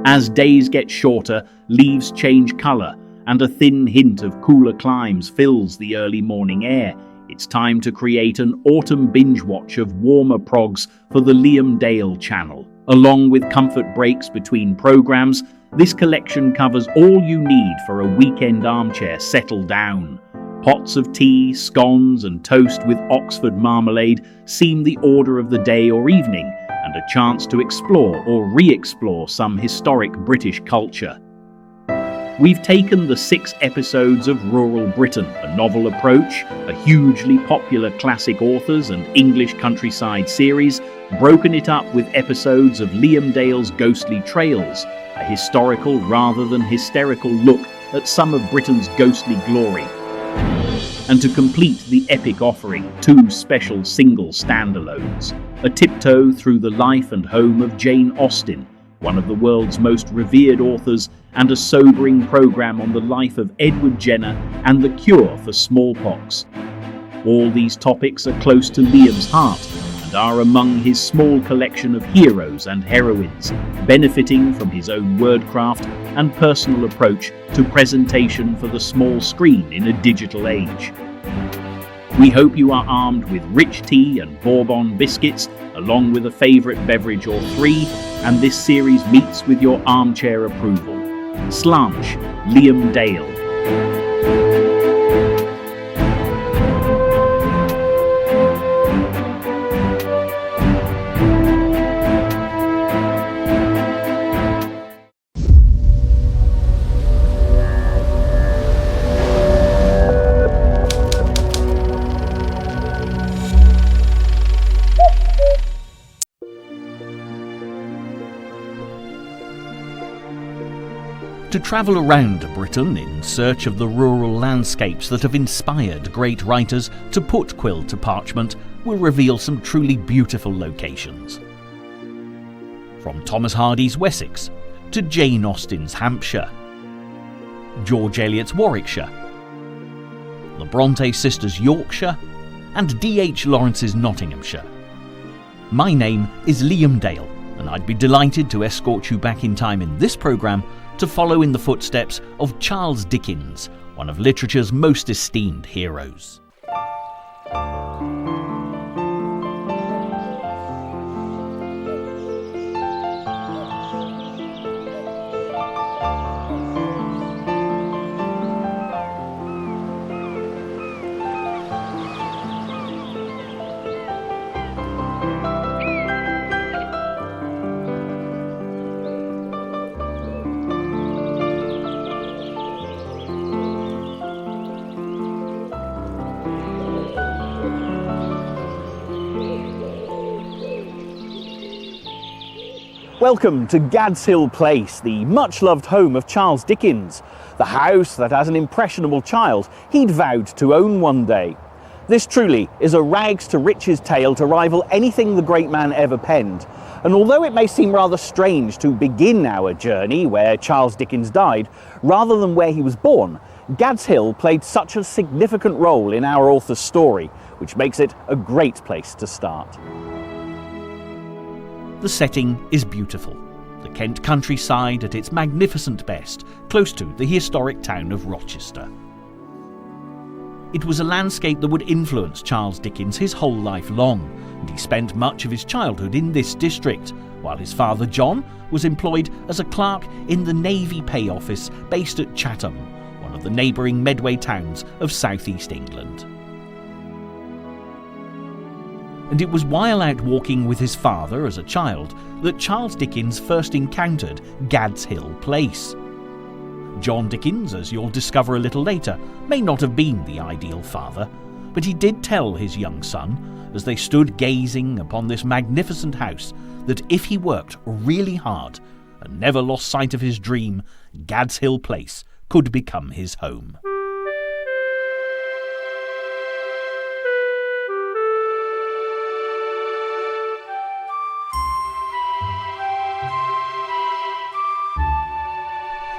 As days get shorter, leaves change colour, and a thin hint of cooler climes fills the early morning air. It's time to create an autumn binge watch of warmer progs for the Liam Dale channel. Along with comfort breaks between programmes, this collection covers all you need for a weekend armchair settle down. Pots of tea, scones and toast with Oxford Marmalade seem the order of the day or evening, and a chance to explore or re-explore some historic British culture. We've taken the 6 episodes of Rural Britain, a novel approach, a hugely popular classic authors and English countryside series, broken it up with episodes of Liam Dale's Ghostly Trails, a historical rather than hysterical look at some of Britain's ghostly glory. And to complete the epic offering, 2 special single standalones, a tiptoe through the life and home of Jane Austen, one of the world's most revered authors, and a sobering programme on the life of Edward Jenner and the cure for smallpox. All these topics are close to Liam's heart and are among his small collection of heroes and heroines, benefiting from his own wordcraft and personal approach to presentation for the small screen in a digital age. We hope you are armed with rich tea and bourbon biscuits, along with a favourite beverage or 3, and this series meets with your armchair approval. Slanch, Liam Dale. To travel around Britain in search of the rural landscapes that have inspired great writers to put quill to parchment will reveal some truly beautiful locations. From Thomas Hardy's Wessex to Jane Austen's Hampshire, George Eliot's Warwickshire, the Bronte sisters' Yorkshire, and D.H. Lawrence's Nottinghamshire. My name is Liam Dale, and I'd be delighted to escort you back in time in this programme to follow in the footsteps of Charles Dickens, one of literature's most esteemed heroes. Welcome to Gad's Hill Place, the much-loved home of Charles Dickens, the house that as an impressionable child he'd vowed to own one day. This truly is a rags to riches tale to rival anything the great man ever penned. And although it may seem rather strange to begin our journey where Charles Dickens died, rather than where he was born, Gad's Hill played such a significant role in our author's story, which makes it a great place to start. The setting is beautiful. The Kent countryside at its magnificent best, close to the historic town of Rochester. It was a landscape that would influence Charles Dickens his whole life long, and he spent much of his childhood in this district, while his father John was employed as a clerk in the Navy Pay Office based at Chatham, one of the neighbouring Medway towns of southeast England. And it was while out walking with his father as a child that Charles Dickens first encountered Gad's Hill Place. John Dickens, as you'll discover a little later, may not have been the ideal father, but he did tell his young son, as they stood gazing upon this magnificent house, that if he worked really hard and never lost sight of his dream, Gad's Hill Place could become his home.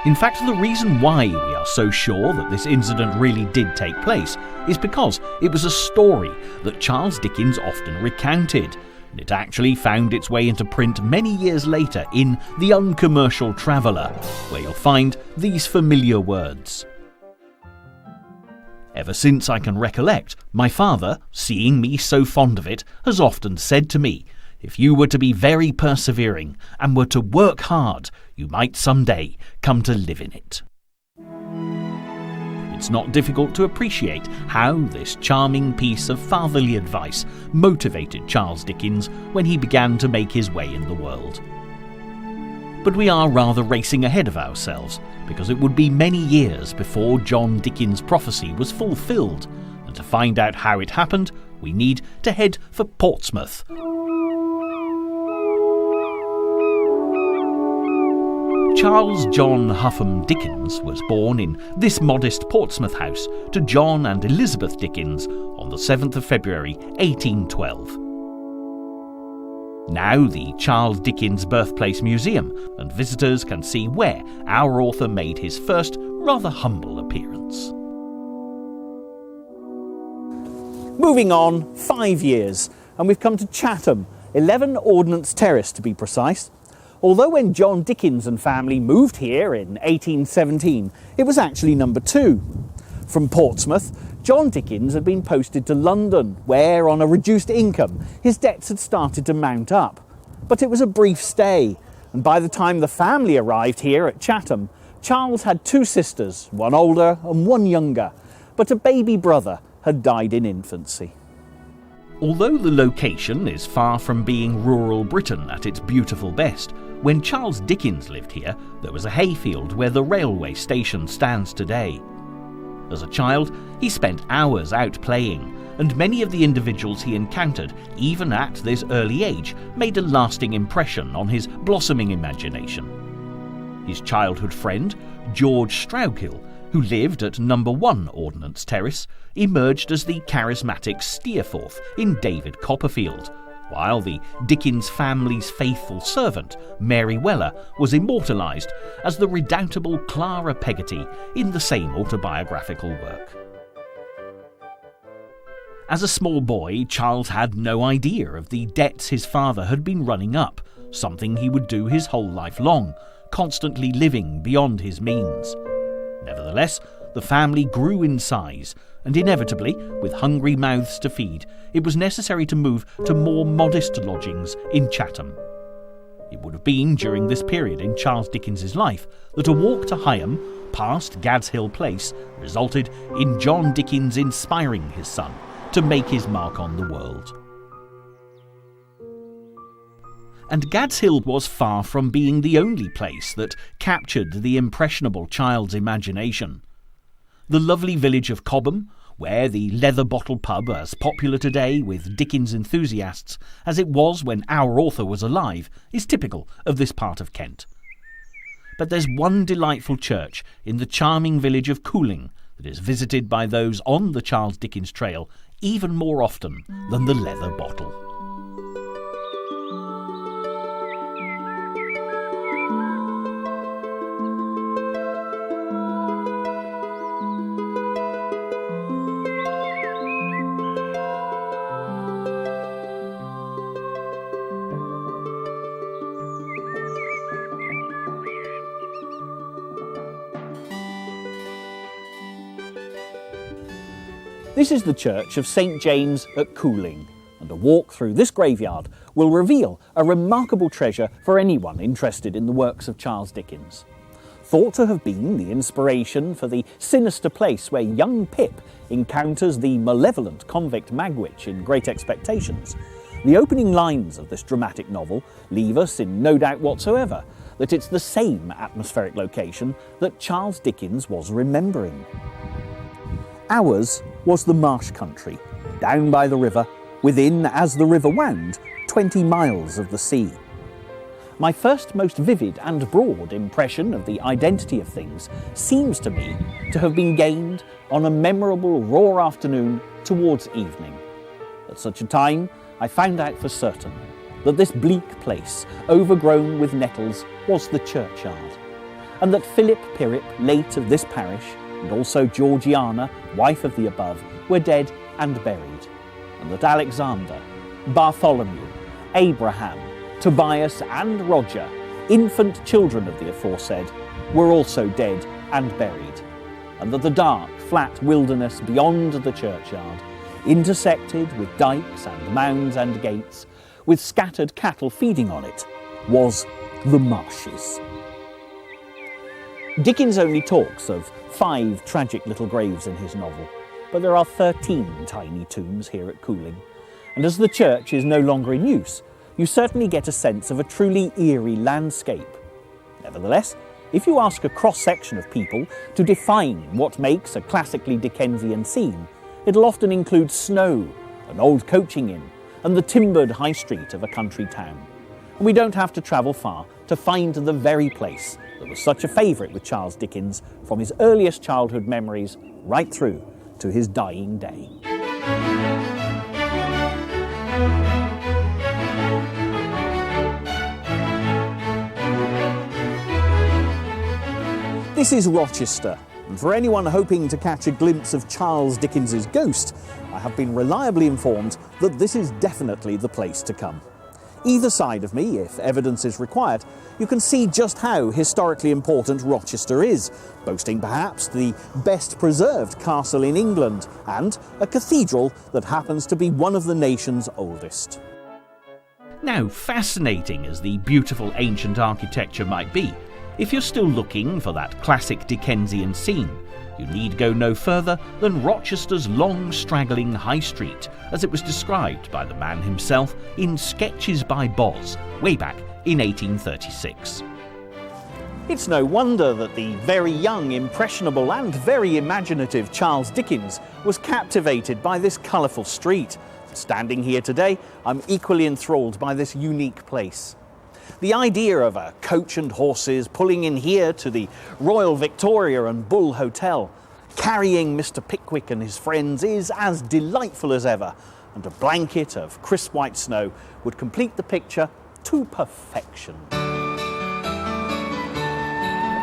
In fact, the reason why we are so sure that this incident really did take place is because it was a story that Charles Dickens often recounted. It actually found its way into print many years later in The Uncommercial Traveller, where you'll find these familiar words. Ever since I can recollect, my father, seeing me so fond of it, has often said to me, if you were to be very persevering and were to work hard, you might some day come to live in it. It's not difficult to appreciate how this charming piece of fatherly advice motivated Charles Dickens when he began to make his way in the world. But we are rather racing ahead of ourselves, because it would be many years before John Dickens' prophecy was fulfilled, and to find out how it happened, we need to head for Portsmouth. Charles John Huffam Dickens was born in this modest Portsmouth house to John and Elizabeth Dickens on the 7th of February 1812. Now the Charles Dickens Birthplace Museum, and visitors can see where our author made his first rather humble appearance. Moving on 5 years, and we've come to Chatham, 11 Ordnance Terrace to be precise. Although when John Dickens and family moved here in 1817, it was actually number 2. From Portsmouth, John Dickens had been posted to London, where, on a reduced income, his debts had started to mount up. But it was a brief stay, and by the time the family arrived here at Chatham, Charles had 2 sisters, one older and one younger, but a baby brother had died in infancy. Although the location is far from being rural Britain at its beautiful best, when Charles Dickens lived here, there was a hayfield where the railway station stands today. As a child, he spent hours out playing, and many of the individuals he encountered, even at this early age, made a lasting impression on his blossoming imagination. His childhood friend, George Strowkill, who lived at number 1 Ordnance Terrace, emerged as the charismatic Steerforth in David Copperfield, while the Dickens family's faithful servant, Mary Weller, was immortalised as the redoubtable Clara Peggotty in the same autobiographical work. As a small boy, Charles had no idea of the debts his father had been running up, something he would do his whole life long, constantly living beyond his means. Nevertheless, the family grew in size, and inevitably, with hungry mouths to feed, it was necessary to move to more modest lodgings in Chatham. It would have been during this period in Charles Dickens's life that a walk to Higham, past Gad's Hill Place, resulted in John Dickens inspiring his son to make his mark on the world. And Gad's Hill was far from being the only place that captured the impressionable child's imagination. The lovely village of Cobham, where the Leather Bottle pub as popular today with Dickens enthusiasts as it was when our author was alive, is typical of this part of Kent. But there's one delightful church in the charming village of Cooling that is visited by those on the Charles Dickens trail even more often than the Leather Bottle. This is the church of St James at Cooling, and a walk through this graveyard will reveal a remarkable treasure for anyone interested in the works of Charles Dickens. Thought to have been the inspiration for the sinister place where young Pip encounters the malevolent convict Magwitch in Great Expectations, the opening lines of this dramatic novel leave us in no doubt whatsoever that it's the same atmospheric location that Charles Dickens was remembering. Ours was the marsh country, down by the river, within, as the river wound, 20 miles of the sea. My first most vivid and broad impression of the identity of things seems to me to have been gained on a memorable raw afternoon towards evening. At such a time, I found out for certain that this bleak place, overgrown with nettles, was the churchyard, and that Philip Pirrip, late of this parish, and also Georgiana, wife of the above, were dead and buried, and that Alexander, Bartholomew, Abraham, Tobias and Roger, infant children of the aforesaid, were also dead and buried, and that the dark, flat wilderness beyond the churchyard, intersected with dykes and mounds and gates, with scattered cattle feeding on it, was the marshes. Dickens only talks of 5 tragic little graves in his novel, but there are 13 tiny tombs here at Cooling, and as the church is no longer in use, you certainly get a sense of a truly eerie landscape. Nevertheless, if you ask a cross-section of people to define what makes a classically Dickensian scene, it'll often include snow, an old coaching inn, and the timbered high street of a country town. And we don't have to travel far to find the very place that was such a favourite with Charles Dickens from his earliest childhood memories right through to his dying day. This is Rochester, and for anyone hoping to catch a glimpse of Charles Dickens's ghost, I have been reliably informed that this is definitely the place to come. Either side of me, if evidence is required, you can see just how historically important Rochester is, boasting perhaps the best preserved castle in England and a cathedral that happens to be one of the nation's oldest. Now, fascinating as the beautiful ancient architecture might be, if you're still looking for that classic Dickensian scene, you need go no further than Rochester's long straggling high street, as it was described by the man himself in Sketches by Boz, way back in 1836. It's no wonder that the very young, impressionable and very imaginative Charles Dickens was captivated by this colourful street. Standing here today, I'm equally enthralled by this unique place. The idea of a coach and horses pulling in here to the Royal Victoria and Bull Hotel, carrying Mr. Pickwick and his friends, is as delightful as ever, and a blanket of crisp white snow would complete the picture to perfection.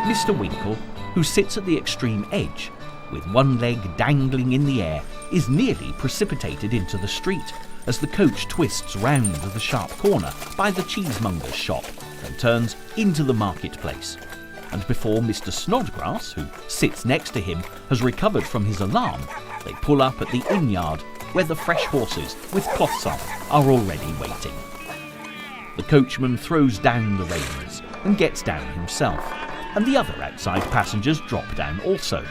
Mr. Winkle, who sits at the extreme edge, with one leg dangling in the air, is nearly precipitated into the street as the coach twists round the sharp corner by the cheesemonger's shop and turns into the marketplace. And before Mr. Snodgrass, who sits next to him, has recovered from his alarm, they pull up at the inn yard where the fresh horses with cloths on are already waiting. The coachman throws down the reins and gets down himself, and the other outside passengers drop down also,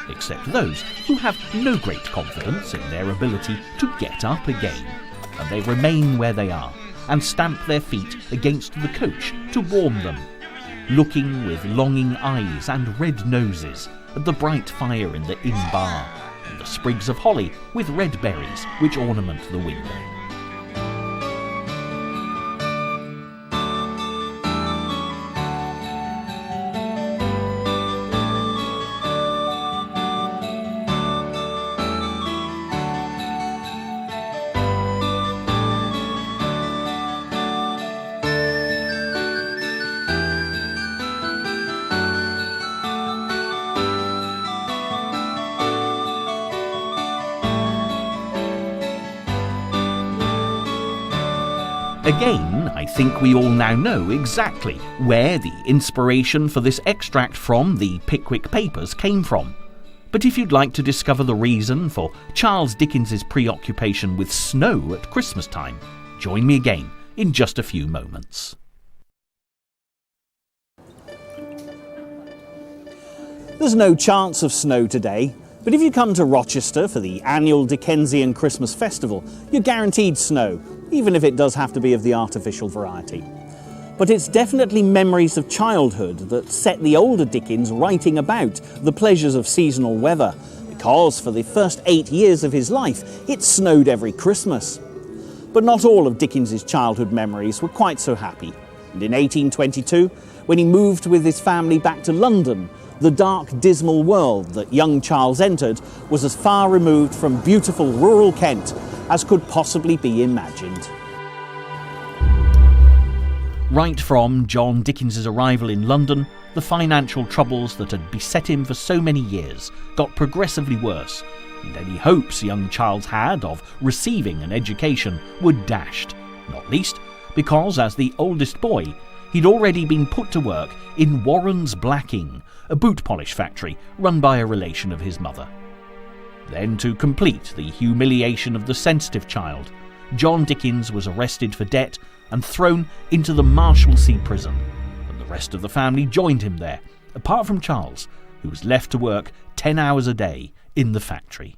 except those who have no great confidence in their ability to get up again, and they remain where they are and stamp their feet against the coach to warm them, looking with longing eyes and red noses at the bright fire in the inn bar and the sprigs of holly with red berries which ornament the window. Again, I think we all now know exactly where the inspiration for this extract from the Pickwick Papers came from. But if you'd like to discover the reason for Charles Dickens's preoccupation with snow at Christmas time, join me again in just a few moments. There's no chance of snow today, but if you come to Rochester for the annual Dickensian Christmas Festival, you're guaranteed snow, even if it does have to be of the artificial variety. But it's definitely memories of childhood that set the older Dickens writing about the pleasures of seasonal weather, because for the first 8 years of his life, it snowed every Christmas. But not all of Dickens's childhood memories were quite so happy, and in 1822, when he moved with his family back to London, the dark, dismal world that young Charles entered was as far removed from beautiful rural Kent as could possibly be imagined. Right from John Dickens's arrival in London, the financial troubles that had beset him for so many years got progressively worse, and any hopes young Charles had of receiving an education were dashed, not least because, as the oldest boy, he'd already been put to work in Warren's Blacking, a boot polish factory run by a relation of his mother. Then, to complete the humiliation of the sensitive child, John Dickens was arrested for debt and thrown into the Marshalsea prison, and the rest of the family joined him there, apart from Charles, who was left to work 10 hours a day in the factory.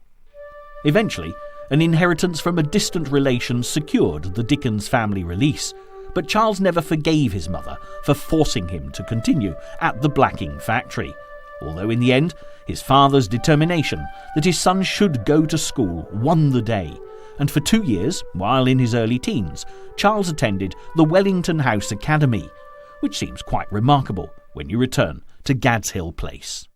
Eventually, an inheritance from a distant relation secured the Dickens family release, but Charles never forgave his mother for forcing him to continue at the blacking factory, although in the end, his father's determination that his son should go to school won the day, and for 2 years, while in his early teens, Charles attended the Wellington House Academy, which seems quite remarkable when you return to Gad's Hill Place.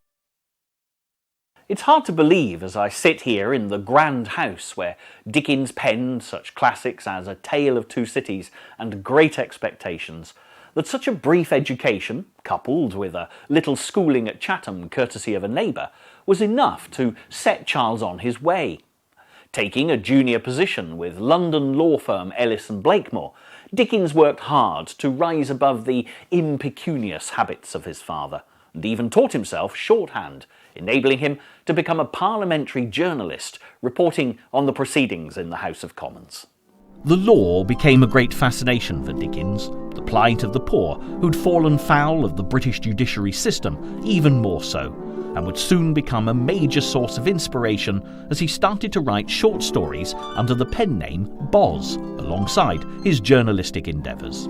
It's hard to believe as I sit here in the grand house where Dickens penned such classics as A Tale of Two Cities and Great Expectations, that such a brief education, coupled with a little schooling at Chatham courtesy of a neighbour, was enough to set Charles on his way. Taking a junior position with London law firm Ellis and Blakemore, Dickens worked hard to rise above the impecunious habits of his father, and even taught himself shorthand, enabling him to become a parliamentary journalist, reporting on the proceedings in the House of Commons. The law became a great fascination for Dickens, the plight of the poor who'd fallen foul of the British judiciary system even more so, and would soon become a major source of inspiration as he started to write short stories under the pen name Boz, alongside his journalistic endeavours.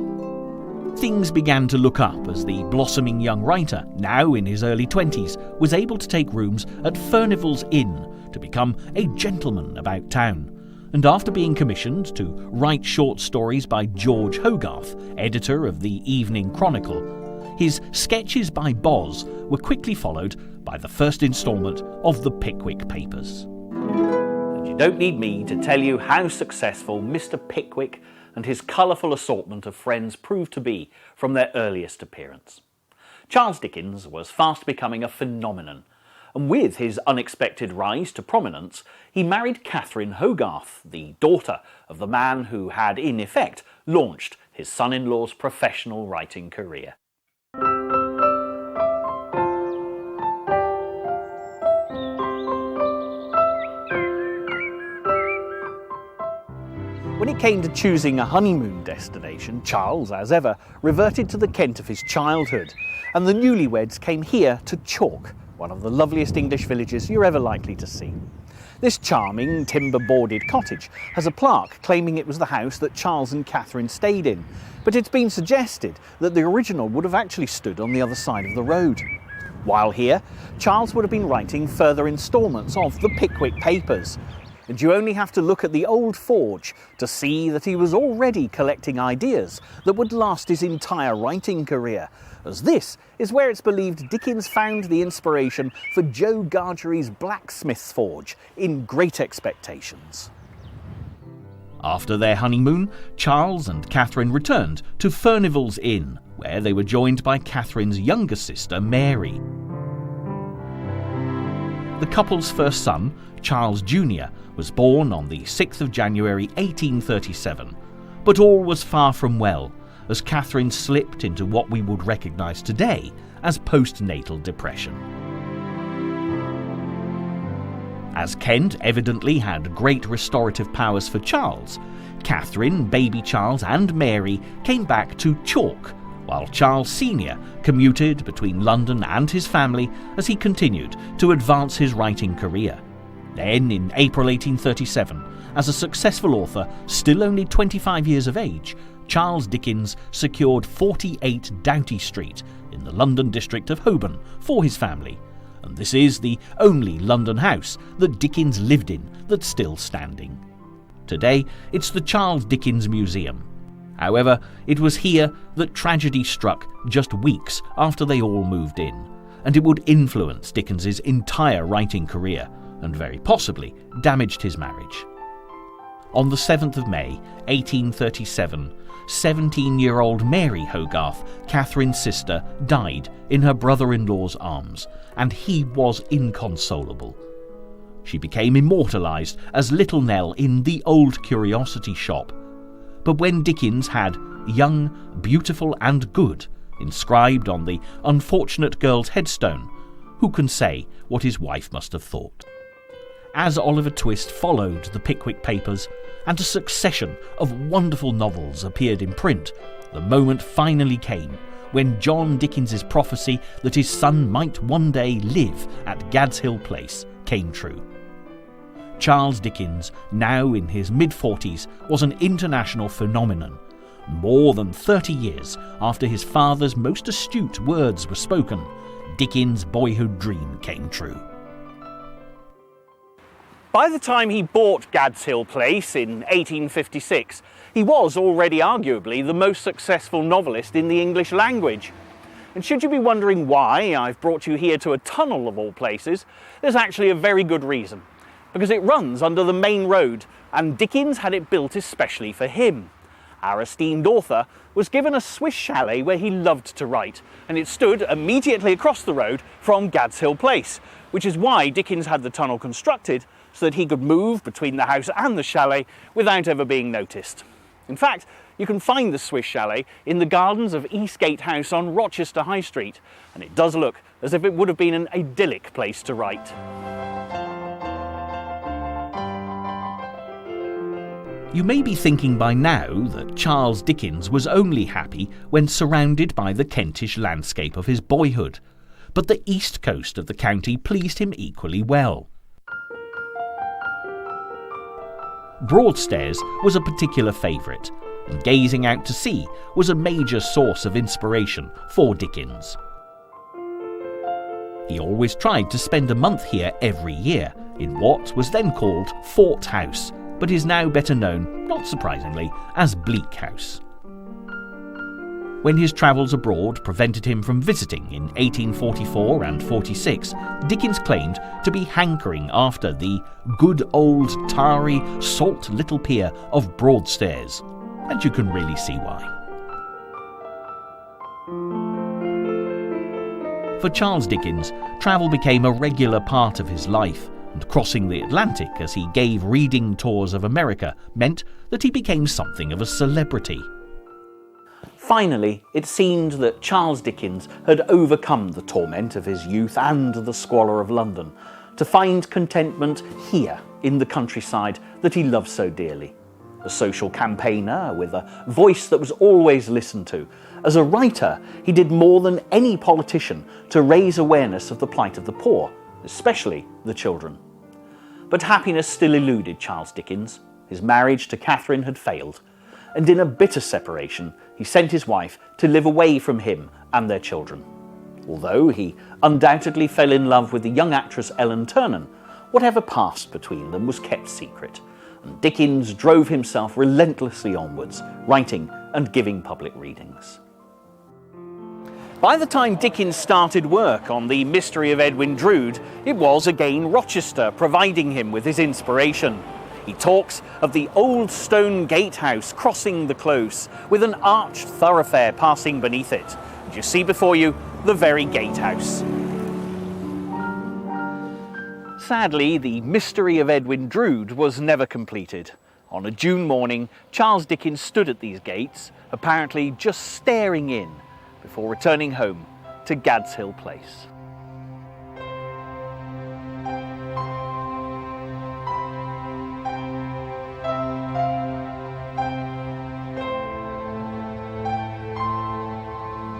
Things began to look up as the blossoming young writer, now in his early 20s, was able to take rooms at Furnival's Inn to become a gentleman about town. And after being commissioned to write short stories by George Hogarth, editor of the Evening Chronicle, his sketches by Boz were quickly followed by the first instalment of the Pickwick Papers. And you don't need me to tell you how successful Mr. Pickwick and his colourful assortment of friends proved to be from their earliest appearance. Charles Dickens was fast becoming a phenomenon, and with his unexpected rise to prominence, he married Catherine Hogarth, the daughter of the man who had, in effect, launched his son-in-law's professional writing career. When it came to choosing a honeymoon destination, Charles, as ever, reverted to the Kent of his childhood, and the newlyweds came here to Chalk, one of the loveliest English villages you're ever likely to see. This charming, timber-boarded cottage has a plaque claiming it was the house that Charles and Catherine stayed in, but it's been suggested that the original would have actually stood on the other side of the road. While here, Charles would have been writing further instalments of the Pickwick Papers, and you only have to look at the old forge to see that he was already collecting ideas that would last his entire writing career, as this is where it's believed Dickens found the inspiration for Joe Gargery's blacksmith's forge in Great Expectations. After their honeymoon, Charles and Catherine returned to Furnival's Inn, where they were joined by Catherine's younger sister, Mary. The couple's first son, Charles Jr., was born on the 6th of January 1837, but all was far from well, as Catherine slipped into what we would recognise today as postnatal depression. As Kent evidently had great restorative powers for Charles, Catherine, baby Charles and Mary came back to Chalk, while Charles Sr. commuted between London and his family as he continued to advance his writing career. Then, in April 1837, as a successful author, still only 25 years of age, Charles Dickens secured 48 Doughty Street in the London district of Holborn for his family, and this is the only London house that Dickens lived in that's still standing. Today, it's the Charles Dickens Museum. However, it was here that tragedy struck just weeks after they all moved in, and it would influence Dickens's entire writing career, and very possibly damaged his marriage. On the 7th of May, 1837, 17-year-old Mary Hogarth, Catherine's sister, died in her brother-in-law's arms, and he was inconsolable. She became immortalised as Little Nell in The Old Curiosity Shop. But when Dickens had young, beautiful and good, inscribed on the unfortunate girl's headstone. Who can say what his wife must have thought? As Oliver Twist followed the Pickwick Papers and a succession of wonderful novels appeared in print, the moment finally came when John Dickens's prophecy that his son might one day live at Gad's Hill Place came true. Charles Dickens, now in his mid-40s, was an international phenomenon. More than 30 years after his father's most astute words were spoken, Dickens' boyhood dream came true. By the time he bought Gad's Hill Place in 1856, he was already arguably the most successful novelist in the English language. And should you be wondering why I've brought you here to a tunnel of all places, there's actually a very good reason. Because it runs under the main road, and Dickens had it built especially for him. Our esteemed author was given a Swiss chalet where he loved to write, and it stood immediately across the road from Gad's Hill Place, which is why Dickens had the tunnel constructed so that he could move between the house and the chalet without ever being noticed. In fact, you can find the Swiss chalet in the gardens of Eastgate House on Rochester High Street, and it does look as if it would have been an idyllic place to write. You may be thinking by now that Charles Dickens was only happy when surrounded by the Kentish landscape of his boyhood, but the east coast of the county pleased him equally well. Broadstairs was a particular favourite, and gazing out to sea was a major source of inspiration for Dickens. He always tried to spend a month here every year, in what was then called Fort House, but is now better known, not surprisingly, as Bleak House. When his travels abroad prevented him from visiting in 1844 and 46, Dickens claimed to be hankering after the good old tarry, salt little pier of Broadstairs, and you can really see why. For Charles Dickens, travel became a regular part of his life, and crossing the Atlantic as he gave reading tours of America meant that he became something of a celebrity. Finally, it seemed that Charles Dickens had overcome the torment of his youth and the squalor of London to find contentment here in the countryside that he loved so dearly. A social campaigner with a voice that was always listened to, as a writer he did more than any politician to raise awareness of the plight of the poor, especially the children. But happiness still eluded Charles Dickens. His marriage to Catherine had failed, and in a bitter separation he sent his wife to live away from him and their children. Although he undoubtedly fell in love with the young actress Ellen Ternan, whatever passed between them was kept secret, and Dickens drove himself relentlessly onwards, writing and giving public readings. By the time Dickens started work on The Mystery of Edwin Drood, it was again Rochester providing him with his inspiration. He talks of the old stone gatehouse crossing the close, with an arched thoroughfare passing beneath it. And you see before you the very gatehouse. Sadly, The Mystery of Edwin Drood was never completed. On a June morning, Charles Dickens stood at these gates, apparently just staring in, before returning home to Gad's Hill Place.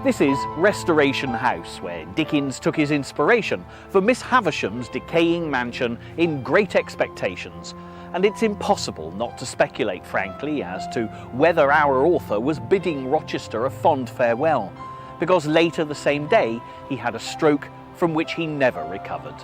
This is Restoration House, where Dickens took his inspiration for Miss Havisham's decaying mansion in Great Expectations, and it's impossible not to speculate, frankly, as to whether our author was bidding Rochester a fond farewell, because later the same day he had a stroke from which he never recovered.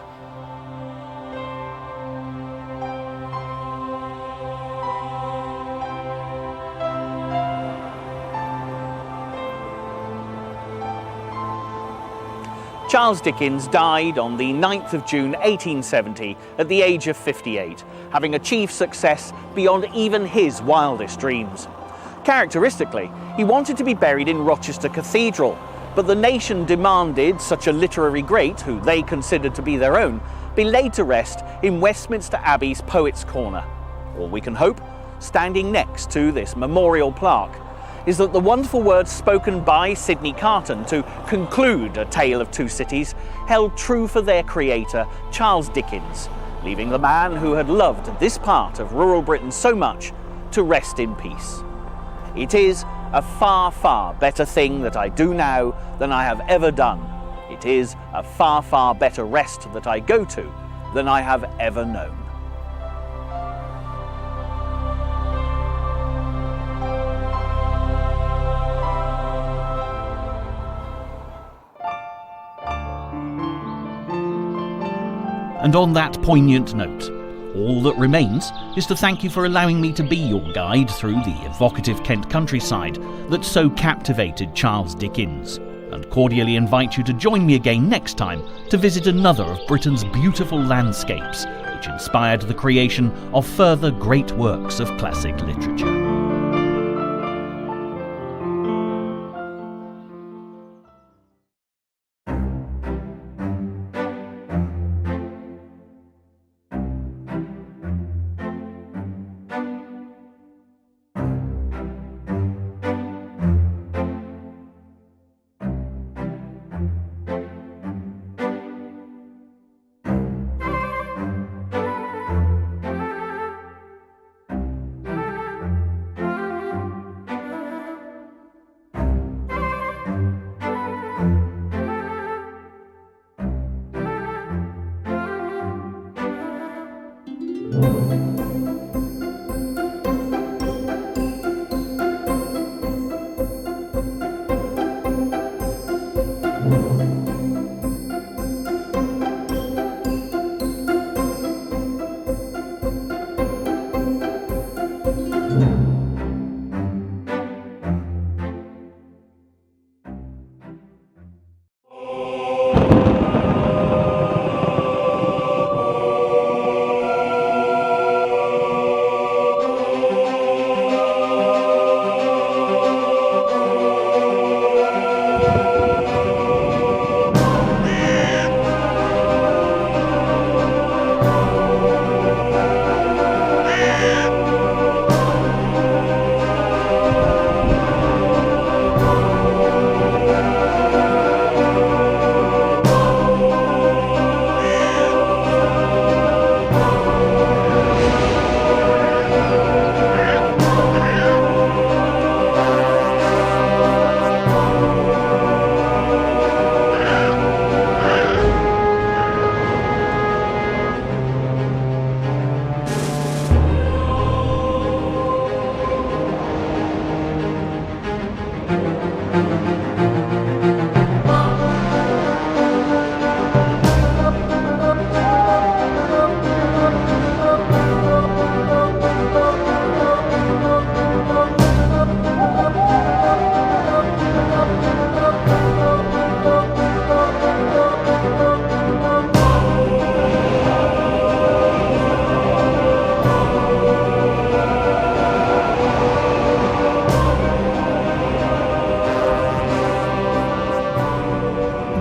Charles Dickens died on the 9th of June 1870 at the age of 58, having achieved success beyond even his wildest dreams. Characteristically, he wanted to be buried in Rochester Cathedral, but the nation demanded such a literary great, who they considered to be their own, be laid to rest in Westminster Abbey's Poets' Corner, or we can hope, standing next to this memorial plaque, is that the wonderful words spoken by Sidney Carton to conclude A Tale of Two Cities held true for their creator, Charles Dickens, leaving the man who had loved this part of rural Britain so much to rest in peace. It is a far, far better thing that I do now than I have ever done. It is a far, far better rest that I go to than I have ever known. And on that poignant note, all that remains is to thank you for allowing me to be your guide through the evocative Kent countryside that so captivated Charles Dickens, and cordially invite you to join me again next time to visit another of Britain's beautiful landscapes, which inspired the creation of further great works of classic literature.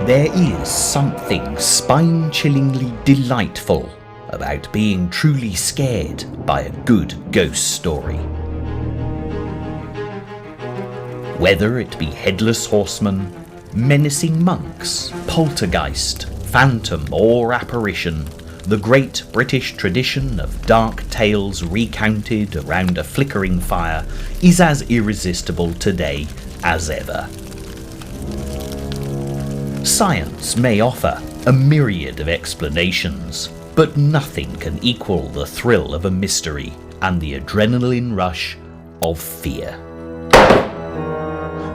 There is something spine-chillingly delightful about being truly scared by a good ghost story. Whether it be headless horsemen, menacing monks, poltergeist, phantom or apparition, the great British tradition of dark tales recounted around a flickering fire is as irresistible today as ever. Science may offer a myriad of explanations, but nothing can equal the thrill of a mystery and the adrenaline rush of fear.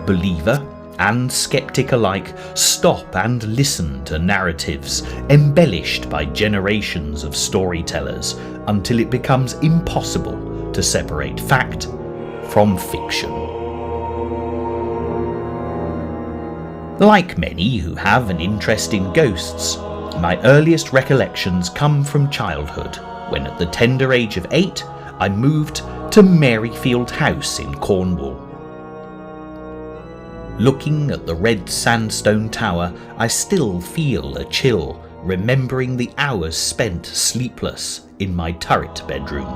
Believer and skeptic alike stop and listen to narratives embellished by generations of storytellers until it becomes impossible to separate fact from fiction. Like many who have an interest in ghosts, my earliest recollections come from childhood, when at the tender age of 8, I moved to Maryfield House in Cornwall. Looking at the red sandstone tower, I still feel a chill, remembering the hours spent sleepless in my turret bedroom.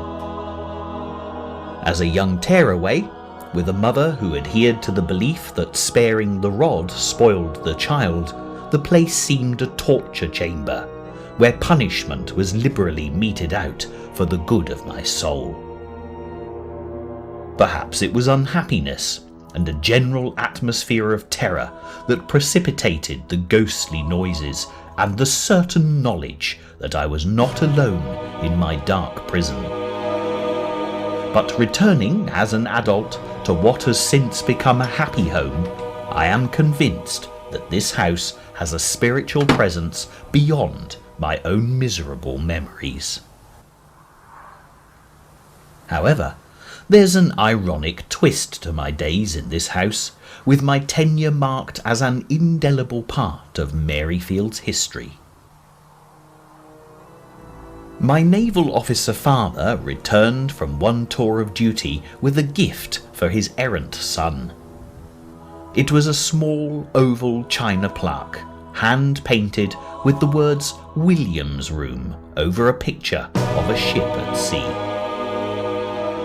As a young tearaway, With a mother who adhered to the belief that sparing the rod spoiled the child, the place seemed a torture chamber, where punishment was liberally meted out for the good of my soul. Perhaps it was unhappiness and a general atmosphere of terror that precipitated the ghostly noises and the certain knowledge that I was not alone in my dark prison. But returning as an adult to what has since become a happy home, I am convinced that this house has a spiritual presence beyond my own miserable memories. However, there's an ironic twist to my days in this house, with my tenure marked as an indelible part of Maryfield's history. My naval officer father returned from one tour of duty with a gift for his errant son. It was a small oval china plaque, hand-painted with the words "William's Room" over a picture of a ship at sea.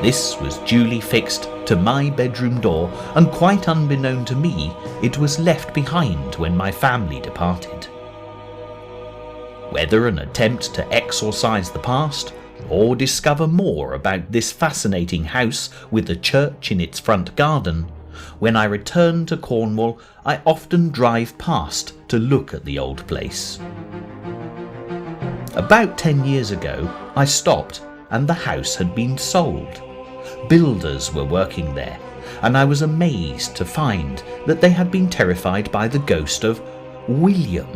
This was duly fixed to my bedroom door, and quite unbeknown to me, it was left behind when my family departed. Whether an attempt to exorcise the past, or discover more about this fascinating house with a church in its front garden, when I return to Cornwall, I often drive past to look at the old place. About 10 years ago, I stopped and the house had been sold. Builders were working there, and I was amazed to find that they had been terrified by the ghost of William,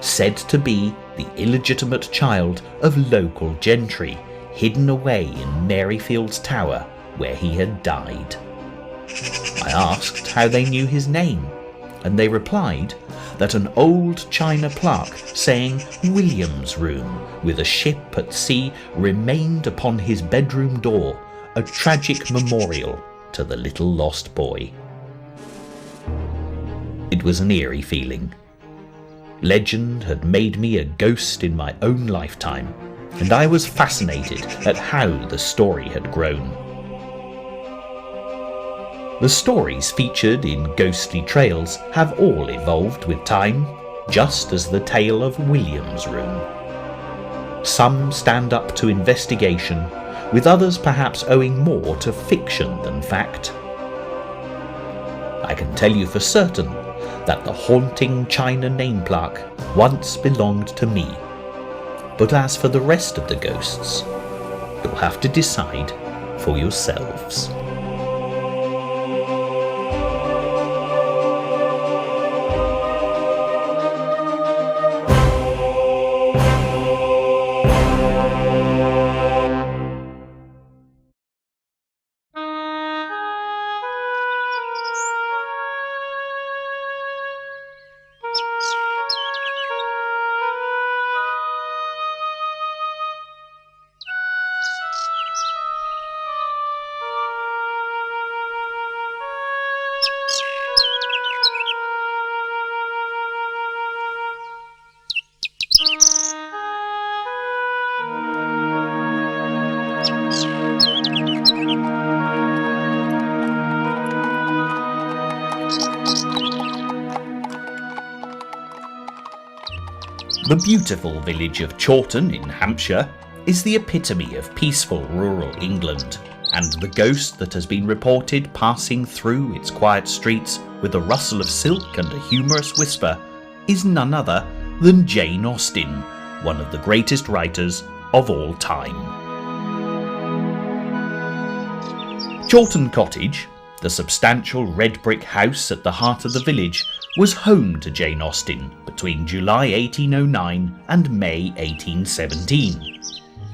said to be the illegitimate child of local gentry, hidden away in Maryfield's tower where he had died. I asked how they knew his name, and they replied that an old china plaque saying "William's Room" with a ship at sea remained upon his bedroom door, a tragic memorial to the little lost boy. It was an eerie feeling. Legend had made me a ghost in my own lifetime, and I was fascinated at how the story had grown. The stories featured in Ghostly Trails have all evolved with time, just as the tale of William's Room. Some stand up to investigation, with others perhaps owing more to fiction than fact. I can tell you for certain that the haunting china name plaque once belonged to me. But as for the rest of the ghosts, you'll have to decide for yourselves. The beautiful village of Chawton in Hampshire is the epitome of peaceful rural England, and the ghost that has been reported passing through its quiet streets with a rustle of silk and a humorous whisper is none other than Jane Austen, one of the greatest writers of all time. Chawton Cottage, the substantial red brick house at the heart of the village, was home to Jane Austen between July 1809 and May 1817.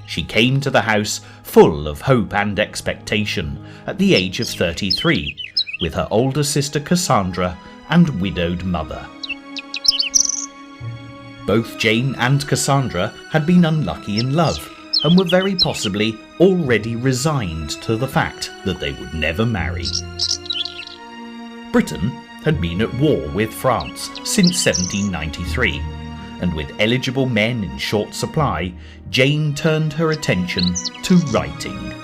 She came to the house full of hope and expectation at the age of 33, with her older sister Cassandra and widowed mother. Both Jane and Cassandra had been unlucky in love, and were very possibly already resigned to the fact that they would never marry. Britain had been at war with France since 1793, and with eligible men in short supply, Jane turned her attention to writing.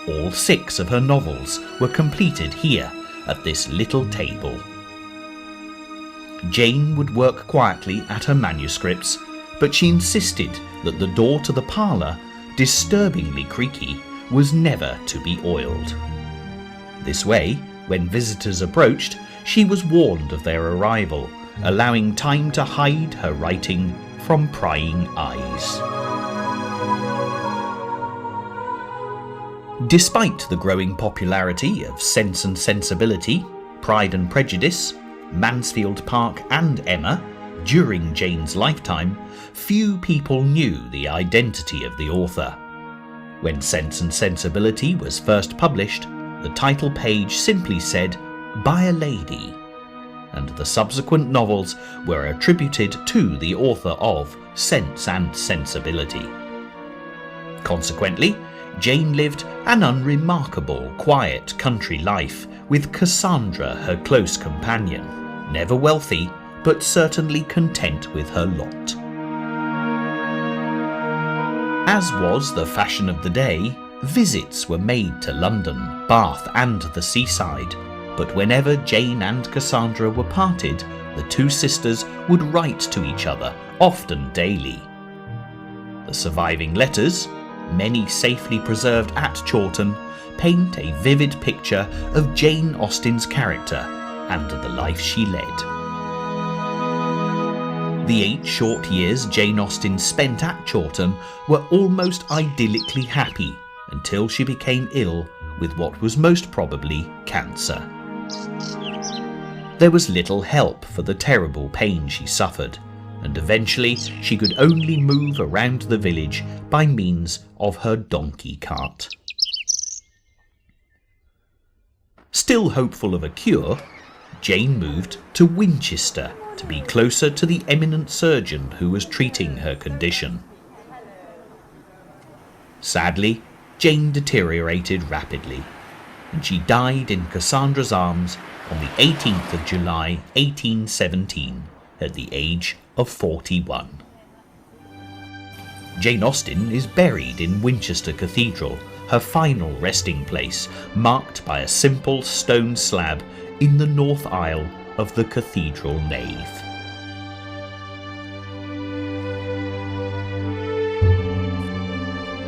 All 6 of her novels were completed here at this little table. Jane would work quietly at her manuscripts, but she insisted that the door to the parlour, disturbingly creaky, was never to be oiled. This way, when visitors approached, she was warned of their arrival, allowing time to hide her writing from prying eyes. Despite the growing popularity of Sense and Sensibility, Pride and Prejudice, Mansfield Park and Emma during Jane's lifetime, few people knew the identity of the author. When Sense and Sensibility was first published, the title page simply said, "By a Lady," and the subsequent novels were attributed to the author of Sense and Sensibility. Consequently, Jane lived an unremarkable, quiet country life with Cassandra, her close companion, never wealthy, but certainly content with her lot. As was the fashion of the day, visits were made to London, Bath and the seaside, but whenever Jane and Cassandra were parted, the 2 sisters would write to each other, often daily. The surviving letters, many safely preserved at Chawton, paint a vivid picture of Jane Austen's character and the life she led. The 8 short years Jane Austen spent at Chawton were almost idyllically happy until she became ill with what was most probably cancer. There was little help for the terrible pain she suffered, and eventually she could only move around the village by means of her donkey cart. Still hopeful of a cure, Jane moved to Winchester to be closer to the eminent surgeon who was treating her condition. Sadly, Jane deteriorated rapidly, and she died in Cassandra's arms on the 18th of July 1817 at the age of 41. Jane Austen is buried in Winchester Cathedral, her final resting place, marked by a simple stone slab in the north aisle of the cathedral nave.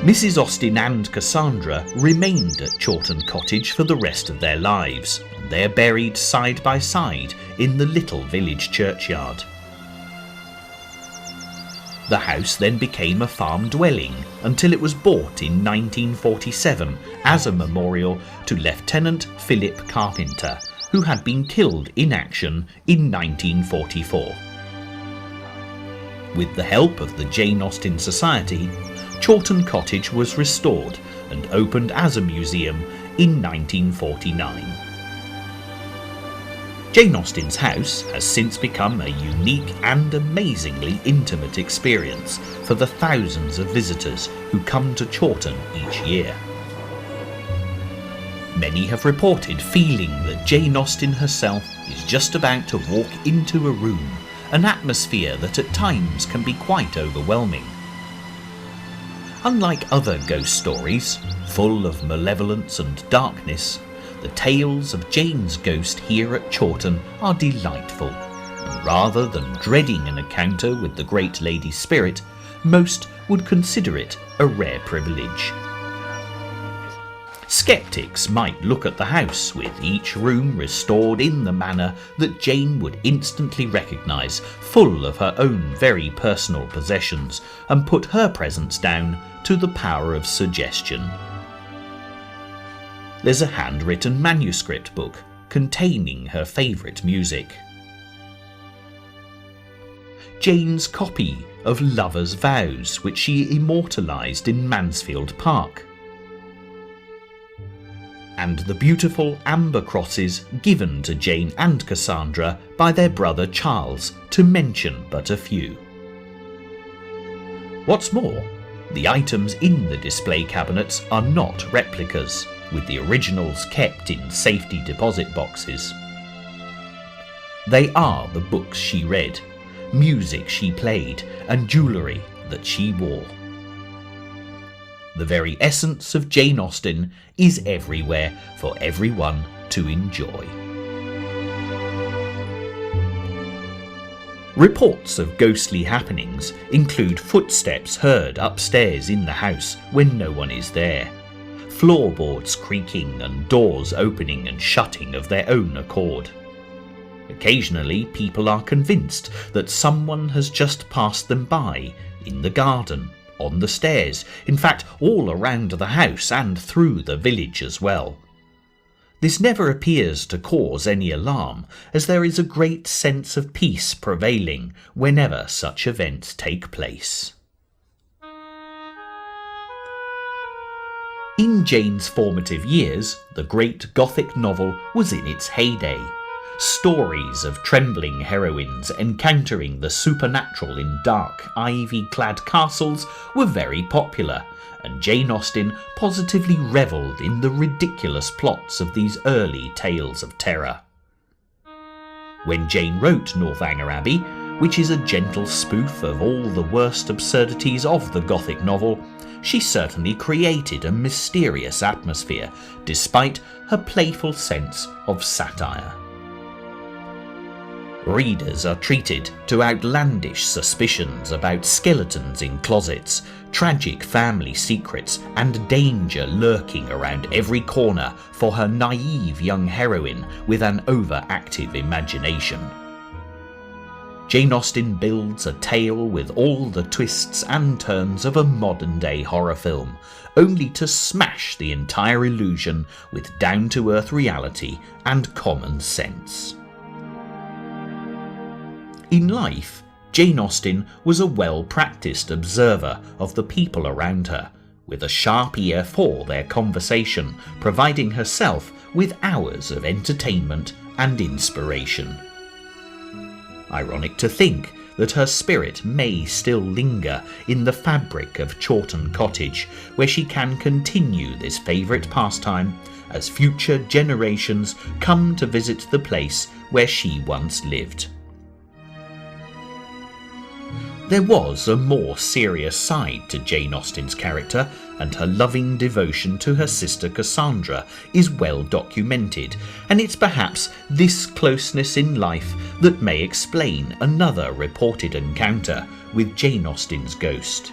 Mrs. Austen and Cassandra remained at Chawton Cottage for the rest of their lives, and they're buried side by side in the little village churchyard. The house then became a farm dwelling until it was bought in 1947 as a memorial to Lieutenant Philip Carpenter, who had been killed in action in 1944. With the help of the Jane Austen Society, Chawton Cottage was restored and opened as a museum in 1949. Jane Austen's house has since become a unique and amazingly intimate experience for the thousands of visitors who come to Chawton each year. Many have reported feeling that Jane Austen herself is just about to walk into a room, an atmosphere that at times can be quite overwhelming. Unlike other ghost stories, full of malevolence and darkness, the tales of Jane's ghost here at Chawton are delightful, and rather than dreading an encounter with the great lady's spirit, most would consider it a rare privilege. Skeptics might look at the house, with each room restored in the manner that Jane would instantly recognise, full of her own very personal possessions, and put her presence down to the power of suggestion. There's a handwritten manuscript book containing her favourite music. Jane's copy of Lover's Vows, which she immortalised in Mansfield Park. And the beautiful amber crosses given to Jane and Cassandra by their brother Charles, to mention but a few. What's more, the items in the display cabinets are not replicas, with the originals kept in safety deposit boxes. They are the books she read, music she played, and jewellery that she wore. The very essence of Jane Austen is everywhere for everyone to enjoy. Reports of ghostly happenings include footsteps heard upstairs in the house when no one is there, floorboards creaking and doors opening and shutting of their own accord. Occasionally, people are convinced that someone has just passed them by, in the garden, on the stairs, in fact all around the house and through the village as well. This never appears to cause any alarm, as there is a great sense of peace prevailing whenever such events take place. In Jane's formative years, the great Gothic novel was in its heyday. Stories of trembling heroines encountering the supernatural in dark, ivy-clad castles were very popular, and Jane Austen positively revelled in the ridiculous plots of these early tales of terror. When Jane wrote Northanger Abbey, which is a gentle spoof of all the worst absurdities of the Gothic novel, she certainly created a mysterious atmosphere, despite her playful sense of satire. Readers are treated to outlandish suspicions about skeletons in closets, tragic family secrets, and danger lurking around every corner for her naive young heroine with an overactive imagination. Jane Austen builds a tale with all the twists and turns of a modern-day horror film, only to smash the entire illusion with down-to-earth reality and common sense. In life, Jane Austen was a well-practiced observer of the people around her, with a sharp ear for their conversation, providing herself with hours of entertainment and inspiration. Ironic to think that her spirit may still linger in the fabric of Chawton Cottage, where she can continue this favourite pastime as future generations come to visit the place where she once lived. There was a more serious side to Jane Austen's character, and her loving devotion to her sister Cassandra is well documented, and it's perhaps this closeness in life that may explain another reported encounter with Jane Austen's ghost.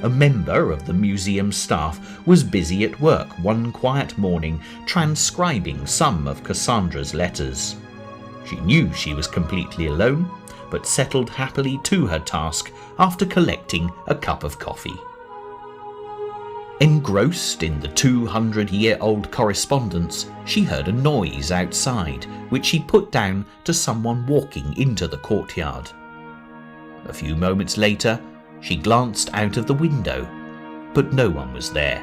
A member of the museum staff was busy at work one quiet morning transcribing some of Cassandra's letters. She knew she was completely alone, but settled happily to her task after collecting a cup of coffee. Engrossed in the 200-year-old correspondence, she heard a noise outside, which she put down to someone walking into the courtyard. A few moments later, she glanced out of the window, but no one was there.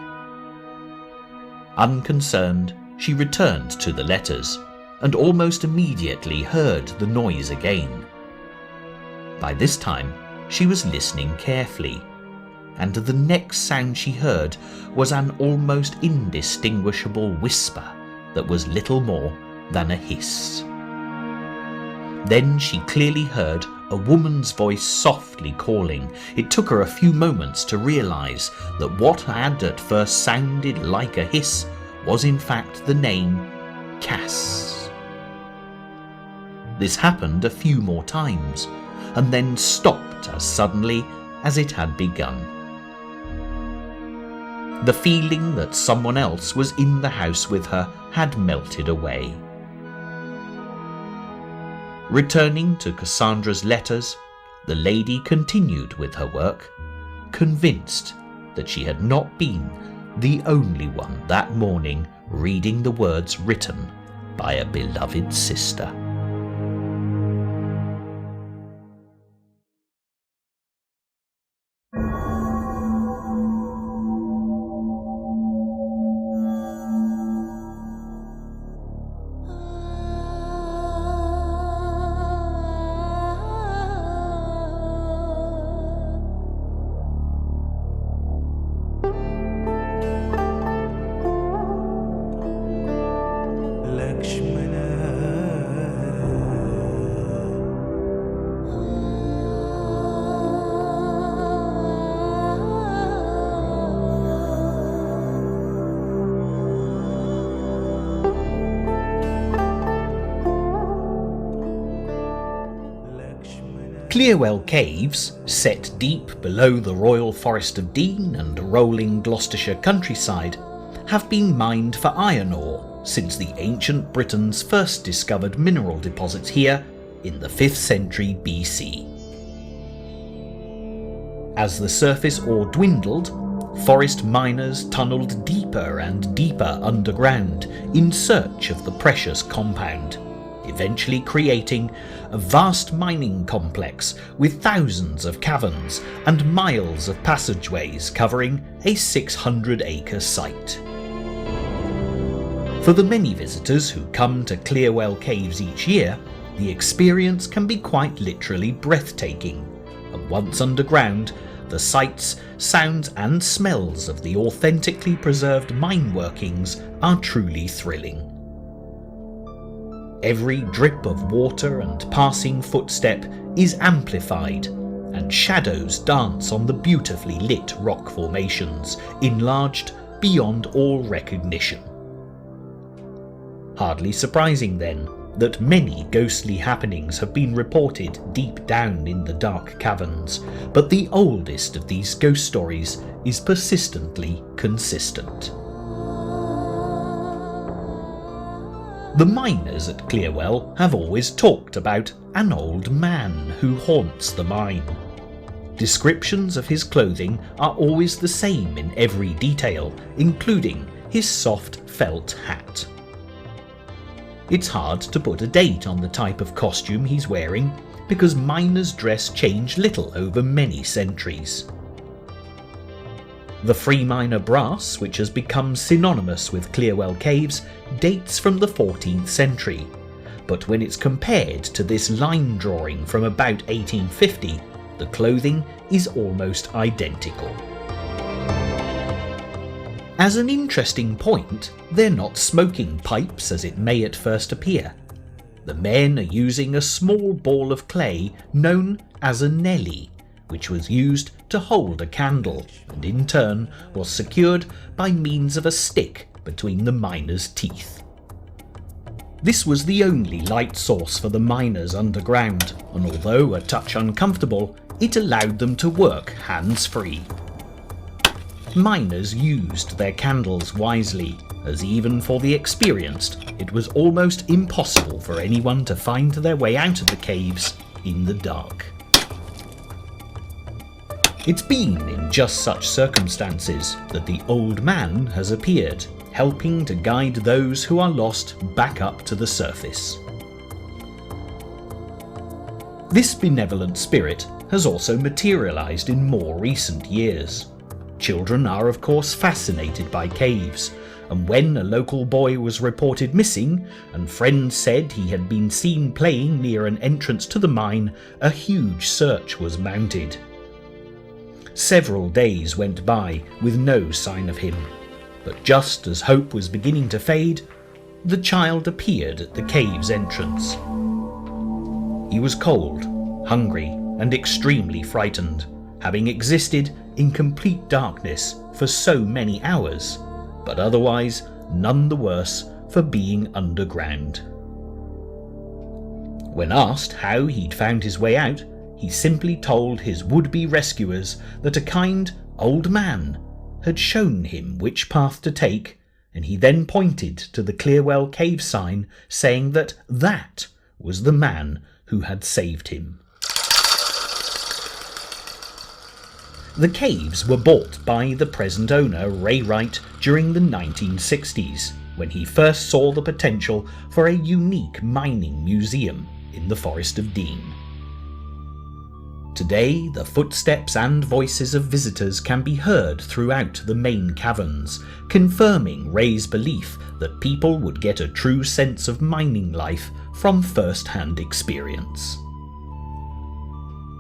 Unconcerned, she returned to the letters, and almost immediately heard the noise again. By this time, she was listening carefully, and the next sound she heard was an almost indistinguishable whisper that was little more than a hiss. Then she clearly heard a woman's voice softly calling. It took her a few moments to realise that what had at first sounded like a hiss was in fact the name Cass. This happened a few more times, and then stopped as suddenly as it had begun. The feeling that someone else was in the house with her had melted away. Returning to Cassandra's letters, the lady continued with her work, convinced that she had not been the only one that morning reading the words written by a beloved sister. Lakshmana Clearwell Caves, set deep below the Royal Forest of Dean and rolling Gloucestershire countryside, have been mined for iron ore since the ancient Britons first discovered mineral deposits here in the 5th century BC. As the surface ore dwindled, forest miners tunnelled deeper and deeper underground in search of the precious compound, eventually creating a vast mining complex with thousands of caverns and miles of passageways covering a 600-acre site. For the many visitors who come to Clearwell Caves each year, the experience can be quite literally breathtaking, and once underground, the sights, sounds and smells of the authentically preserved mine workings are truly thrilling. Every drip of water and passing footstep is amplified, and shadows dance on the beautifully lit rock formations, enlarged beyond all recognition. Hardly surprising then that many ghostly happenings have been reported deep down in the dark caverns, but the oldest of these ghost stories is persistently consistent. The miners at Clearwell have always talked about an old man who haunts the mine. Descriptions of his clothing are always the same in every detail, including his soft felt hat. It's hard to put a date on the type of costume he's wearing because miners' dress changed little over many centuries. The Freeminer brass, which has become synonymous with Clearwell Caves, dates from the 14th century, but when it's compared to this line drawing from about 1850, the clothing is almost identical. As an interesting point, they're not smoking pipes as it may at first appear. The men are using a small ball of clay known as a nelly, which was used to hold a candle and in turn was secured by means of a stick between the miners' teeth. This was the only light source for the miners underground, and although a touch uncomfortable, it allowed them to work hands-free. Miners used their candles wisely, as even for the experienced, it was almost impossible for anyone to find their way out of the caves in the dark. It's been in just such circumstances that the old man has appeared, helping to guide those who are lost back up to the surface. This benevolent spirit has also materialised in more recent years. Children are of course fascinated by caves, and when a local boy was reported missing and friends said he had been seen playing near an entrance to the mine, a huge search was mounted. Several days went by with no sign of him, but just as hope was beginning to fade, the child appeared at the cave's entrance. He was cold, hungry, and extremely frightened, having existed in complete darkness for so many hours, but otherwise none the worse for being underground. When asked how he'd found his way out, he simply told his would-be rescuers that a kind old man had shown him which path to take, and he then pointed to the Clearwell Cave sign, saying that that was the man who had saved him. The caves were bought by the present owner, Ray Wright, during the 1960s, when he first saw the potential for a unique mining museum in the Forest of Dean. Today, the footsteps and voices of visitors can be heard throughout the main caverns, confirming Ray's belief that people would get a true sense of mining life from first-hand experience.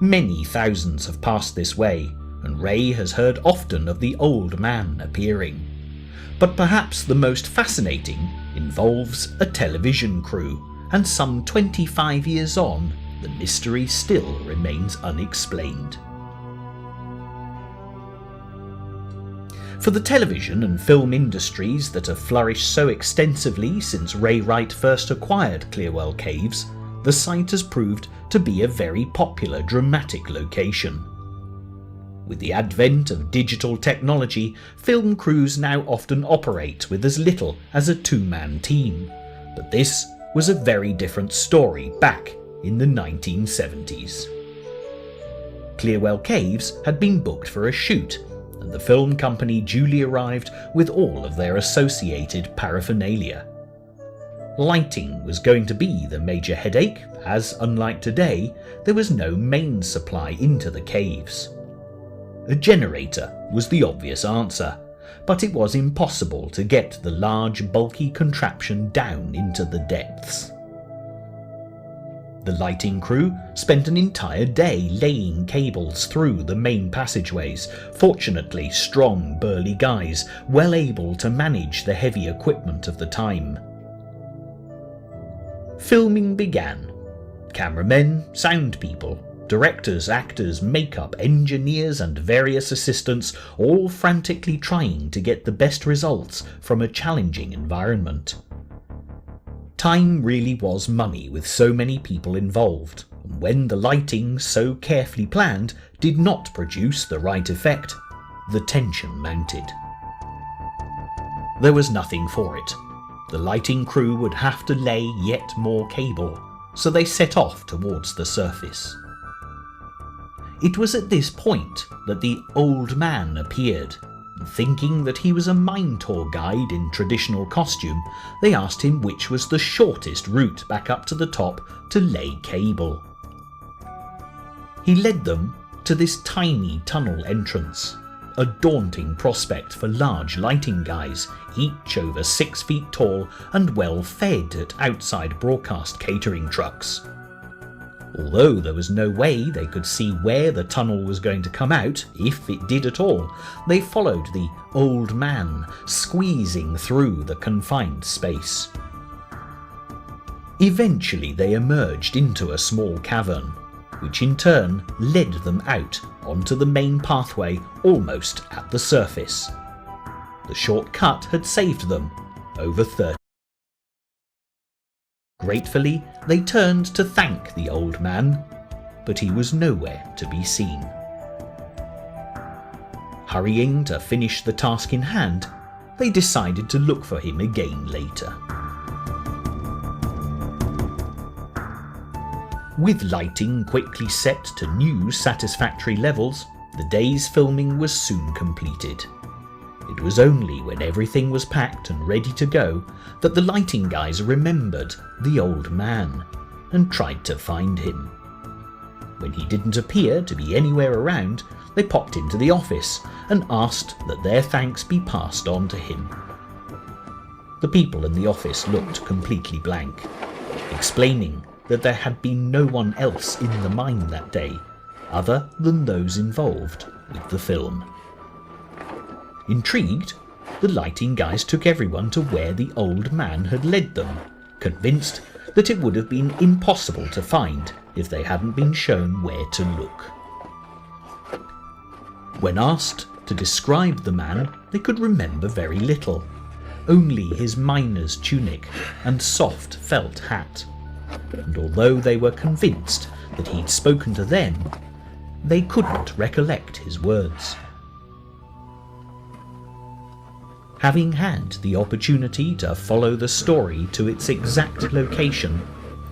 Many thousands have passed this way, and Ray has heard often of the old man appearing. But perhaps the most fascinating involves a television crew, and some 25 years on, the mystery still remains unexplained. For the television and film industries that have flourished so extensively since Ray Wright first acquired Clearwell Caves, the site has proved to be a very popular dramatic location. With the advent of digital technology, film crews now often operate with as little as a two-man team, but this was a very different story back in the 1970s. Clearwell Caves had been booked for a shoot, and the film company duly arrived with all of their associated paraphernalia. Lighting was going to be the major headache, as unlike today, there was no main supply into the caves. A generator was the obvious answer, but it was impossible to get the large bulky contraption down into the depths. The lighting crew spent an entire day laying cables through the main passageways, fortunately strong, burly guys, well able to manage the heavy equipment of the time. Filming began. Cameramen, sound people, directors, actors, makeup, engineers and various assistants all frantically trying to get the best results from a challenging environment. Time really was money with so many people involved, and when the lighting, so carefully planned, did not produce the right effect, the tension mounted. There was nothing for it. The lighting crew would have to lay yet more cable, so they set off towards the surface. It was at this point that the old man appeared. Thinking that he was a mine tour guide in traditional costume, they asked him which was the shortest route back up to the top to lay cable. He led them to this tiny tunnel entrance, a daunting prospect for large lighting guys, each over 6 feet tall and well fed at outside broadcast catering trucks. Although there was no way they could see where the tunnel was going to come out, if it did at all, they followed the old man, squeezing through the confined space. Eventually they emerged into a small cavern, which in turn led them out onto the main pathway almost at the surface. The short cut had saved them over 30. Gratefully, they turned to thank the old man, but he was nowhere to be seen. Hurrying to finish the task in hand, they decided to look for him again later. With lighting quickly set to new satisfactory levels, the day's filming was soon completed. It was only when everything was packed and ready to go that the lighting guys remembered the old man and tried to find him. When he didn't appear to be anywhere around, they popped into the office and asked that their thanks be passed on to him. The people in the office looked completely blank, explaining that there had been no one else in the mine that day, other than those involved with the film. Intrigued, the lighting guys took everyone to where the old man had led them, convinced that it would have been impossible to find if they hadn't been shown where to look. When asked to describe the man, they could remember very little, only his miner's tunic and soft felt hat. And although they were convinced that he'd spoken to them, they couldn't recollect his words. Having had the opportunity to follow the story to its exact location,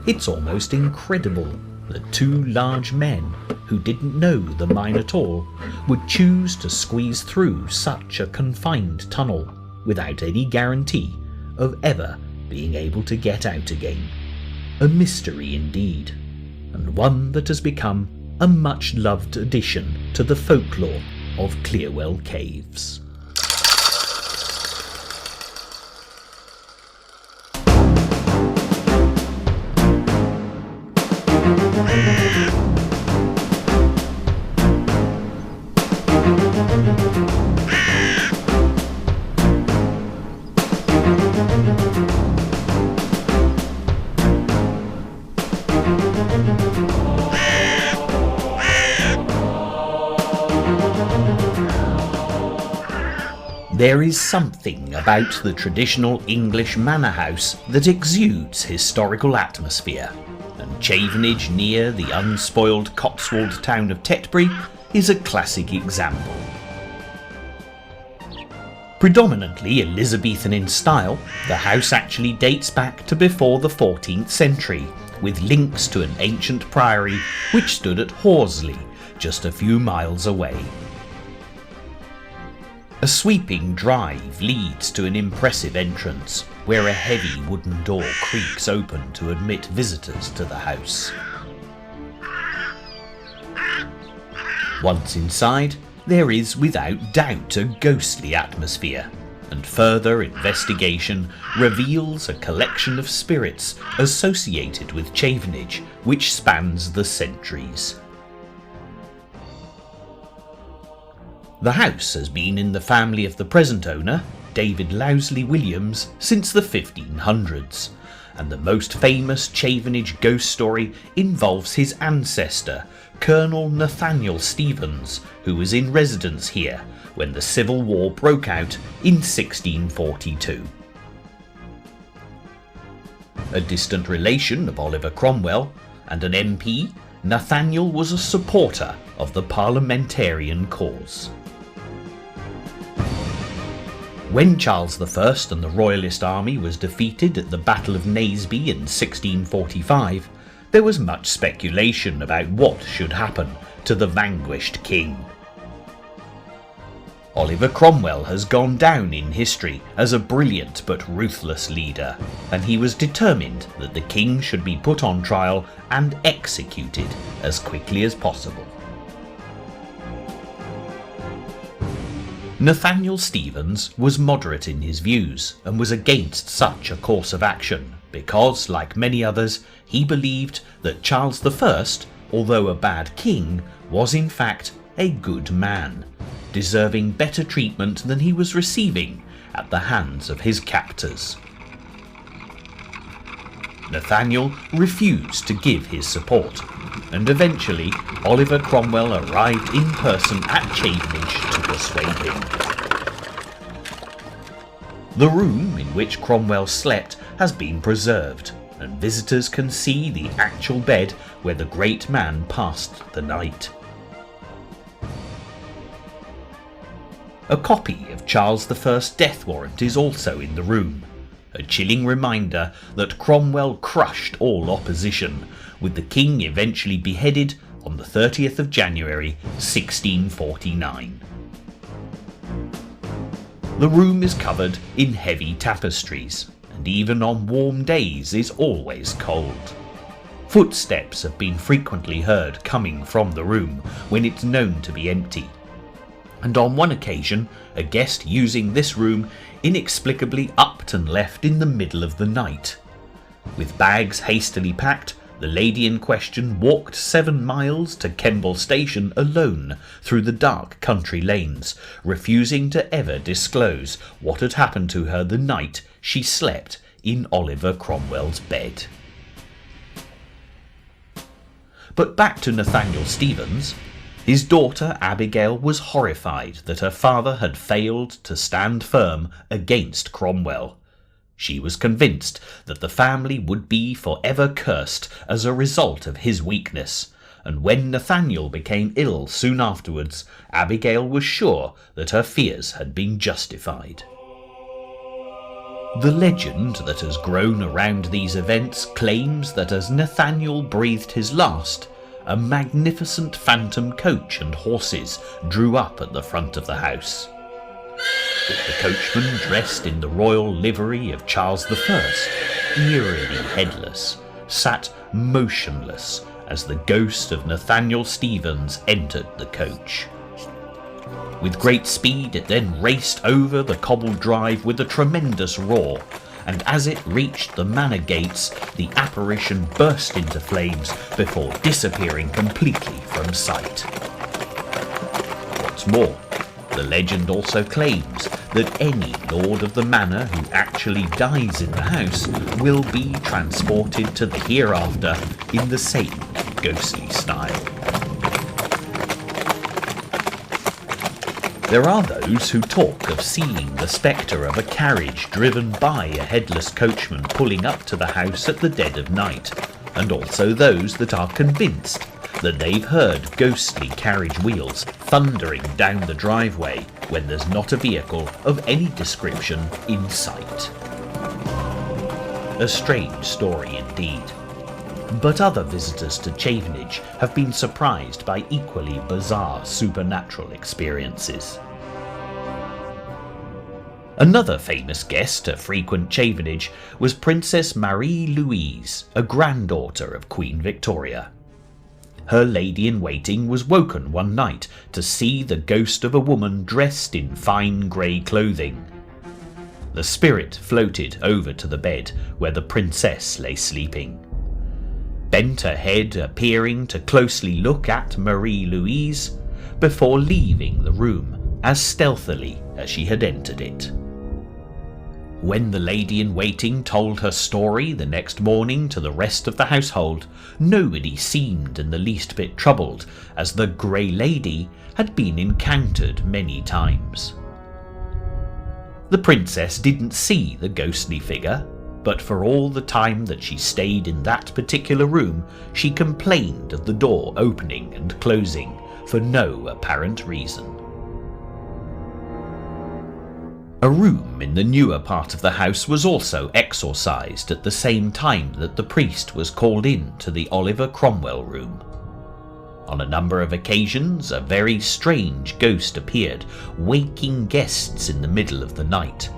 it's almost incredible that two large men who didn't know the mine at all would choose to squeeze through such a confined tunnel without any guarantee of ever being able to get out again. A mystery indeed, and one that has become a much-loved addition to the folklore of Clearwell Caves. There is something about the traditional English manor house that exudes historical atmosphere, and Chavenage near the unspoiled Cotswold town of Tetbury is a classic example. Predominantly Elizabethan in style, the house actually dates back to before the 14th century, with links to an ancient priory which stood at Horsley, just a few miles away. A sweeping drive leads to an impressive entrance, where a heavy wooden door creaks open to admit visitors to the house. Once inside, there is without doubt a ghostly atmosphere, and further investigation reveals a collection of spirits associated with Chavenage which spans the centuries. The house has been in the family of the present owner, David Lousley Williams, since the 1500s, and the most famous Chavenage ghost story involves his ancestor, Colonel Nathaniel Stevens, who was in residence here when the Civil War broke out in 1642. A distant relation of Oliver Cromwell and an MP, Nathaniel was a supporter of the parliamentarian cause. When Charles I and the Royalist army was defeated at the Battle of Naseby in 1645, there was much speculation about what should happen to the vanquished king. Oliver Cromwell has gone down in history as a brilliant but ruthless leader, and he was determined that the king should be put on trial and executed as quickly as possible. Nathaniel Stevens was moderate in his views and was against such a course of action because, like many others, he believed that Charles I, although a bad king, was in fact a good man, deserving better treatment than he was receiving at the hands of his captors. Nathaniel refused to give his support, and eventually Oliver Cromwell arrived in person at Chavenage to persuade him. The room in which Cromwell slept has been preserved, and visitors can see the actual bed where the great man passed the night. A copy of Charles I's death warrant is also in the room, a chilling reminder that Cromwell crushed all opposition, with the king eventually beheaded on the 30th of January 1649. The room is covered in heavy tapestries, and even on warm days is always cold. Footsteps have been frequently heard coming from the room when it's known to be empty, and on one occasion a guest using this room inexplicably upped and left in the middle of the night. With bags hastily packed, the lady in question walked 7 miles to Kemble Station alone through the dark country lanes, refusing to ever disclose what had happened to her the night she slept in Oliver Cromwell's bed. But back to Nathaniel Stevens. His daughter Abigail was horrified that her father had failed to stand firm against Cromwell. She was convinced that the family would be forever cursed as a result of his weakness, and when Nathaniel became ill soon afterwards, Abigail was sure that her fears had been justified. The legend that has grown around these events claims that as Nathaniel breathed his last, a magnificent phantom coach and horses drew up at the front of the house. The coachman, dressed in the royal livery of Charles I, eerily headless, sat motionless as the ghost of Nathaniel Stevens entered the coach. With great speed it then raced over the cobbled drive with a tremendous roar, and as it reached the manor gates, the apparition burst into flames before disappearing completely from sight. What's more, the legend also claims that any lord of the manor who actually dies in the house will be transported to the hereafter in the same ghostly style. There are those who talk of seeing the spectre of a carriage driven by a headless coachman pulling up to the house at the dead of night, and also those that are convinced that they've heard ghostly carriage wheels thundering down the driveway when there's not a vehicle of any description in sight. A strange story indeed. But other visitors to Chavenage have been surprised by equally bizarre supernatural experiences. Another famous guest to frequent Chavenage was Princess Marie-Louise, a granddaughter of Queen Victoria. Her lady-in-waiting was woken one night to see the ghost of a woman dressed in fine grey clothing. The spirit floated over to the bed where the princess lay sleeping, bent her head appearing to closely look at Marie-Louise before leaving the room as stealthily as she had entered it. When the lady-in-waiting told her story the next morning to the rest of the household, nobody seemed in the least bit troubled, as the Grey Lady had been encountered many times. The princess didn't see the ghostly figure, but for all the time that she stayed in that particular room, she complained of the door opening and closing for no apparent reason. A room in the newer part of the house was also exorcised at the same time that the priest was called in to the Oliver Cromwell room. On a number of occasions, a very strange ghost appeared, waking guests in the middle of the night.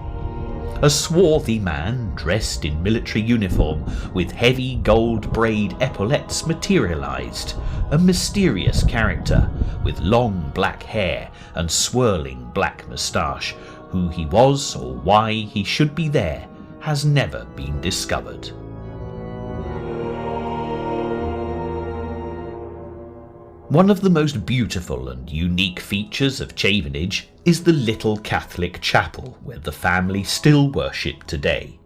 A swarthy man, dressed in military uniform with heavy gold braid epaulets, materialized, a mysterious character with long black hair and swirling black moustache. Who he was or why he should be there has never been discovered. One of the most beautiful and unique features of Chavenage is the little Catholic chapel where the family still worship today.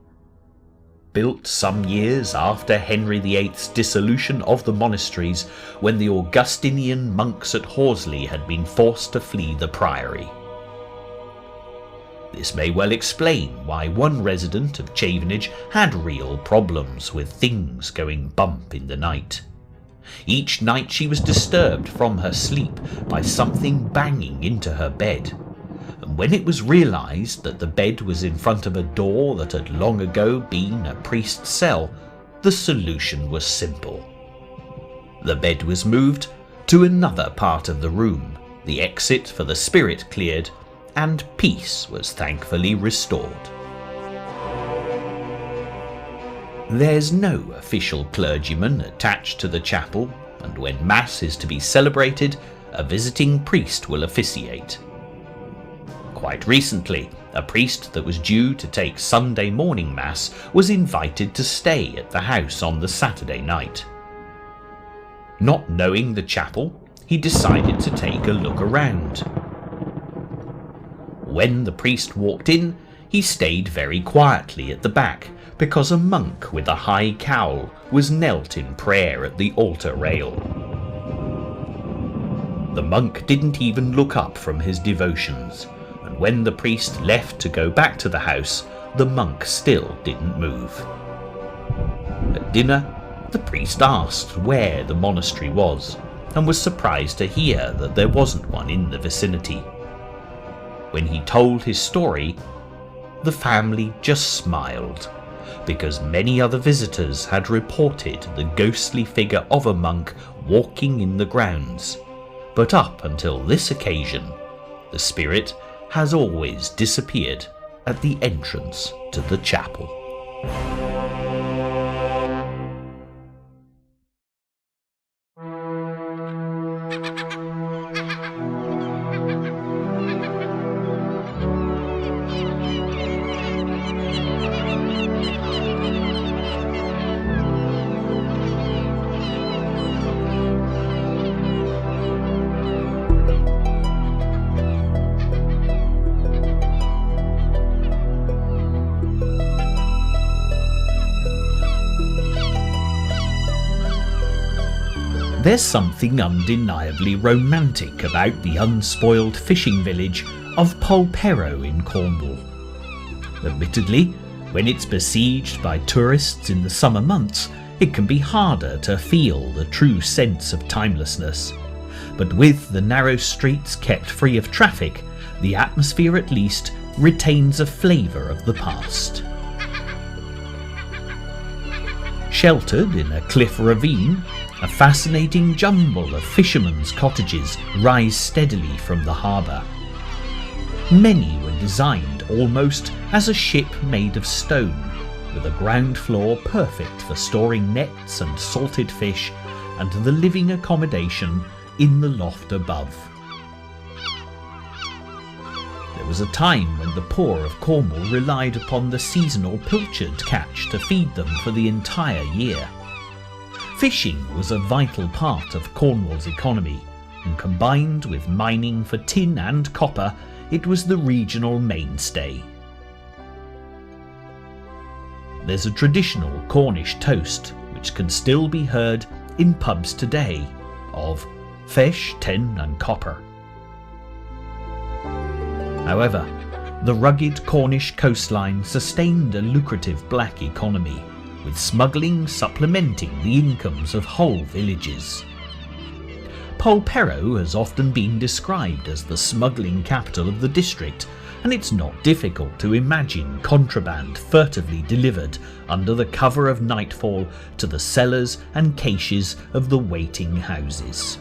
Built some years after Henry VIII's dissolution of the monasteries, when the Augustinian monks at Horsley had been forced to flee the priory. This may well explain why one resident of Chavenage had real problems with things going bump in the night. Each night she was disturbed from her sleep by something banging into her bed, and when it was realised that the bed was in front of a door that had long ago been a priest's cell, the solution was simple. The bed was moved to another part of the room, the exit for the spirit cleared, and peace was thankfully restored. There's no official clergyman attached to the chapel, and when Mass is to be celebrated, a visiting priest will officiate. Quite recently, a priest that was due to take Sunday morning Mass was invited to stay at the house on the Saturday night. Not knowing the chapel, he decided to take a look around. When the priest walked in, he stayed very quietly at the back, because a monk with a high cowl was knelt in prayer at the altar rail. The monk didn't even look up from his devotions, and when the priest left to go back to the house, the monk still didn't move. At dinner, the priest asked where the monastery was, and was surprised to hear that there wasn't one in the vicinity. When he told his story, the family just smiled, because many other visitors had reported the ghostly figure of a monk walking in the grounds, but up until this occasion, the spirit has always disappeared at the entrance to the chapel. There's something undeniably romantic about the unspoiled fishing village of Polperro in Cornwall. Admittedly, when it's besieged by tourists in the summer months, it can be harder to feel the true sense of timelessness. But with the narrow streets kept free of traffic, the atmosphere at least retains a flavour of the past. Sheltered in a cliff ravine, a fascinating jumble of fishermen's cottages rise steadily from the harbour. Many were designed almost as a ship made of stone, with a ground floor perfect for storing nets and salted fish, and the living accommodation in the loft above. There was a time when the poor of Cornwall relied upon the seasonal pilchard catch to feed them for the entire year. Fishing was a vital part of Cornwall's economy, and combined with mining for tin and copper, it was the regional mainstay. There's a traditional Cornish toast, which can still be heard in pubs today, of fish, tin and copper. However, the rugged Cornish coastline sustained a lucrative black economy, with smuggling supplementing the incomes of whole villages. Polperro has often been described as the smuggling capital of the district, and it's not difficult to imagine contraband furtively delivered under the cover of nightfall to the cellars and caches of the waiting houses.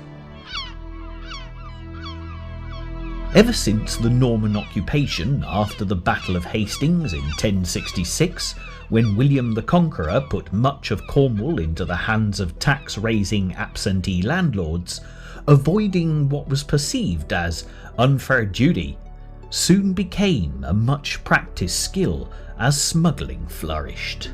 Ever since the Norman occupation after the Battle of Hastings in 1066, when William the Conqueror put much of Cornwall into the hands of tax-raising absentee landlords, avoiding what was perceived as unfair duty soon became a much-practiced skill as smuggling flourished.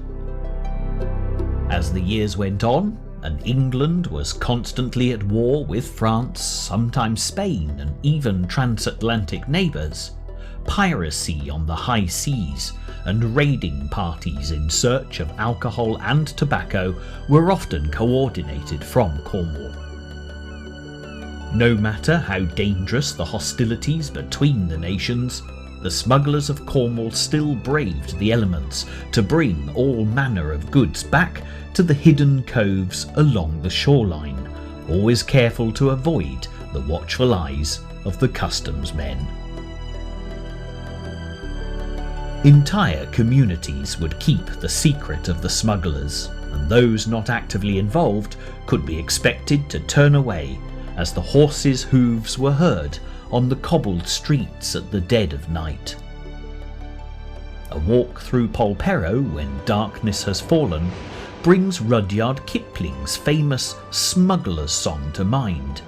As the years went on, and England was constantly at war with France, sometimes Spain, and even transatlantic neighbours, piracy on the high seas and raiding parties in search of alcohol and tobacco were often coordinated from Cornwall. No matter how dangerous the hostilities between the nations, the smugglers of Cornwall still braved the elements to bring all manner of goods back to the hidden coves along the shoreline, always careful to avoid the watchful eyes of the customs men. Entire communities would keep the secret of the smugglers, and those not actively involved could be expected to turn away as the horses' hooves were heard on the cobbled streets at the dead of night. A walk through Polperro when darkness has fallen brings Rudyard Kipling's famous Smuggler's Song to mind,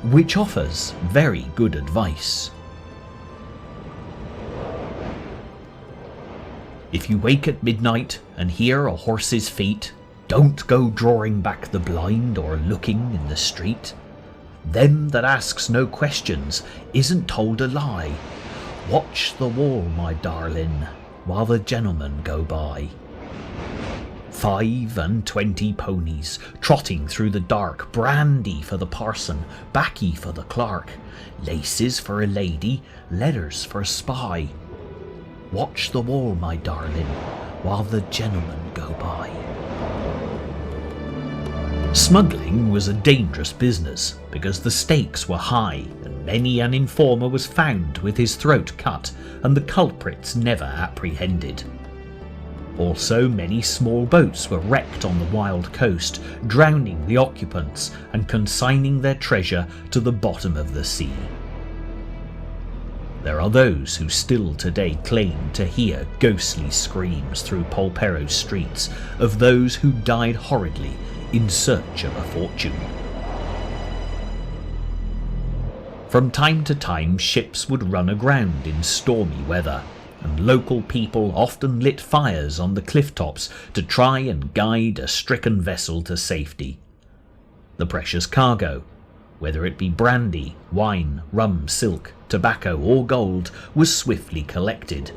which offers very good advice. If you wake at midnight and hear a horse's feet, don't go drawing back the blind or looking in the street. Them that asks no questions isn't told a lie. Watch the wall, my darling, while the gentlemen go by. 25 ponies trotting through the dark, brandy for the parson, baccy for the clerk, laces for a lady, letters for a spy. Watch the wall, my darling, while the gentlemen go by. Smuggling was a dangerous business because the stakes were high, and many an informer was found with his throat cut and the culprits never apprehended. Also, many small boats were wrecked on the wild coast, drowning the occupants and consigning their treasure to the bottom of the sea. There are those who still today claim to hear ghostly screams through Polperro's streets of those who died horridly in search of a fortune. From time to time, ships would run aground in stormy weather, and local people often lit fires on the cliff tops to try and guide a stricken vessel to safety. The precious cargo, whether it be brandy, wine, rum, silk, tobacco or gold, was swiftly collected.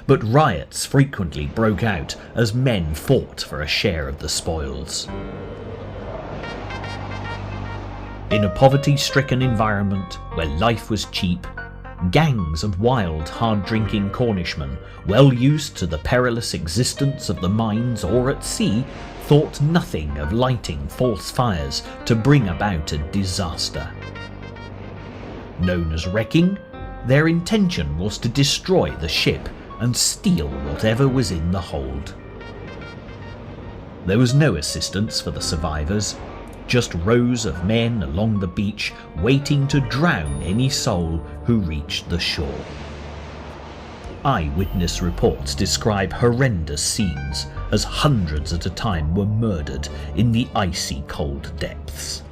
But riots frequently broke out as men fought for a share of the spoils. In a poverty-stricken environment where life was cheap, gangs of wild, hard-drinking Cornishmen, well used to the perilous existence of the mines or at sea, thought nothing of lighting false fires to bring about a disaster. Known as wrecking, their intention was to destroy the ship and steal whatever was in the hold. There was no assistance for the survivors, just rows of men along the beach waiting to drown any soul who reached the shore. Eyewitness reports describe horrendous scenes as hundreds at a time were murdered in the icy cold depths.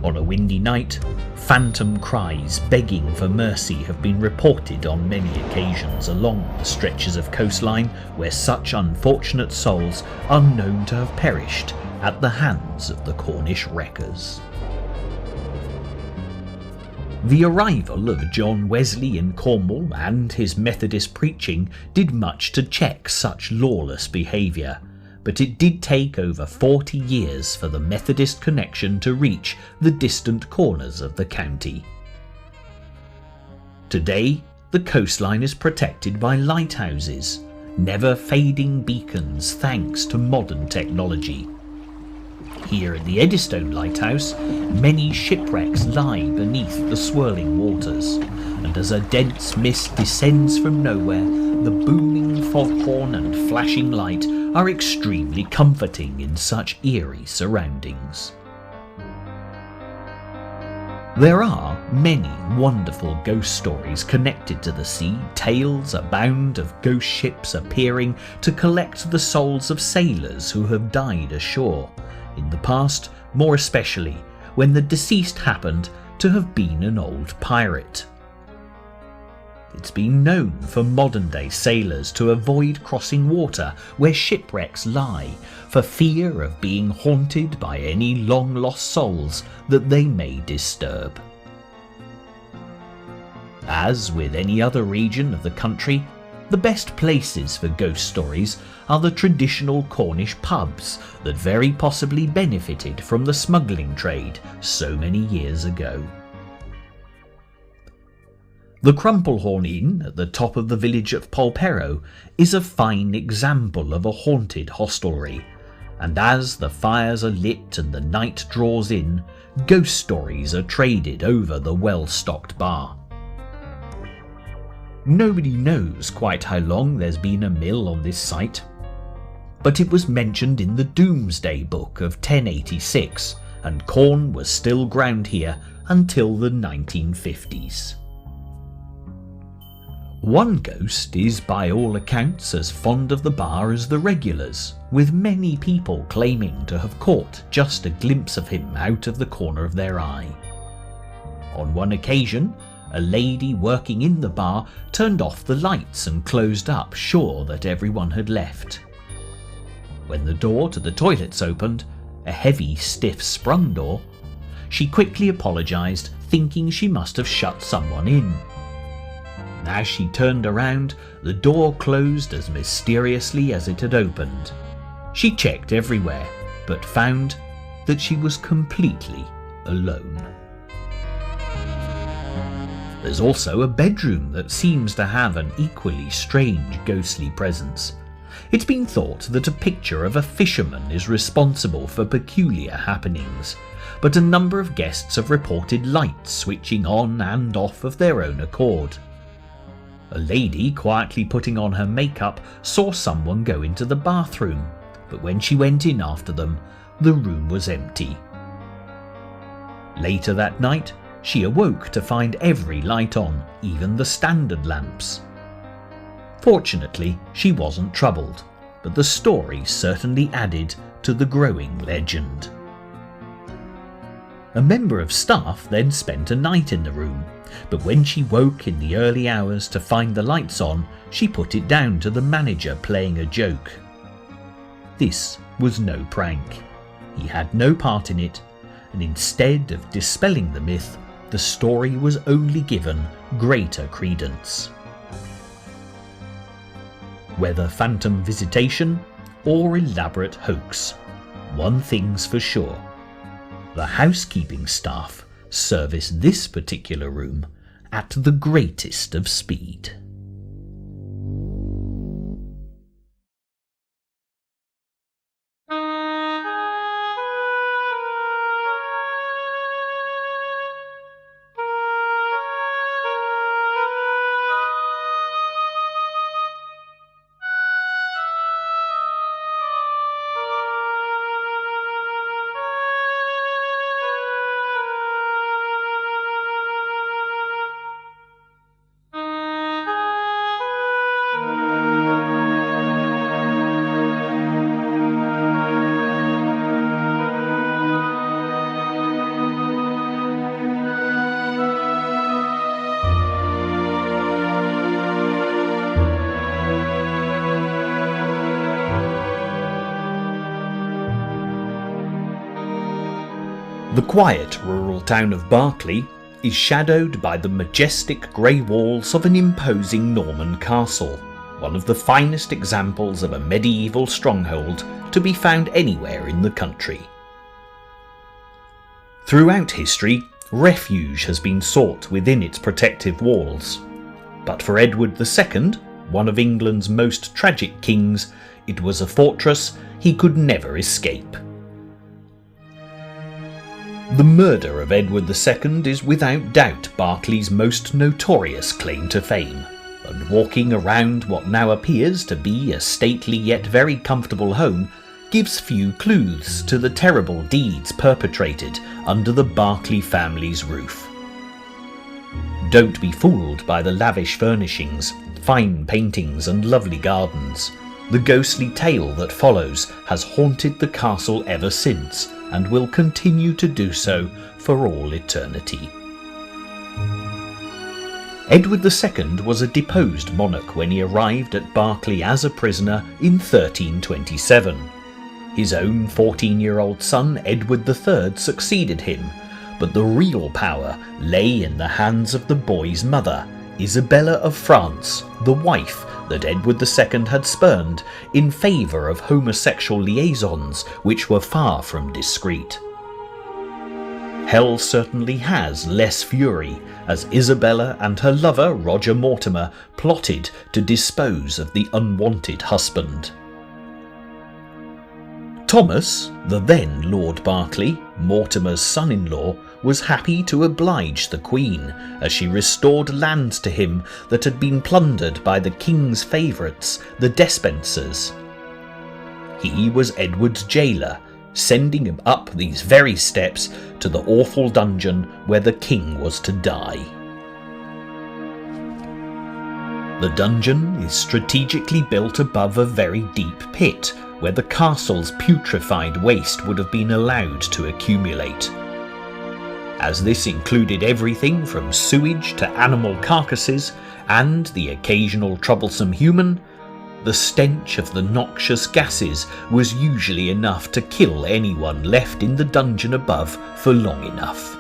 On a windy night, phantom cries begging for mercy have been reported on many occasions along the stretches of coastline where such unfortunate souls are known to have perished at the hands of the Cornish wreckers. The arrival of John Wesley in Cornwall and his Methodist preaching did much to check such lawless behaviour, but it did take over 40 years for the Methodist connection to reach the distant corners of the county. Today, the coastline is protected by lighthouses, never-fading beacons thanks to modern technology. Here at the Eddystone Lighthouse, many shipwrecks lie beneath the swirling waters, and as a dense mist descends from nowhere, the booming foghorn and flashing light are extremely comforting in such eerie surroundings. There are many wonderful ghost stories connected to the sea. Tales abound of ghost ships appearing to collect the souls of sailors who have died ashore, in the past more especially when the deceased happened to have been an old pirate. It's been known for modern-day sailors to avoid crossing water where shipwrecks lie for fear of being haunted by any long-lost souls that they may disturb. As with any other region of the country, the best places for ghost stories are the traditional Cornish pubs that very possibly benefited from the smuggling trade so many years ago. The Crumplehorn Inn at the top of the village of Polperro is a fine example of a haunted hostelry, and as the fires are lit and the night draws in, ghost stories are traded over the well-stocked bar. Nobody knows quite how long there's been a mill on this site, but it was mentioned in the Domesday Book of 1086, and corn was still ground here until the 1950s. One ghost is by all accounts as fond of the bar as the regulars, with many people claiming to have caught just a glimpse of him out of the corner of their eye. On one occasion, a lady working in the bar turned off the lights and closed up, sure that everyone had left. When the door to the toilets opened, a heavy, stiff sprung door, she quickly apologised, thinking she must have shut someone in. As she turned around, the door closed as mysteriously as it had opened. She checked everywhere, but found that she was completely alone. There's also a bedroom that seems to have an equally strange ghostly presence. It's been thought that a picture of a fisherman is responsible for peculiar happenings, but a number of guests have reported lights switching on and off of their own accord. A lady quietly putting on her makeup saw someone go into the bathroom, but when she went in after them, the room was empty. Later that night, she awoke to find every light on, even the standard lamps. Fortunately, she wasn't troubled, but the story certainly added to the growing legend. A member of staff then spent a night in the room, but when she woke in the early hours to find the lights on, she put it down to the manager playing a joke. This was no prank. He had no part in it, and instead of dispelling the myth, the story was only given greater credence. Whether phantom visitation or elaborate hoax, one thing's for sure. The housekeeping staff service this particular room at the greatest of speed. The quiet rural town of Berkeley is shadowed by the majestic grey walls of an imposing Norman castle, one of the finest examples of a medieval stronghold to be found anywhere in the country. Throughout history, refuge has been sought within its protective walls, but for Edward II, one of England's most tragic kings, it was a fortress he could never escape. The murder of Edward II is without doubt Berkeley's most notorious claim to fame, and walking around what now appears to be a stately yet very comfortable home gives few clues to the terrible deeds perpetrated under the Berkeley family's roof. Don't be fooled by the lavish furnishings, fine paintings and lovely gardens. The ghostly tale that follows has haunted the castle ever since, and will continue to do so for all eternity. Edward II was a deposed monarch when he arrived at Berkeley as a prisoner in 1327. His own 14-year-old son Edward III succeeded him, but the real power lay in the hands of the boy's mother, Isabella of France, the wife that Edward II had spurned in favour of homosexual liaisons which were far from discreet. Hell certainly has less fury as Isabella and her lover Roger Mortimer plotted to dispose of the unwanted husband. Thomas, the then Lord Berkeley, Mortimer's son-in-law, was happy to oblige the Queen as she restored lands to him that had been plundered by the King's favourites, the Despensers. He was Edward's jailer, sending him up these very steps to the awful dungeon where the King was to die. The dungeon is strategically built above a very deep pit where the castle's putrefied waste would have been allowed to accumulate. As this included everything from sewage to animal carcasses and the occasional troublesome human, the stench of the noxious gases was usually enough to kill anyone left in the dungeon above for long enough.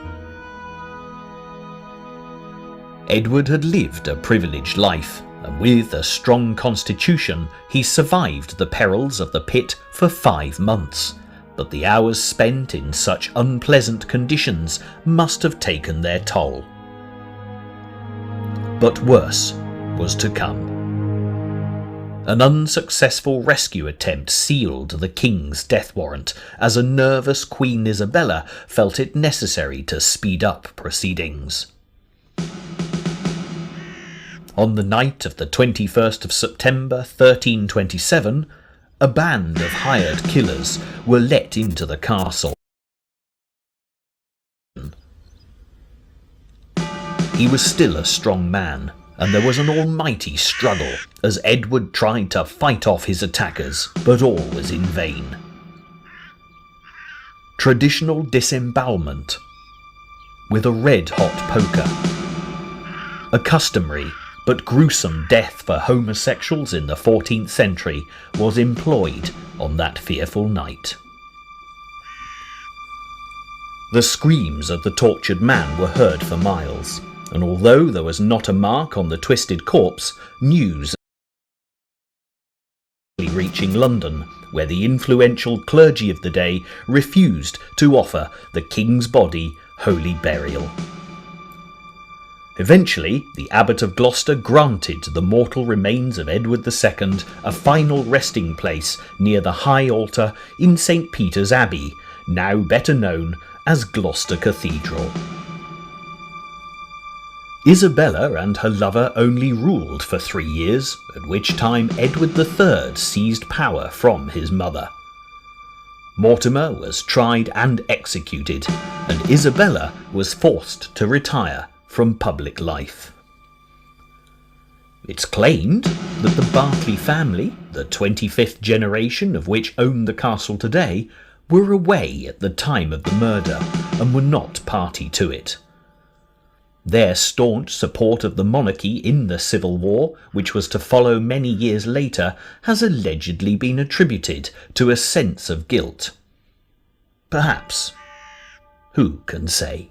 Edward had lived a privileged life, and with a strong constitution he survived the perils of the pit for 5 months, but the hours spent in such unpleasant conditions must have taken their toll. But worse was to come. An unsuccessful rescue attempt sealed the King's death warrant, as a nervous Queen Isabella felt it necessary to speed up proceedings. On the night of the 21st of September 1327, a band of hired killers were let into the castle. He was still a strong man, and there was an almighty struggle as Edward tried to fight off his attackers, but all was in vain. Traditional disembowelment with a red-hot poker, a customary but gruesome death for homosexuals in the 14th century, was employed on that fearful night. The screams of the tortured man were heard for miles, and although there was not a mark on the twisted corpse, news reaching London, where the influential clergy of the day refused to offer the king's body holy burial. Eventually, the Abbot of Gloucester granted the mortal remains of Edward II a final resting place near the high altar in St. Peter's Abbey, now better known as Gloucester Cathedral. Isabella and her lover only ruled for 3 years, at which time Edward III seized power from his mother. Mortimer was tried and executed, and Isabella was forced to retire from public life. It's claimed that the Berkeley family, the 25th generation of which own the castle today, were away at the time of the murder and were not party to it. Their staunch support of the monarchy in the Civil War, which was to follow many years later, has allegedly been attributed to a sense of guilt. Perhaps. Who can say?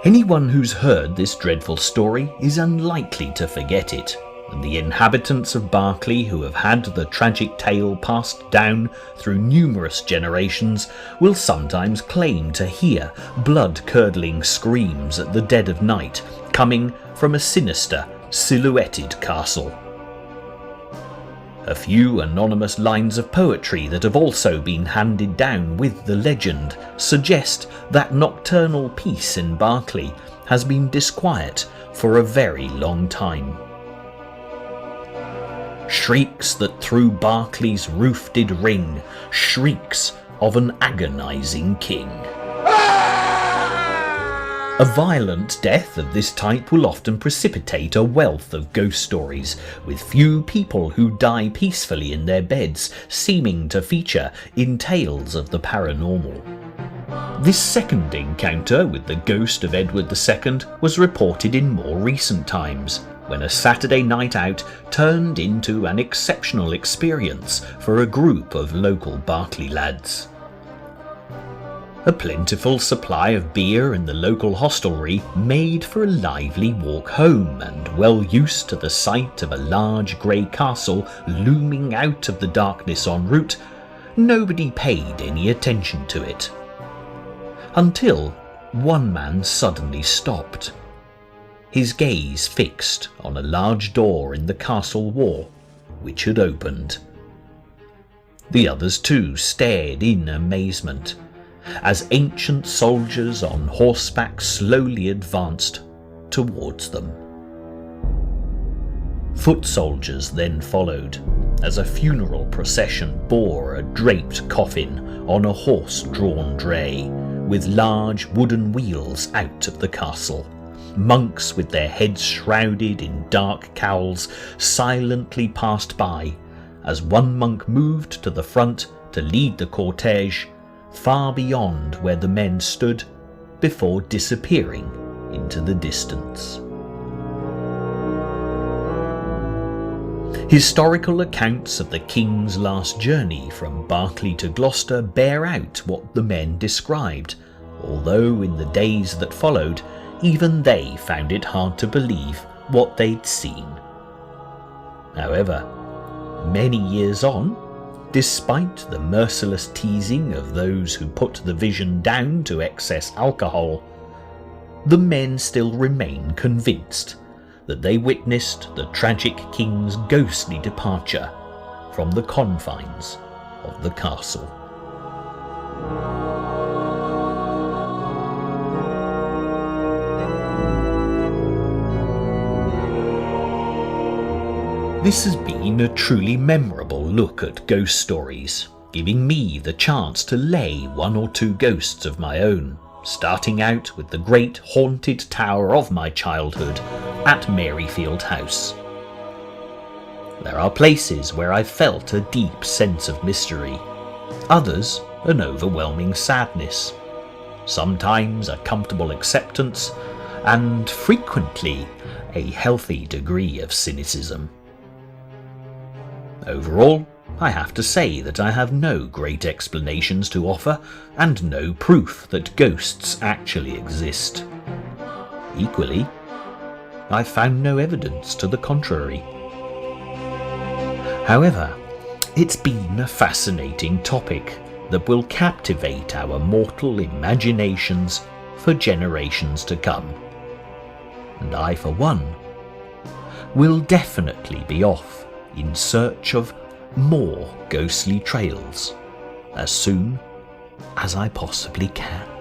Anyone who's heard this dreadful story is unlikely to forget it, and the inhabitants of Berkeley who have had the tragic tale passed down through numerous generations will sometimes claim to hear blood-curdling screams at the dead of night coming from a sinister, silhouetted castle. A few anonymous lines of poetry that have also been handed down with the legend suggest that nocturnal peace in Berkeley has been disquiet for a very long time. Shrieks that through Berkeley's roof did ring, shrieks of an agonizing king. A violent death of this type will often precipitate a wealth of ghost stories, with few people who die peacefully in their beds seeming to feature in tales of the paranormal. This second encounter with the ghost of Edward II was reported in more recent times, when a Saturday night out turned into an exceptional experience for a group of local Berkeley lads. A plentiful supply of beer in the local hostelry made for a lively walk home, and well used to the sight of a large grey castle looming out of the darkness en route, nobody paid any attention to it. Until one man suddenly stopped, his gaze fixed on a large door in the castle wall, which had opened. The others too stared in amazement, as ancient soldiers on horseback slowly advanced towards them. Foot soldiers then followed, as a funeral procession bore a draped coffin on a horse-drawn dray, with large wooden wheels out of the castle. Monks with their heads shrouded in dark cowls silently passed by, as one monk moved to the front to lead the cortege far beyond where the men stood before disappearing into the distance. Historical accounts of the king's last journey from Berkeley to Gloucester bear out what the men described, although in the days that followed, even they found it hard to believe what they'd seen. However, many years on, despite the merciless teasing of those who put the vision down to excess alcohol, the men still remain convinced that they witnessed the tragic king's ghostly departure from the confines of the castle. This has been a truly memorable look at ghost stories, giving me the chance to lay one or two ghosts of my own, starting out with the great haunted tower of my childhood at Maryfield House. There are places where I've felt a deep sense of mystery, others an overwhelming sadness, sometimes a comfortable acceptance, and frequently a healthy degree of cynicism. Overall, I have to say that I have no great explanations to offer and no proof that ghosts actually exist. Equally, I've found no evidence to the contrary. However, it's been a fascinating topic that will captivate our mortal imaginations for generations to come. And I, for one, will definitely be off in search of more ghostly trails as soon as I possibly can.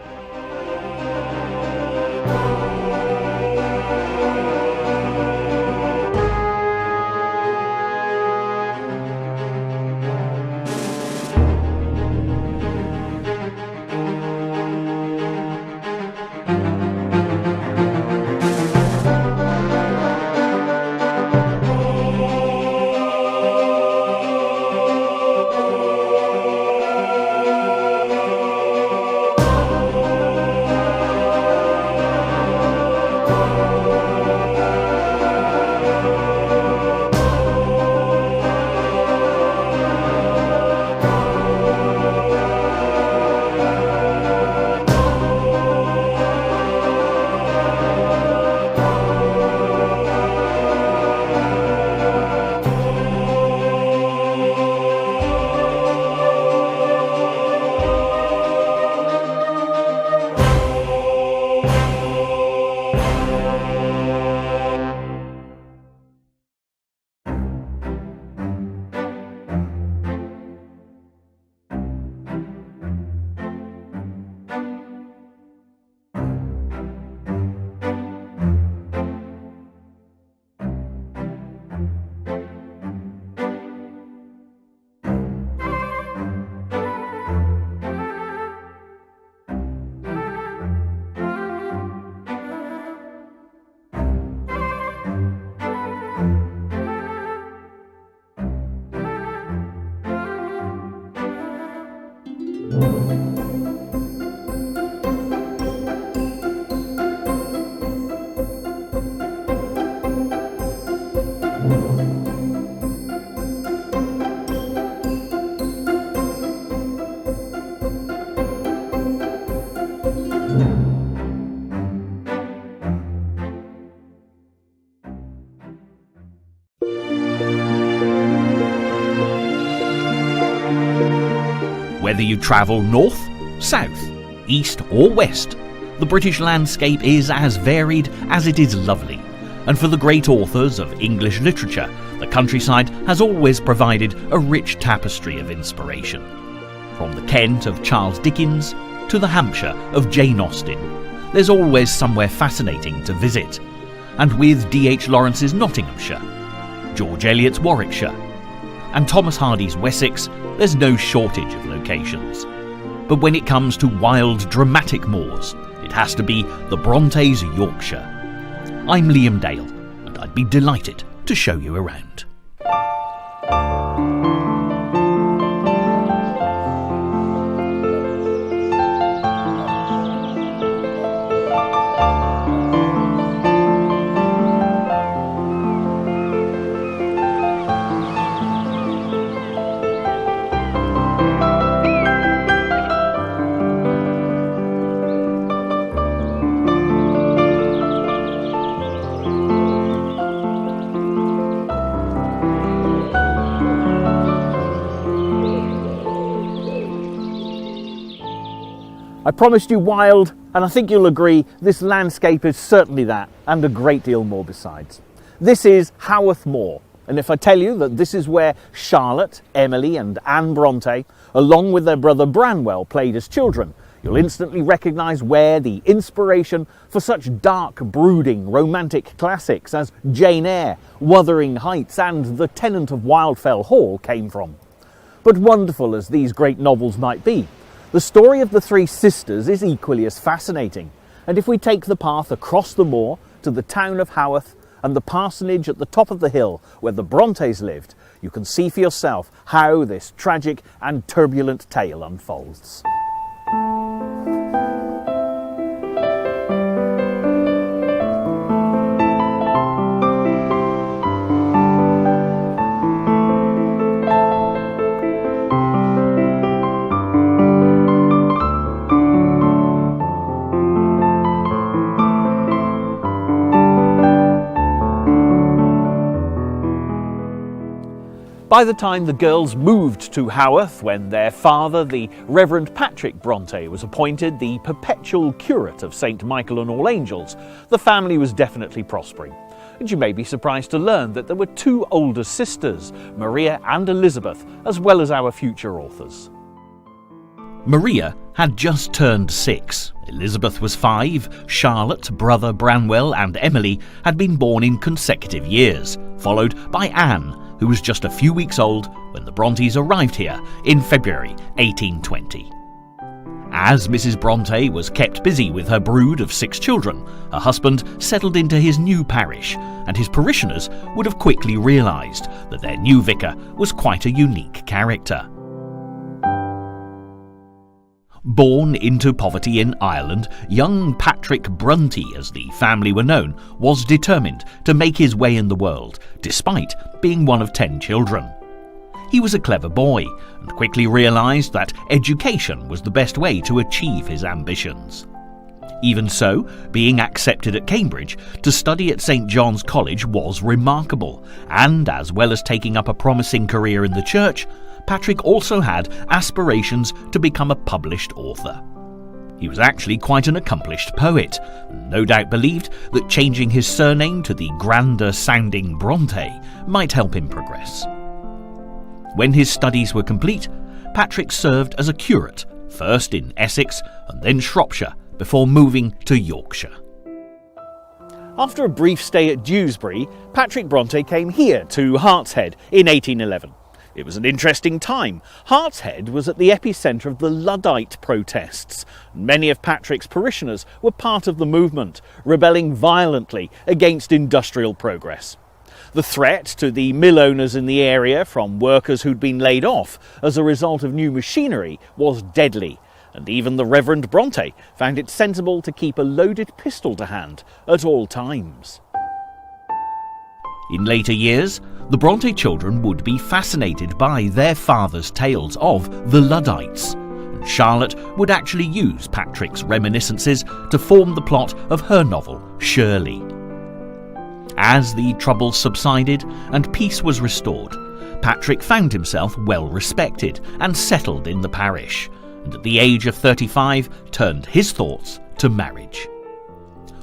Whether you travel north, south, east or west, the British landscape is as varied as it is lovely. And for the great authors of English literature, the countryside has always provided a rich tapestry of inspiration. From the Kent of Charles Dickens to the Hampshire of Jane Austen, there's always somewhere fascinating to visit. And with D.H. Lawrence's Nottinghamshire, George Eliot's Warwickshire, and Thomas Hardy's Wessex, there's no shortage of locations. But when it comes to wild, dramatic moors, it has to be the Brontes' Yorkshire. I'm Liam Dale, and I'd be delighted to show you around. I promised you wild, and I think you'll agree this landscape is certainly that, and a great deal more besides. This is Haworth Moor, and if I tell you that this is where Charlotte, Emily and Anne Bronte, along with their brother Branwell, played as children, you'll instantly recognise where the inspiration for such dark, brooding, romantic classics as Jane Eyre, Wuthering Heights and The Tenant of Wildfell Hall came from. But wonderful as these great novels might be, the story of the three sisters is equally as fascinating, and if we take the path across the moor to the town of Haworth and the parsonage at the top of the hill where the Brontes lived, you can see for yourself how this tragic and turbulent tale unfolds. By the time the girls moved to Haworth, when their father, the Reverend Patrick Bronte, was appointed the perpetual curate of St Michael and All Angels, the family was definitely prospering. And you may be surprised to learn that there were two older sisters, Maria and Elizabeth, as well as our future authors. Maria had just turned 6, Elizabeth was 5, Charlotte, brother Branwell and Emily had been born in consecutive years, followed by Anne, who was just a few weeks old when the Brontes arrived here in February 1820. As Mrs. Bronte was kept busy with her brood of 6 children, her husband settled into his new parish, and his parishioners would have quickly realised that their new vicar was quite a unique character. Born into poverty in Ireland, young Patrick Bronte, as the family were known, was determined to make his way in the world, despite being one of 10 children. He was a clever boy and quickly realised that education was the best way to achieve his ambitions. Even so, being accepted at Cambridge to study at St John's College was remarkable, and as well as taking up a promising career in the church, Patrick also had aspirations to become a published author. He was actually quite an accomplished poet, and no doubt believed that changing his surname to the grander-sounding Bronte might help him progress. When his studies were complete, Patrick served as a curate, first in Essex and then Shropshire, before moving to Yorkshire. After a brief stay at Dewsbury, Patrick Bronte came here to Hartshead in 1811. It was an interesting time. Hartshead was at the epicentre of the Luddite protests. Many of Patrick's parishioners were part of the movement, rebelling violently against industrial progress. The threat to the mill owners in the area from workers who'd been laid off as a result of new machinery was deadly, and even the Reverend Bronte found it sensible to keep a loaded pistol to hand at all times. In later years, the Bronte children would be fascinated by their father's tales of the Luddites, and Charlotte would actually use Patrick's reminiscences to form the plot of her novel, Shirley. As the troubles subsided and peace was restored, Patrick found himself well respected and settled in the parish, and at the age of 35 turned his thoughts to marriage.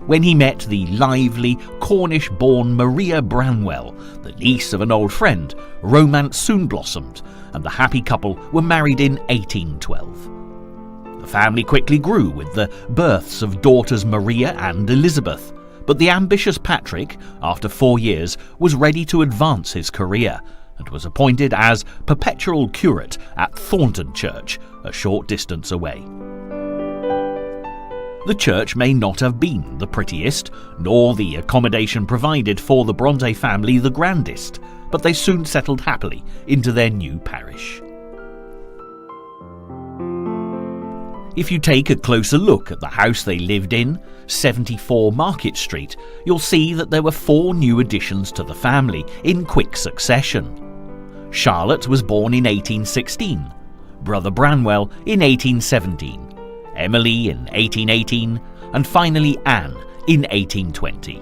When he met the lively Cornish-born Maria Branwell, the niece of an old friend, romance soon blossomed, and the happy couple were married in 1812. The family quickly grew with the births of daughters Maria and Elizabeth, but the ambitious Patrick, after 4 years, was ready to advance his career and was appointed as perpetual curate at Thornton Church, a short distance away. The church may not have been the prettiest, nor the accommodation provided for the Bronte family the grandest, but they soon settled happily into their new parish. If you take a closer look at the house they lived in, 74 Market Street, you'll see that there were 4 new additions to the family in quick succession. Charlotte was born in 1816, brother Branwell in 1817, Emily in 1818, and finally Anne in 1820.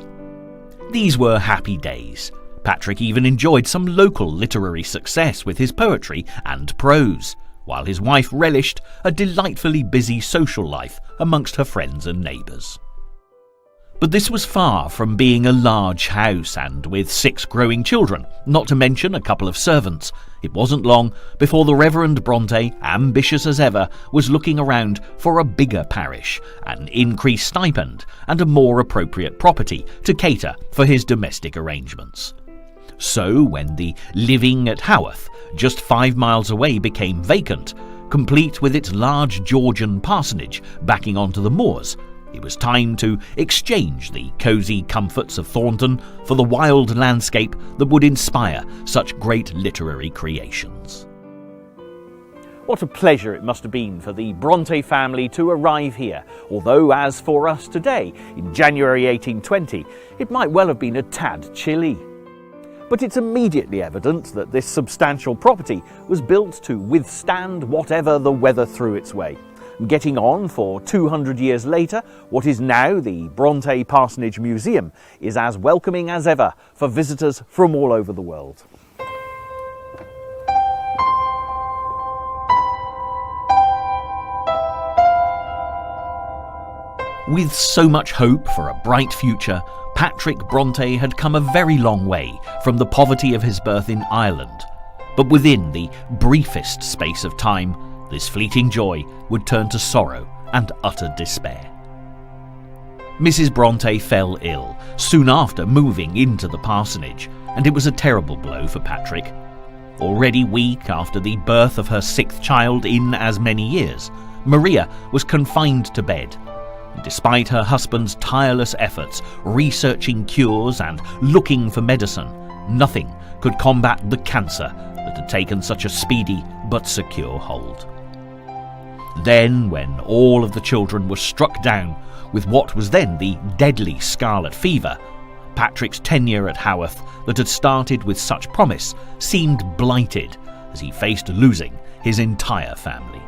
These were happy days. Patrick even enjoyed some local literary success with his poetry and prose, while his wife relished a delightfully busy social life amongst her friends and neighbours. But this was far from being a large house, and with 6 growing children, not to mention a couple of servants, it wasn't long before the Reverend Bronte, ambitious as ever, was looking around for a bigger parish, an increased stipend, and a more appropriate property to cater for his domestic arrangements. So when the living at Haworth, just 5 miles away, became vacant, complete with its large Georgian parsonage backing onto the moors, it was time to exchange the cosy comforts of Thornton for the wild landscape that would inspire such great literary creations. What a pleasure it must have been for the Bronte family to arrive here, although as for us today, in January 1820, it might well have been a tad chilly. But it's immediately evident that this substantial property was built to withstand whatever the weather threw its way. Getting on for 200 years later, what is now the Bronte Parsonage Museum is as welcoming as ever for visitors from all over the world. With so much hope for a bright future, Patrick Bronte had come a very long way from the poverty of his birth in Ireland. But within the briefest space of time, this fleeting joy would turn to sorrow and utter despair. Mrs. Bronte fell ill soon after moving into the parsonage, and it was a terrible blow for Patrick. Already weak after the birth of her 6th child in as many years, Maria was confined to bed. Despite her husband's tireless efforts researching cures and looking for medicine, nothing could combat the cancer that had taken such a speedy but secure hold. Then, when all of the children were struck down with what was then the deadly scarlet fever, Patrick's tenure at Haworth that had started with such promise seemed blighted as he faced losing his entire family.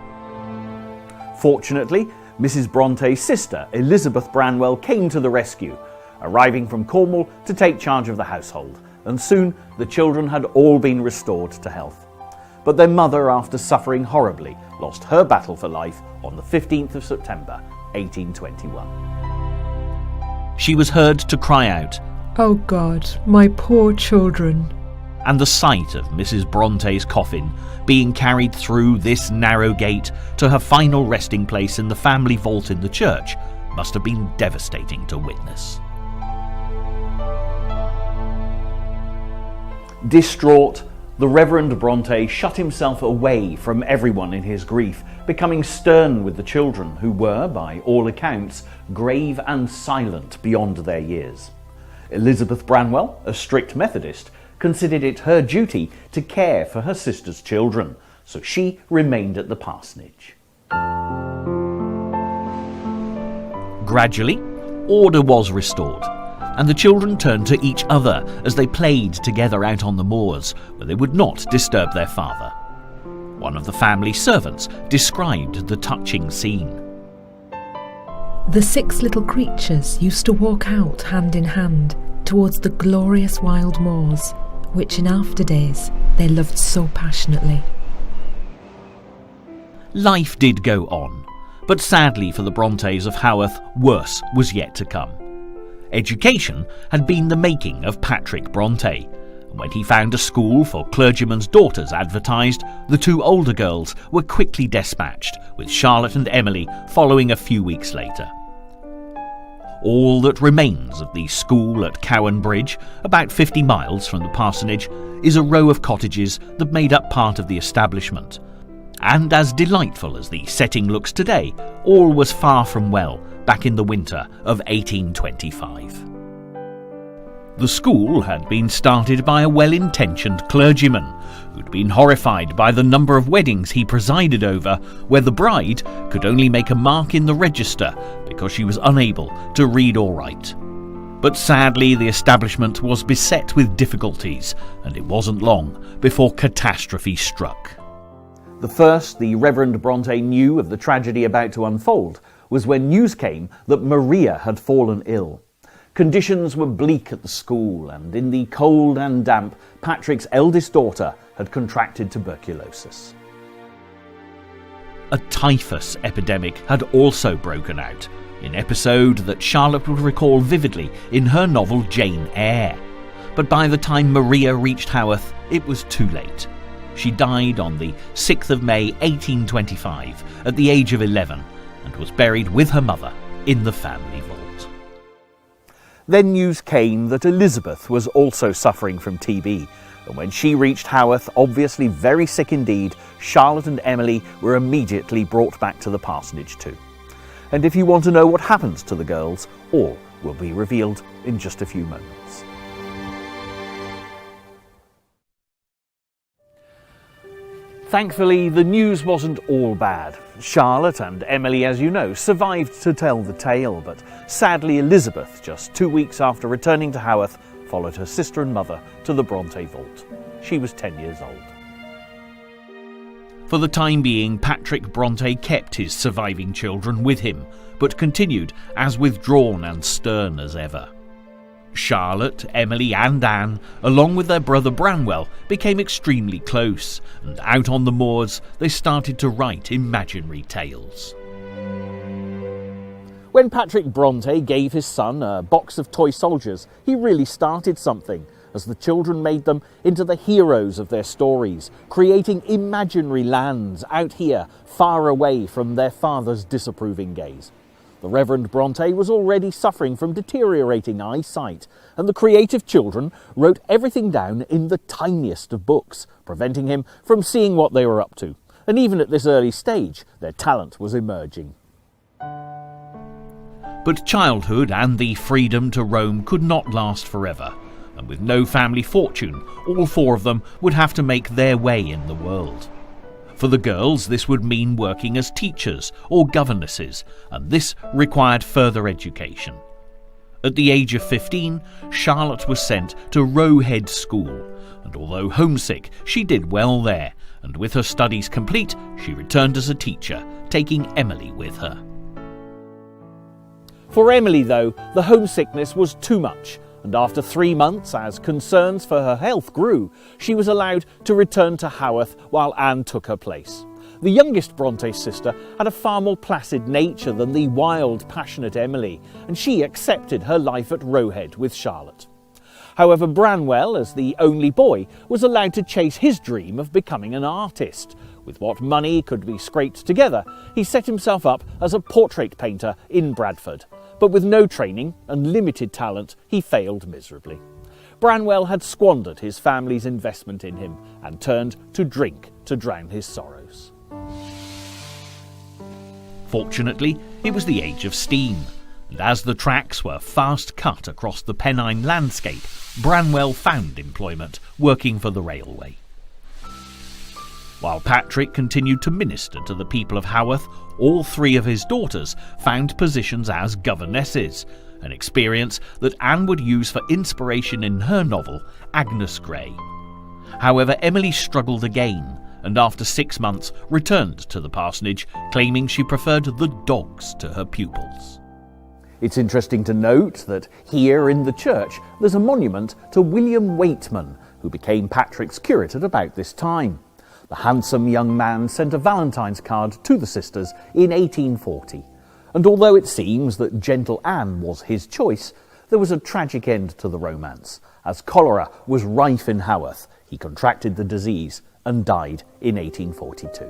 Fortunately, Mrs. Bronte's sister, Elizabeth Branwell, came to the rescue, arriving from Cornwall to take charge of the household, and soon the children had all been restored to health. But their mother, after suffering horribly, lost her battle for life on the 15th of September, 1821. She was heard to cry out, "Oh God, my poor children." and the sight of Mrs. Bronte's coffin being carried through this narrow gate to her final resting place in the family vault in the church must have been devastating to witness. Distraught, the Reverend Bronte shut himself away from everyone in his grief, becoming stern with the children, who were, by all accounts, grave and silent beyond their years. Elizabeth Branwell, a strict Methodist, considered it her duty to care for her sister's children, so she remained at the parsonage. Gradually, order was restored, and the children turned to each other as they played together out on the moors, where they would not disturb their father. One of the family servants described the touching scene. The 6 little creatures used to walk out hand in hand towards the glorious wild moors, which in after days they loved so passionately. Life did go on, but sadly for the Brontes of Haworth, worse was yet to come. Education had been the making of Patrick Bronte, and when he found a school for clergymen's daughters advertised, the 2 older girls were quickly dispatched, with Charlotte and Emily following a few weeks later. All that remains of the school at Cowan Bridge, about 50 miles from the parsonage, is a row of cottages that made up part of the establishment. And as delightful as the setting looks today, all was far from well back in the winter of 1825. The school had been started by a well-intentioned clergyman who'd been horrified by the number of weddings he presided over, where the bride could only make a mark in the register because she was unable to read or write. But sadly, the establishment was beset with difficulties, and it wasn't long before catastrophe struck. The first the Reverend Bronte knew of the tragedy about to unfold was when news came that Maria had fallen ill. Conditions were bleak at the school, and in the cold and damp, Patrick's eldest daughter had contracted tuberculosis. A typhus epidemic had also broken out, an episode that Charlotte would recall vividly in her novel Jane Eyre. But by the time Maria reached Haworth, it was too late. She died on the 6th of May 1825 at the age of 11 and was buried with her mother in the family vault. Then news came that Elizabeth was also suffering from TB, and when she reached Haworth, obviously very sick indeed, Charlotte and Emily were immediately brought back to the parsonage too. And if you want to know what happens to the girls, all will be revealed in just a few moments. Thankfully, the news wasn't all bad. Charlotte and Emily, as you know, survived to tell the tale, but sadly Elizabeth, just 2 weeks after returning to Haworth, followed her sister and mother to the Bronte vault. She was 10 years old. For the time being, Patrick Bronte kept his surviving children with him, but continued as withdrawn and stern as ever. Charlotte, Emily and Anne, along with their brother Branwell, became extremely close, and out on the moors they started to write imaginary tales. When Patrick Bronte gave his son a box of toy soldiers, he really started something, as the children made them into the heroes of their stories, creating imaginary lands out here, far away from their father's disapproving gaze. The Reverend Bronte was already suffering from deteriorating eyesight, and the creative children wrote everything down in the tiniest of books, preventing him from seeing what they were up to. And even at this early stage, their talent was emerging. But childhood and the freedom to roam could not last forever, and with no family fortune, all four of them would have to make their way in the world. For the girls, this would mean working as teachers or governesses, and this required further education. At the age of 15, Charlotte was sent to Roe Head School, and although homesick, she did well there, and with her studies complete, she returned as a teacher, taking Emily with her. For Emily, though, the homesickness was too much, and after 3 months, as concerns for her health grew, she was allowed to return to Haworth while Anne took her place. The youngest Bronte sister had a far more placid nature than the wild, passionate Emily, and she accepted her life at Roe Head with Charlotte. However, Branwell, as the only boy, was allowed to chase his dream of becoming an artist. With what money could be scraped together, he set himself up as a portrait painter in Bradford. But with no training and limited talent, he failed miserably. Branwell had squandered his family's investment in him and turned to drink to drown his sorrows. Fortunately, it was the age of steam, and as the tracks were fast cut across the Pennine landscape, Branwell found employment working for the railway. While Patrick continued to minister to the people of Haworth, all three of his daughters found positions as governesses, an experience that Anne would use for inspiration in her novel, Agnes Grey. However, Emily struggled again, and after 6 months returned to the parsonage, claiming she preferred the dogs to her pupils. It's interesting to note that here in the church there's a monument to William Waitman, who became Patrick's curate at about this time. The handsome young man sent a Valentine's card to the sisters in 1840, and although it seems that gentle Anne was his choice, there was a tragic end to the romance. As cholera was rife in Haworth, he contracted the disease and died in 1842.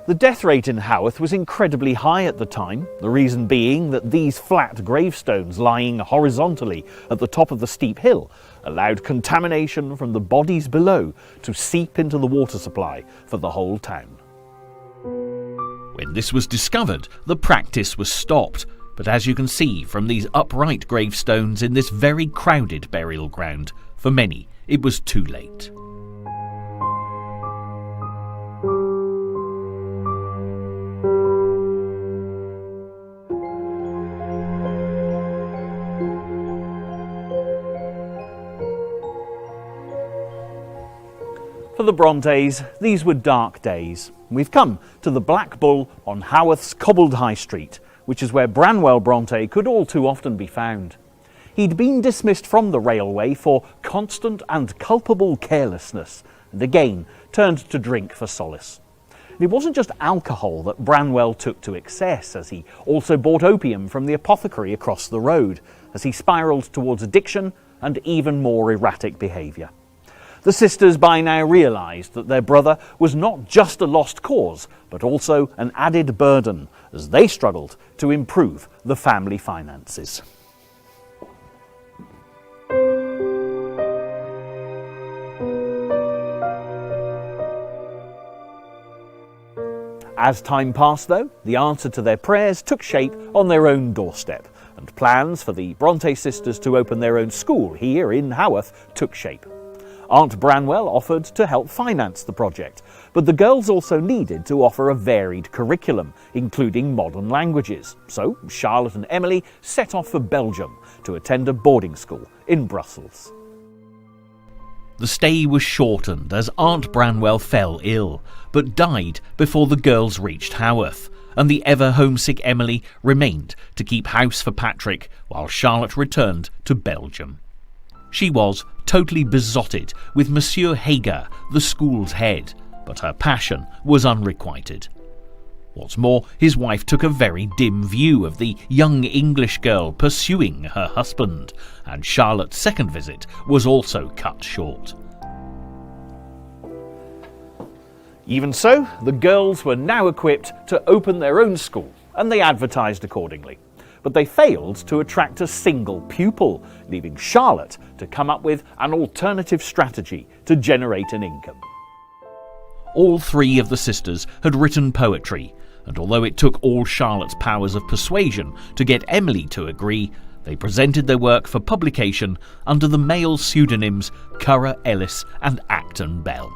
The death rate in Haworth was incredibly high at the time, the reason being that these flat gravestones lying horizontally at the top of the steep hill allowed contamination from the bodies below to seep into the water supply for the whole town. When this was discovered, the practice was stopped, but as you can see from these upright gravestones in this very crowded burial ground, for many it was too late. For the Brontes, these were dark days. We've come to the Black Bull on Haworth's cobbled High Street, which is where Branwell Bronte could all too often be found. He'd been dismissed from the railway for constant and culpable carelessness, and again turned to drink for solace. And it wasn't just alcohol that Branwell took to excess, as he also bought opium from the apothecary across the road, as he spiralled towards addiction and even more erratic behaviour. The sisters by now realised that their brother was not just a lost cause, but also an added burden, as they struggled to improve the family finances. As time passed, though, the answer to their prayers took shape on their own doorstep, and plans for the Bronte sisters to open their own school here in Haworth took shape. Aunt Branwell offered to help finance the project, but the girls also needed to offer a varied curriculum, including modern languages. So Charlotte and Emily set off for Belgium to attend a boarding school in Brussels. The stay was shortened as Aunt Branwell fell ill, but died before the girls reached Haworth, and the ever-homesick Emily remained to keep house for Patrick while Charlotte returned to Belgium. She was totally besotted with Monsieur Hager, the school's head, but her passion was unrequited. What's more, his wife took a very dim view of the young English girl pursuing her husband, and Charlotte's second visit was also cut short. Even so, the girls were now equipped to open their own school, and they advertised accordingly. But they failed to attract a single pupil, leaving Charlotte to come up with an alternative strategy to generate an income. All three of the sisters had written poetry, and although it took all Charlotte's powers of persuasion to get Emily to agree, they presented their work for publication under the male pseudonyms Currer Ellis and Acton Bell.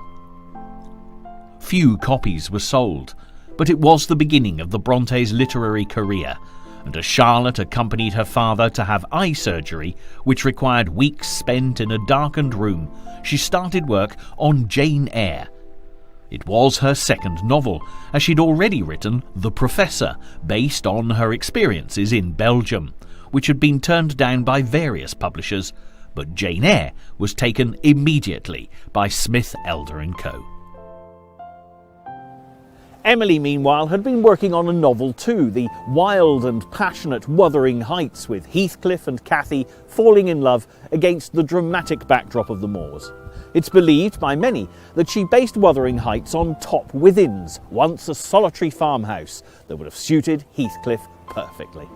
Few copies were sold, but it was the beginning of the Brontes' literary career, and as Charlotte accompanied her father to have eye surgery, which required weeks spent in a darkened room, she started work on Jane Eyre. It was her second novel, as she'd already written The Professor, based on her experiences in Belgium, which had been turned down by various publishers, but Jane Eyre was taken immediately by Smith, Elder & Co. Emily, meanwhile, had been working on a novel too, the wild and passionate Wuthering Heights, with Heathcliff and Cathy falling in love against the dramatic backdrop of the moors. It's believed by many that she based Wuthering Heights on Top Withins, once a solitary farmhouse that would have suited Heathcliff perfectly.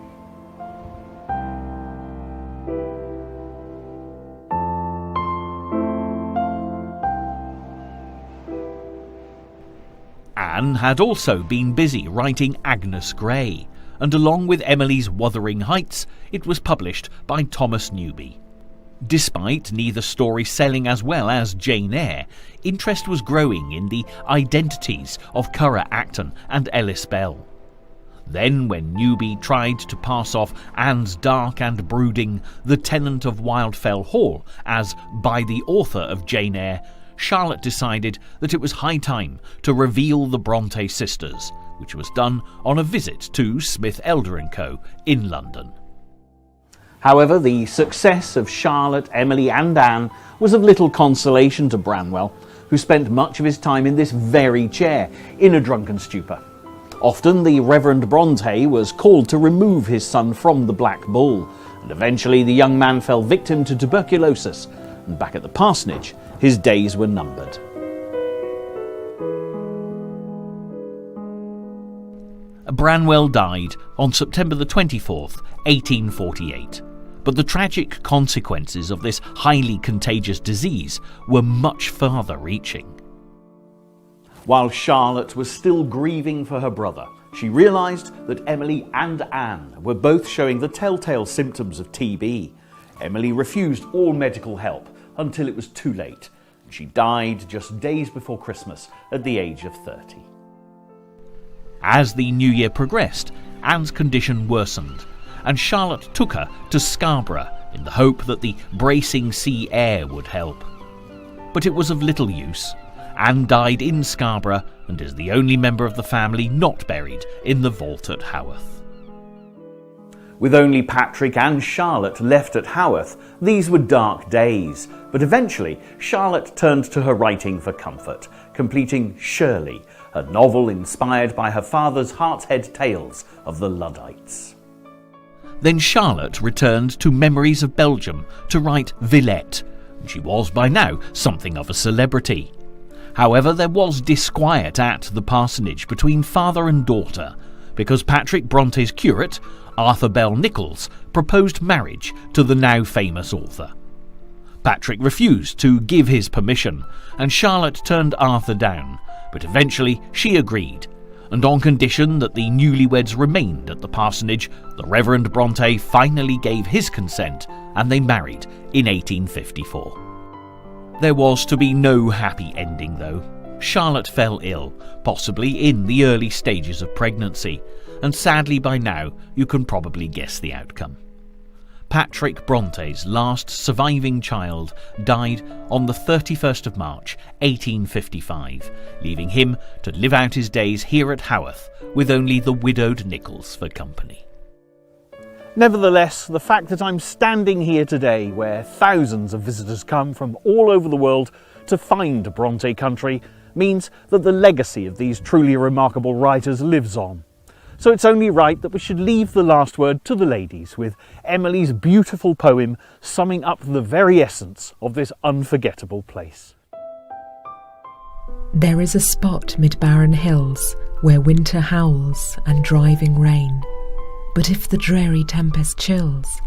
Anne had also been busy writing Agnes Grey, and along with Emily's Wuthering Heights, it was published by Thomas Newby. Despite neither story selling as well as Jane Eyre, interest was growing in the identities of Currer Acton and Ellis Bell. Then, when Newby tried to pass off Anne's dark and brooding The Tenant of Wildfell Hall as by the author of Jane Eyre, Charlotte decided that it was high time to reveal the Bronte sisters, which was done on a visit to Smith, Elder & Co. in London. However, the success of Charlotte, Emily and Anne was of little consolation to Branwell, who spent much of his time in this very chair, in a drunken stupor. Often the Reverend Bronte was called to remove his son from the Black Bull, and eventually the young man fell victim to tuberculosis, and back at the parsonage, his days were numbered. Branwell died on September the 24th, 1848. But the tragic consequences of this highly contagious disease were much farther reaching. While Charlotte was still grieving for her brother, she realised that Emily and Anne were both showing the telltale symptoms of TB. Emily refused all medical help until it was too late. She died just days before Christmas at the age of 30. As the new year progressed, Anne's condition worsened, and Charlotte took her to Scarborough in the hope that the bracing sea air would help. But it was of little use. Anne died in Scarborough and is the only member of the family not buried in the vault at Haworth. With only Patrick and Charlotte left at Haworth, these were dark days, but eventually Charlotte turned to her writing for comfort, completing Shirley, a novel inspired by her father's Heart's-Head tales of the Luddites. Then Charlotte returned to Memories of Belgium to write Villette, and she was by now something of a celebrity. However, there was disquiet at the parsonage between father and daughter, because Patrick Bronte's curate, Arthur Bell Nichols, proposed marriage to the now famous author. Patrick refused to give his permission, and Charlotte turned Arthur down, but eventually she agreed, and on condition that the newlyweds remained at the parsonage, the Reverend Bronte finally gave his consent, and they married in 1854. There was to be no happy ending, though. Charlotte fell ill, possibly in the early stages of pregnancy, and sadly by now you can probably guess the outcome. Patrick Bronte's last surviving child died on the 31st of March 1855, leaving him to live out his days here at Haworth with only the widowed Nichols for company. Nevertheless, the fact that I'm standing here today, where thousands of visitors come from all over the world to find Bronte country, means that the legacy of these truly remarkable writers lives on. So it's only right that we should leave the last word to the ladies, with Emily's beautiful poem summing up the very essence of this unforgettable place. There is a spot mid barren hills where winter howls and driving rain. But if the dreary tempest chills,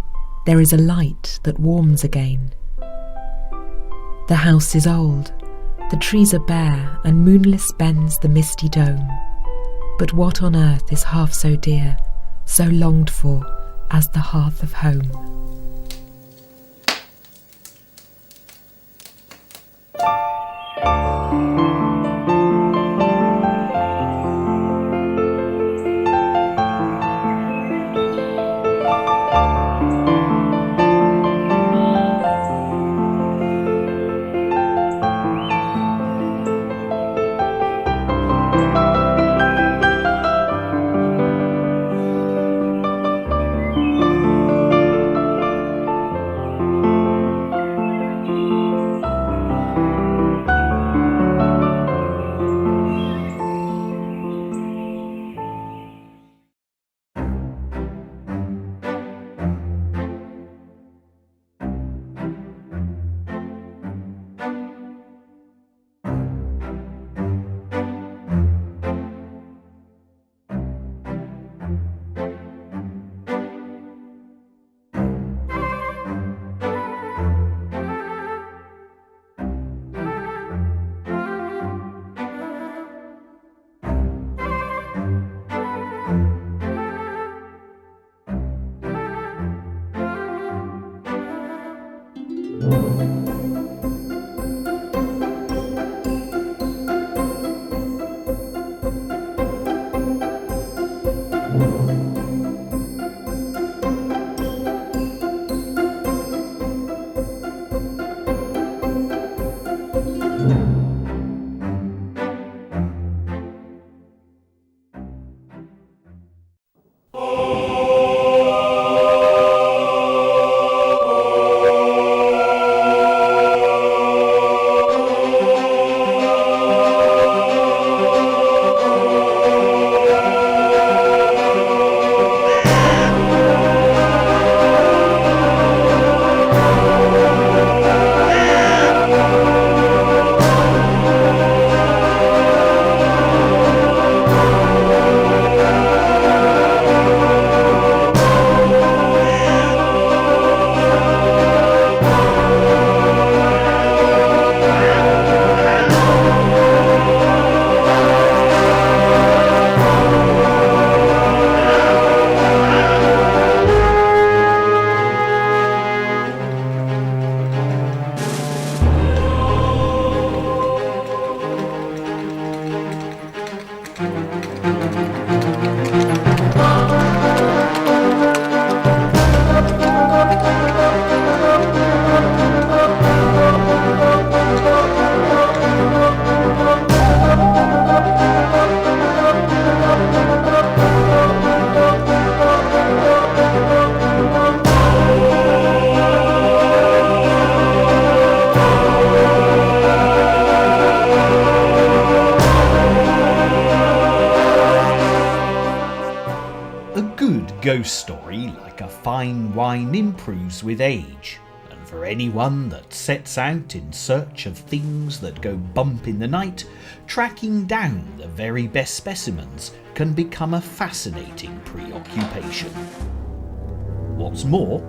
there is a light that warms again. The house is old, the trees are bare, and moonless bends the misty dome. But what on earth is half so dear, so longed for, as the hearth of home? ghost story, like a fine wine, improves with age, and for anyone that sets out in search of things that go bump in the night, tracking down the very best specimens can become a fascinating preoccupation. What's more,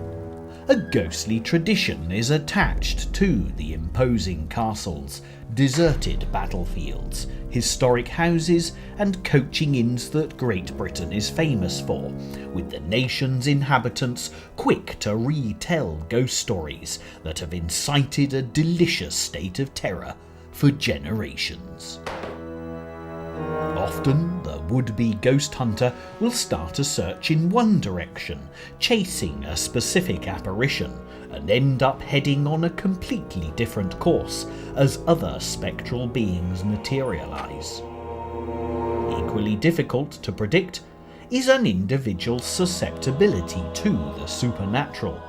a ghostly tradition is attached to the imposing castles, deserted battlefields, historic houses and coaching inns that Great Britain is famous for, with the nation's inhabitants quick to retell ghost stories that have incited a delicious state of terror for generations. Often, the would-be ghost hunter will start a search in one direction, chasing a specific apparition, and end up heading on a completely different course as other spectral beings materialise. Equally difficult to predict is an individual's susceptibility to the supernatural.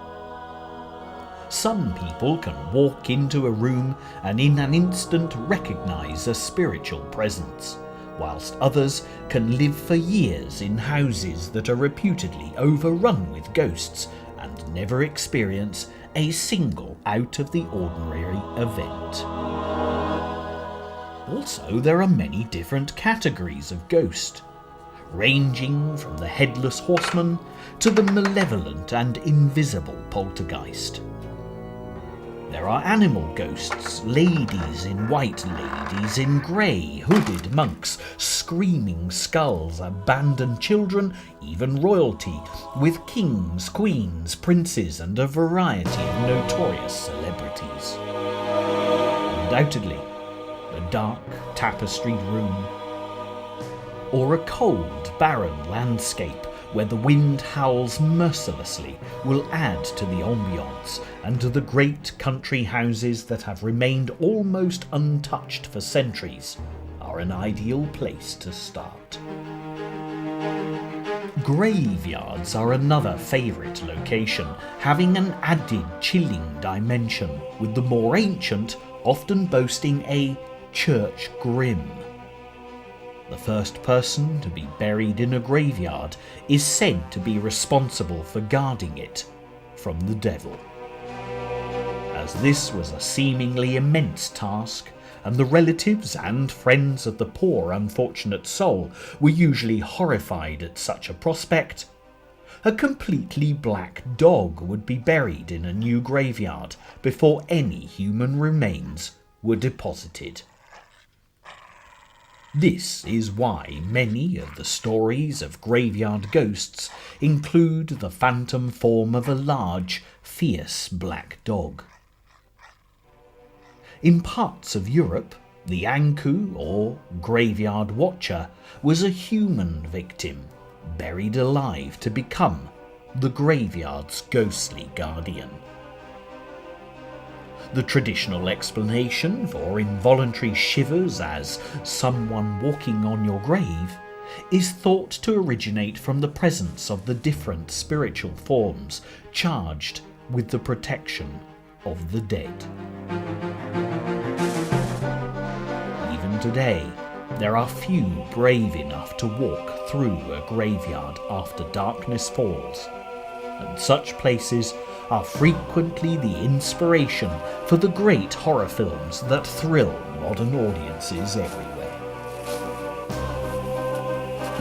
Some people can walk into a room and in an instant recognise a spiritual presence, whilst others can live for years in houses that are reputedly overrun with ghosts and never experience a single out-of-the-ordinary event. Also, there are many different categories of ghost, ranging from the headless horseman to the malevolent and invisible poltergeist. There are animal ghosts, ladies in white, ladies in grey, hooded monks, screaming skulls, abandoned children, even royalty, with kings, queens, princes and a variety of notorious celebrities. Undoubtedly, a dark, tapestried room, or a cold, barren landscape where the wind howls mercilessly will add to the ambience, and the great country houses that have remained almost untouched for centuries are an ideal place to start. Graveyards are another favourite location, having an added chilling dimension, with the more ancient often boasting a church grim. The first person to be buried in a graveyard is said to be responsible for guarding it from the devil. As this was a seemingly immense task, and the relatives and friends of the poor unfortunate soul were usually horrified at such a prospect, a completely black dog would be buried in a new graveyard before any human remains were deposited. This is why many of the stories of graveyard ghosts include the phantom form of a large, fierce black dog. In parts of Europe, the Anku, or graveyard watcher, was a human victim, buried alive to become the graveyard's ghostly guardian. The traditional explanation for involuntary shivers as someone walking on your grave is thought to originate from the presence of the different spiritual forms charged with the protection of the dead. Even today, there are few brave enough to walk through a graveyard after darkness falls, and such places are frequently the inspiration for the great horror films that thrill modern audiences everywhere.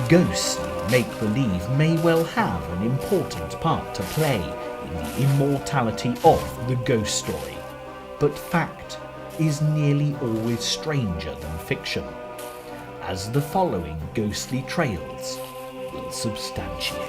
Ghostly make-believe may well have an important part to play in the immortality of the ghost story, but fact is nearly always stranger than fiction, as the following ghostly trails will substantiate.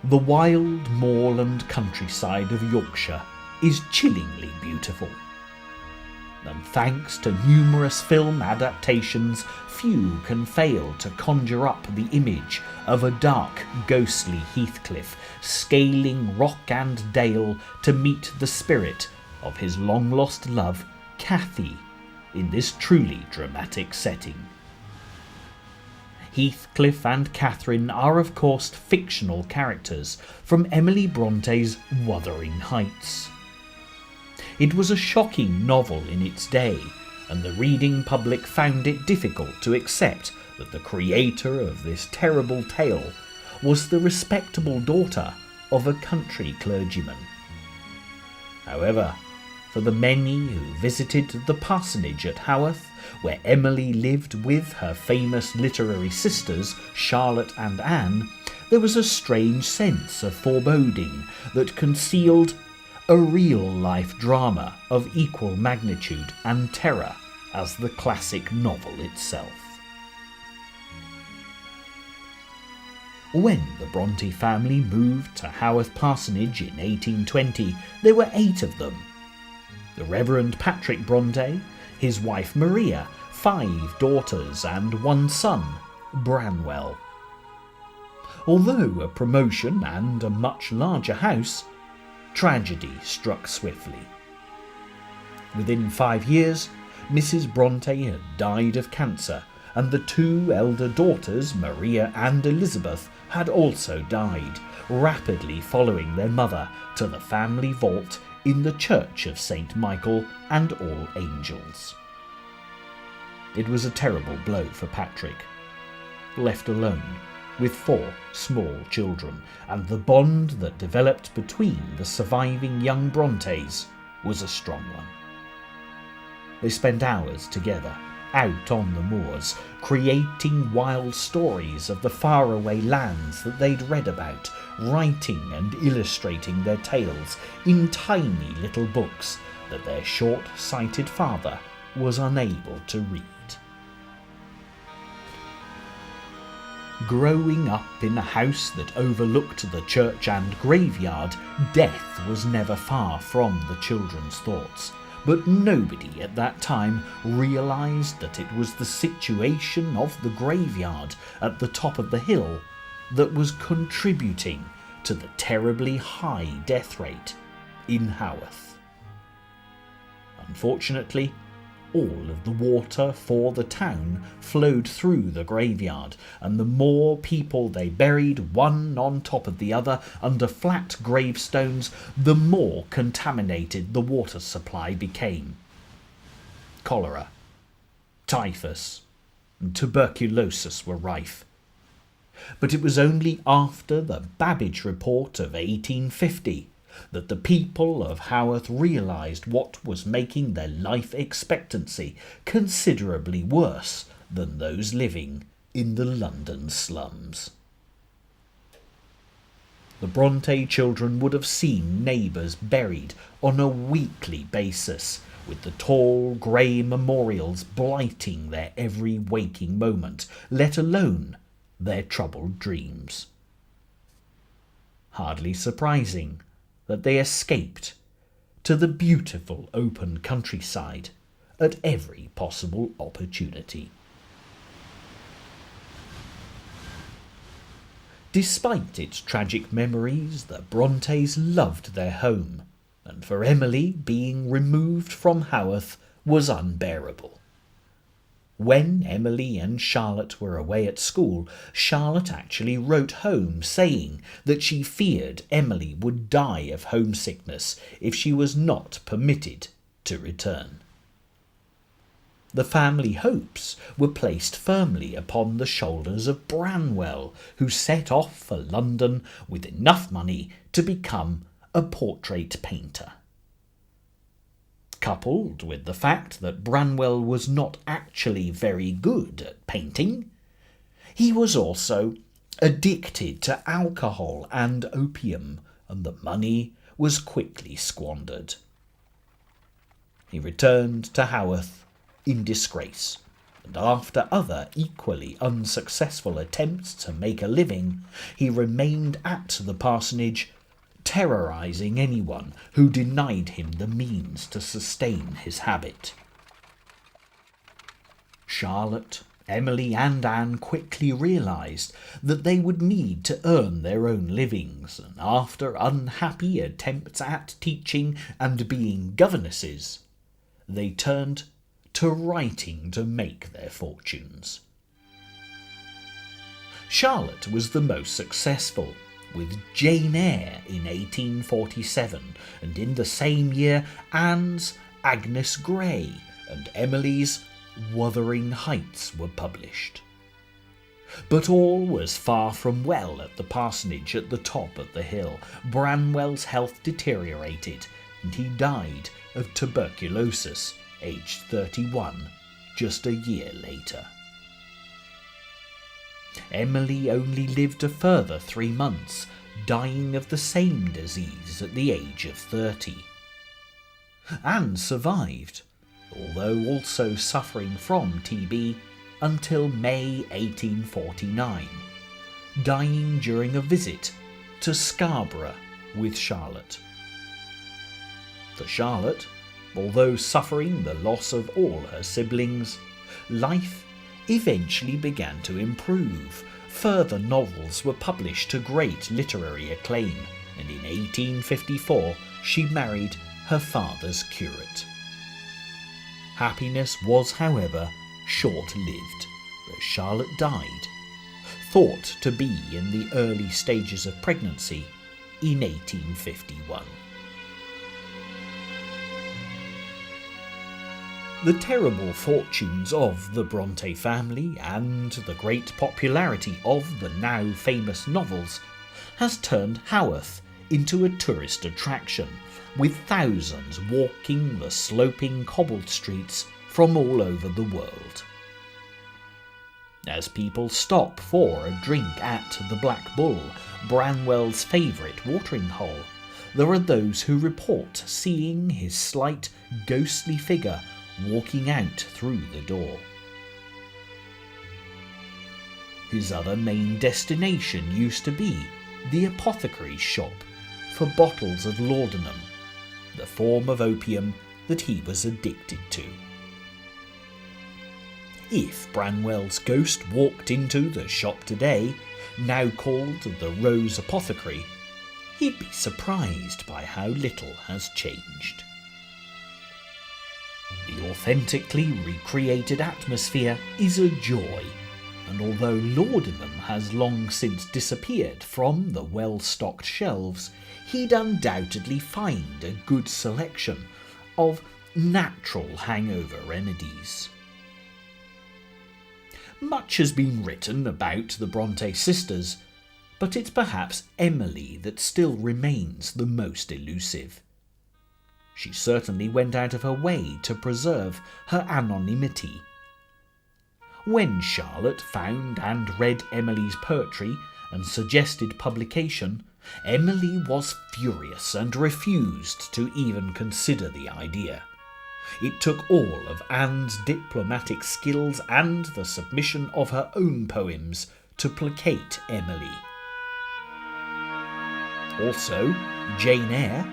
The wild moorland countryside of Yorkshire is chillingly beautiful, and thanks to numerous film adaptations, few can fail to conjure up the image of a dark, ghostly Heathcliff scaling rock and dale to meet the spirit of his long-lost love, Cathy, in this truly dramatic setting. Heathcliff and Catherine are of course fictional characters from Emily Bronte's Wuthering Heights. It was a shocking novel in its day, and the reading public found it difficult to accept that the creator of this terrible tale was the respectable daughter of a country clergyman. However, for the many who visited the parsonage at Haworth, where Emily lived with her famous literary sisters Charlotte and Anne, there was a strange sense of foreboding that concealed a real-life drama of equal magnitude and terror as the classic novel itself. When the Bronte family moved to Haworth Parsonage in 1820, there were 8 of them. The Reverend Patrick Bronte, his wife Maria, 5 daughters and 1 son, Branwell. Although a promotion and a much larger house, tragedy struck swiftly. Within 5 years, Mrs. Bronte had died of cancer, and the 2 elder daughters, Maria and Elizabeth, had also died, rapidly following their mother to the family vault in the Church of St. Michael and All Angels. It was a terrible blow for Patrick. Left alone, with 4 small children, and the bond that developed between the surviving young Brontes was a strong one. They spent hours together, out on the moors, creating wild stories of the faraway lands that they'd read about, writing and illustrating their tales in tiny little books that their short-sighted father was unable to read. Growing up in a house that overlooked the church and graveyard, death was never far from the children's thoughts. But nobody at that time realised that it was the situation of the graveyard at the top of the hill that was contributing to the terribly high death rate in Haworth. Unfortunately, all of the water for the town flowed through the graveyard, and the more people they buried one on top of the other under flat gravestones, the more contaminated the water supply became. Cholera, typhus, and tuberculosis were rife. But it was only after the Babbage Report of 1850 that the people of Haworth realised what was making their life expectancy considerably worse than those living in the London slums. The Bronte children would have seen neighbours buried on a weekly basis, with the tall grey memorials blighting their every waking moment, let alone their troubled dreams. Hardly surprising that they escaped to the beautiful open countryside at every possible opportunity. Despite its tragic memories, the Brontes loved their home, and for Emily, being removed from Haworth was unbearable. When Emily and Charlotte were away at school, Charlotte actually wrote home saying that she feared Emily would die of homesickness if she was not permitted to return. The family hopes were placed firmly upon the shoulders of Branwell, who set off for London with enough money to become a portrait painter. Coupled with the fact that Branwell was not actually very good at painting, he was also addicted to alcohol and opium, and the money was quickly squandered. He returned to Haworth in disgrace, and after other equally unsuccessful attempts to make a living, he remained at the parsonage, terrorising anyone who denied him the means to sustain his habit. Charlotte, Emily and Anne quickly realised that they would need to earn their own livings, and after unhappy attempts at teaching and being governesses, they turned to writing to make their fortunes. Charlotte was the most successful, with Jane Eyre in 1847, and in the same year Anne's Agnes Grey and Emily's Wuthering Heights were published. But all was far from well at the parsonage at the top of the hill. Branwell's health deteriorated, and he died of tuberculosis, aged 31, just a year later. Emily only lived a further 3 months, dying of the same disease at the age of 30. Anne survived, although also suffering from TB, until May 1849, dying during a visit to Scarborough with Charlotte. For Charlotte, although suffering the loss of all her siblings, life eventually began to improve. Further novels were published to great literary acclaim, and in 1854 she married her father's curate. Happiness was, however, short-lived, as Charlotte died, thought to be in the early stages of pregnancy, in 1851. The terrible fortunes of the Bronte family and the great popularity of the now famous novels has turned Haworth into a tourist attraction, with thousands walking the sloping cobbled streets from all over the world. As people stop for a drink at the Black Bull, Branwell's favourite watering hole, there are those who report seeing his slight, ghostly figure walking out through the door. His other main destination used to be the apothecary's shop for bottles of laudanum, the form of opium that he was addicted to. If Branwell's ghost walked into the shop today, now called the Rose Apothecary, he'd be surprised by how little has changed. The authentically recreated atmosphere is a joy, and although laudanum has long since disappeared from the well-stocked shelves, he'd undoubtedly find a good selection of natural hangover remedies. Much has been written about the Bronte sisters, but it's perhaps Emily that still remains the most elusive. She certainly went out of her way to preserve her anonymity. When Charlotte found and read Emily's poetry and suggested publication, Emily was furious and refused to even consider the idea. It took all of Anne's diplomatic skills and the submission of her own poems to placate Emily. Also, Jane Eyre,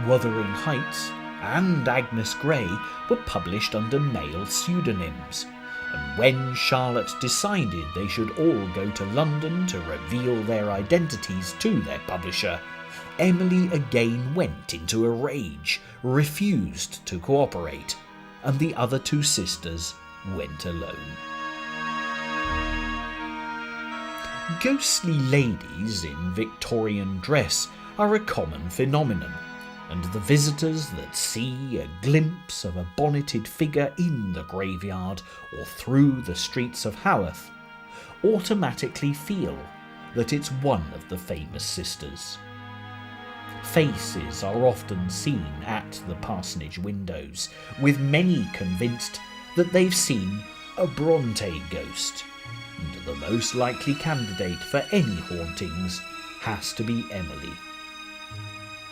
Wuthering Heights, and Agnes Grey were published under male pseudonyms, and when Charlotte decided they should all go to London to reveal their identities to their publisher, Emily again went into a rage, refused to cooperate, and the other two sisters went alone. Ghostly ladies in Victorian dress are a common phenomenon, and the visitors that see a glimpse of a bonneted figure in the graveyard or through the streets of Haworth automatically feel that it's one of the famous sisters. Faces are often seen at the parsonage windows, with many convinced that they've seen a Bronte ghost, and the most likely candidate for any hauntings has to be Emily.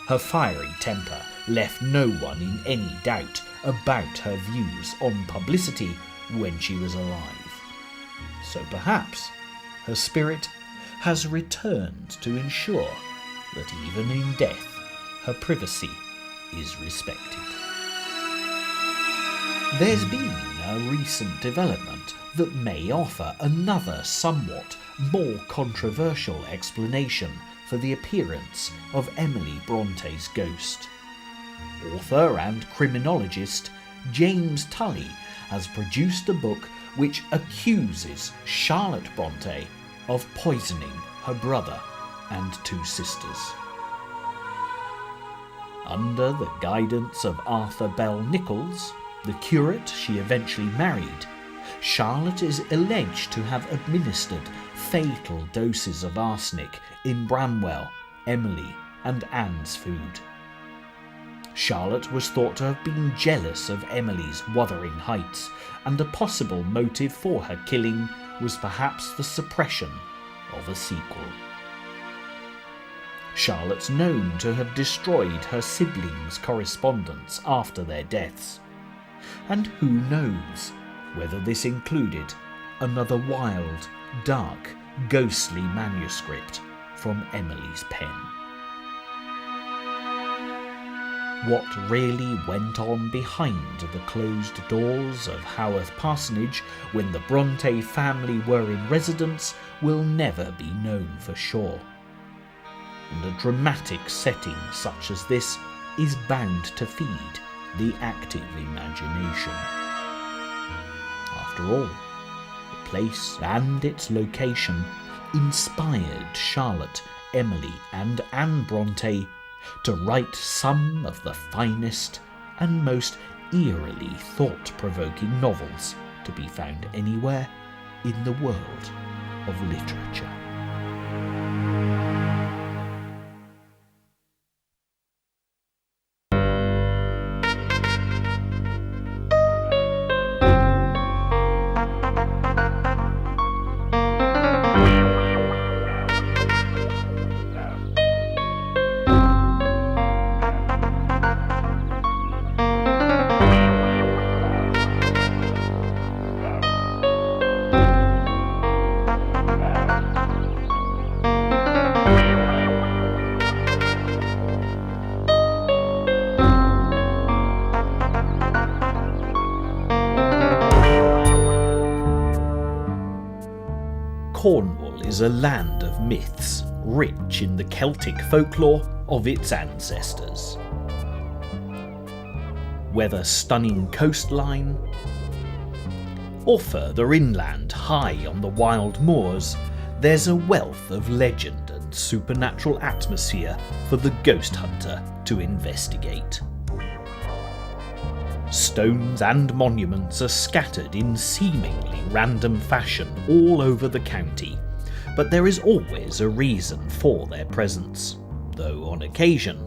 Her fiery temper left no one in any doubt about her views on publicity when she was alive. So perhaps her spirit has returned to ensure that even in death her privacy is respected. There's been a recent development that may offer another somewhat more controversial explanation for the appearance of Emily Bronte's ghost. Author and criminologist James Tully has produced a book which accuses Charlotte Bronte of poisoning her brother and two sisters. Under the guidance of Arthur Bell Nichols, the curate she eventually married, Charlotte is alleged to have administered fatal doses of arsenic in Bramwell, Emily and Anne's food. Charlotte was thought to have been jealous of Emily's Wuthering Heights, and a possible motive for her killing was perhaps the suppression of a sequel. Charlotte's known to have destroyed her siblings' correspondence after their deaths, and who knows whether this included another wild, dark, ghostly manuscript from Emily's pen. What really went on behind the closed doors of Haworth Parsonage when the Bronte family were in residence will never be known for sure. And a dramatic setting such as this is bound to feed the active imagination. After all, the place and its location inspired Charlotte, Emily and Anne Bronte to write some of the finest and most eerily thought-provoking novels to be found anywhere in the world of literature. Cornwall is a land of myths, rich in the Celtic folklore of its ancestors. Whether stunning coastline, or further inland, high on the wild moors, there's a wealth of legend and supernatural atmosphere for the ghost hunter to investigate. Stones and monuments are scattered in seemingly random fashion all over the county, but there is always a reason for their presence, though on occasion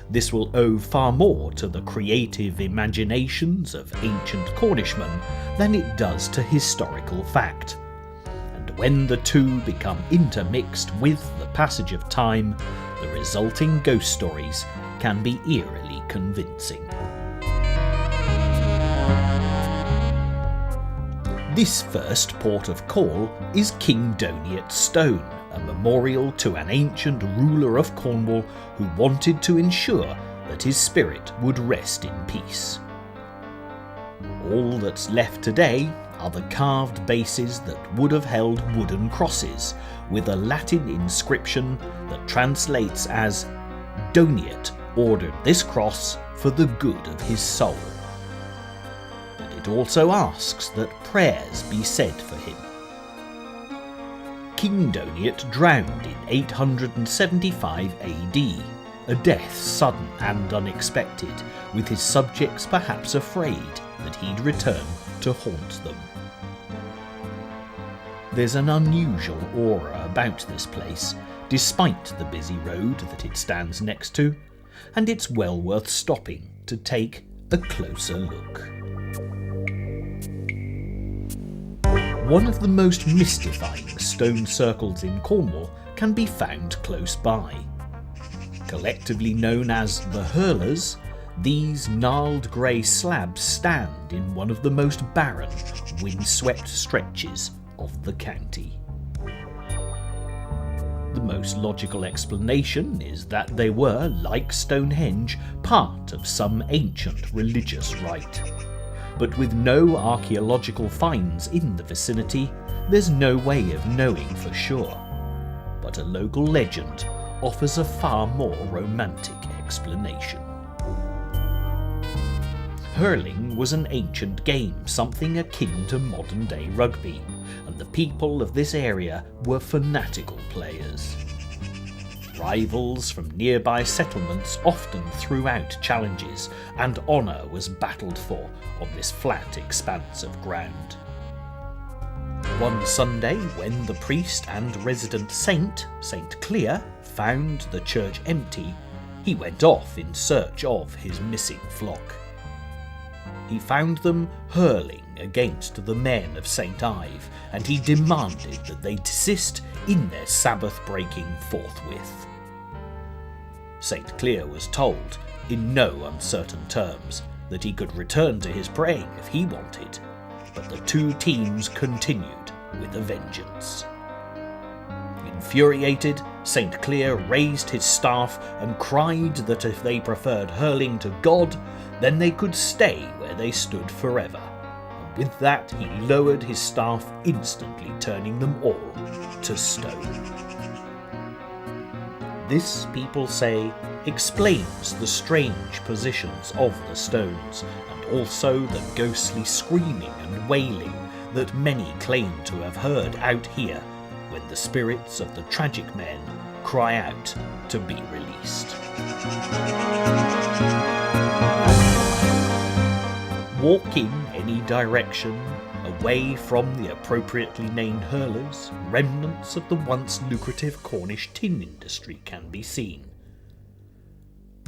this will owe far more to the creative imaginations of ancient Cornishmen than it does to historical fact. And when the two become intermixed with the passage of time, the resulting ghost stories can be eerily convincing. This first port of call is King Doniet's Stone, a memorial to an ancient ruler of Cornwall who wanted to ensure that his spirit would rest in peace. All that's left today are the carved bases that would have held wooden crosses, with a Latin inscription that translates as "Doniet ordered this cross for the good of his soul." It also asks that prayers be said for him. King Doniet drowned in 875 AD, a death sudden and unexpected, with his subjects perhaps afraid that he'd return to haunt them. There's an unusual aura about this place, despite the busy road that it stands next to, and it's well worth stopping to take a closer look. One of the most mystifying stone circles in Cornwall can be found close by. Collectively known as the Hurlers, these gnarled grey slabs stand in one of the most barren, windswept stretches of the county. The most logical explanation is that they were, like Stonehenge, part of some ancient religious rite. But with no archaeological finds in the vicinity, there's no way of knowing for sure. But a local legend offers a far more romantic explanation. Hurling was an ancient game, something akin to modern-day rugby, and the people of this area were fanatical players. Rivals from nearby settlements often threw out challenges, and honour was battled for on this flat expanse of ground. One Sunday, when the priest and resident saint, St. Clear, found the church empty, he went off in search of his missing flock. He found them hurling against the men of St. Ive, and he demanded that they desist in their Sabbath-breaking forthwith. St. Clear was told, in no uncertain terms, that he could return to his praying if he wanted, but the two teams continued with a vengeance. Infuriated, St. Clear raised his staff and cried that if they preferred hurling to God, then they could stay where they stood forever. And with that he lowered his staff, instantly turning them all to stone. This, people say, explains the strange positions of the stones, and also the ghostly screaming and wailing that many claim to have heard out here when the spirits of the tragic men cry out to be released. Walk in any direction, away from the appropriately named hurlers, remnants of the once lucrative Cornish tin industry can be seen.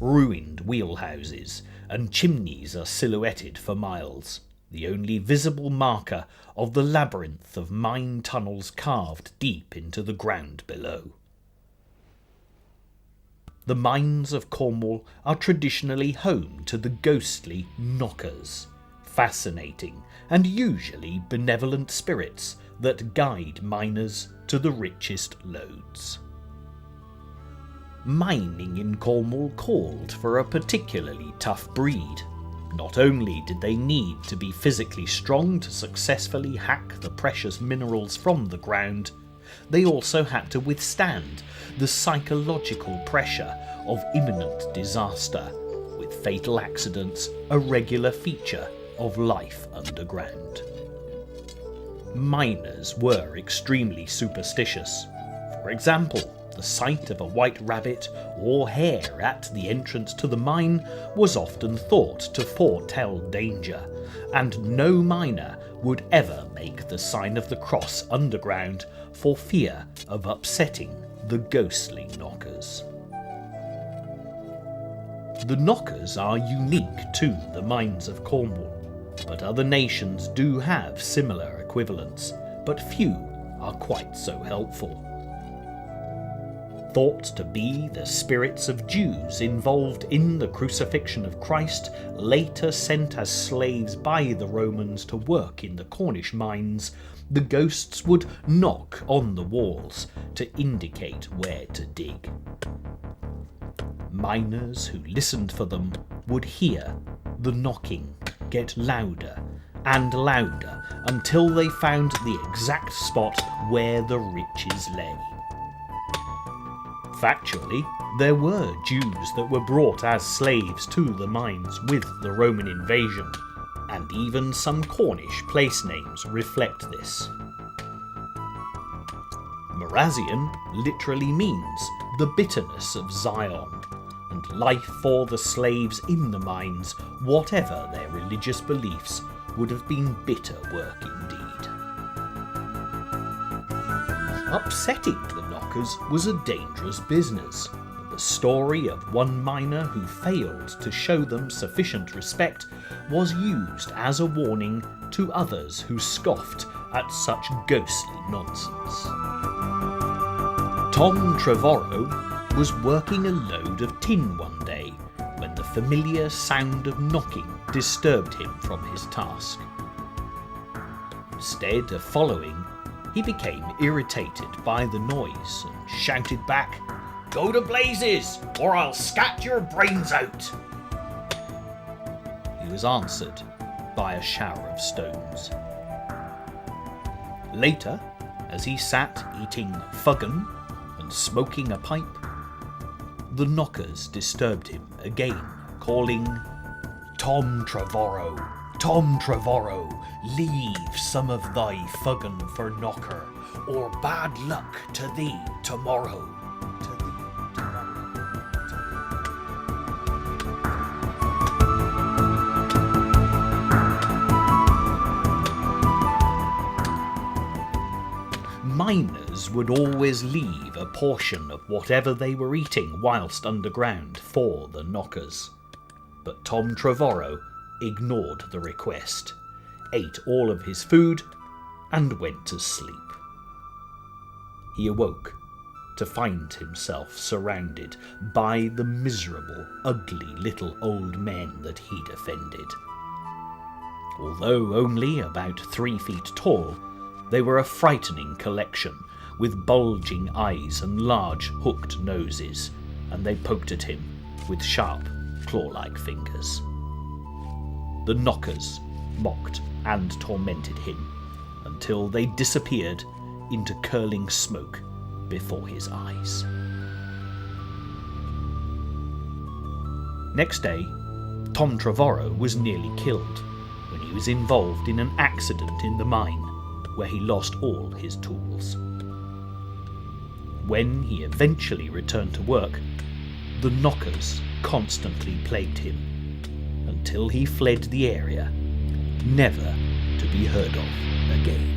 Ruined wheelhouses and chimneys are silhouetted for miles, the only visible marker of the labyrinth of mine tunnels carved deep into the ground below. The mines of Cornwall are traditionally home to the ghostly knockers, fascinating and usually benevolent spirits that guide miners to the richest lodes. Mining in Cornwall called for a particularly tough breed. Not only did they need to be physically strong to successfully hack the precious minerals from the ground, they also had to withstand the psychological pressure of imminent disaster, with fatal accidents a regular feature of life underground. Miners were extremely superstitious. For example, the sight of a white rabbit or hare at the entrance to the mine was often thought to foretell danger, and no miner would ever make the sign of the cross underground for fear of upsetting the ghostly knockers. The knockers are unique to the mines of Cornwall, but other nations do have similar equivalents, but few are quite so helpful. Thought to be the spirits of Jews involved in the crucifixion of Christ, later sent as slaves by the Romans to work in the Cornish mines, the ghosts would knock on the walls to indicate where to dig. Miners who listened for them would hear the knocking get louder and louder until they found the exact spot where the riches lay. Factually, there were Jews that were brought as slaves to the mines with the Roman invasion, and even some Cornish place names reflect this. Marazion literally means the bitterness of Zion, and life for the slaves in the mines, whatever their religious beliefs, would have been bitter work indeed. Upsetting the knockers was a dangerous business. The story of one miner who failed to show them sufficient respect was used as a warning to others who scoffed at such ghostly nonsense. Tom Trevorrow was working a load of tin one day when the familiar sound of knocking disturbed him from his task. Instead of following, he became irritated by the noise and shouted back, "Go to blazes, or I'll scat your brains out!" He was answered by a shower of stones. Later, as he sat eating fuggan and smoking a pipe, the knockers disturbed him again, calling, "Tom Trevorrow, Tom Trevorrow, leave some of thy fuggan for knocker, or bad luck to thee tomorrow." miners would always leave a portion of whatever they were eating whilst underground for the knockers. But Tom Trevorrow ignored the request, ate all of his food, and went to sleep. He awoke to find himself surrounded by the miserable, ugly little old men that he'd offended. Although only about 3 feet tall, they were a frightening collection, with bulging eyes and large hooked noses, and they poked at him with sharp, claw-like fingers. The knockers mocked and tormented him until they disappeared into curling smoke before his eyes. Next day, Tom Trevorrow was nearly killed when he was involved in an accident in the mine where he lost all his tools. When he eventually returned to work, the knockers constantly plagued him until he fled the area, never to be heard of again.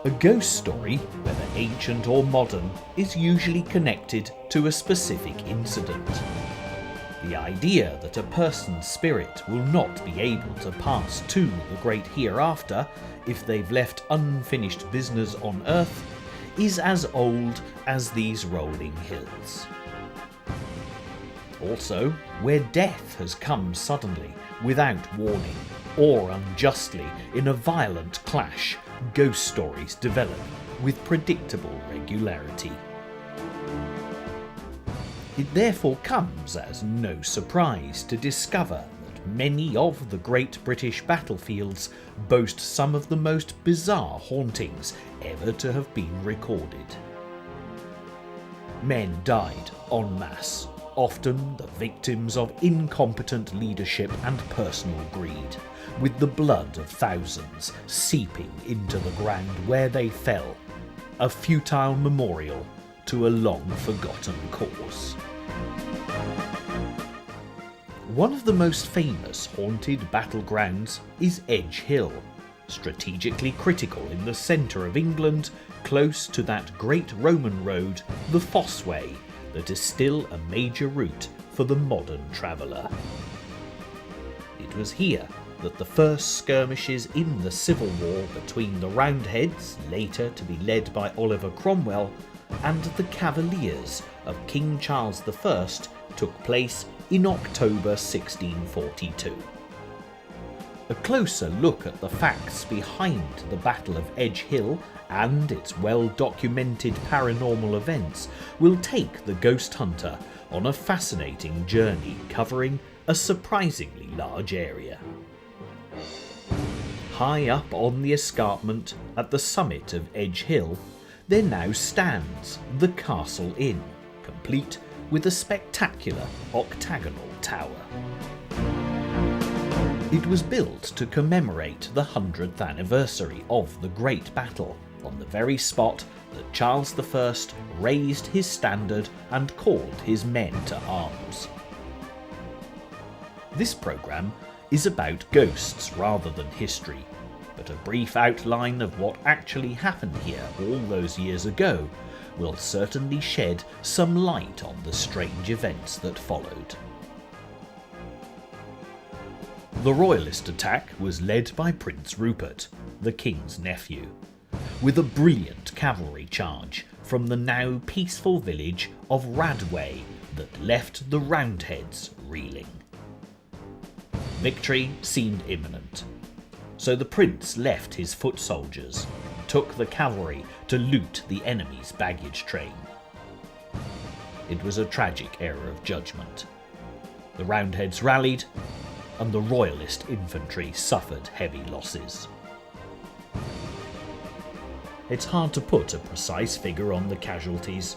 A ghost story, whether ancient or modern, is usually connected to a specific incident. The idea that a person's spirit will not be able to pass to the great hereafter if they've left unfinished business on earth is as old as these rolling hills. Also, where death has come suddenly, without warning, or unjustly in a violent clash, ghost stories develop with predictable regularity. It therefore comes as no surprise to discover that many of the great British battlefields boast some of the most bizarre hauntings ever to have been recorded. Men died en masse, often the victims of incompetent leadership and personal greed, with the blood of thousands seeping into the ground where they fell, a futile memorial to a long-forgotten cause. One of the most famous haunted battlegrounds is Edge Hill, strategically critical in the centre of England, close to that great Roman road, the Fossway, that is still a major route for the modern traveller. It was here that the first skirmishes in the Civil War between the Roundheads, later to be led by Oliver Cromwell, and the Cavaliers of King Charles I took place in October 1642. A closer look at the facts behind the Battle of Edge Hill and its well-documented paranormal events will take the ghost hunter on a fascinating journey covering a surprisingly large area. High up on the escarpment at the summit of Edge Hill, there now stands the Castle Inn, complete with a spectacular octagonal tower. It was built to commemorate the 100th anniversary of the Great Battle, on the very spot that Charles I raised his standard and called his men to arms. This programme is about ghosts rather than history, but a brief outline of what actually happened here all those years ago will certainly shed some light on the strange events that followed. The Royalist attack was led by Prince Rupert, the King's nephew, with a brilliant cavalry charge from the now peaceful village of Radway that left the Roundheads reeling. Victory seemed imminent, so the prince left his foot soldiers, took the cavalry to loot the enemy's baggage train. It was a tragic error of judgment. The Roundheads rallied, and the royalist infantry suffered heavy losses. It's hard to put a precise figure on the casualties,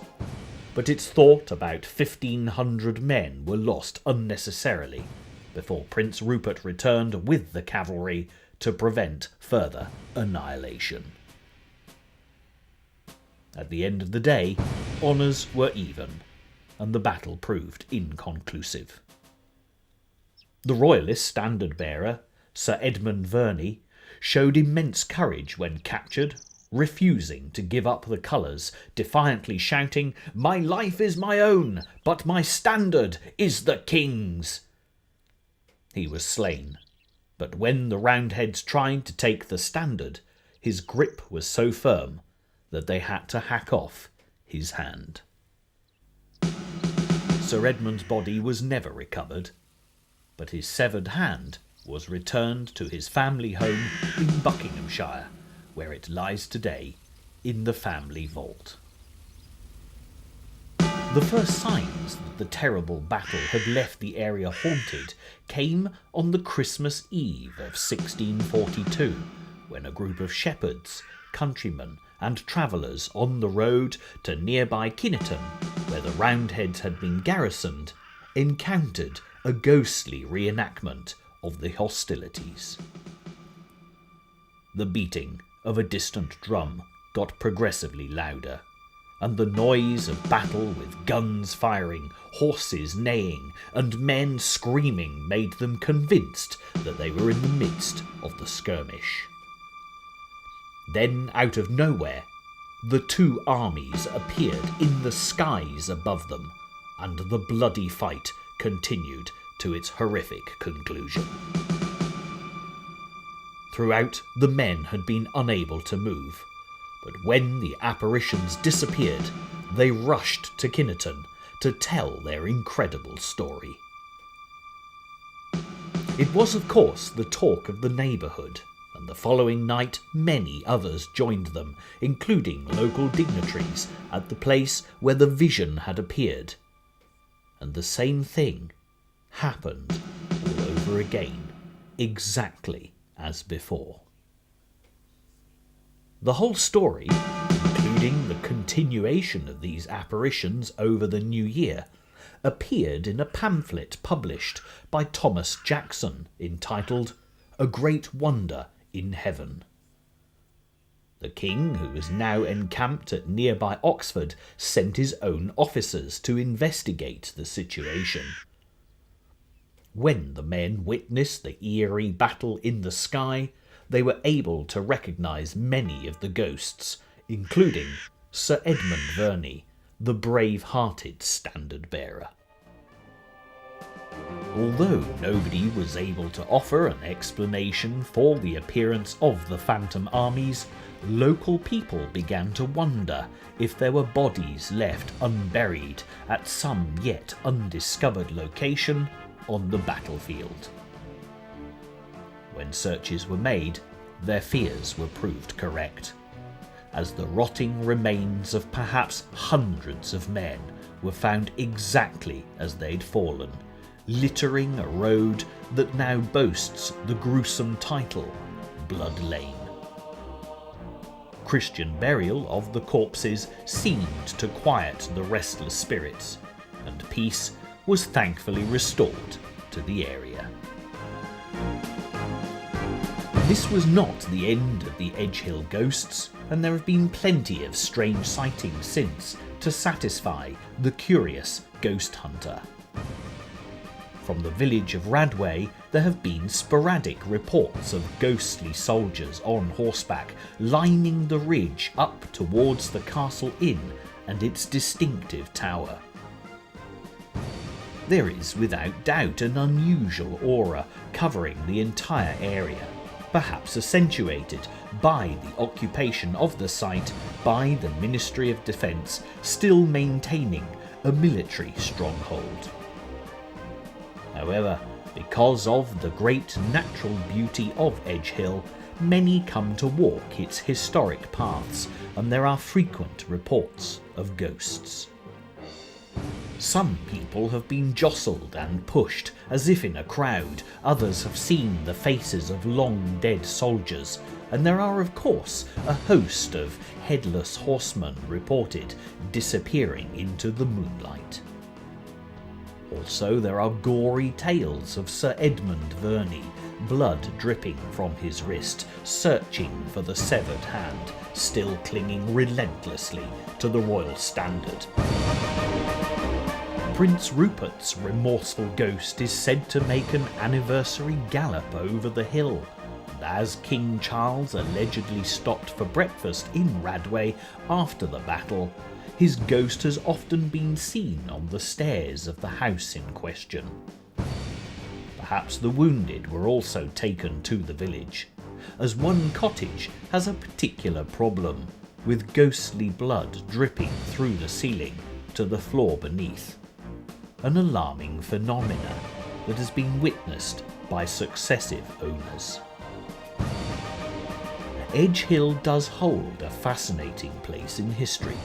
but it's thought about 1,500 men were lost unnecessarily before Prince Rupert returned with the cavalry to prevent further annihilation. At the end of the day, honours were even, and the battle proved inconclusive. The royalist standard-bearer, Sir Edmund Verney, showed immense courage when captured, refusing to give up the colours, defiantly shouting, "My life is my own, but my standard is the king's." He was slain, but when the Roundheads tried to take the standard, his grip was so firm that they had to hack off his hand. Sir Edmund's body was never recovered, but his severed hand was returned to his family home in Buckinghamshire, where it lies today in the family vault. The first signs that the terrible battle had left the area haunted came on the Christmas Eve of 1642, when a group of shepherds, countrymen and travellers on the road to nearby Kinnerton, where the Roundheads had been garrisoned, encountered a ghostly reenactment of the hostilities. The beating of a distant drum got progressively louder, and the noise of battle with guns firing, horses neighing, and men screaming made them convinced that they were in the midst of the skirmish. Then, out of nowhere, the two armies appeared in the skies above them, and the bloody fight continued to its horrific conclusion. Throughout, the men had been unable to move, but when the apparitions disappeared, they rushed to Kinnerton to tell their incredible story. It was, of course, the talk of the neighbourhood, and the following night many others joined them, including local dignitaries, at the place where the vision had appeared. And the same thing happened all over again, exactly as before. The whole story, including the continuation of these apparitions over the new year, appeared in a pamphlet published by Thomas Jackson entitled A Great Wonder in Heaven. The king, who was now encamped at nearby Oxford, sent his own officers to investigate the situation. When the men witnessed the eerie battle in the sky, they were able to recognise many of the ghosts, including Sir Edmund Verney, the brave-hearted standard-bearer. Although nobody was able to offer an explanation for the appearance of the phantom armies, local people began to wonder if there were bodies left unburied at some yet undiscovered location on the battlefield. When searches were made, their fears were proved correct, as the rotting remains of perhaps hundreds of men were found exactly as they'd fallen, littering a road that now boasts the gruesome title, Blood Lane. Christian burial of the corpses seemed to quiet the restless spirits, and peace was thankfully restored to the area. This was not the end of the Edgehill ghosts, and there have been plenty of strange sightings since to satisfy the curious ghost hunter. From the village of Radway, there have been sporadic reports of ghostly soldiers on horseback lining the ridge up towards the Castle Inn and its distinctive tower. There is without doubt an unusual aura covering the entire area, perhaps accentuated by the occupation of the site by the Ministry of Defence, still maintaining a military stronghold. However, because of the great natural beauty of Edgehill, many come to walk its historic paths, and there are frequent reports of ghosts. Some people have been jostled and pushed as if in a crowd, others have seen the faces of long dead soldiers, and there are of course a host of headless horsemen reported disappearing into the moonlight. Also there are gory tales of Sir Edmund Verney, blood dripping from his wrist, searching for the severed hand, still clinging relentlessly to the royal standard. Prince Rupert's remorseful ghost is said to make an anniversary gallop over the hill, and as King Charles allegedly stopped for breakfast in Radway after the battle, his ghost has often been seen on the stairs of the house in question. Perhaps the wounded were also taken to the village, as one cottage has a particular problem, with ghostly blood dripping through the ceiling to the floor beneath. An alarming phenomena that has been witnessed by successive owners. Edge Hill does hold a fascinating place in history.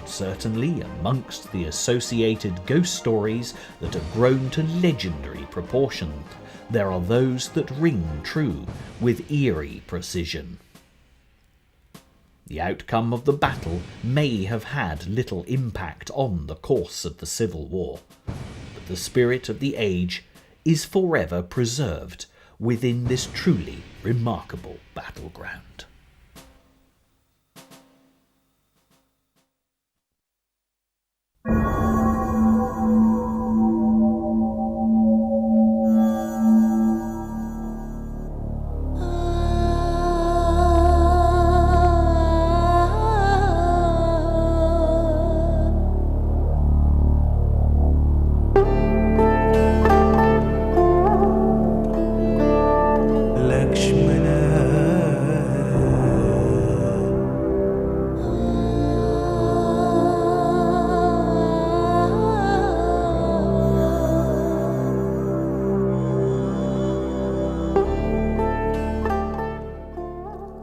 Certainly amongst the associated ghost stories that have grown to legendary proportions, there are those that ring true with eerie precision. The outcome of the battle may have had little impact on the course of the Civil War, but the spirit of the age is forever preserved within this truly remarkable battleground.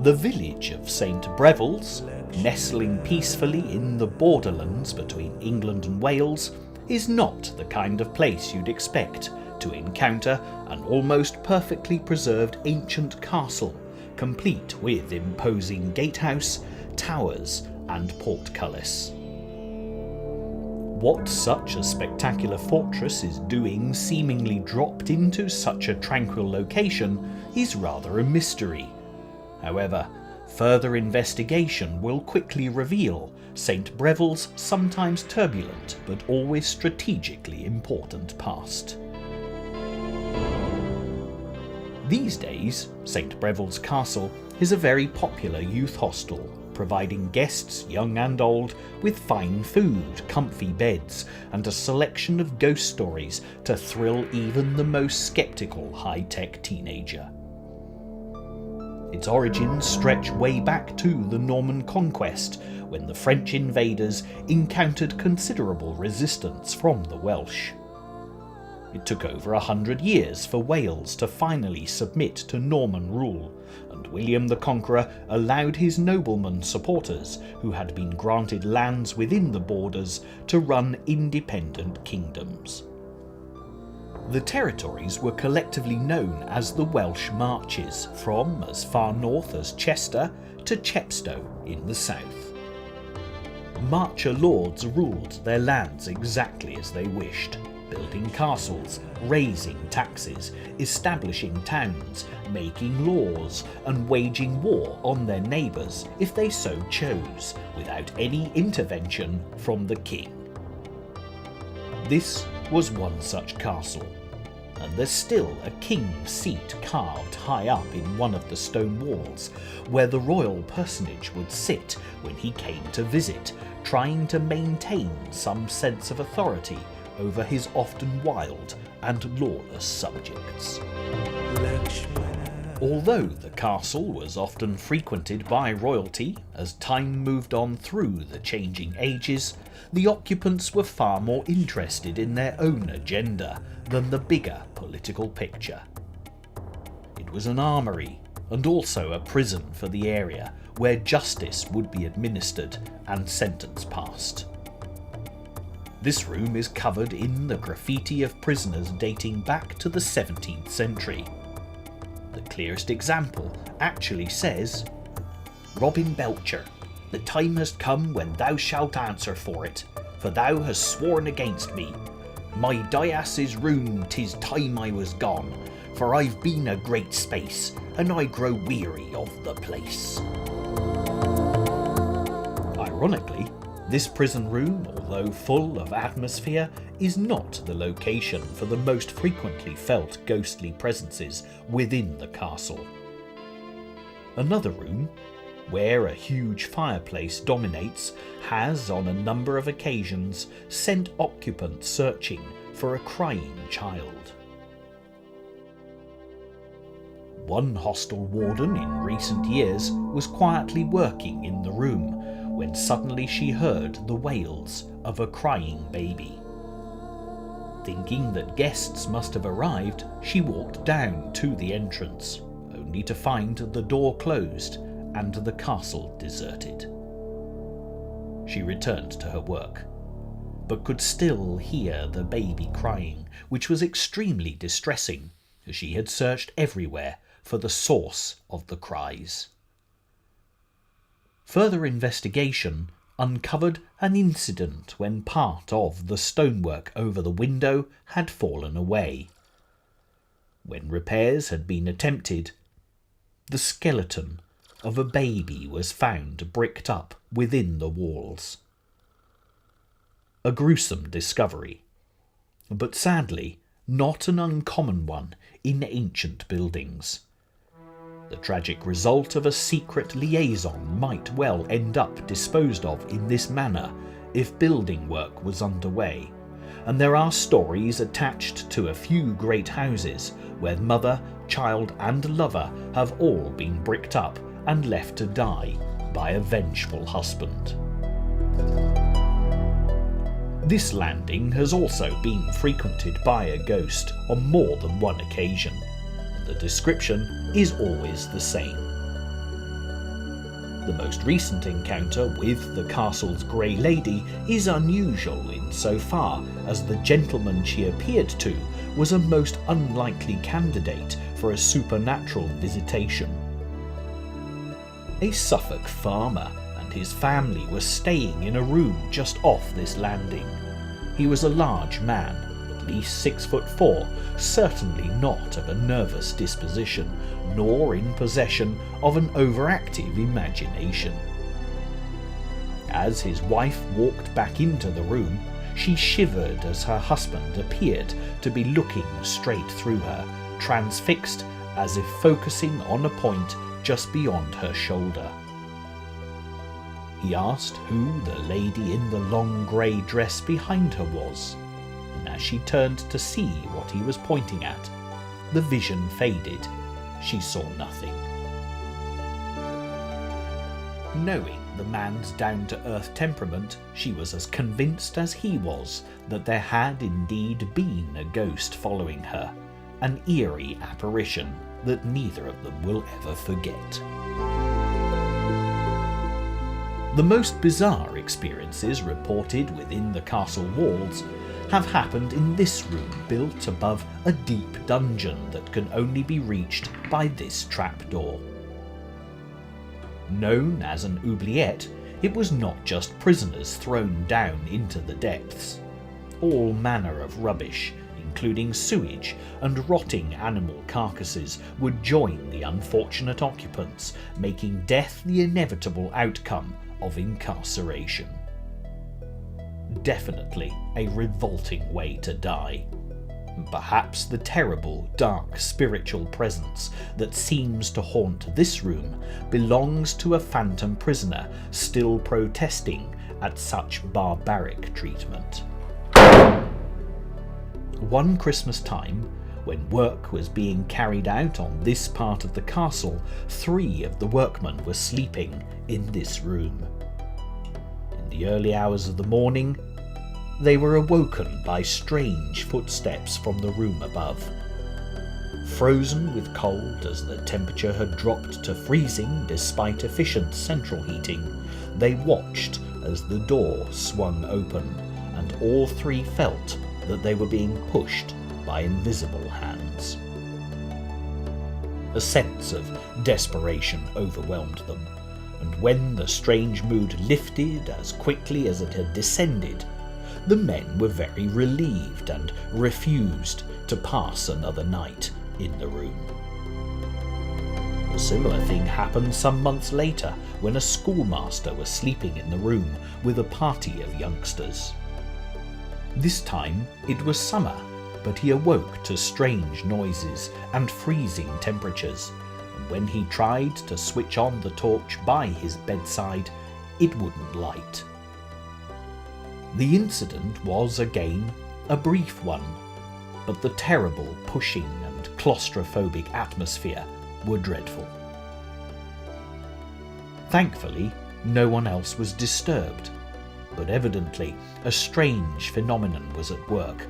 The village of St Breville's, nestling peacefully in the borderlands between England and Wales, is not the kind of place you'd expect to encounter an almost perfectly preserved ancient castle, complete with imposing gatehouse, towers and portcullis. What such a spectacular fortress is doing seemingly dropped into such a tranquil location is rather a mystery. However, further investigation will quickly reveal St Breville's sometimes turbulent but always strategically important past. These days, St Breville's Castle is a very popular youth hostel, providing guests, young and old, with fine food, comfy beds, and a selection of ghost stories to thrill even the most sceptical high-tech teenager. Its origins stretch way back to the Norman Conquest, when the French invaders encountered considerable resistance from the Welsh. It took over 100 years for Wales to finally submit to Norman rule, and William the Conqueror allowed his nobleman supporters, who had been granted lands within the borders, to run independent kingdoms. The territories were collectively known as the Welsh Marches, from as far north as Chester to Chepstow in the south. Marcher lords ruled their lands exactly as they wished, building castles, raising taxes, establishing towns, making laws, and waging war on their neighbours if they so chose, without any intervention from the king. This was one such castle, and there's still a king's seat carved high up in one of the stone walls, where the royal personage would sit when he came to visit, trying to maintain some sense of authority over his often wild and lawless subjects. Although the castle was often frequented by royalty, as time moved on through the changing ages, the occupants were far more interested in their own agenda than the bigger political picture. It was an armoury, and also a prison for the area, where justice would be administered and sentence passed. This room is covered in the graffiti of prisoners dating back to the 17th century. The clearest example actually says, "Robin Belcher, the time has come when thou shalt answer for it, for thou hast sworn against me. My dais is room, 'tis time I was gone, for I've been a great space, and I grow weary of the place." Ironically, this prison room, although full of atmosphere, is not the location for the most frequently felt ghostly presences within the castle. Another room, where a huge fireplace dominates, has on a number of occasions sent occupants searching for a crying child. One hostel warden in recent years was quietly working in the room when suddenly she heard the wails of a crying baby. Thinking that guests must have arrived, she walked down to the entrance, only to find the door closed and the castle deserted. She returned to her work, but could still hear the baby crying, which was extremely distressing, as she had searched everywhere for the source of the cries. Further investigation uncovered an incident when part of the stonework over the window had fallen away. When repairs had been attempted, the skeleton of a baby was found bricked up within the walls. A gruesome discovery, but sadly not an uncommon one in ancient buildings. The tragic result of a secret liaison might well end up disposed of in this manner if building work was underway, and there are stories attached to a few great houses where mother, child and lover have all been bricked up and left to die by a vengeful husband. This landing has also been frequented by a ghost on more than one occasion. The description is always the same. The most recent encounter with the castle's Grey Lady is unusual insofar as the gentleman she appeared to was a most unlikely candidate for a supernatural visitation. A Suffolk farmer and his family were staying in a room just off this landing. He was a large man, at least 6'4", certainly not of a nervous disposition, nor in possession of an overactive imagination. As his wife walked back into the room, she shivered as her husband appeared to be looking straight through her, transfixed as if focusing on a point just beyond her shoulder. He asked who the lady in the long grey dress behind her was, and as she turned to see what he was pointing at, the vision faded. She saw nothing. Knowing the man's down-to-earth temperament, she was as convinced as he was that there had indeed been a ghost following her, an eerie apparition that neither of them will ever forget. The most bizarre experiences reported within the castle walls have happened in this room built above a deep dungeon that can only be reached by this trapdoor. Known as an oubliette, it was not just prisoners thrown down into the depths. All manner of rubbish, including sewage and rotting animal carcasses, would join the unfortunate occupants, making death the inevitable outcome of incarceration. Definitely a revolting way to die. Perhaps the terrible, dark spiritual presence that seems to haunt this room belongs to a phantom prisoner still protesting at such barbaric treatment. One Christmas time, when work was being carried out on this part of the castle, 3 of the workmen were sleeping in this room. In the early hours of the morning, they were awoken by strange footsteps from the room above. Frozen with cold as the temperature had dropped to freezing despite efficient central heating, they watched as the door swung open and all three felt that they were being pushed by invisible hands. A sense of desperation overwhelmed them, and when the strange mood lifted as quickly as it had descended, the men were very relieved and refused to pass another night in the room. A similar thing happened some months later when a schoolmaster was sleeping in the room with a party of youngsters. This time it was summer, but he awoke to strange noises and freezing temperatures, and when he tried to switch on the torch by his bedside, it wouldn't light. The incident was again a brief one, but the terrible pushing and claustrophobic atmosphere were dreadful. Thankfully, no one else was disturbed, but evidently a strange phenomenon was at work,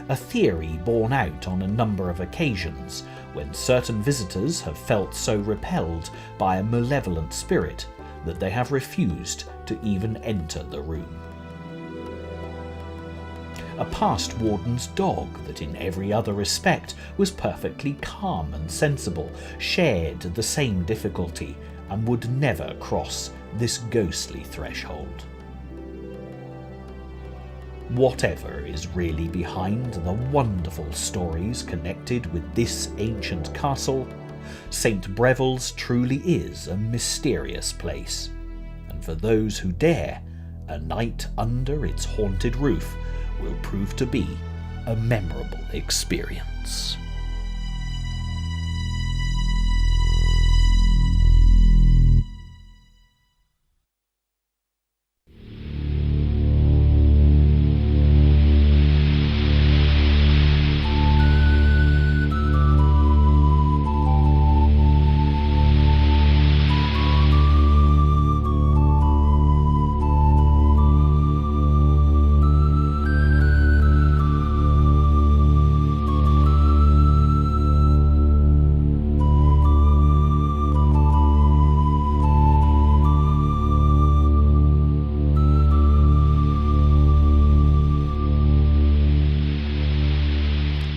a theory borne out on a number of occasions when certain visitors have felt so repelled by a malevolent spirit that they have refused to even enter the room. A past warden's dog that in every other respect was perfectly calm and sensible shared the same difficulty and would never cross this ghostly threshold. Whatever is really behind the wonderful stories connected with this ancient castle, St. Breville's truly is a mysterious place, and for those who dare, a night under its haunted roof will prove to be a memorable experience.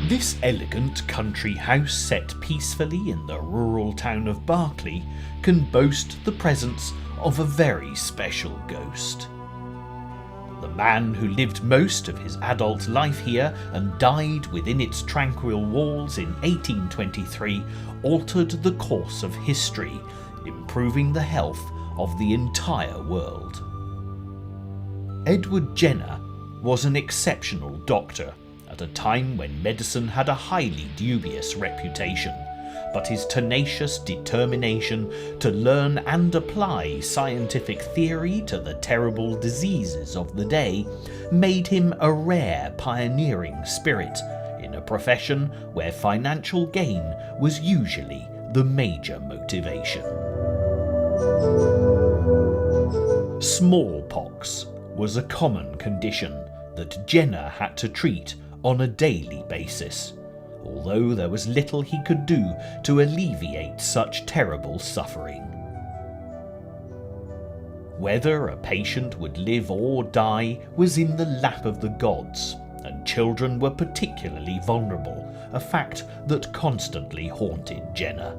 This elegant country house set peacefully in the rural town of Berkeley can boast the presence of a very special ghost. The man who lived most of his adult life here and died within its tranquil walls in 1823 altered the course of history, improving the health of the entire world. Edward Jenner was an exceptional doctor at a time when medicine had a highly dubious reputation, but his tenacious determination to learn and apply scientific theory to the terrible diseases of the day made him a rare pioneering spirit in a profession where financial gain was usually the major motivation. Smallpox was a common condition that Jenner had to treat on a daily basis, although there was little he could do to alleviate such terrible suffering. Whether a patient would live or die was in the lap of the gods, and children were particularly vulnerable, a fact that constantly haunted Jenner.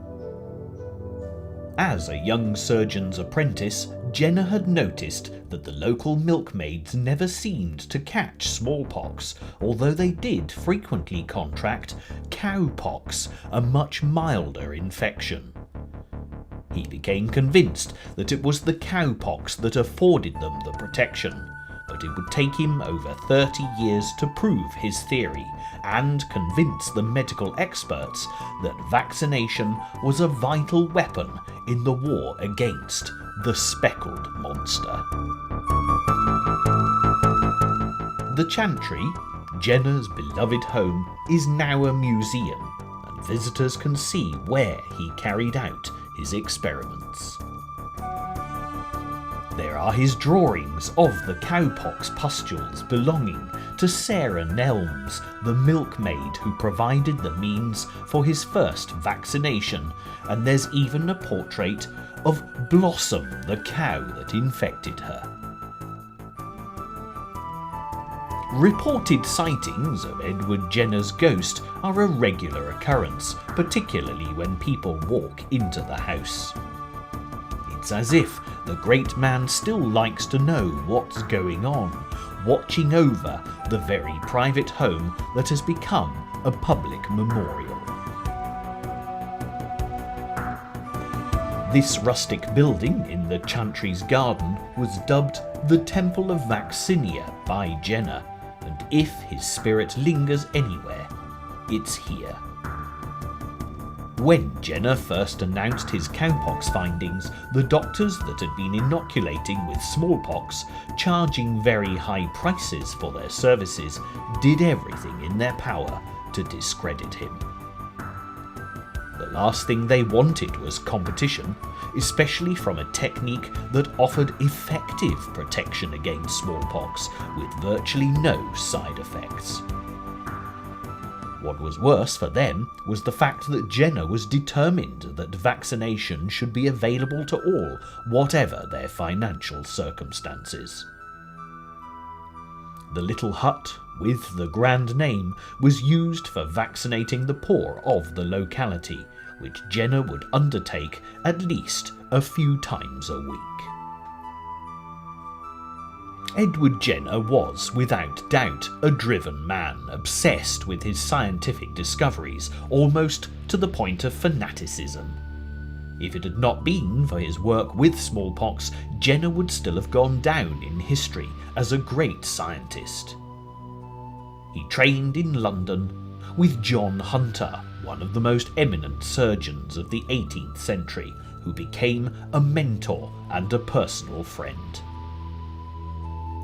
As a young surgeon's apprentice, Jenner had noticed that the local milkmaids never seemed to catch smallpox, although they did frequently contract cowpox, a much milder infection. He became convinced that it was the cowpox that afforded them the protection, but it would take him over 30 years to prove his theory and convince the medical experts that vaccination was a vital weapon in the war against the speckled monster. The Chantry, Jenner's beloved home, is now a museum, and visitors can see where he carried out his experiments. There are his drawings of the cowpox pustules belonging to Sarah Nelms, the milkmaid who provided the means for his first vaccination, and there's even a portrait of Blossom, the cow that infected her. Reported sightings of Edward Jenner's ghost are a regular occurrence, particularly when people walk into the house. It's as if the great man still likes to know what's going on, watching over the very private home that has become a public memorial. This rustic building in the Chantry's garden was dubbed the Temple of Vaccinia by Jenner, and if his spirit lingers anywhere, it's here. When Jenner first announced his cowpox findings, the doctors that had been inoculating with smallpox, charging very high prices for their services, did everything in their power to discredit him. The last thing they wanted was competition, especially from a technique that offered effective protection against smallpox with virtually no side effects. What was worse for them was the fact that Jenner was determined that vaccination should be available to all, whatever their financial circumstances. The little hut with the grand name was used for vaccinating the poor of the locality, which Jenner would undertake at least a few times a week. Edward Jenner was, without doubt, a driven man, obsessed with his scientific discoveries, almost to the point of fanaticism. If it had not been for his work with smallpox, Jenner would still have gone down in history as a great scientist. He trained in London with John Hunter, one of the most eminent surgeons of the 18th century, who became a mentor and a personal friend.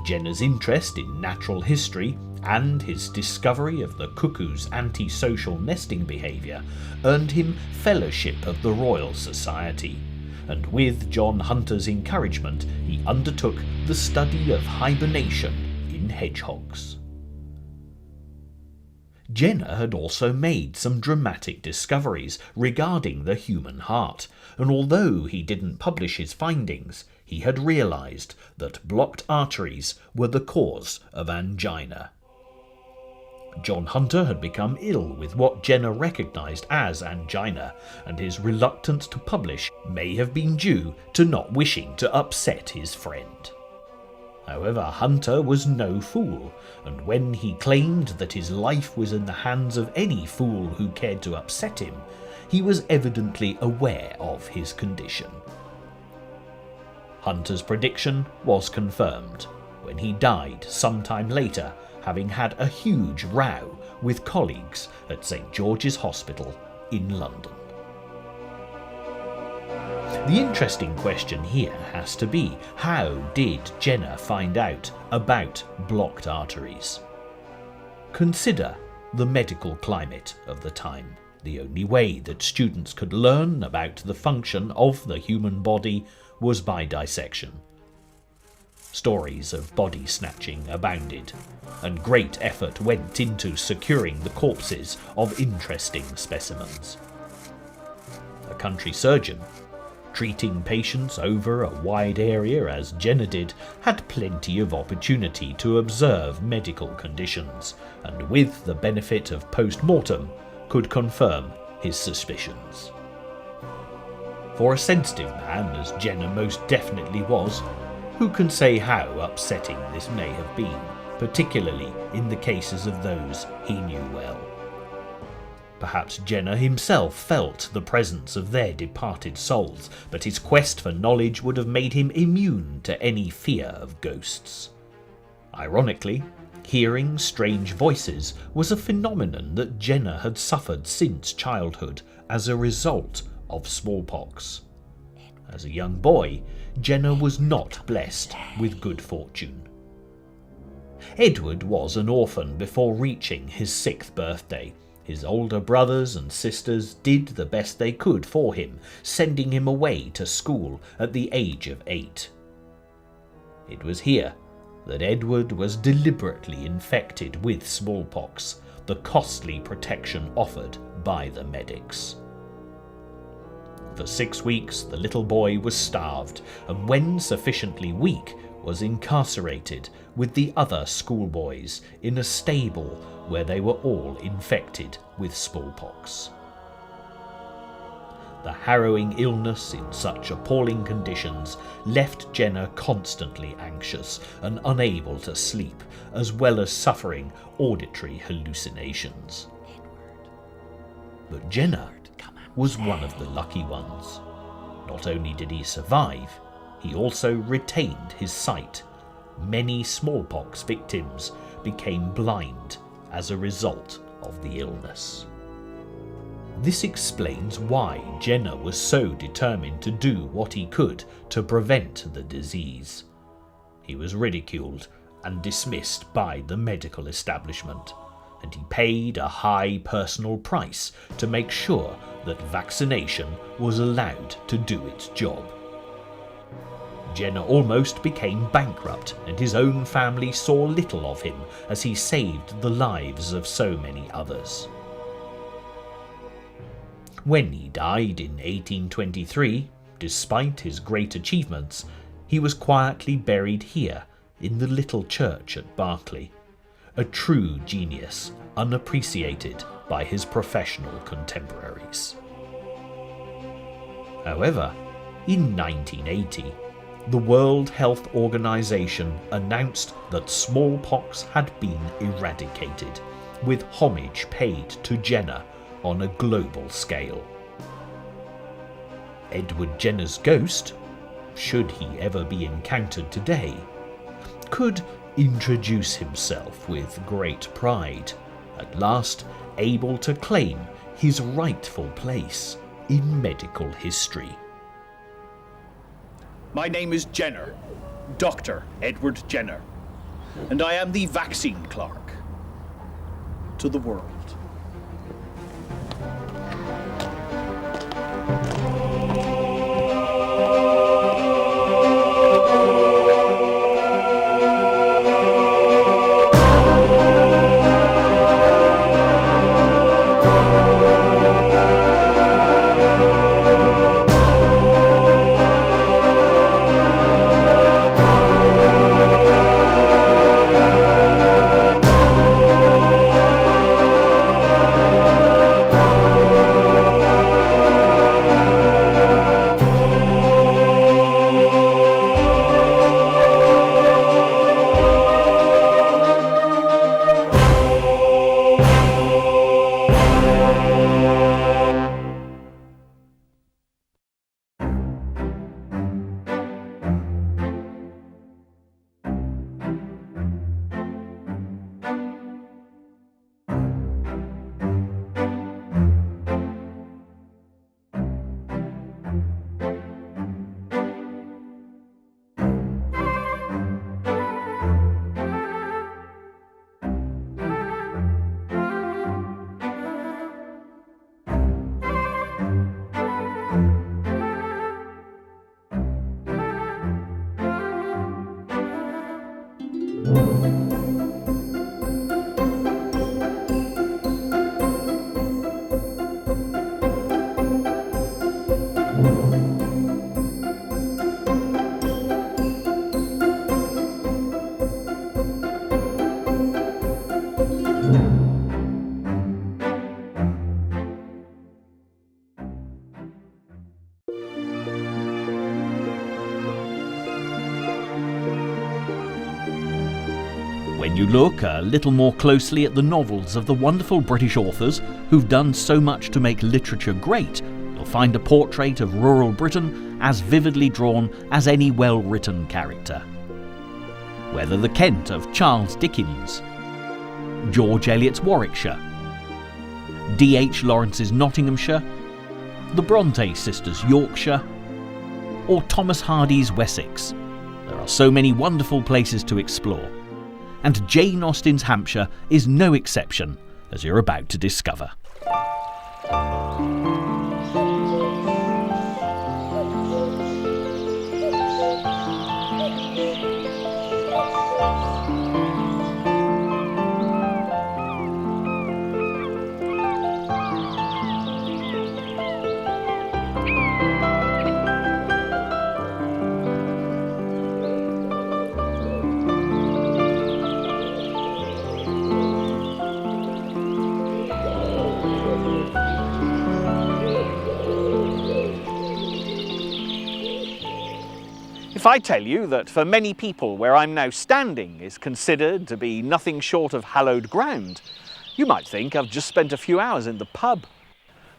Jenner's interest in natural history and his discovery of the cuckoo's antisocial nesting behaviour earned him Fellowship of the Royal Society, and with John Hunter's encouragement he undertook the study of hibernation in hedgehogs. Jenner had also made some dramatic discoveries regarding the human heart, and although he didn't publish his findings, he had realised that blocked arteries were the cause of angina. John Hunter had become ill with what Jenner recognised as angina, and his reluctance to publish may have been due to not wishing to upset his friend. However, Hunter was no fool, and when he claimed that his life was in the hands of any fool who cared to upset him, he was evidently aware of his condition. Hunter's prediction was confirmed when he died sometime later, having had a huge row with colleagues at St George's Hospital in London. The interesting question here has to be, how did Jenner find out about blocked arteries? Consider the medical climate of the time. The only way that students could learn about the function of the human body was by dissection. Stories of body snatching abounded, and great effort went into securing the corpses of interesting specimens. A country surgeon, treating patients over a wide area as Jenner did, had plenty of opportunity to observe medical conditions, and with the benefit of post-mortem could confirm his suspicions. For a sensitive man, as Jenner most definitely was, who can say how upsetting this may have been, particularly in the cases of those he knew well. Perhaps Jenner himself felt the presence of their departed souls, but his quest for knowledge would have made him immune to any fear of ghosts. Ironically, hearing strange voices was a phenomenon that Jenner had suffered since childhood as a result of smallpox. As a young boy, Jenner was not blessed with good fortune. Edward was an orphan before reaching his 6th birthday. His older brothers and sisters did the best they could for him, sending him away to school at the age of 8. It was here that Edward was deliberately infected with smallpox, the costly protection offered by the medics. For 6 weeks the little boy was starved, and when sufficiently weak, was incarcerated with the other schoolboys in a stable where they were all infected with smallpox. The harrowing illness in such appalling conditions left Jenna constantly anxious and unable to sleep, as well as suffering auditory hallucinations. But Jenna was one of the lucky ones. Not only did he survive, he also retained his sight. Many smallpox victims became blind as a result of the illness. This explains why Jenner was so determined to do what he could to prevent the disease. He was ridiculed and dismissed by the medical establishment, and he paid a high personal price to make sure that vaccination was allowed to do its job. Jenner almost became bankrupt, and his own family saw little of him as he saved the lives of so many others. When he died in 1823, despite his great achievements, he was quietly buried here in the little church at Berkeley, a true genius unappreciated by his professional contemporaries. However, in 1980, the World Health Organization announced that smallpox had been eradicated, with homage paid to Jenner on a global scale. Edward Jenner's ghost, should he ever be encountered today, could introduce himself with great pride, at last able to claim his rightful place in medical history. My name is Jenner, Dr. Edward Jenner, and I am the vaccine clerk to the world. When you look a little more closely at the novels of the wonderful British authors who've done so much to make literature great, you'll find a portrait of rural Britain as vividly drawn as any well-written character. Whether the Kent of Charles Dickens, George Eliot's Warwickshire, D.H. Lawrence's Nottinghamshire, the Bronte sisters' Yorkshire, or Thomas Hardy's Wessex, there are so many wonderful places to explore. And Jane Austen's Hampshire is no exception, as you're about to discover. If I tell you that for many people where I'm now standing is considered to be nothing short of hallowed ground, you might think I've just spent a few hours in the pub.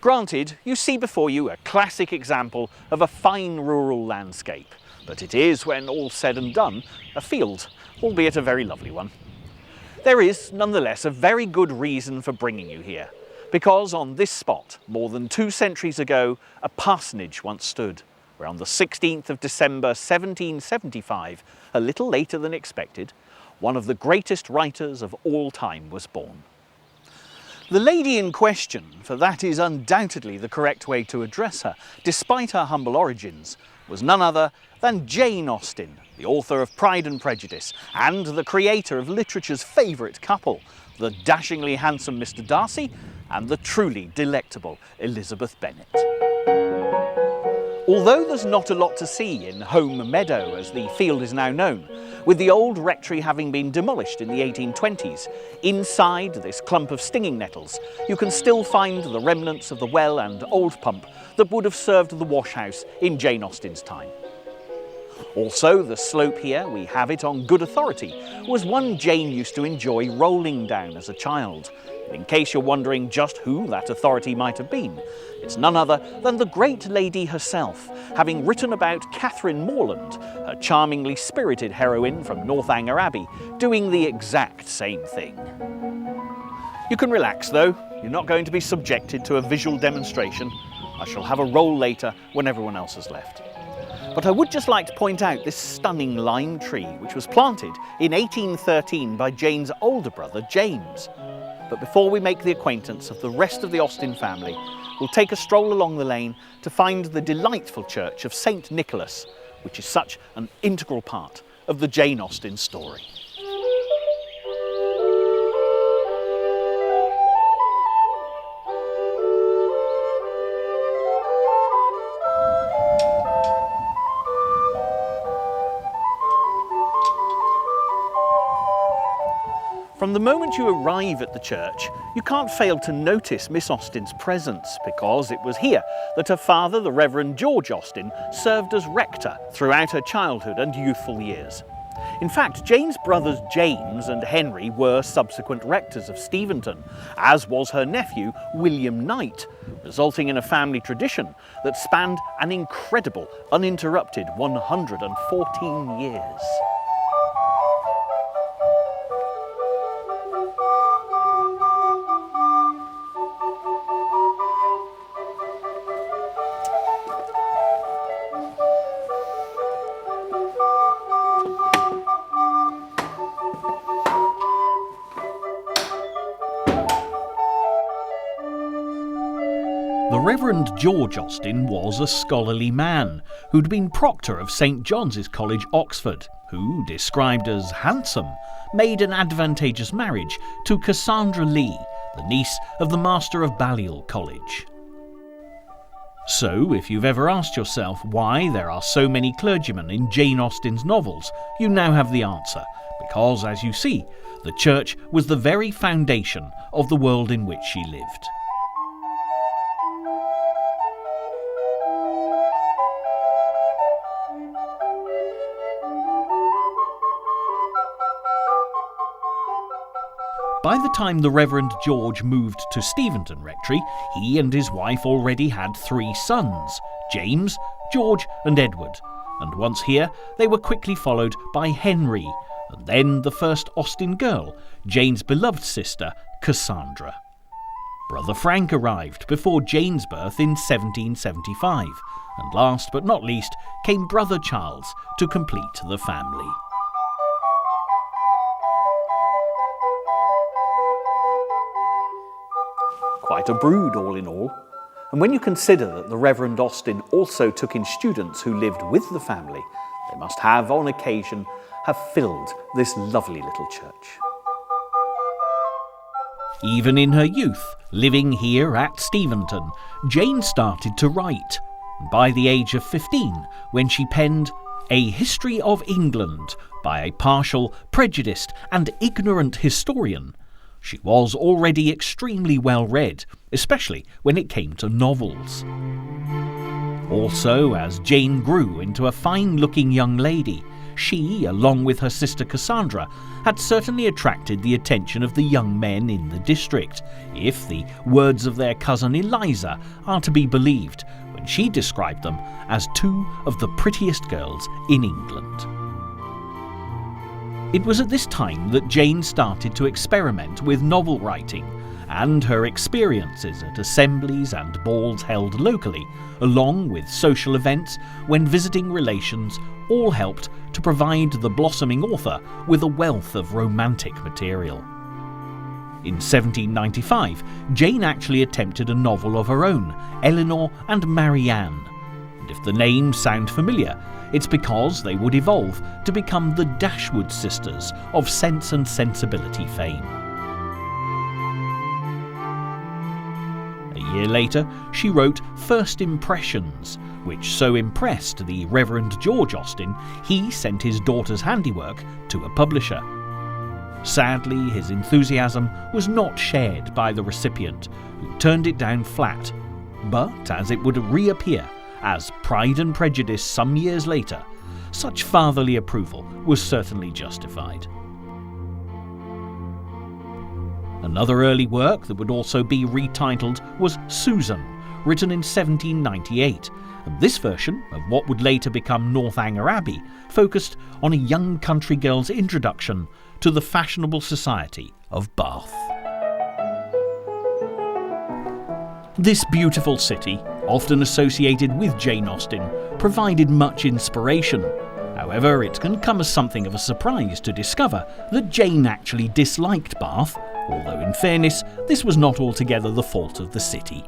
Granted, you see before you a classic example of a fine rural landscape, but it is, when all's said and done, a field, albeit a very lovely one. There is, nonetheless, a very good reason for bringing you here, because on this spot, more than 2 centuries ago, a parsonage once stood, where on the 16th of December 1775, a little later than expected, one of the greatest writers of all time was born. The lady in question, for that is undoubtedly the correct way to address her, despite her humble origins, was none other than Jane Austen, the author of Pride and Prejudice, and the creator of literature's favourite couple, the dashingly handsome Mr. Darcy and the truly delectable Elizabeth Bennet. Although there's not a lot to see in Home Meadow, as the field is now known, with the old rectory having been demolished in the 1820s, inside this clump of stinging nettles, you can still find the remnants of the well and old pump that would have served the washhouse in Jane Austen's time. Also, the slope here, we have it on good authority, was one Jane used to enjoy rolling down as a child. In case you're wondering just who that authority might have been, it's none other than the great lady herself, having written about Catherine Morland, a charmingly spirited heroine from Northanger Abbey, doing the exact same thing. You can relax though, you're not going to be subjected to a visual demonstration. I shall have a roll later when everyone else has left. But I would just like to point out this stunning lime tree, which was planted in 1813 by Jane's older brother, James. But before we make the acquaintance of the rest of the Austen family, we'll take a stroll along the lane to find the delightful church of St. Nicholas, which is such an integral part of the Jane Austen story. From the moment you arrive at the church, you can't fail to notice Miss Austen's presence, because it was here that her father, the Reverend George Austen, served as rector throughout her childhood and youthful years. In fact, Jane's brothers James and Henry were subsequent rectors of Steventon, as was her nephew William Knight, resulting in a family tradition that spanned an incredible, uninterrupted 114 years. The Reverend George Austen was a scholarly man who'd been proctor of St. John's College, Oxford, who, described as handsome, made an advantageous marriage to Cassandra Lee, the niece of the Master of Balliol College. So, if you've ever asked yourself why there are so many clergymen in Jane Austen's novels, you now have the answer, because, as you see, the church was the very foundation of the world in which she lived. By the time the Reverend George moved to Steventon Rectory, he and his wife already had 3 sons, James, George and Edward, and once here they were quickly followed by Henry, and then the first Austen girl, Jane's beloved sister, Cassandra. Brother Frank arrived before Jane's birth in 1775, and last but not least came Brother Charles to complete the family. Quite a brood, all in all. And when you consider that the Reverend Austen also took in students who lived with the family, they must have, on occasion, have filled this lovely little church. Even in her youth, living here at Steventon, Jane started to write. By the age of 15, when she penned A History of England by a partial, prejudiced and ignorant historian, she was already extremely well read, especially when it came to novels. Also, as Jane grew into a fine-looking young lady, she, along with her sister Cassandra, had certainly attracted the attention of the young men in the district, if the words of their cousin Eliza are to be believed, when she described them as two of the prettiest girls in England. It was at this time that Jane started to experiment with novel writing, and her experiences at assemblies and balls held locally, along with social events when visiting relations, all helped to provide the blossoming author with a wealth of romantic material. In 1795, Jane actually attempted a novel of her own, Eleanor and Marianne. And if the names sound familiar, it's because they would evolve to become the Dashwood sisters of Sense and Sensibility fame. A year later, she wrote First Impressions, which so impressed the Reverend George Austen, he sent his daughter's handiwork to a publisher. Sadly, his enthusiasm was not shared by the recipient, who turned it down flat. But as it would reappear as Pride and Prejudice some years later, such fatherly approval was certainly justified. Another early work that would also be retitled was Susan, written in 1798, and this version of what would later become Northanger Abbey focused on a young country girl's introduction to the fashionable society of Bath. This beautiful city, often associated with Jane Austen, provided much inspiration. However, it can come as something of a surprise to discover that Jane actually disliked Bath, although in fairness, this was not altogether the fault of the city.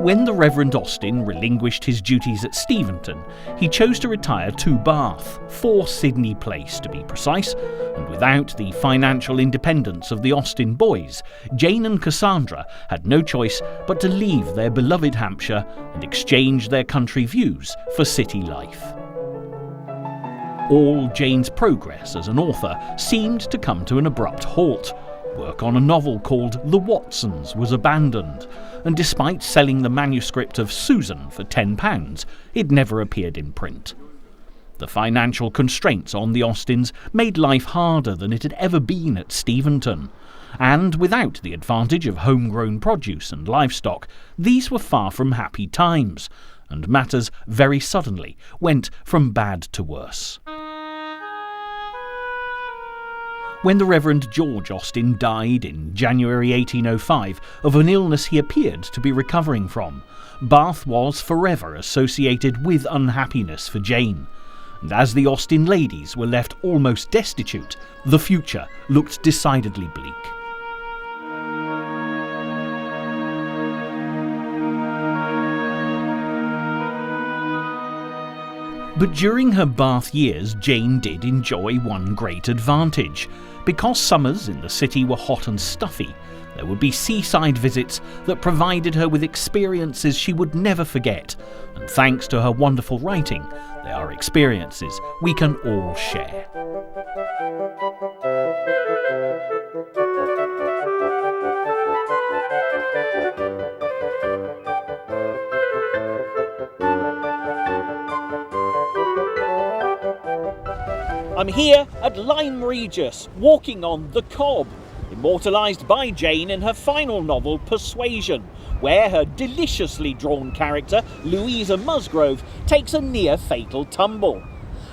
When the Reverend Austen relinquished his duties at Steventon, he chose to retire to Bath, 4 Sydney Place to be precise, and without the financial independence of the Austen boys, Jane and Cassandra had no choice but to leave their beloved Hampshire and exchange their country views for city life. All Jane's progress as an author seemed to come to an abrupt halt. Work on a novel called The Watsons was abandoned, and despite selling the manuscript of Susan for £10, it never appeared in print. The financial constraints on the Austens made life harder than it had ever been at Steventon, and without the advantage of homegrown produce and livestock, these were far from happy times, and matters very suddenly went from bad to worse. When the Reverend George Austen died in January 1805 of an illness he appeared to be recovering from, Bath was forever associated with unhappiness for Jane, and as the Austen ladies were left almost destitute, the future looked decidedly bleak. But during her Bath years, Jane did enjoy one great advantage. Because summers in the city were hot and stuffy, there would be seaside visits that provided her with experiences she would never forget, and thanks to her wonderful writing, they are experiences we can all share. I'm here at Lyme Regis, walking on the Cobb, immortalised by Jane in her final novel, Persuasion, where her deliciously drawn character, Louisa Musgrove, takes a near-fatal tumble.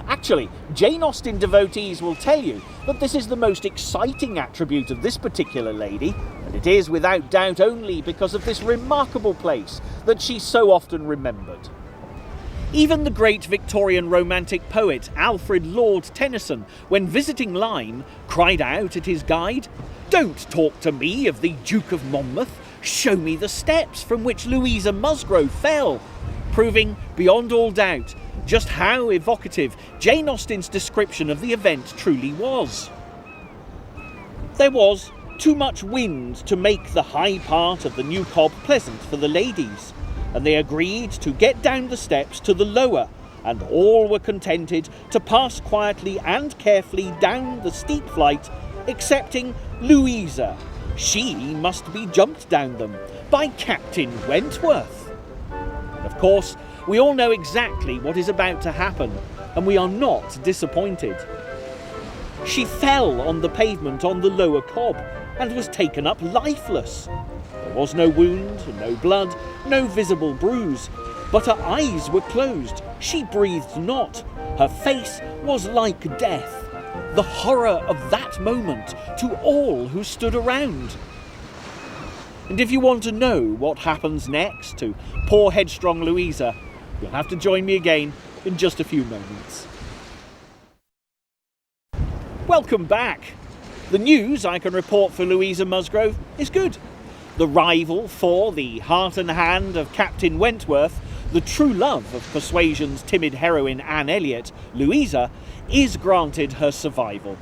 Actually, Jane Austen devotees will tell you that this is the most exciting attribute of this particular lady, and it is without doubt only because of this remarkable place that she's so often remembered. Even the great Victorian romantic poet Alfred Lord Tennyson, when visiting Lyme, cried out at his guide, "Don't talk to me of the Duke of Monmouth, show me the steps from which Louisa Musgrove fell," proving beyond all doubt just how evocative Jane Austen's description of the event truly was. There was too much wind to make the high part of the new Cobb pleasant for the ladies, and they agreed to get down the steps to the lower, and all were contented to pass quietly and carefully down the steep flight, excepting Louisa. She must be jumped down them by Captain Wentworth. Of course, we all know exactly what is about to happen, and we are not disappointed. She fell on the pavement on the lower cob and was taken up lifeless. There was no wound, no blood, no visible bruise, but her eyes were closed. She breathed not. Her face was like death. The horror of that moment to all who stood around. And if you want to know what happens next to poor headstrong Louisa, you'll have to join me again in just a few moments. Welcome back. The news I can report for Louisa Musgrove is good. The rival for the heart and hand of Captain Wentworth, the true love of Persuasion's timid heroine Anne Elliot, Louisa, is granted her survival.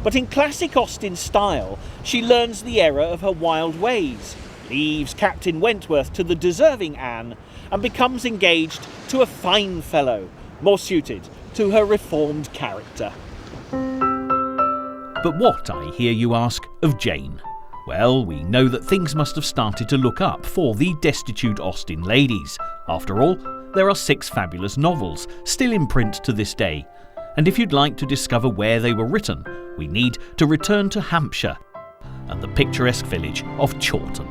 But in classic Austen style, she learns the error of her wild ways, leaves Captain Wentworth to the deserving Anne, and becomes engaged to a fine fellow, more suited to her reformed character. But what, I hear you ask, of Jane? Well, we know that things must have started to look up for the destitute Austen ladies. After all, there are 6 fabulous novels, still in print to this day. And if you'd like to discover where they were written, we need to return to Hampshire and the picturesque village of Chawton.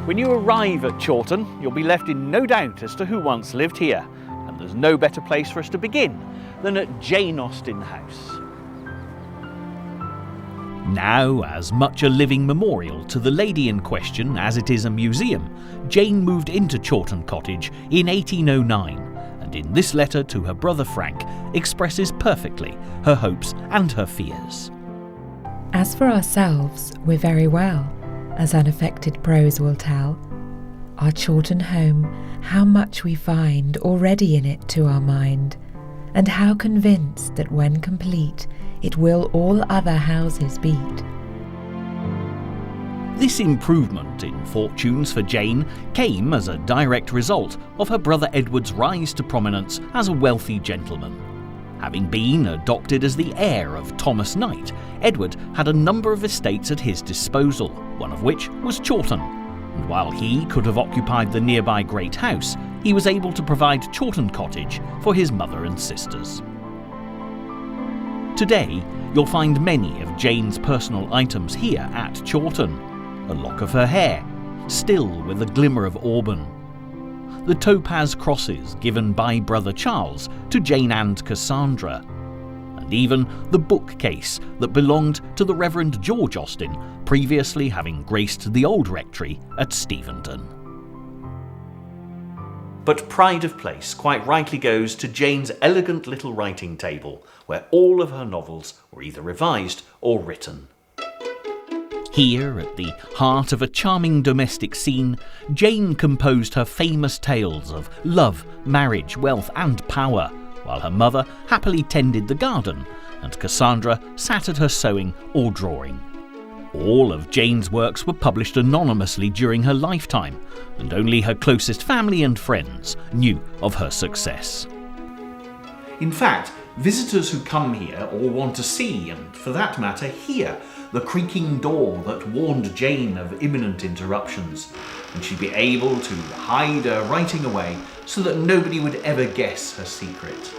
When you arrive at Chawton, you'll be left in no doubt as to who once lived here, and there's no better place for us to begin than at Jane Austen House. Now, as much a living memorial to the lady in question as it is a museum, Jane moved into Chawton Cottage in 1809, and in this letter to her brother Frank expresses perfectly her hopes and her fears. As for ourselves, we're very well, as unaffected prose will tell. Our Chawton home, how much we find already in it to our mind, and how convinced that when complete, it will all other houses beat. This improvement in fortunes for Jane came as a direct result of her brother Edward's rise to prominence as a wealthy gentleman. Having been adopted as the heir of Thomas Knight, Edward had a number of estates at his disposal, one of which was Chawton, and while he could have occupied the nearby Great House, he was able to provide Chawton Cottage for his mother and sisters. Today, you'll find many of Jane's personal items here at Chawton. A lock of her hair, still with a glimmer of auburn. The topaz crosses given by Brother Charles to Jane and Cassandra. And even the bookcase that belonged to the Reverend George Austen, previously having graced the old rectory at Steventon. But pride of place quite rightly goes to Jane's elegant little writing table, where all of her novels were either revised or written. Here, at the heart of a charming domestic scene, Jane composed her famous tales of love, marriage, wealth and power, while her mother happily tended the garden and Cassandra sat at her sewing or drawing. All of Jane's works were published anonymously during her lifetime, and only her closest family and friends knew of her success. In fact, visitors who come here all want to see, and for that matter hear, the creaking door that warned Jane of imminent interruptions, and she'd be able to hide her writing away so that nobody would ever guess her secret.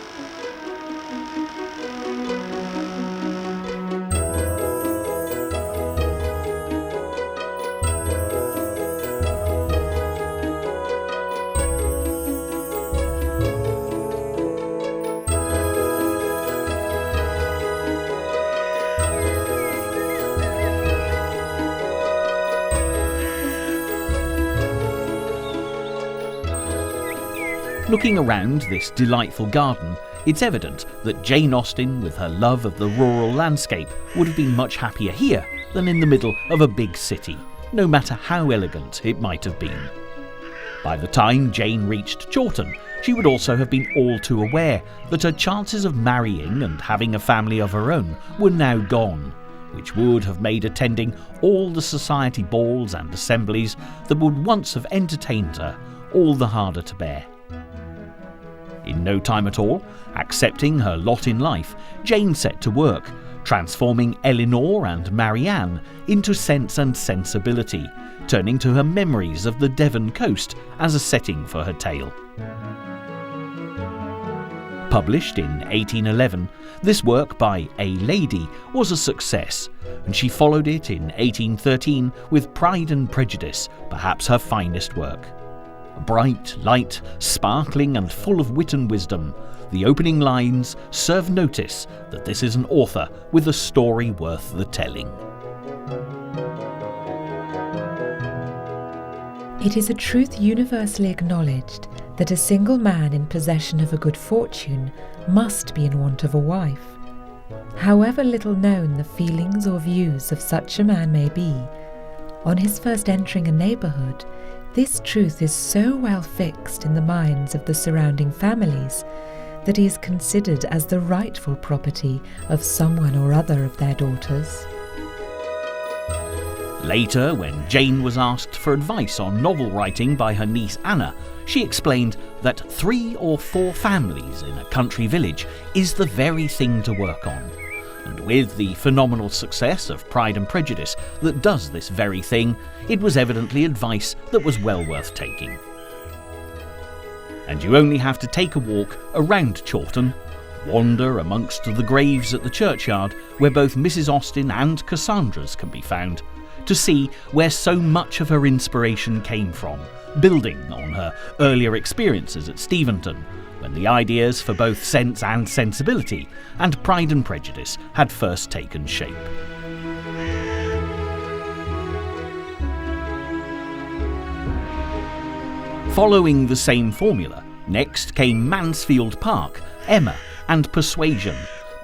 Looking around this delightful garden, it's evident that Jane Austen, with her love of the rural landscape, would have been much happier here than in the middle of a big city, no matter how elegant it might have been. By the time Jane reached Chawton, she would also have been all too aware that her chances of marrying and having a family of her own were now gone, which would have made attending all the society balls and assemblies that would once have entertained her all the harder to bear. In no time at all, accepting her lot in life, Jane set to work, transforming Eleanor and Marianne into Sense and Sensibility, turning to her memories of the Devon coast as a setting for her tale. Published in 1811, this work by A Lady was a success, and she followed it in 1813 with Pride and Prejudice, perhaps her finest work. Bright, light, sparkling and full of wit and wisdom, the opening lines serve notice that this is an author with a story worth the telling. It is a truth universally acknowledged that a single man in possession of a good fortune must be in want of a wife. However little known the feelings or views of such a man may be, on his first entering a neighbourhood, this truth is so well fixed in the minds of the surrounding families that he is considered as the rightful property of someone or other of their daughters. Later, when Jane was asked for advice on novel writing by her niece Anna, she explained that 3 or 4 families in a country village is the very thing to work on. And with the phenomenal success of Pride and Prejudice that does this very thing, it was evidently advice that was well worth taking. And you only have to take a walk around Chawton, wander amongst the graves at the churchyard where both Mrs. Austen and Cassandra's can be found, to see where so much of her inspiration came from, building on her earlier experiences at Steventon, when the ideas for both Sense and Sensibility and Pride and Prejudice had first taken shape. Following the same formula, next came Mansfield Park, Emma and Persuasion,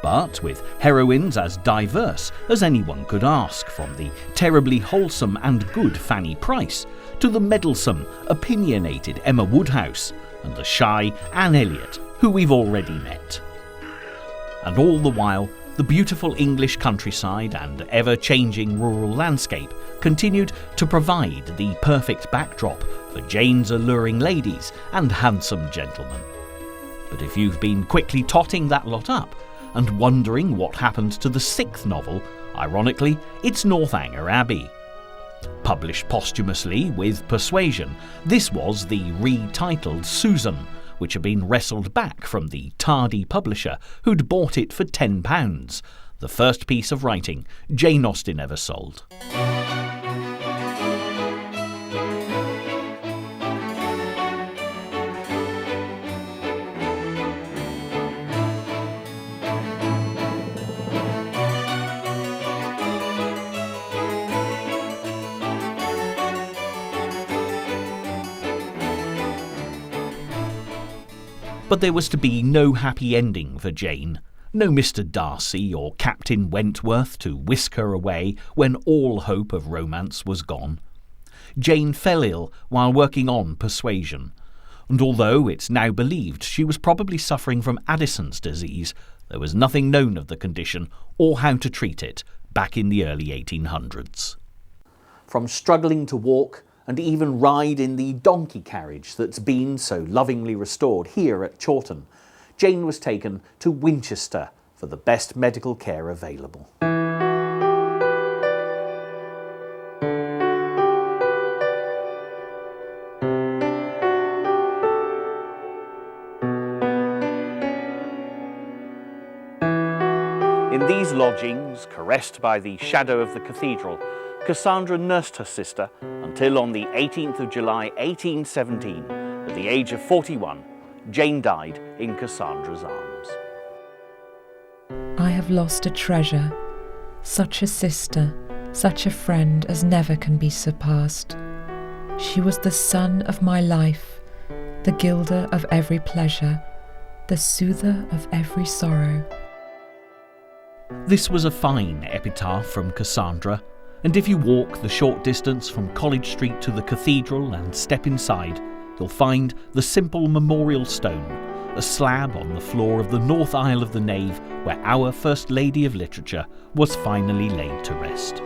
but with heroines as diverse as anyone could ask, from the terribly wholesome and good Fanny Price to the meddlesome, opinionated Emma Woodhouse and the shy Anne Elliot, who we've already met. And all the while, the beautiful English countryside and ever-changing rural landscape continued to provide the perfect backdrop for Jane's alluring ladies and handsome gentlemen. But if you've been quickly totting that lot up and wondering what happened to the 6th novel, ironically, it's Northanger Abbey. Published posthumously with Persuasion, this was the retitled Susan, which had been wrestled back from the tardy publisher who'd bought it for £10, the first piece of writing Jane Austen ever sold. But there was to be no happy ending for Jane. No Mr. Darcy or Captain Wentworth to whisk her away when all hope of romance was gone. Jane fell ill while working on Persuasion, and although it's now believed she was probably suffering from Addison's disease, there was nothing known of the condition or how to treat it back in the early 1800s. From struggling to walk and even ride in the donkey carriage that's been so lovingly restored here at Chawton, Jane was taken to Winchester for the best medical care available. In these lodgings, caressed by the shadow of the cathedral, Cassandra nursed her sister until on the 18th of July 1817, at the age of 41, Jane died in Cassandra's arms. I have lost a treasure, such a sister, such a friend as never can be surpassed. She was the sun of my life, the gilder of every pleasure, the soother of every sorrow. This was a fine epitaph from Cassandra, and if you walk the short distance from College Street to the cathedral and step inside, you'll find the simple memorial stone, a slab on the floor of the north aisle of the nave where our First Lady of Literature was finally laid to rest.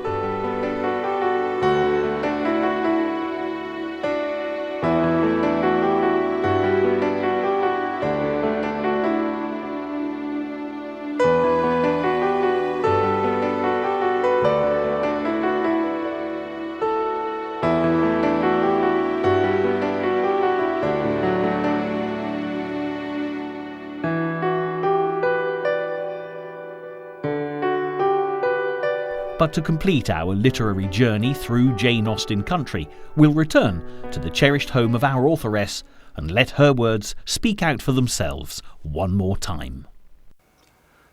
But to complete our literary journey through Jane Austen country, we'll return to the cherished home of our authoress and let her words speak out for themselves one more time.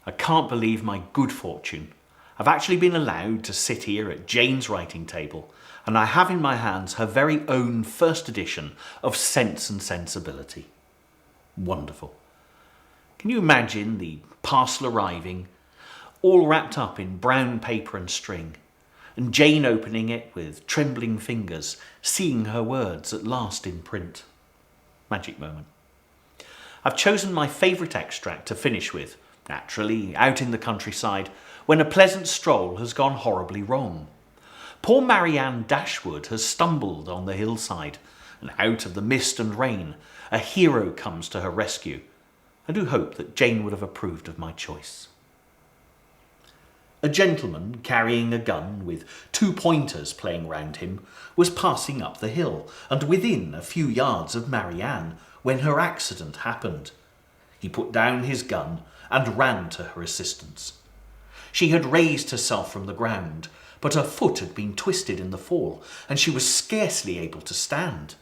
I can't believe my good fortune. I've actually been allowed to sit here at Jane's writing table, and I have in my hands her very own first edition of Sense and Sensibility. Wonderful. Can you imagine the parcel arriving, all wrapped up in brown paper and string, and Jane opening it with trembling fingers, seeing her words at last in print? Magic moment. I've chosen my favourite extract to finish with, naturally out in the countryside, when a pleasant stroll has gone horribly wrong. Poor Marianne Dashwood has stumbled on the hillside, and out of the mist and rain, a hero comes to her rescue. I do hope that Jane would have approved of my choice. A gentleman carrying a gun with 2 pointers playing round him was passing up the hill and within a few yards of Marianne when her accident happened. He put down his gun and ran to her assistance. She had raised herself from the ground, but her foot had been twisted in the fall and she was scarcely able to stand.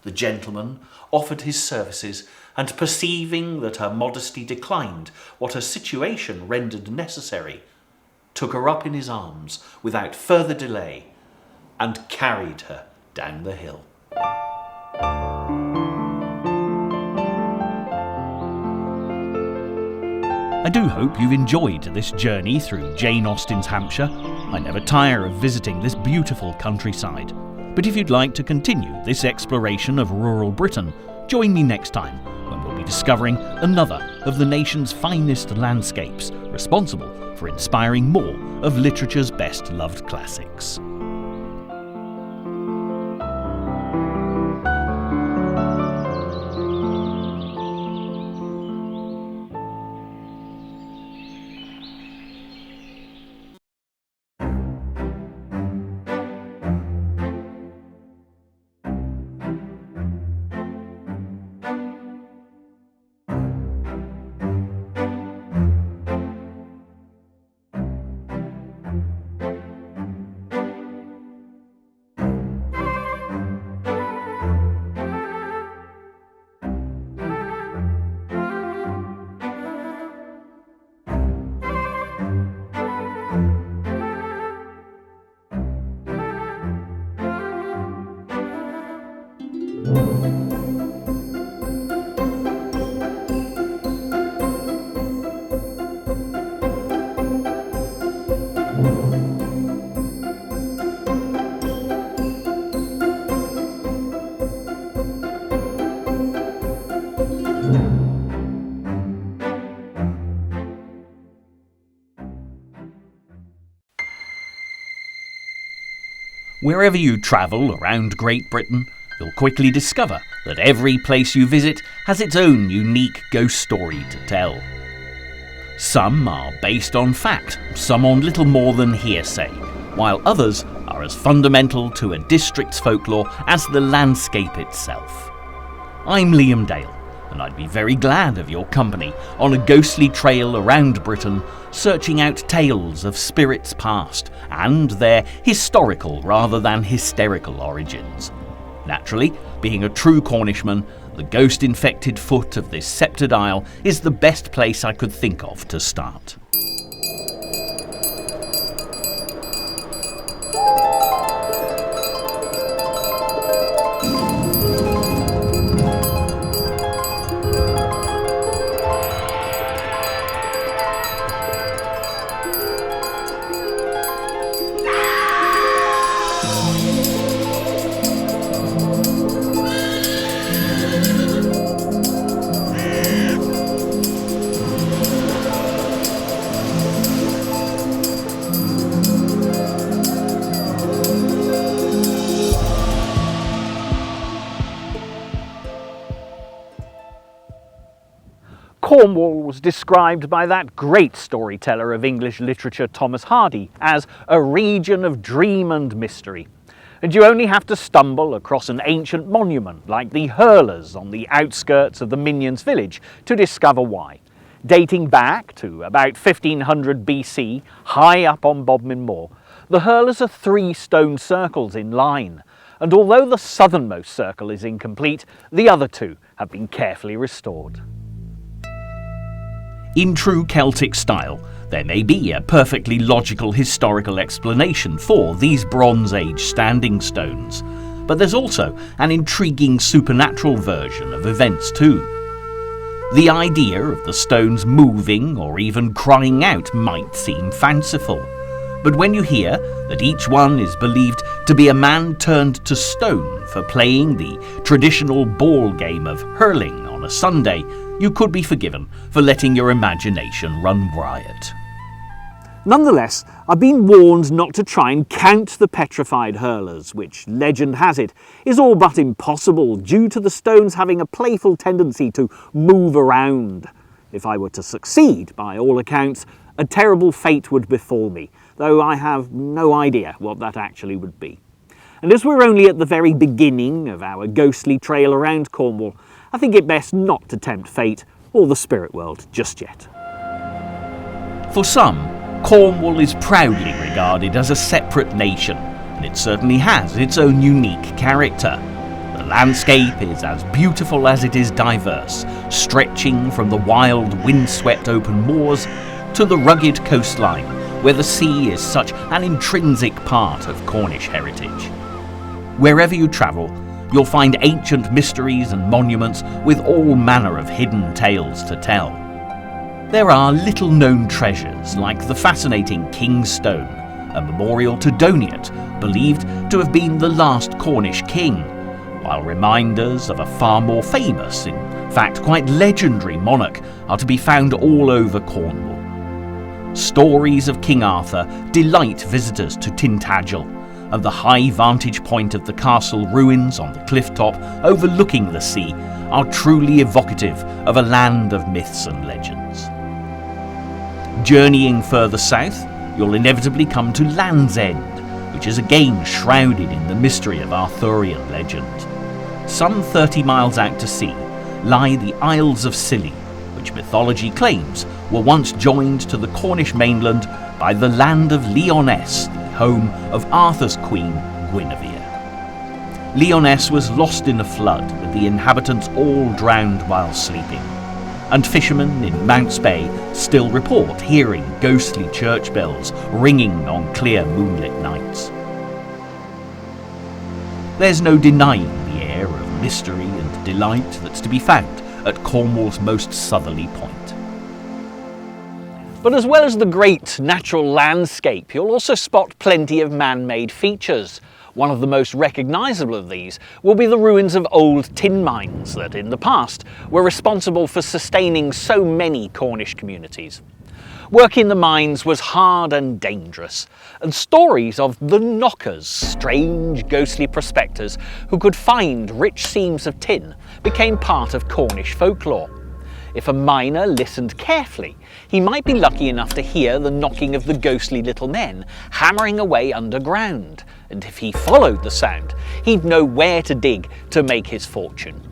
The gentleman offered his services, and perceiving that her modesty declined what her situation rendered necessary, took her up in his arms without further delay and carried her down the hill. I do hope you've enjoyed this journey through Jane Austen's Hampshire. I never tire of visiting this beautiful countryside. But if you'd like to continue this exploration of rural Britain, join me next time when we'll be discovering another of the nation's finest landscapes, responsible for inspiring more of literature's best-loved classics. Wherever you travel around Great Britain, you'll quickly discover that every place you visit has its own unique ghost story to tell. Some are based on fact, some on little more than hearsay, while others are as fundamental to a district's folklore as the landscape itself. I'm Liam Dale, and I'd be very glad of your company on a ghostly trail around Britain, searching out tales of spirits past and their historical rather than hysterical origins. Naturally, being a true Cornishman, the ghost-infected foot of this sceptred isle is the best place I could think of to start. Cornwall was described by that great storyteller of English literature, Thomas Hardy, as a region of dream and mystery. And you only have to stumble across an ancient monument like the Hurlers on the outskirts of the Minions village to discover why. Dating back to about 1500 BC, high up on Bodmin Moor, the Hurlers are 3 stone circles in line, and although the southernmost circle is incomplete, the other 2 have been carefully restored. In true Celtic style, there may be a perfectly logical historical explanation for these Bronze Age standing stones, but there's also an intriguing supernatural version of events too. The idea of the stones moving or even crying out might seem fanciful, but when you hear that each one is believed to be a man turned to stone for playing the traditional ball game of hurling on a Sunday, you could be forgiven for letting your imagination run riot. Nonetheless, I've been warned not to try and count the petrified hurlers, which, legend has it, is all but impossible due to the stones having a playful tendency to move around. If I were to succeed, by all accounts, a terrible fate would befall me, though I have no idea what that actually would be. And as we're only at the very beginning of our ghostly trail around Cornwall, I think it best not to tempt fate or the spirit world just yet. For some, Cornwall is proudly regarded as a separate nation, and it certainly has its own unique character. The landscape is as beautiful as it is diverse, stretching from the wild, wind-swept open moors to the rugged coastline, where the sea is such an intrinsic part of Cornish heritage. Wherever you travel, you'll find ancient mysteries and monuments with all manner of hidden tales to tell. There are little-known treasures like the fascinating King's Stone, a memorial to Doniet, believed to have been the last Cornish king, while reminders of a far more famous, in fact quite legendary monarch are to be found all over Cornwall. Stories of King Arthur delight visitors to Tintagel, and the high vantage point of the castle ruins on the cliff top overlooking the sea are truly evocative of a land of myths and legends. Journeying further south, you'll inevitably come to Land's End, which is again shrouded in the mystery of Arthurian legend. Some 30 miles out to sea lie the Isles of Scilly, which mythology claims were once joined to the Cornish mainland by the land of Lyonesse, the home of Arthur's queen, Guinevere. Lyonesse was lost in a flood, with the inhabitants all drowned while sleeping, and fishermen in Mounts Bay still report hearing ghostly church bells ringing on clear moonlit nights. There's no denying the air of mystery and delight that's to be found at Cornwall's most southerly point. But as well as the great natural landscape, you'll also spot plenty of man-made features. One of the most recognisable of these will be the ruins of old tin mines that in the past were responsible for sustaining so many Cornish communities. Work in the mines was hard and dangerous, and stories of the knockers, strange ghostly prospectors who could find rich seams of tin, became part of Cornish folklore. If a miner listened carefully, he might be lucky enough to hear the knocking of the ghostly little men hammering away underground, and if he followed the sound, he'd know where to dig to make his fortune.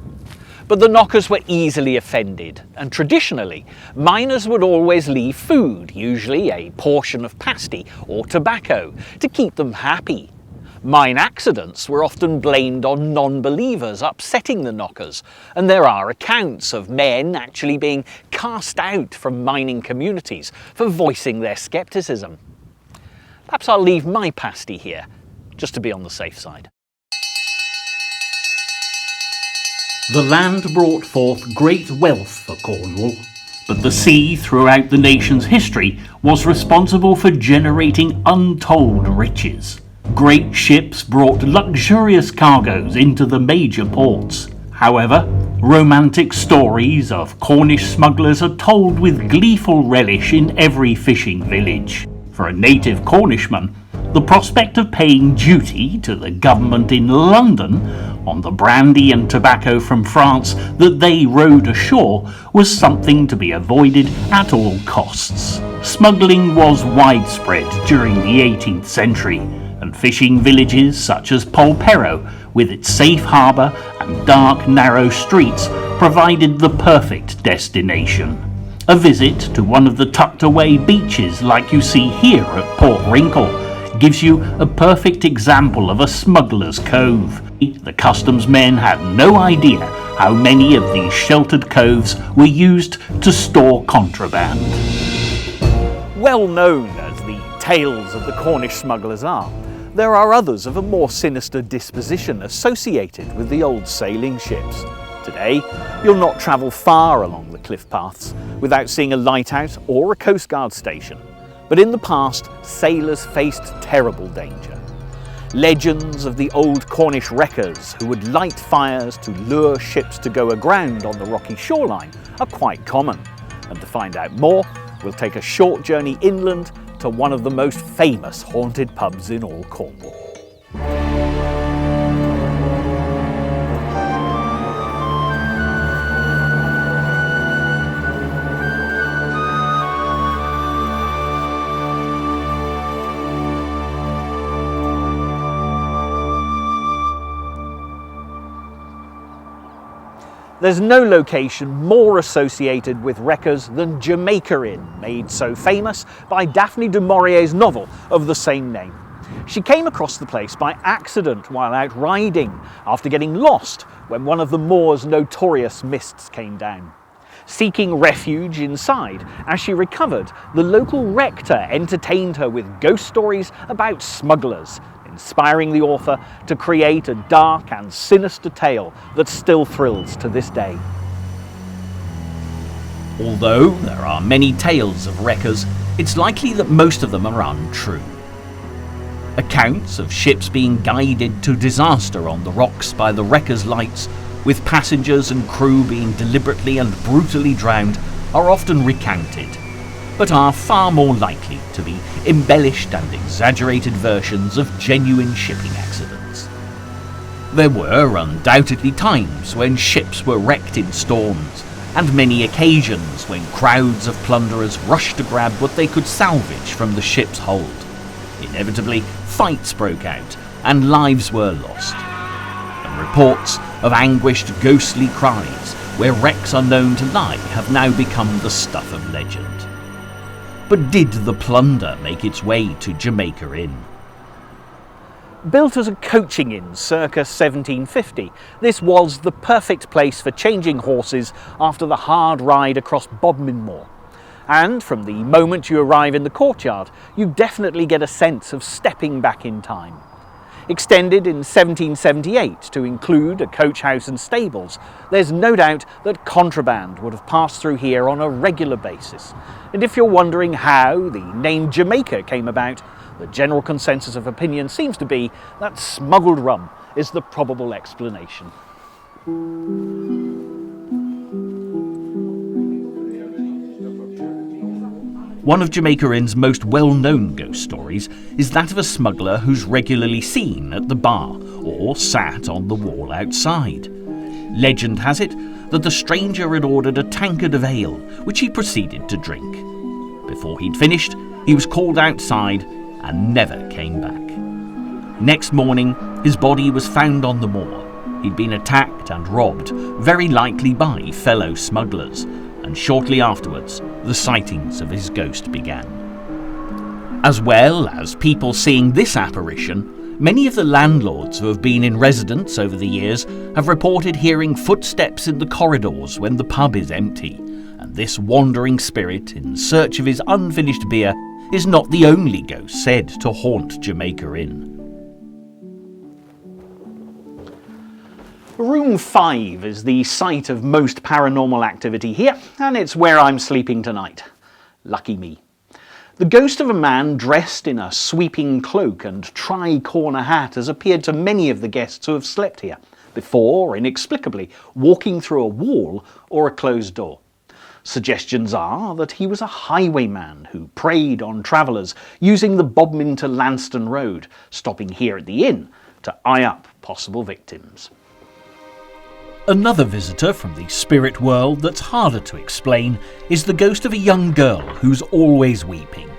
But the knockers were easily offended, and traditionally, miners would always leave food, usually a portion of pasty or tobacco, to keep them happy. Mine accidents were often blamed on non-believers upsetting the knockers, and there are accounts of men actually being cast out from mining communities for voicing their scepticism. Perhaps I'll leave my pasty here, just to be on the safe side. The land brought forth great wealth for Cornwall, but the sea throughout the nation's history was responsible for generating untold riches. Great ships brought luxurious cargoes into the major ports. However, romantic stories of Cornish smugglers are told with gleeful relish in every fishing village. For a native Cornishman, the prospect of paying duty to the government in London on the brandy and tobacco from France that they rowed ashore was something to be avoided at all costs. Smuggling was widespread during the 18th century, and fishing villages such as Polperro, with its safe harbour and dark, narrow streets, provided the perfect destination. A visit to one of the tucked-away beaches like you see here at Port Wrinkle gives you a perfect example of a smuggler's cove. The customs men had no idea how many of these sheltered coves were used to store contraband. Well known as the tales of the Cornish smugglers are, there are others of a more sinister disposition associated with the old sailing ships. Today, you'll not travel far along the cliff paths without seeing a lighthouse or a Coast Guard station. But in the past, sailors faced terrible danger. Legends of the old Cornish wreckers who would light fires to lure ships to go aground on the rocky shoreline are quite common. And to find out more, we'll take a short journey inland to one of the most famous haunted pubs in all Cornwall. There's no location more associated with wreckers than Jamaica Inn, made so famous by Daphne du Maurier's novel of the same name. She came across the place by accident while out riding, after getting lost when one of the moor's notorious mists came down. Seeking refuge inside, as she recovered, the local rector entertained her with ghost stories about smugglers, inspiring the author to create a dark and sinister tale that still thrills to this day. Although there are many tales of wreckers, it's likely that most of them are untrue. Accounts of ships being guided to disaster on the rocks by the wreckers' lights, with passengers and crew being deliberately and brutally drowned, are often recounted, but are far more likely to be embellished and exaggerated versions of genuine shipping accidents. There were undoubtedly times when ships were wrecked in storms, and many occasions when crowds of plunderers rushed to grab what they could salvage from the ship's hold. Inevitably, fights broke out and lives were lost. And reports of anguished, ghostly cries where wrecks are known to lie have now become the stuff of legend. But did the plunder make its way to Jamaica Inn? Built as a coaching inn circa 1750, this was the perfect place for changing horses after the hard ride across Bodmin Moor. And from the moment you arrive in the courtyard, you definitely get a sense of stepping back in time. Extended in 1778 to include a coach house and stables, there's no doubt that contraband would have passed through here on a regular basis. And if you're wondering how the name Jamaica came about, the general consensus of opinion seems to be that smuggled rum is the probable explanation. One of Jamaica Inn's most well-known ghost stories is that of a smuggler who's regularly seen at the bar or sat on the wall outside. Legend has it that the stranger had ordered a tankard of ale, which he proceeded to drink. Before he'd finished, he was called outside and never came back. Next morning, his body was found on the moor. He'd been attacked and robbed, very likely by fellow smugglers, and shortly afterwards, the sightings of his ghost began. As well as people seeing this apparition, many of the landlords who have been in residence over the years have reported hearing footsteps in the corridors when the pub is empty, and this wandering spirit in search of his unfinished beer is not the only ghost said to haunt Jamaica Inn. Room 5 is the site of most paranormal activity here, and it's where I'm sleeping tonight. Lucky me. The ghost of a man dressed in a sweeping cloak and tri-corner hat has appeared to many of the guests who have slept here, before, inexplicably, walking through a wall or a closed door. Suggestions are that he was a highwayman who preyed on travellers using the Bodmin to Lanston Road, stopping here at the inn to eye up possible victims. Another visitor from the spirit world that's harder to explain is the ghost of a young girl who's always weeping.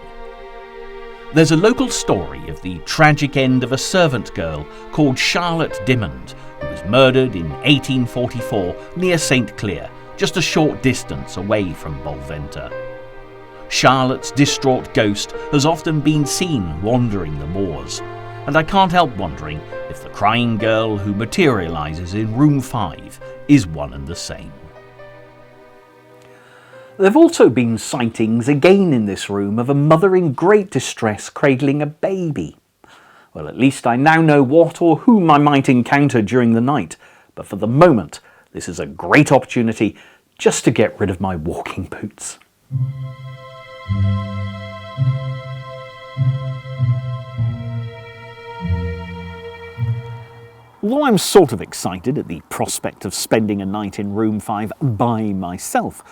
There's a local story of the tragic end of a servant girl called Charlotte Dimmond, who was murdered in 1844 near St Cleer, just a short distance away from Bolventa. Charlotte's distraught ghost has often been seen wandering the moors, and I can't help wondering if the crying girl who materialises in room 5 is one and the same. There have also been sightings again in this room of a mother in great distress cradling a baby. Well, at least I now know what or whom I might encounter during the night, but for the moment this is a great opportunity just to get rid of my walking boots. Although I'm sort of excited at the prospect of spending a night in room 5 by myself,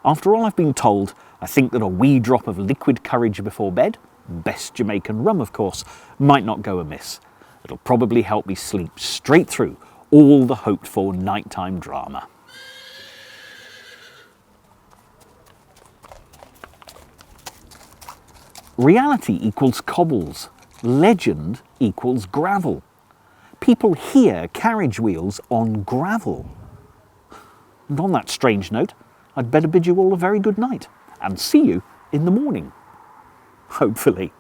after all I've been told, I think that a wee drop of liquid courage before bed, best Jamaican rum of course, might not go amiss. It'll probably help me sleep straight through all the hoped for nighttime drama. Reality equals cobbles, legend equals gravel. People hear carriage wheels on gravel. And on that strange note, I'd better bid you all a very good night and see you in the morning. Hopefully.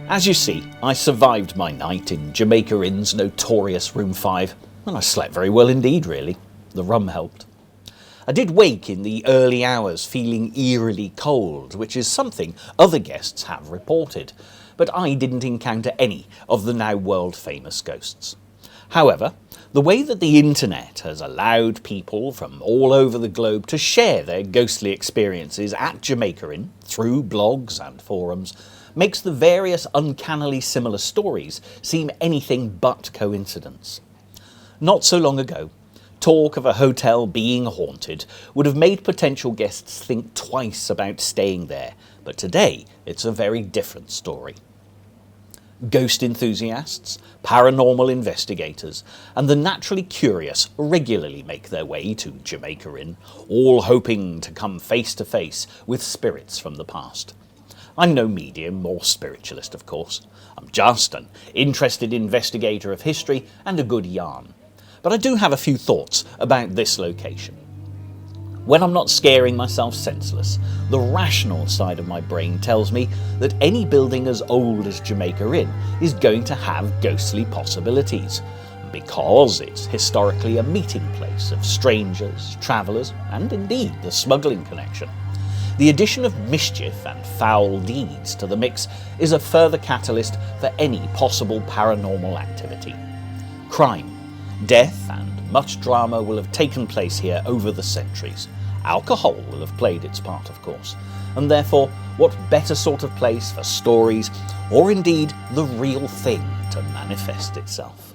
As you see, I survived my night in Jamaica Inn's notorious room 5, and I slept very well indeed, really. The rum helped. I did wake in the early hours feeling eerily cold, which is something other guests have reported, but I didn't encounter any of the now world-famous ghosts. However, the way that the internet has allowed people from all over the globe to share their ghostly experiences at Jamaica Inn through blogs and forums makes the various uncannily similar stories seem anything but coincidence. Not so long ago, talk of a hotel being haunted would have made potential guests think twice about staying there, but today it's a very different story. Ghost enthusiasts, paranormal investigators, and the naturally curious regularly make their way to Jamaica Inn, all hoping to come face to face with spirits from the past. I'm no medium or spiritualist, of course. I'm just an interested investigator of history and a good yarn. But I do have a few thoughts about this location. When I'm not scaring myself senseless, the rational side of my brain tells me that any building as old as Jamaica Inn is going to have ghostly possibilities, because it's historically a meeting place of strangers, travellers, and indeed the smuggling connection. The addition of mischief and foul deeds to the mix is a further catalyst for any possible paranormal activity. Crime, death, and much drama will have taken place here over the centuries. Alcohol will have played its part, of course, and therefore what better sort of place for stories, or indeed the real thing, to manifest itself.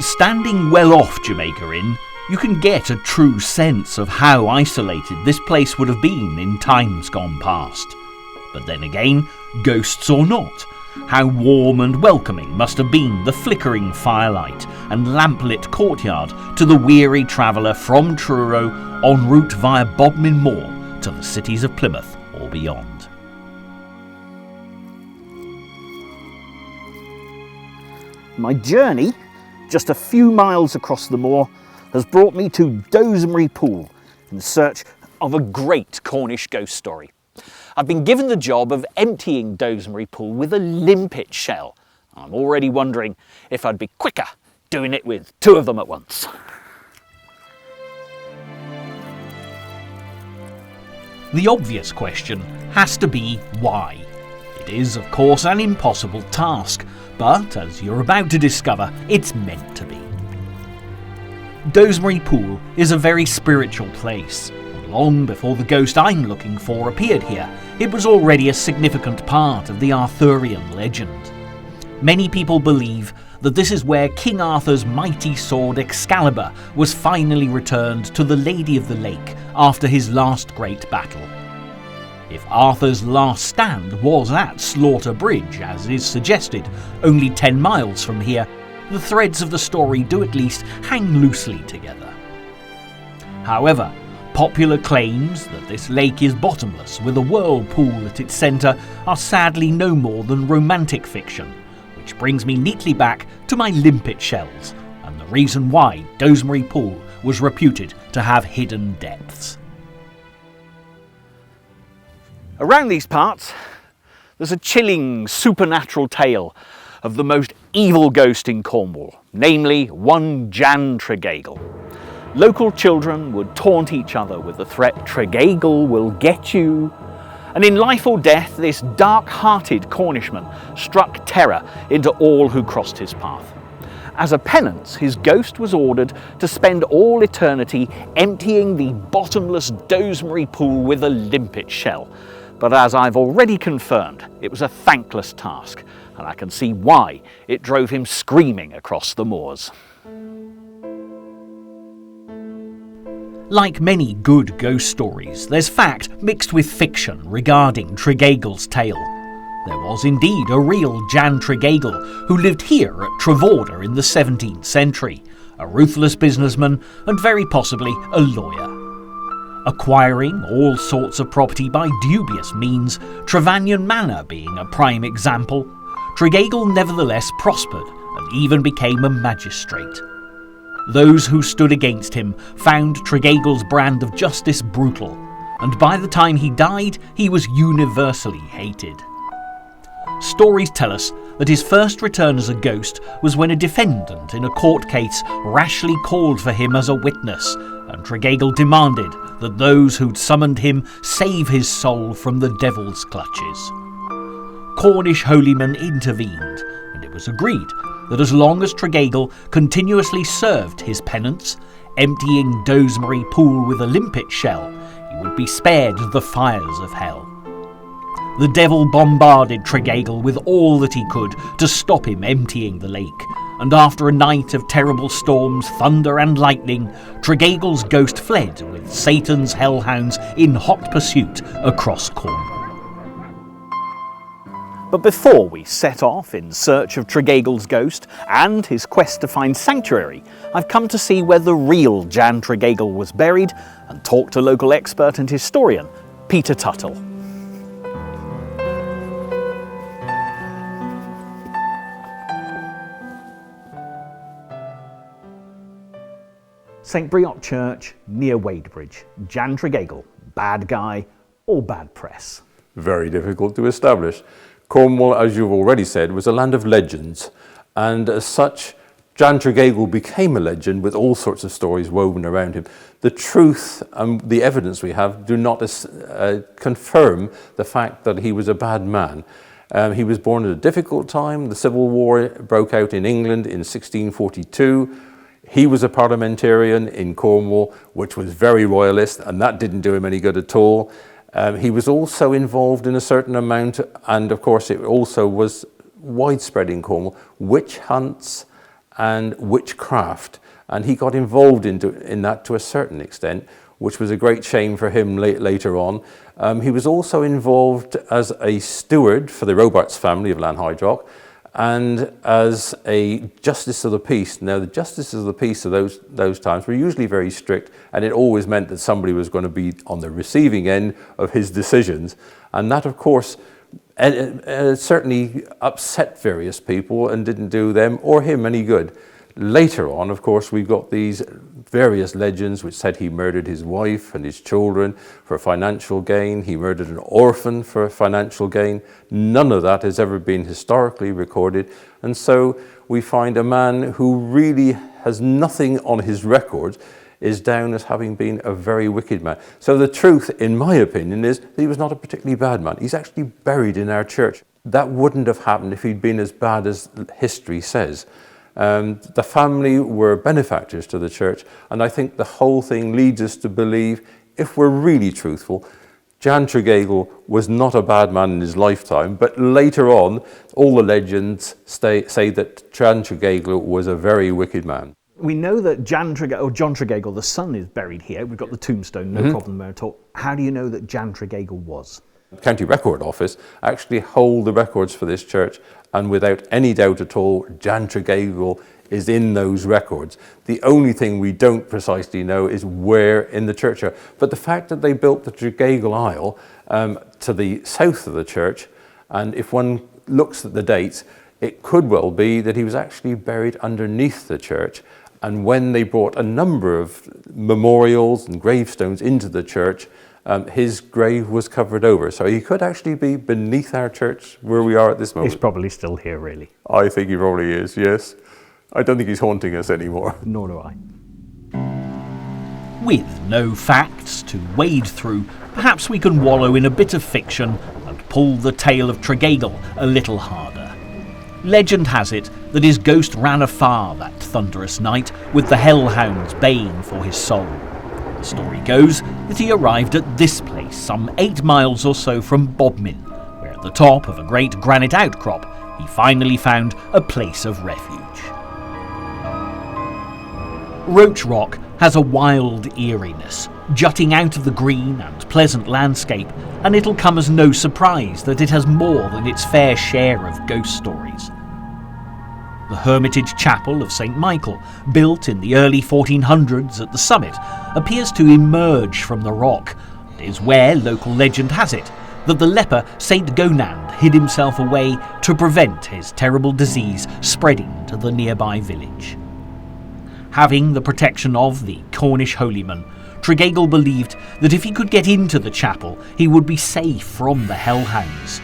Standing well off Jamaica Inn, you can get a true sense of how isolated this place would have been in times gone past. But then again, ghosts or not, how warm and welcoming must have been the flickering firelight and lamplit courtyard to the weary traveller from Truro en route via Bodmin Moor to the cities of Plymouth or beyond. My journey, just a few miles across the moor, has brought me to Dosemary Pool in search of a great Cornish ghost story. I've been given the job of emptying Dosemary Pool with a limpet shell. I'm already wondering if I'd be quicker doing it with two of them at once. The obvious question has to be why. It is, of course, an impossible task, but as you're about to discover, it's meant to be. Dosemary Pool is a very spiritual place. Long before the ghost I'm looking for appeared here, it was already a significant part of the Arthurian legend. Many people believe that this is where King Arthur's mighty sword Excalibur was finally returned to the Lady of the Lake after his last great battle. If Arthur's last stand was at Slaughter Bridge, as is suggested, only 10 miles from here, the threads of the story do at least hang loosely together. However, popular claims that this lake is bottomless with a whirlpool at its centre are sadly no more than romantic fiction, which brings me neatly back to my limpet shells and the reason why Dosemary Pool was reputed to have hidden depths. Around these parts, there's a chilling supernatural tale of the most evil ghost in Cornwall, namely one Jan Tregagle. Local children would taunt each other with the threat, "Tregagle will get you." And in life or death, this dark-hearted Cornishman struck terror into all who crossed his path. As a penance, his ghost was ordered to spend all eternity emptying the bottomless Dosemary Pool with a limpet shell. But as I've already confirmed, it was a thankless task, and I can see why it drove him screaming across the moors. Like many good ghost stories, there's fact mixed with fiction regarding Tregagle's tale. There was indeed a real Jan Tregagle who lived here at Trevorder in the 17th century, a ruthless businessman and very possibly a lawyer. Acquiring all sorts of property by dubious means, Trevanion Manor being a prime example, Tregagle nevertheless prospered and even became a magistrate. Those who stood against him found Tregagle's brand of justice brutal, and by the time he died, he was universally hated. Stories tell us that his first return as a ghost was when a defendant in a court case rashly called for him as a witness, and Tregagle demanded that those who'd summoned him save his soul from the devil's clutches. Cornish holymen intervened, and it was agreed that as long as Tregagle continuously served his penance, emptying Dosemary Pool with a limpet shell, he would be spared the fires of hell. The devil bombarded Tregagle with all that he could to stop him emptying the lake, and after a night of terrible storms, thunder and lightning, Tregagle's ghost fled with Satan's hellhounds in hot pursuit across Cornwall. But before we set off in search of Tregagle's ghost and his quest to find sanctuary, I've come to see where the real Jan Tregagle was buried and talk to local expert and historian Peter Tuttle. St Breot Church near Wadebridge. Jan Tregagle, bad guy or bad press? Very difficult to establish. Cornwall, as you've already said, was a land of legends, and as such, Jan Tregagle became a legend with all sorts of stories woven around him. The truth and the evidence we have do not confirm the fact that he was a bad man. He was born at a difficult time. The Civil War broke out in England in 1642. He was a parliamentarian in Cornwall, which was very royalist, and that didn't do him any good at all. He was also involved in a certain amount, and of course it also was widespread in Cornwall, witch hunts and witchcraft, and he got involved in that to a certain extent, which was a great shame for him later on. He was also involved as a steward for the Robarts family of Lanhydrock, and as a justice of the peace. Now, the justices of the peace of those times were usually very strict, and it always meant that somebody was going to be on the receiving end of his decisions. And that, of course, certainly upset various people and didn't do them or him any good. Later on, of course, we've got these various legends which said he murdered his wife and his children for financial gain. He murdered an orphan for financial gain. None of that has ever been historically recorded. And so we find a man who really has nothing on his record is down as having been a very wicked man. So the truth, in my opinion, is that he was not a particularly bad man. He's actually buried in our church. That wouldn't have happened if he'd been as bad as history says. The family were benefactors to the church, and I think the whole thing leads us to believe, if we're really truthful, Jan Tregeagle was not a bad man in his lifetime, but later on, all the legends say that Jan Tregeagle was a very wicked man. We know that John Tregeagle, the son, is buried here. We've got the tombstone, no problem there at all. How do you know that Jan Tregeagle was? The County Record Office actually hold the records for this church, and without any doubt at all, Jan Tregeagle is in those records. The only thing we don't precisely know is where in the churchyard. But the fact that they built the Tregeagle aisle to the south of the church, and if one looks at the dates, it could well be that he was actually buried underneath the church. And when they brought a number of memorials and gravestones into the church, his grave was covered over. So he could actually be beneath our church where we are at this moment. He's probably still here, really. I think he probably is, yes. I don't think he's haunting us anymore. Nor do I. With no facts to wade through, perhaps we can wallow in a bit of fiction and pull the tale of Tregeagle a little harder. Legend has it that his ghost ran afar that thunderous night, with the hellhounds baying for his soul. The story goes that he arrived at this place some 8 miles or so from Bodmin, where at the top of a great granite outcrop he finally found a place of refuge. Roach Rock has a wild eeriness, jutting out of the green and pleasant landscape, and it'll come as no surprise that it has more than its fair share of ghost stories. The Hermitage Chapel of St. Michael, built in the early 1400s at the summit, appears to emerge from the rock, and is where local legend has it that the leper St. Gonand hid himself away to prevent his terrible disease spreading to the nearby village. Having the protection of the Cornish holyman, Tregeagle believed that if he could get into the chapel, he would be safe from the hellhounds.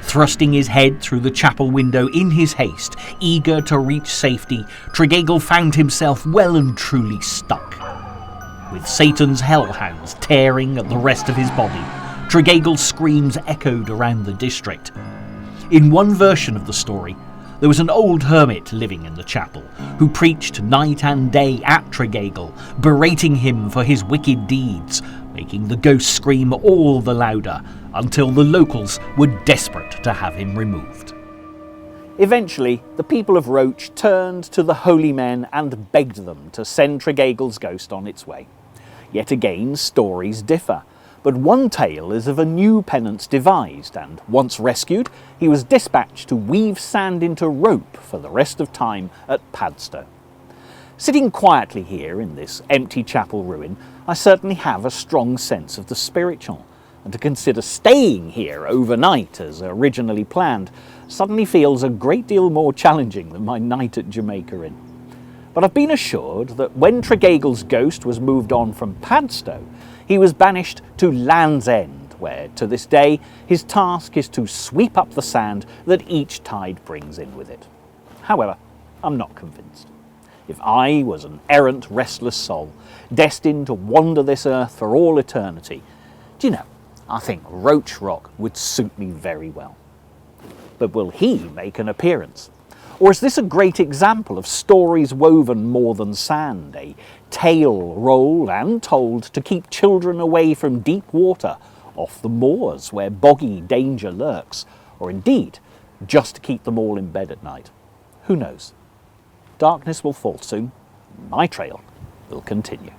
Thrusting his head through the chapel window in his haste, eager to reach safety, Tregeagle found himself well and truly stuck. With Satan's hellhounds tearing at the rest of his body, Tregeagle's screams echoed around the district. In one version of the story, there was an old hermit living in the chapel who preached night and day at Tregeagle, berating him for his wicked deeds, making the ghost scream all the louder until the locals were desperate to have him removed. Eventually, the people of Roach turned to the holy men and begged them to send Tregeagle's ghost on its way. Yet again, stories differ. But one tale is of a new penance devised, and once rescued, he was dispatched to weave sand into rope for the rest of time at Padstow. Sitting quietly here in this empty chapel ruin, I certainly have a strong sense of the spiritual, and to consider staying here overnight as originally planned suddenly feels a great deal more challenging than my night at Jamaica Inn. But I've been assured that when Tregeagle's ghost was moved on from Padstow, he was banished to Land's End, where, to this day, his task is to sweep up the sand that each tide brings in with it. However, I'm not convinced. If I was an errant, restless soul, destined to wander this earth for all eternity, do you know, I think Roach Rock would suit me very well. But will he make an appearance? Or is this a great example of stories woven more than sand, a tale rolled and told to keep children away from deep water, off the moors where boggy danger lurks, or indeed, just to keep them all in bed at night? Who knows? Darkness will fall soon. My trail will continue.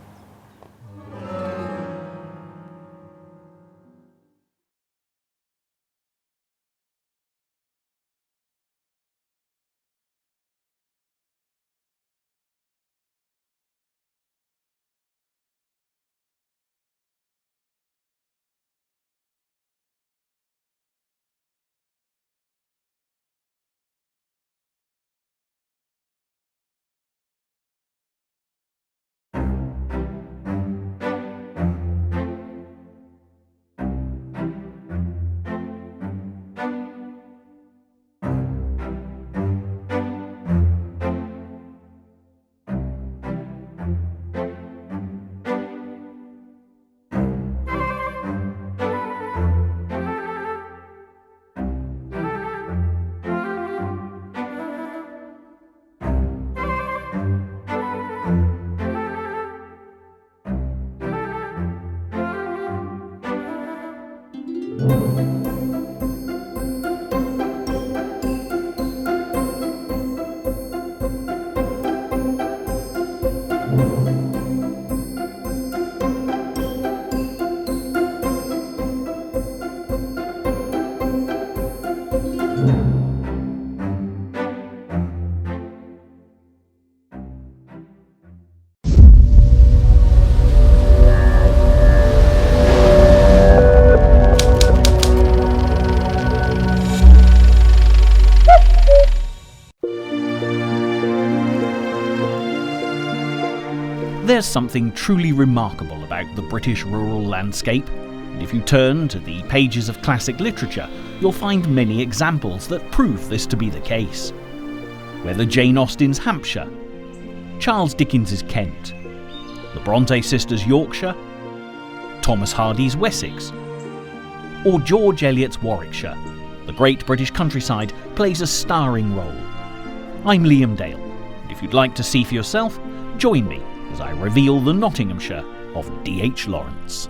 There's something truly remarkable about the British rural landscape, and if you turn to the pages of classic literature, you'll find many examples that prove this to be the case. Whether Jane Austen's Hampshire, Charles Dickens's Kent, the Bronte sisters' Yorkshire, Thomas Hardy's Wessex, or George Eliot's Warwickshire, the great British countryside plays a starring role. I'm Liam Dale, and if you'd like to see for yourself, join me as I reveal the Nottinghamshire of D.H. Lawrence.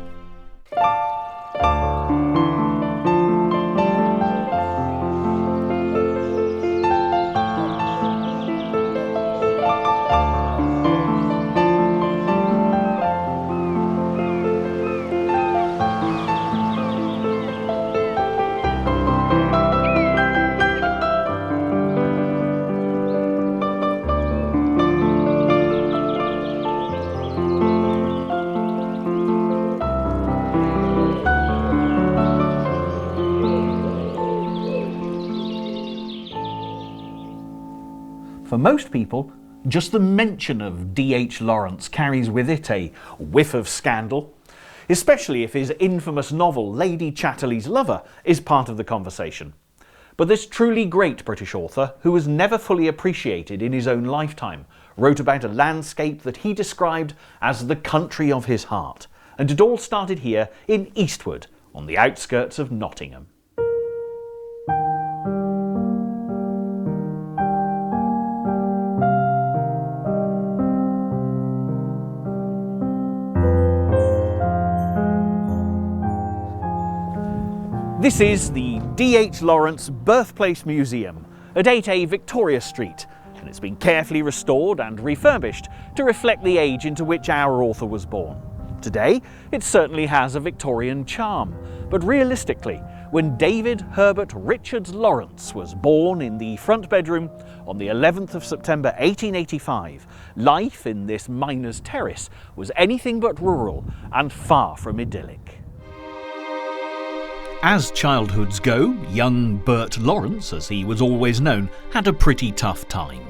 For most people, just the mention of D.H. Lawrence carries with it a whiff of scandal, especially if his infamous novel Lady Chatterley's Lover is part of the conversation. But this truly great British author, who was never fully appreciated in his own lifetime, wrote about a landscape that he described as the country of his heart, and it all started here in Eastwood, on the outskirts of Nottingham. This is the D.H. Lawrence Birthplace Museum at 8A Victoria Street, and it's been carefully restored and refurbished to reflect the age into which our author was born. Today, it certainly has a Victorian charm, but realistically, when David Herbert Richards Lawrence was born in the front bedroom on the 11th of September 1885, life in this miner's terrace was anything but rural and far from idyllic. As childhoods go, young Bert Lawrence, as he was always known, had a pretty tough time.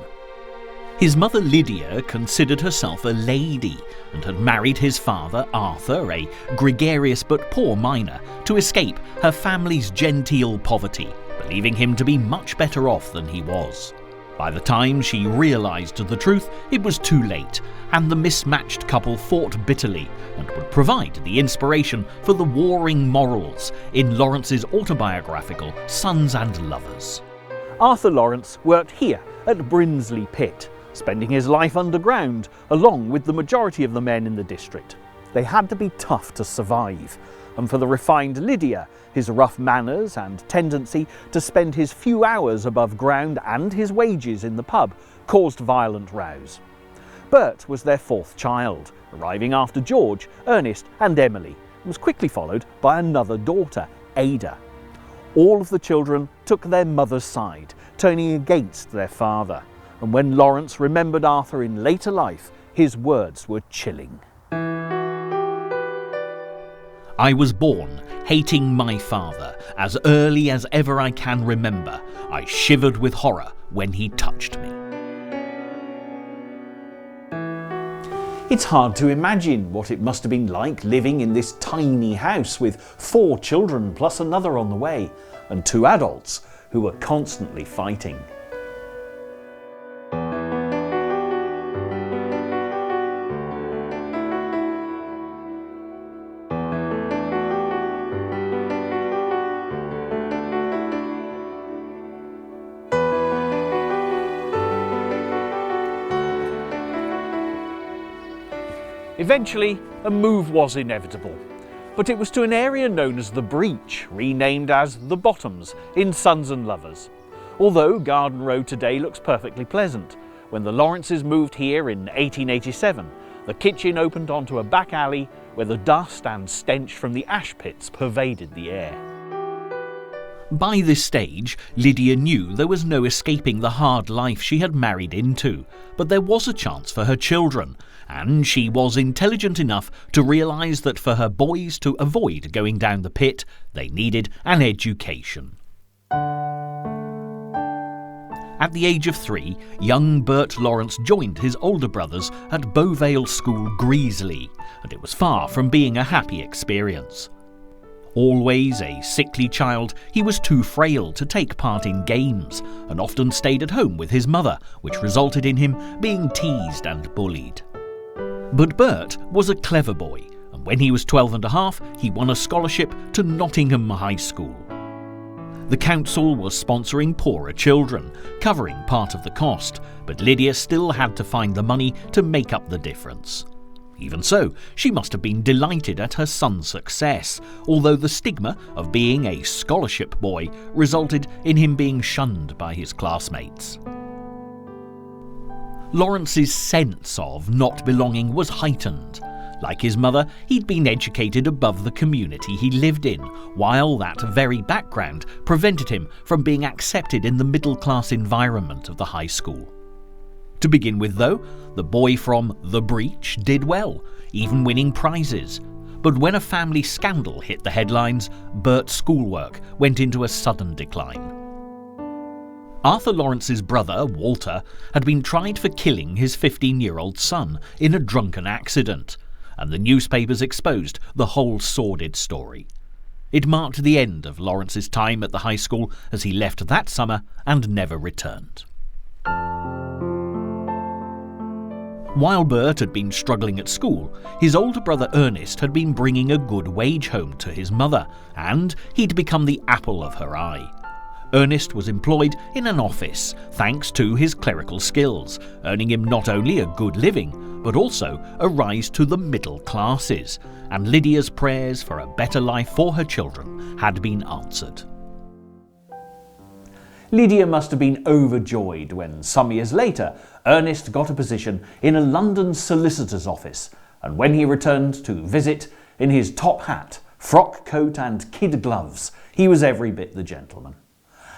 His mother Lydia considered herself a lady and had married his father Arthur, a gregarious but poor miner, to escape her family's genteel poverty, believing him to be much better off than he was. By the time she realised the truth, it was too late, and the mismatched couple fought bitterly and would provide the inspiration for the warring morals in Lawrence's autobiographical Sons and Lovers. Arthur Lawrence worked here at Brinsley Pit, spending his life underground along with the majority of the men in the district. They had to be tough to survive, and for the refined Lydia, his rough manners and tendency to spend his few hours above ground and his wages in the pub caused violent rows. Bert was their fourth child, arriving after George, Ernest and Emily, and was quickly followed by another daughter, Ada. All of the children took their mother's side, turning against their father, and when Lawrence remembered Arthur in later life, his words were chilling. I was born hating my father as early as ever I can remember. I shivered with horror when he touched me. It's hard to imagine what it must have been like living in this tiny house with 4 children plus another on the way, and 2 adults who were constantly fighting. Eventually, a move was inevitable, but it was to an area known as the Breach, renamed as the Bottoms in Sons and Lovers. Although Garden Road today looks perfectly pleasant, when the Lawrences moved here in 1887, the kitchen opened onto a back alley where the dust and stench from the ash pits pervaded the air. By this stage, Lydia knew there was no escaping the hard life she had married into, but there was a chance for her children, and she was intelligent enough to realise that for her boys to avoid going down the pit, they needed an education. At the age of 3, young Bert Lawrence joined his older brothers at Beauvale School, Greasley, and it was far from being a happy experience. Always a sickly child, he was too frail to take part in games and often stayed at home with his mother, which resulted in him being teased and bullied. But Bert was a clever boy, and when he was 12 and a half, he won a scholarship to Nottingham High School. The council was sponsoring poorer children, covering part of the cost, but Lydia still had to find the money to make up the difference. Even so, she must have been delighted at her son's success, although the stigma of being a scholarship boy resulted in him being shunned by his classmates. Lawrence's sense of not belonging was heightened. Like his mother, he'd been educated above the community he lived in, while that very background prevented him from being accepted in the middle-class environment of the high school. To begin with, though, the boy from The Breach did well, even winning prizes. But when a family scandal hit the headlines, Bert's schoolwork went into a sudden decline. Arthur Lawrence's brother, Walter, had been tried for killing his 15-year-old son in a drunken accident, and the newspapers exposed the whole sordid story. It marked the end of Lawrence's time at the high school, as he left that summer and never returned. While Bert had been struggling at school, his older brother Ernest had been bringing a good wage home to his mother, and he'd become the apple of her eye. Ernest was employed in an office, thanks to his clerical skills, earning him not only a good living, but also a rise to the middle classes, and Lydia's prayers for a better life for her children had been answered. Lydia must have been overjoyed when, some years later, Ernest got a position in a London solicitor's office, and when he returned to visit in his top hat, frock coat and kid gloves, he was every bit the gentleman.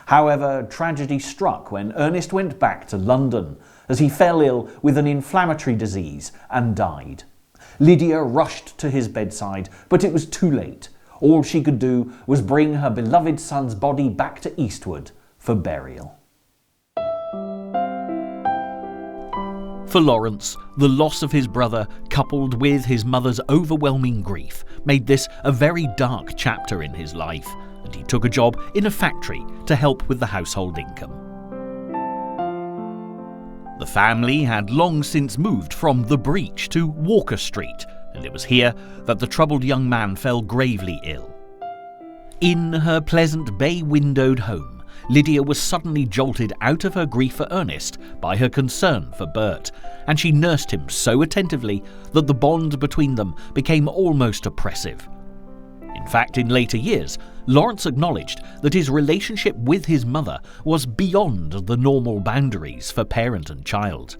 However, tragedy struck when Ernest went back to London, as he fell ill with an inflammatory disease and died. Lydia rushed to his bedside, but it was too late. All she could do was bring her beloved son's body back to Eastwood for burial. For Lawrence, the loss of his brother, coupled with his mother's overwhelming grief, made this a very dark chapter in his life, and he took a job in a factory to help with the household income. The family had long since moved from The Breach to Walker Street, and it was here that the troubled young man fell gravely ill. In her pleasant bay-windowed home, Lydia was suddenly jolted out of her grief for Ernest by her concern for Bert, and she nursed him so attentively that the bond between them became almost oppressive. In fact, in later years, Lawrence acknowledged that his relationship with his mother was beyond the normal boundaries for parent and child.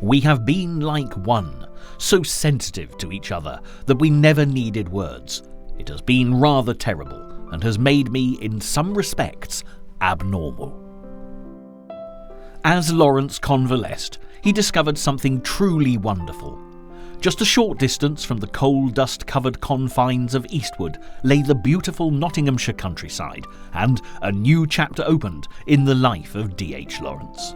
"We have been like one, so sensitive to each other that we never needed words. It has been rather terrible, and has made me, in some respects, abnormal." As Lawrence convalesced, he discovered something truly wonderful. Just a short distance from the coal dust-covered confines of Eastwood lay the beautiful Nottinghamshire countryside, and a new chapter opened in the life of D.H. Lawrence.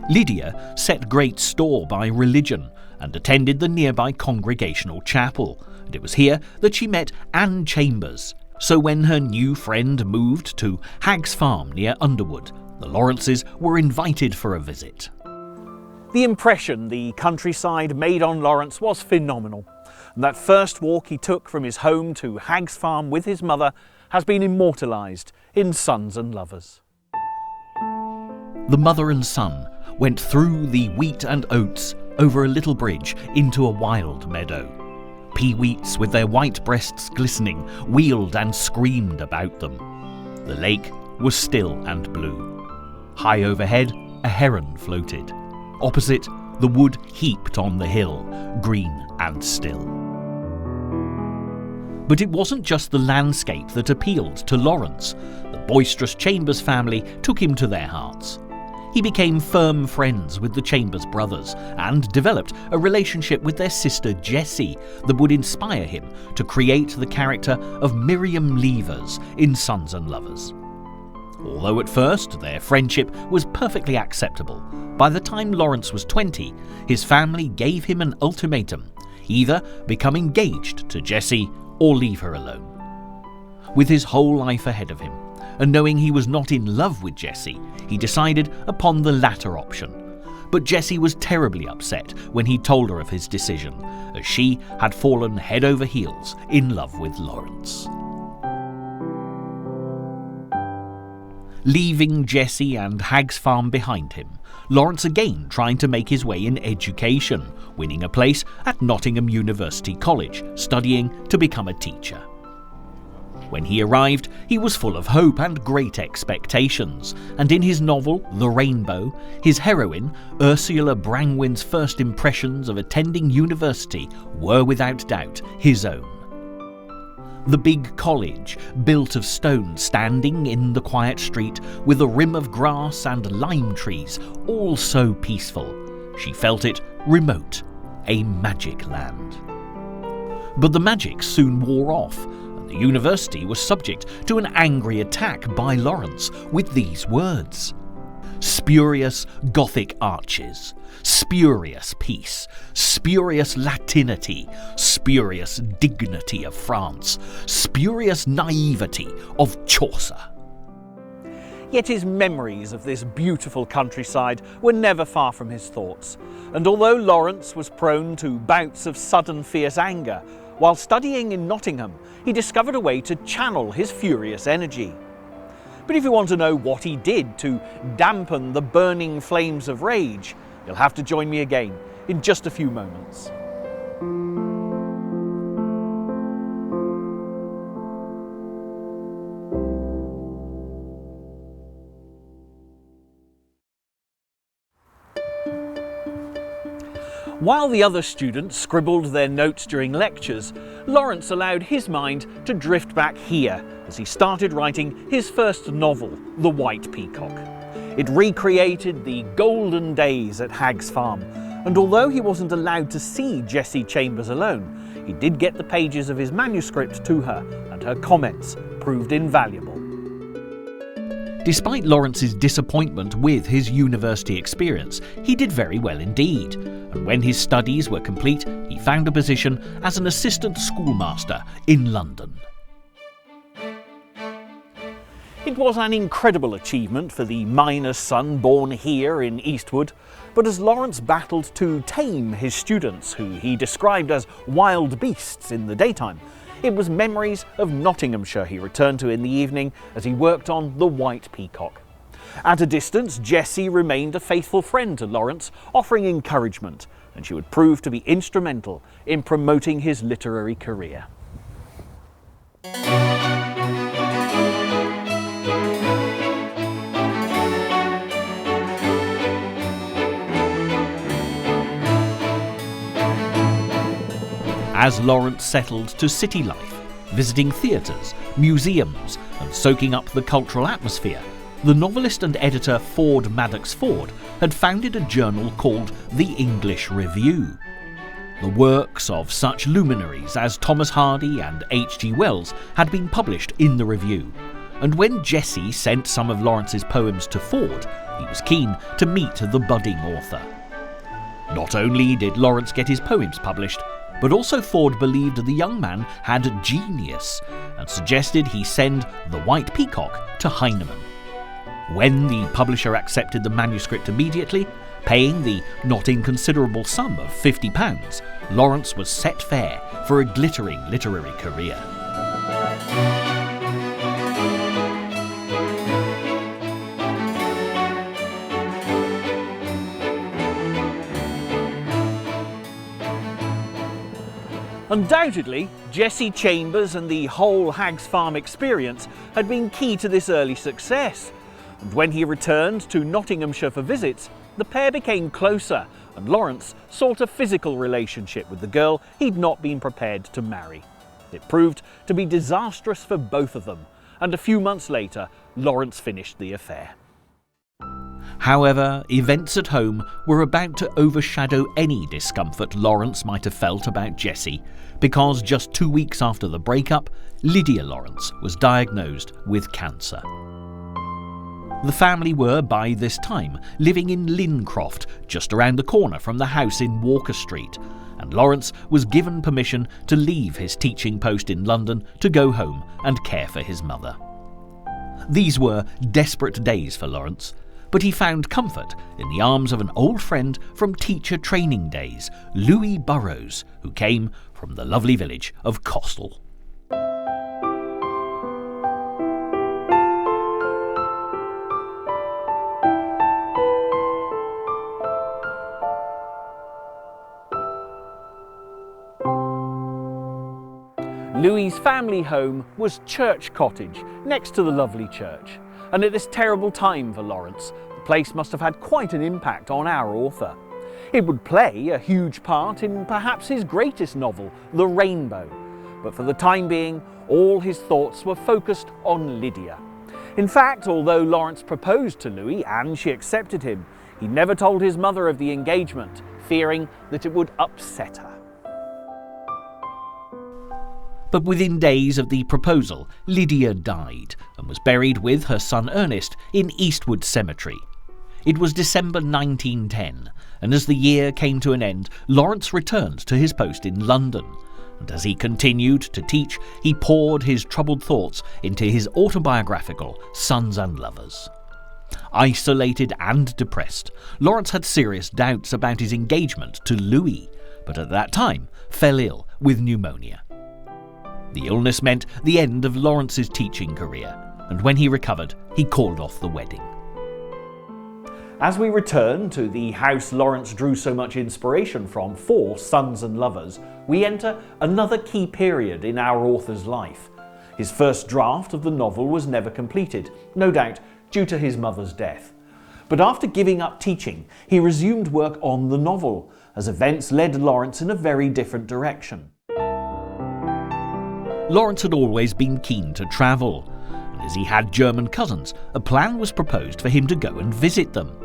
Lydia set great store by religion and attended the nearby Congregational Chapel, and it was here that she met Anne Chambers. So when her new friend moved to Hag's Farm near Underwood, the Lawrences were invited for a visit. The impression the countryside made on Lawrence was phenomenal, and that first walk he took from his home to Hag's Farm with his mother has been immortalised in Sons and Lovers. The mother and son went through the wheat and oats over a little bridge into a wild meadow. Peeweets with their white breasts glistening wheeled and screamed about them. The lake was still and blue. High overhead, a heron floated. Opposite, the wood heaped on the hill, green and still. But it wasn't just the landscape that appealed to Lawrence. The boisterous Chambers family took him to their hearts. He became firm friends with the Chambers brothers and developed a relationship with their sister Jessie that would inspire him to create the character of Miriam Levers in Sons and Lovers. Although at first their friendship was perfectly acceptable, by the time Lawrence was 20, his family gave him an ultimatum: either become engaged to Jessie or leave her alone. With his whole life ahead of him, and knowing he was not in love with Jessie, he decided upon the latter option. But Jessie was terribly upset when he told her of his decision, as she had fallen head over heels in love with Lawrence. Leaving Jessie and Hag's Farm behind him, Lawrence again trying to make his way in education, winning a place at Nottingham University College, studying to become a teacher. When he arrived, he was full of hope and great expectations, and in his novel, The Rainbow, his heroine, Ursula Brangwen's first impressions of attending university were without doubt his own. The big college, built of stone standing in the quiet street, with a rim of grass and lime trees, all so peaceful. She felt it remote, a magic land. But the magic soon wore off. The university was subject to an angry attack by Lawrence with these words: spurious Gothic arches, spurious peace, spurious Latinity, spurious dignity of France, spurious naivety of Chaucer. Yet his memories of this beautiful countryside were never far from his thoughts, and although Lawrence was prone to bouts of sudden fierce anger, while studying in Nottingham, he discovered a way to channel his furious energy. But if you want to know what he did to dampen the burning flames of rage, you'll have to join me again in just a few moments. While the other students scribbled their notes during lectures, Lawrence allowed his mind to drift back here as he started writing his first novel, The White Peacock. It recreated the golden days at Hag's Farm, and although he wasn't allowed to see Jessie Chambers alone, he did get the pages of his manuscript to her, and her comments proved invaluable. Despite Lawrence's disappointment with his university experience, he did very well indeed, and when his studies were complete, he found a position as an assistant schoolmaster in London. It was an incredible achievement for the miner's son born here in Eastwood, but as Lawrence battled to tame his students, who he described as wild beasts in the daytime, it was memories of Nottinghamshire he returned to in the evening as he worked on The White Peacock. At a distance, Jessie remained a faithful friend to Lawrence, offering encouragement, and she would prove to be instrumental in promoting his literary career. As Lawrence settled to city life, visiting theatres, museums, and soaking up the cultural atmosphere, the novelist and editor Ford Madox Ford had founded a journal called The English Review. The works of such luminaries as Thomas Hardy and H.G. Wells had been published in the review, and when Jessie sent some of Lawrence's poems to Ford, he was keen to meet the budding author. Not only did Lawrence get his poems published, but also Ford believed the young man had genius and suggested he send The White Peacock to Heinemann. When the publisher accepted the manuscript immediately, paying the not inconsiderable sum of £50, Lawrence was set fair for a glittering literary career. Undoubtedly, Jessie Chambers and the whole Hag's Farm experience had been key to this early success. And when he returned to Nottinghamshire for visits, the pair became closer, and Lawrence sought a physical relationship with the girl he'd not been prepared to marry. It proved to be disastrous for both of them, and a few months later, Lawrence finished the affair. However, events at home were about to overshadow any discomfort Lawrence might have felt about Jessie, because just 2 weeks after the breakup, Lydia Lawrence was diagnosed with cancer. The family were, by this time, living in Lincroft, just around the corner from the house in Walker Street, and Lawrence was given permission to leave his teaching post in London to go home and care for his mother. These were desperate days for Lawrence, but he found comfort in the arms of an old friend from teacher training days, Louis Burrows, who came from the lovely village of Costel. Louis's family home was Church Cottage, next to the lovely church. And at this terrible time for Lawrence, the place must have had quite an impact on our author. It would play a huge part in perhaps his greatest novel, The Rainbow. But for the time being, all his thoughts were focused on Lydia. In fact, although Lawrence proposed to Louis and she accepted him, he never told his mother of the engagement, fearing that it would upset her. But within days of the proposal, Lydia died and was buried with her son Ernest in Eastwood Cemetery. It was December 1910, and as the year came to an end, Lawrence returned to his post in London. And as he continued to teach, he poured his troubled thoughts into his autobiographical Sons and Lovers. Isolated and depressed, Lawrence had serious doubts about his engagement to Louis, but at that time fell ill with pneumonia. The illness meant the end of Lawrence's teaching career, and when he recovered, he called off the wedding. As we return to the house Lawrence drew so much inspiration from for Sons and Lovers, we enter another key period in our author's life. His first draft of the novel was never completed, no doubt due to his mother's death. But after giving up teaching, he resumed work on the novel, as events led Lawrence in a very different direction. Lawrence had always been keen to travel, and as he had German cousins, a plan was proposed for him to go and visit them.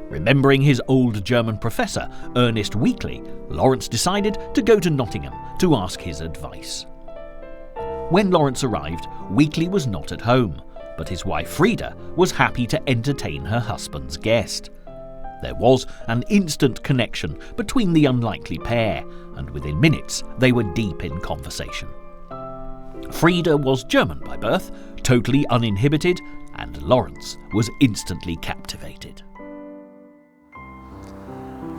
Remembering his old German professor, Ernest Weekly, Lawrence decided to go to Nottingham to ask his advice. When Lawrence arrived, Weekly was not at home, but his wife Frida was happy to entertain her husband's guest. There was an instant connection between the unlikely pair, and within minutes they were deep in conversation. Frida was German by birth, totally uninhibited, and Lawrence was instantly captivated.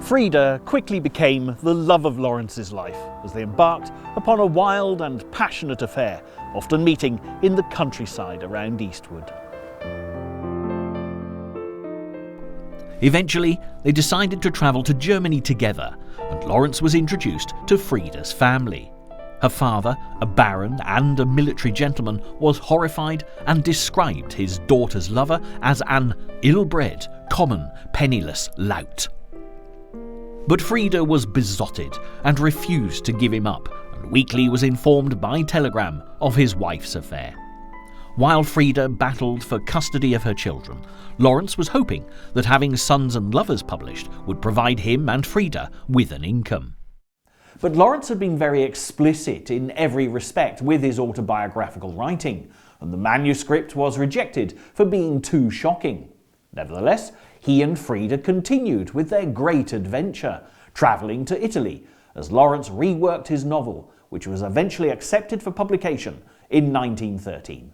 Frida quickly became the love of Lawrence's life as they embarked upon a wild and passionate affair, often meeting in the countryside around Eastwood. Eventually, they decided to travel to Germany together, and Lawrence was introduced to Frida's family. Her father, a baron and a military gentleman, was horrified and described his daughter's lover as an ill-bred, common, penniless lout. But Frida was besotted and refused to give him up, and Weekly was informed by telegram of his wife's affair. While Frida battled for custody of her children, Lawrence was hoping that having Sons and Lovers published would provide him and Frida with an income. But Lawrence had been very explicit in every respect with his autobiographical writing, and the manuscript was rejected for being too shocking. Nevertheless, he and Frida continued with their great adventure, travelling to Italy, as Lawrence reworked his novel, which was eventually accepted for publication in 1913.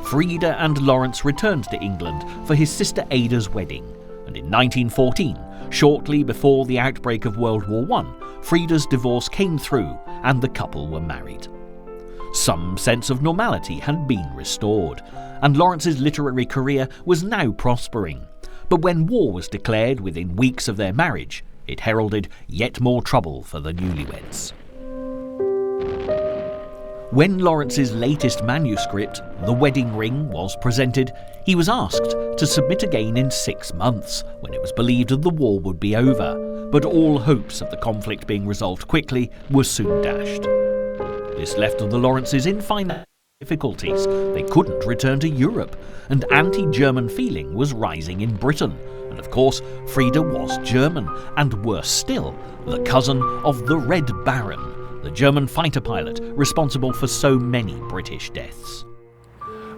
Frida and Lawrence returned to England for his sister Ada's wedding, and in 1914, shortly before the outbreak of World War I, Frida's divorce came through and the couple were married. Some sense of normality had been restored, and Lawrence's literary career was now prospering. But when war was declared within weeks of their marriage, it heralded yet more trouble for the newlyweds. When Lawrence's latest manuscript, The Wedding Ring, was presented, he was asked to submit again in 6 months, when it was believed that the war would be over, but all hopes of the conflict being resolved quickly were soon dashed. This left the Lawrences in financial difficulties. They couldn't return to Europe, and anti-German feeling was rising in Britain, and of course Frida was German, and worse still, the cousin of the Red Baron, the German fighter pilot responsible for so many British deaths.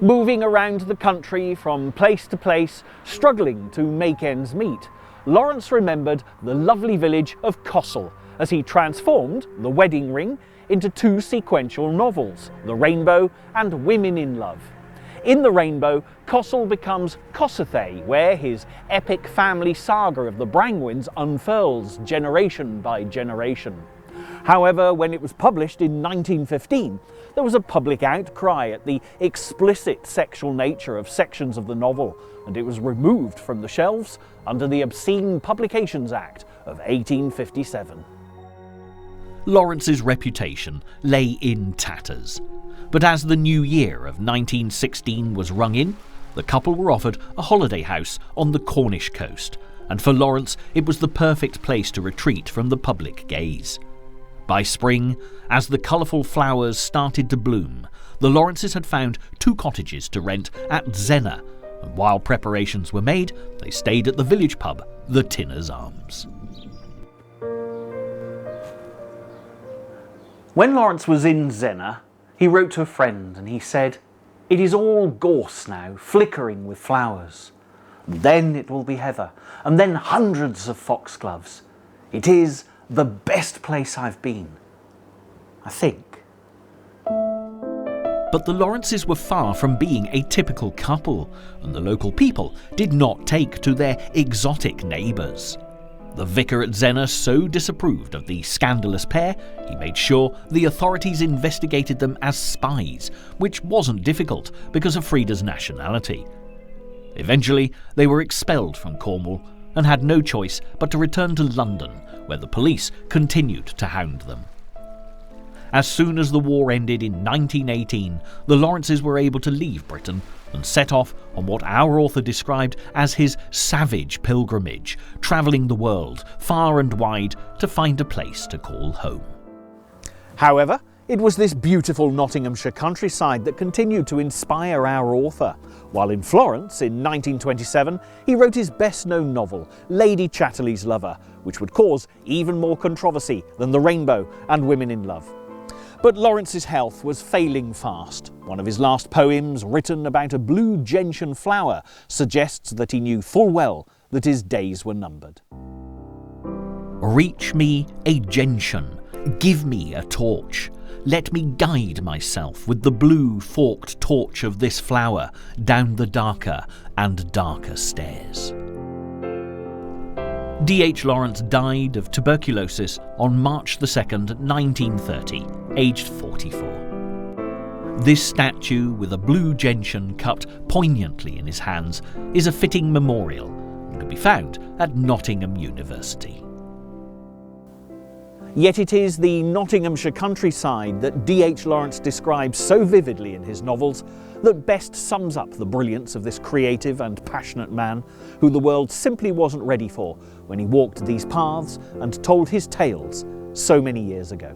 Moving around the country from place to place, struggling to make ends meet, Lawrence remembered the lovely village of Cossall as he transformed The Wedding Ring into two sequential novels, The Rainbow and Women in Love. In The Rainbow, Cossall becomes Cossathay, where his epic family saga of the Brangwens unfurls generation by generation. However, when it was published in 1915, there was a public outcry at the explicit sexual nature of sections of the novel, and it was removed from the shelves under the Obscene Publications Act of 1857. Lawrence's reputation lay in tatters. But as the new year of 1916 was rung in, the couple were offered a holiday house on the Cornish coast, and for Lawrence it was the perfect place to retreat from the public gaze. By spring, as the colourful flowers started to bloom, the Lawrences had found 2 cottages to rent at Zennor, and while preparations were made, they stayed at the village pub, the Tinner's Arms. When Lawrence was in Zennor, he wrote to a friend and he said, "It is all gorse now, flickering with flowers. And then it will be heather, and then hundreds of foxgloves. It is the best place I've been, I think." But the Lawrences were far from being a typical couple, and the local people did not take to their exotic neighbours. The vicar at Zennor so disapproved of the scandalous pair, he made sure the authorities investigated them as spies, which wasn't difficult because of Frida's nationality. Eventually, they were expelled from Cornwall and had no choice but to return to London, where the police continued to hound them. As soon as the war ended in 1918, the Lawrences were able to leave Britain and set off on what our author described as his savage pilgrimage, travelling the world far and wide to find a place to call home. However, it was this beautiful Nottinghamshire countryside that continued to inspire our author. While in Florence in 1927, he wrote his best-known novel, Lady Chatterley's Lover, which would cause even more controversy than The Rainbow and Women in Love. But Lawrence's health was failing fast. One of his last poems, written about a blue gentian flower, suggests that he knew full well that his days were numbered. Reach me a gentian, give me a torch. Let me guide myself with the blue forked torch of this flower down the darker and darker stairs. D.H. Lawrence died of tuberculosis on March 2nd, 1930, aged 44. This statue, with a blue gentian cupped poignantly in his hands, is a fitting memorial and can be found at Nottingham University. Yet it is the Nottinghamshire countryside that D.H. Lawrence describes so vividly in his novels that best sums up the brilliance of this creative and passionate man, who the world simply wasn't ready for when he walked these paths and told his tales so many years ago.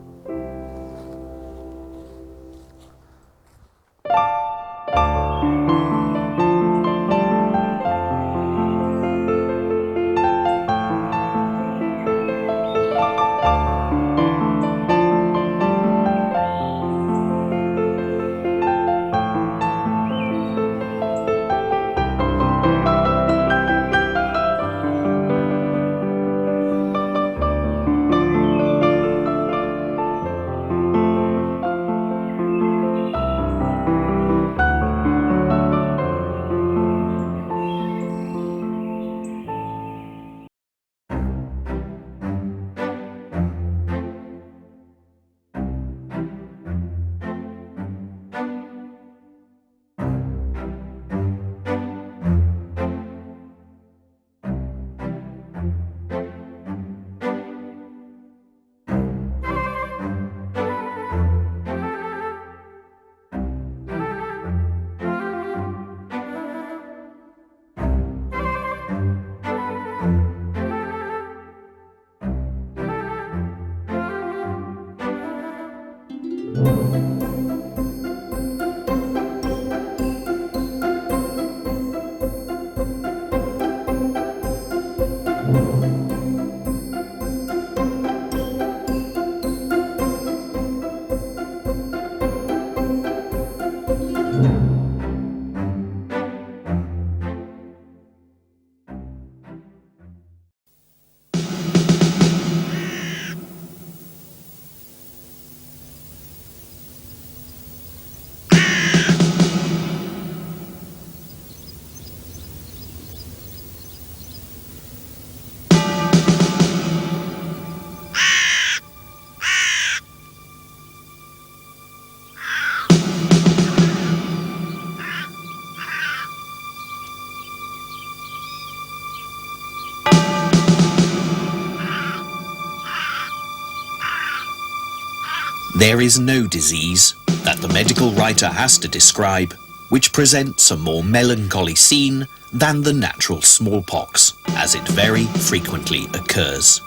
There is no disease that the medical writer has to describe which presents a more melancholy scene than the natural smallpox, as it very frequently occurs.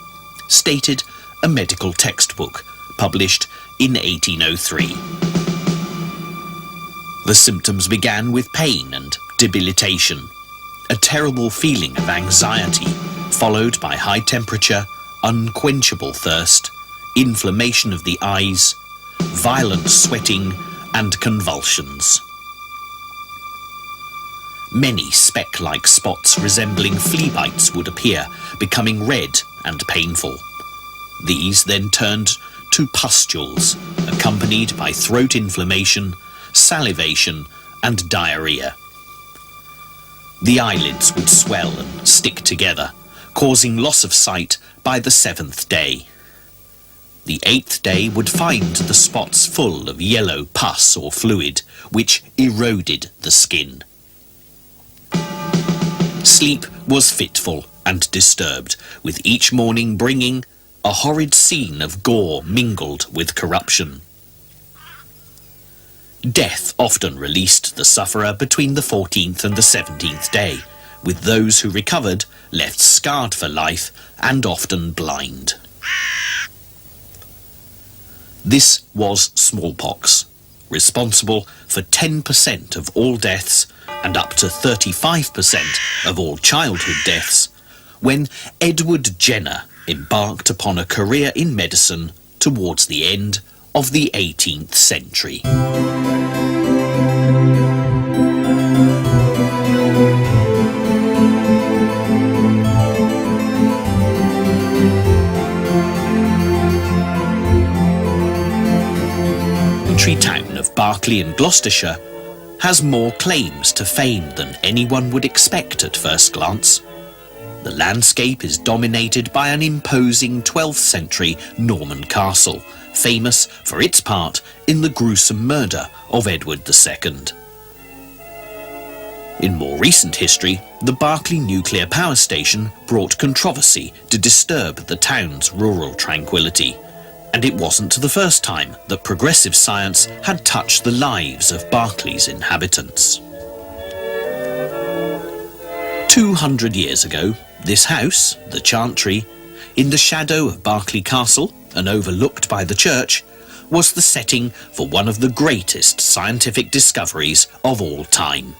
Stated a medical textbook published in 1803. The symptoms began with pain and debilitation, a terrible feeling of anxiety, followed by high temperature, unquenchable thirst, inflammation of the eyes, violent sweating, and convulsions. Many speck-like spots resembling flea bites would appear, becoming red and painful. These then turned to pustules, accompanied by throat inflammation, salivation, and diarrhea. The eyelids would swell and stick together, causing loss of sight by the 7th day. The 8th day would find the spots full of yellow pus or fluid, which eroded the skin. Sleep was fitful and disturbed, with each morning bringing a horrid scene of gore mingled with corruption. Death often released the sufferer between the 14th and the 17th day, with those who recovered left scarred for life and often blind. This was smallpox, responsible for 10% of all deaths and up to 35% of all childhood deaths, when Edward Jenner embarked upon a career in medicine towards the end of the 18th century. The country town of Berkeley in Gloucestershire has more claims to fame than anyone would expect at first glance. The landscape is dominated by an imposing 12th century Norman castle, famous for its part in the gruesome murder of Edward II. In more recent history, the Berkeley nuclear power station brought controversy to disturb the town's rural tranquility. And it wasn't the first time that progressive science had touched the lives of Berkeley's inhabitants. 200 years ago, this house, the Chantry, in the shadow of Berkeley Castle and overlooked by the church, was the setting for one of the greatest scientific discoveries of all time.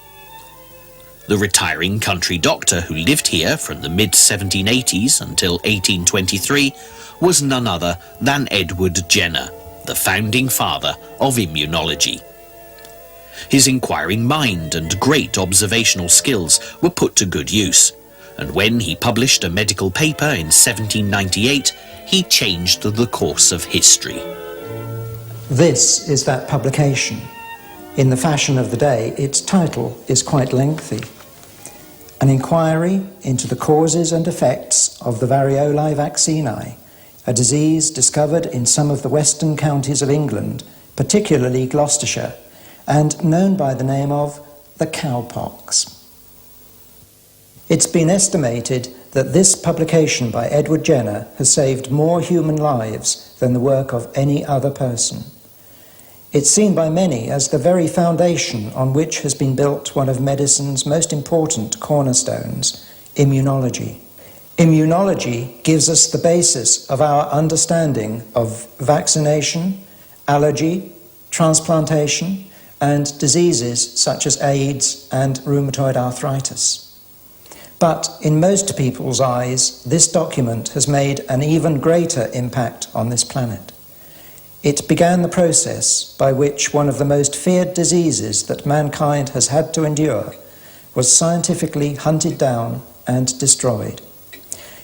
The retiring country doctor who lived here from the mid-1780s until 1823 was none other than Edward Jenner, the founding father of immunology. His inquiring mind and great observational skills were put to good use, and when he published a medical paper in 1798, he changed the course of history. This is that publication. In the fashion of the day, its title is quite lengthy. An inquiry into the causes and effects of the variolae vaccinae, a disease discovered in some of the western counties of England, particularly Gloucestershire, and known by the name of the cowpox. It's been estimated that this publication by Edward Jenner has saved more human lives than the work of any other person. It's seen by many as the very foundation on which has been built one of medicine's most important cornerstones, immunology. Immunology gives us the basis of our understanding of vaccination, allergy, transplantation, and diseases such as AIDS and rheumatoid arthritis. But in most people's eyes, this document has made an even greater impact on this planet. It began the process by which one of the most feared diseases that mankind has had to endure was scientifically hunted down and destroyed.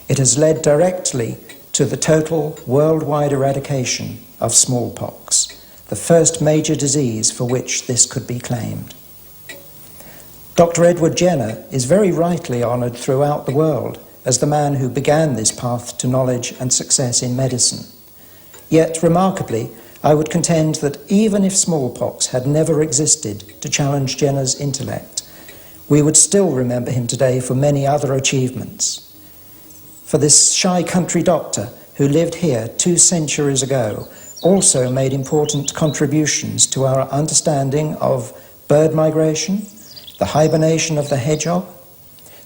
It has led directly to the total worldwide eradication of smallpox, the first major disease for which this could be claimed. Dr. Edward Jenner is very rightly honoured throughout the world as the man who began this path to knowledge and success in medicine. Yet, remarkably, I would contend that even if smallpox had never existed to challenge Jenner's intellect, we would still remember him today for many other achievements. For this shy country doctor who lived here 2 centuries ago also made important contributions to our understanding of bird migration, the hibernation of the hedgehog,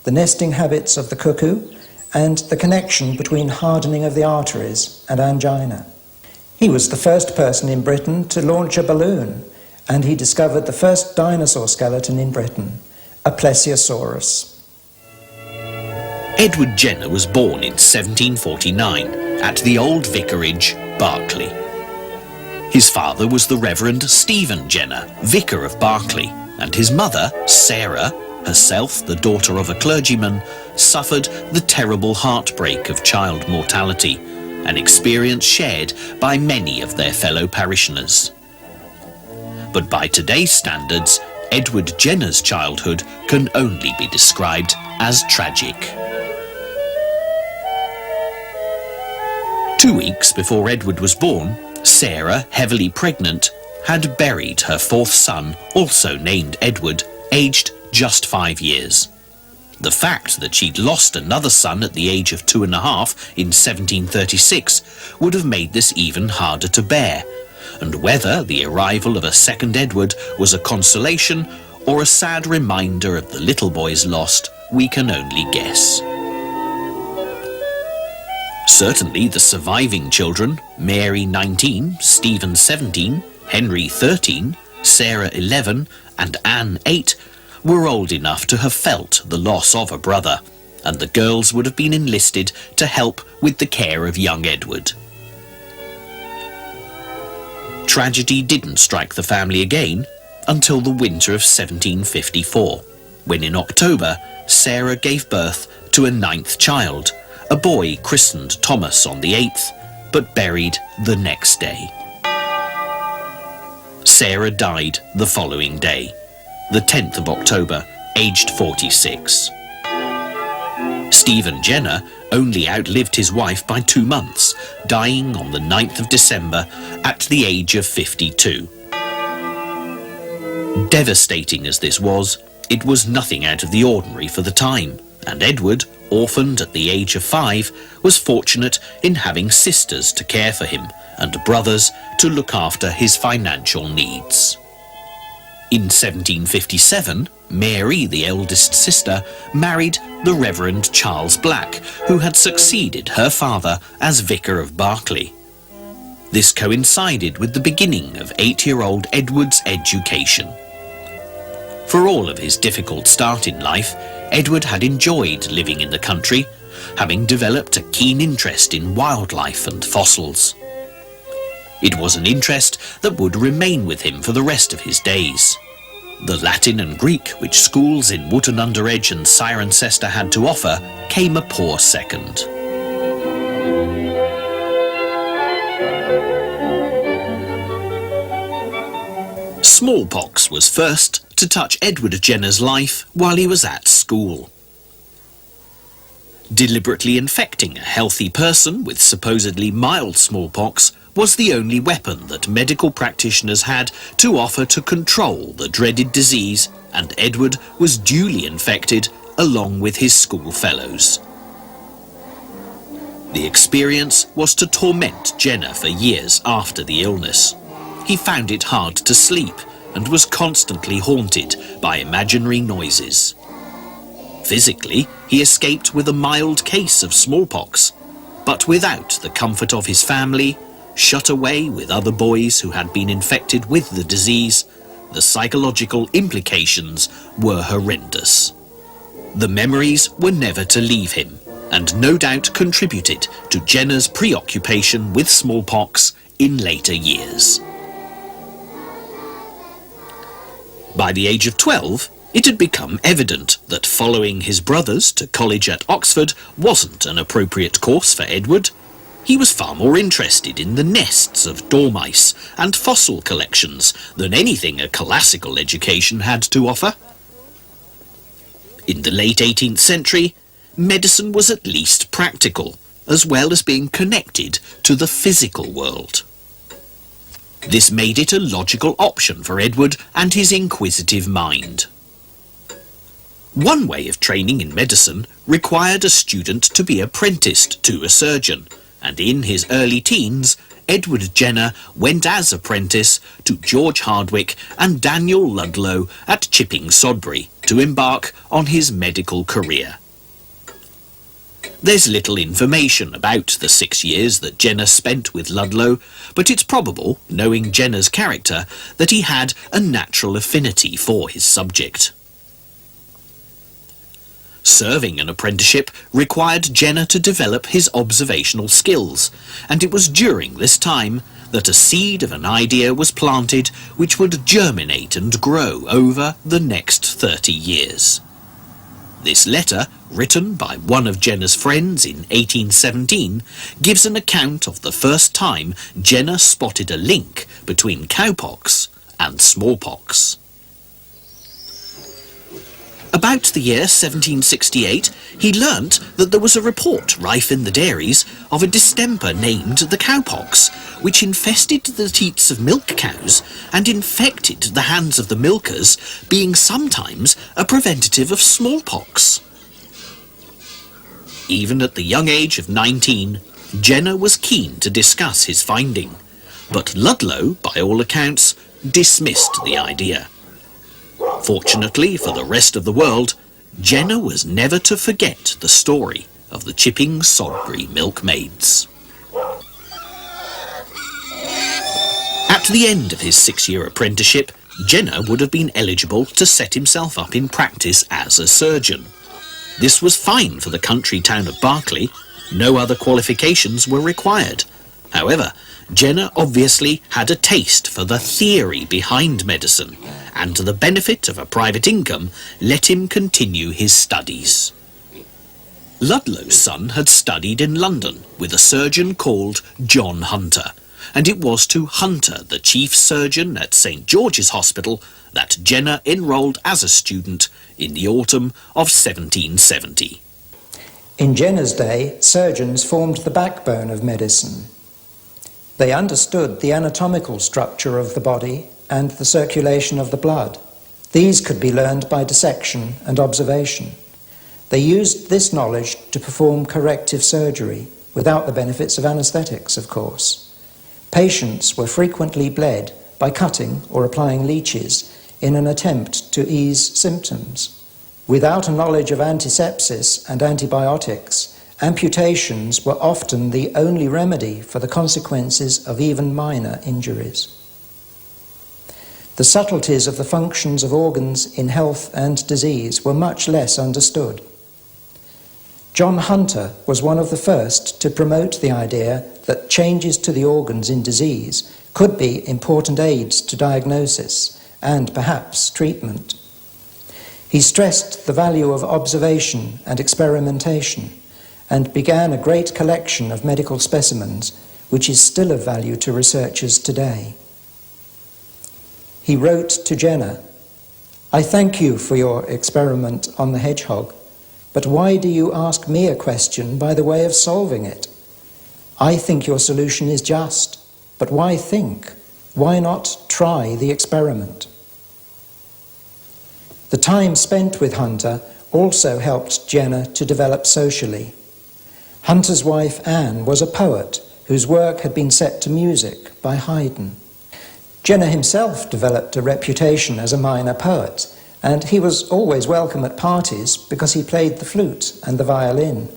the nesting habits of the cuckoo, and the connection between hardening of the arteries and angina. He was the first person in Britain to launch a balloon, and he discovered the first dinosaur skeleton in Britain, a plesiosaurus. Edward Jenner was born in 1749 at the Old Vicarage, Berkeley. His father was the Reverend Stephen Jenner, Vicar of Berkeley, and his mother, Sarah, herself the daughter of a clergyman, suffered the terrible heartbreak of child mortality, an experience shared by many of their fellow parishioners. But by today's standards, Edward Jenner's childhood can only be described as tragic. 2 weeks before Edward was born, Sarah, heavily pregnant, had buried her fourth son, also named Edward, aged just 5 years. The fact that she'd lost another son at the age of 2.5 in 1736 would have made this even harder to bear, and whether the arrival of a second Edward was a consolation or a sad reminder of the little boy's lost, we can only guess. Certainly the surviving children, Mary 19, Stephen 17, Henry 13, Sarah 11 and Anne 8, were old enough to have felt the loss of a brother, and the girls would have been enlisted to help with the care of young Edward. Tragedy didn't strike the family again until the winter of 1754, when in October Sarah gave birth to a 9th child, a boy christened Thomas on the 8th, but buried the next day. Sarah died the following day, the 10th of October, aged 46. Stephen Jenner only outlived his wife by 2 months, dying on the 9th of December at the age of 52. Devastating as this was, it was nothing out of the ordinary for the time, and Edward, orphaned at the age of 5, was fortunate in having sisters to care for him and brothers to look after his financial needs. In 1757, Mary, the eldest sister, married the Reverend Charles Black, who had succeeded her father as Vicar of Berkeley. This coincided with the beginning of 8-year-old Edward's education. For all of his difficult start in life, Edward had enjoyed living in the country, having developed a keen interest in wildlife and fossils. It was an interest that would remain with him for the rest of his days. The Latin and Greek which schools in Wootton-under-Edge and Cirencester had to offer came a poor second. Smallpox was first to touch Edward Jenner's life while he was at school. Deliberately infecting a healthy person with supposedly mild smallpox was the only weapon that medical practitioners had to offer to control the dreaded disease, and Edward was duly infected along with his school fellows. The experience was to torment Jenner for years after the illness. He found it hard to sleep and was constantly haunted by imaginary noises. Physically, he escaped with a mild case of smallpox, but without the comfort of his family, shut away with other boys who had been infected with the disease, the psychological implications were horrendous. The memories were never to leave him, and no doubt contributed to Jenner's preoccupation with smallpox in later years. By the age of 12, it had become evident that following his brothers to college at Oxford wasn't an appropriate course for Edward. He was far more interested in the nests of dormice and fossil collections than anything a classical education had to offer. In the late 18th century, medicine was at least practical, as well as being connected to the physical world. This made it a logical option for Edward and his inquisitive mind. One way of training in medicine required a student to be apprenticed to a surgeon, and in his early teens, Edward Jenner went as apprentice to George Hardwick and Daniel Ludlow at Chipping Sodbury to embark on his medical career. There's little information about the 6 years that Jenner spent with Ludlow, but it's probable, knowing Jenner's character, that he had a natural affinity for his subject. Serving an apprenticeship required Jenner to develop his observational skills, and it was during this time that a seed of an idea was planted which would germinate and grow over the next 30 years. This letter, written by one of Jenner's friends in 1817, gives an account of the first time Jenner spotted a link between cowpox and smallpox. About the year 1768, he learnt that there was a report rife in the dairies of a distemper named the cowpox, which infested the teats of milk cows and infected the hands of the milkers, being sometimes a preventative of smallpox. Even at the young age of 19, Jenner was keen to discuss his finding, but Ludlow, by all accounts, dismissed the idea. Fortunately for the rest of the world, Jenner was never to forget the story of the Chipping Sodbury milkmaids. At the end of his 6-year apprenticeship, Jenner would have been eligible to set himself up in practice as a surgeon. This was fine for the country town of Berkeley. No other qualifications were required. However, Jenner obviously had a taste for the theory behind medicine, and to the benefit of a private income, let him continue his studies. Ludlow's son had studied in London with a surgeon called John Hunter, and it was to Hunter, the chief surgeon at St. George's Hospital, that Jenner enrolled as a student in the autumn of 1770. In Jenner's day, surgeons formed the backbone of medicine. They understood the anatomical structure of the body and the circulation of the blood. These could be learned by dissection and observation. They used this knowledge to perform corrective surgery, without the benefits of anaesthetics, of course. Patients were frequently bled by cutting or applying leeches in an attempt to ease symptoms. Without a knowledge of antisepsis and antibiotics, amputations were often the only remedy for the consequences of even minor injuries. The subtleties of the functions of organs in health and disease were much less understood. John Hunter was one of the first to promote the idea that changes to the organs in disease could be important aids to diagnosis and perhaps treatment. He stressed the value of observation and experimentation, and began a great collection of medical specimens, which is still of value to researchers today. He wrote to Jenner, "I thank you for your experiment on the hedgehog, but why do you ask me a question by the way of solving it? I think your solution is just, but why think? Why not try the experiment?" The time spent with Hunter also helped Jenner to develop socially. Hunter's wife Anne was a poet whose work had been set to music by Haydn. Jenner himself developed a reputation as a minor poet, and he was always welcome at parties because he played the flute and the violin.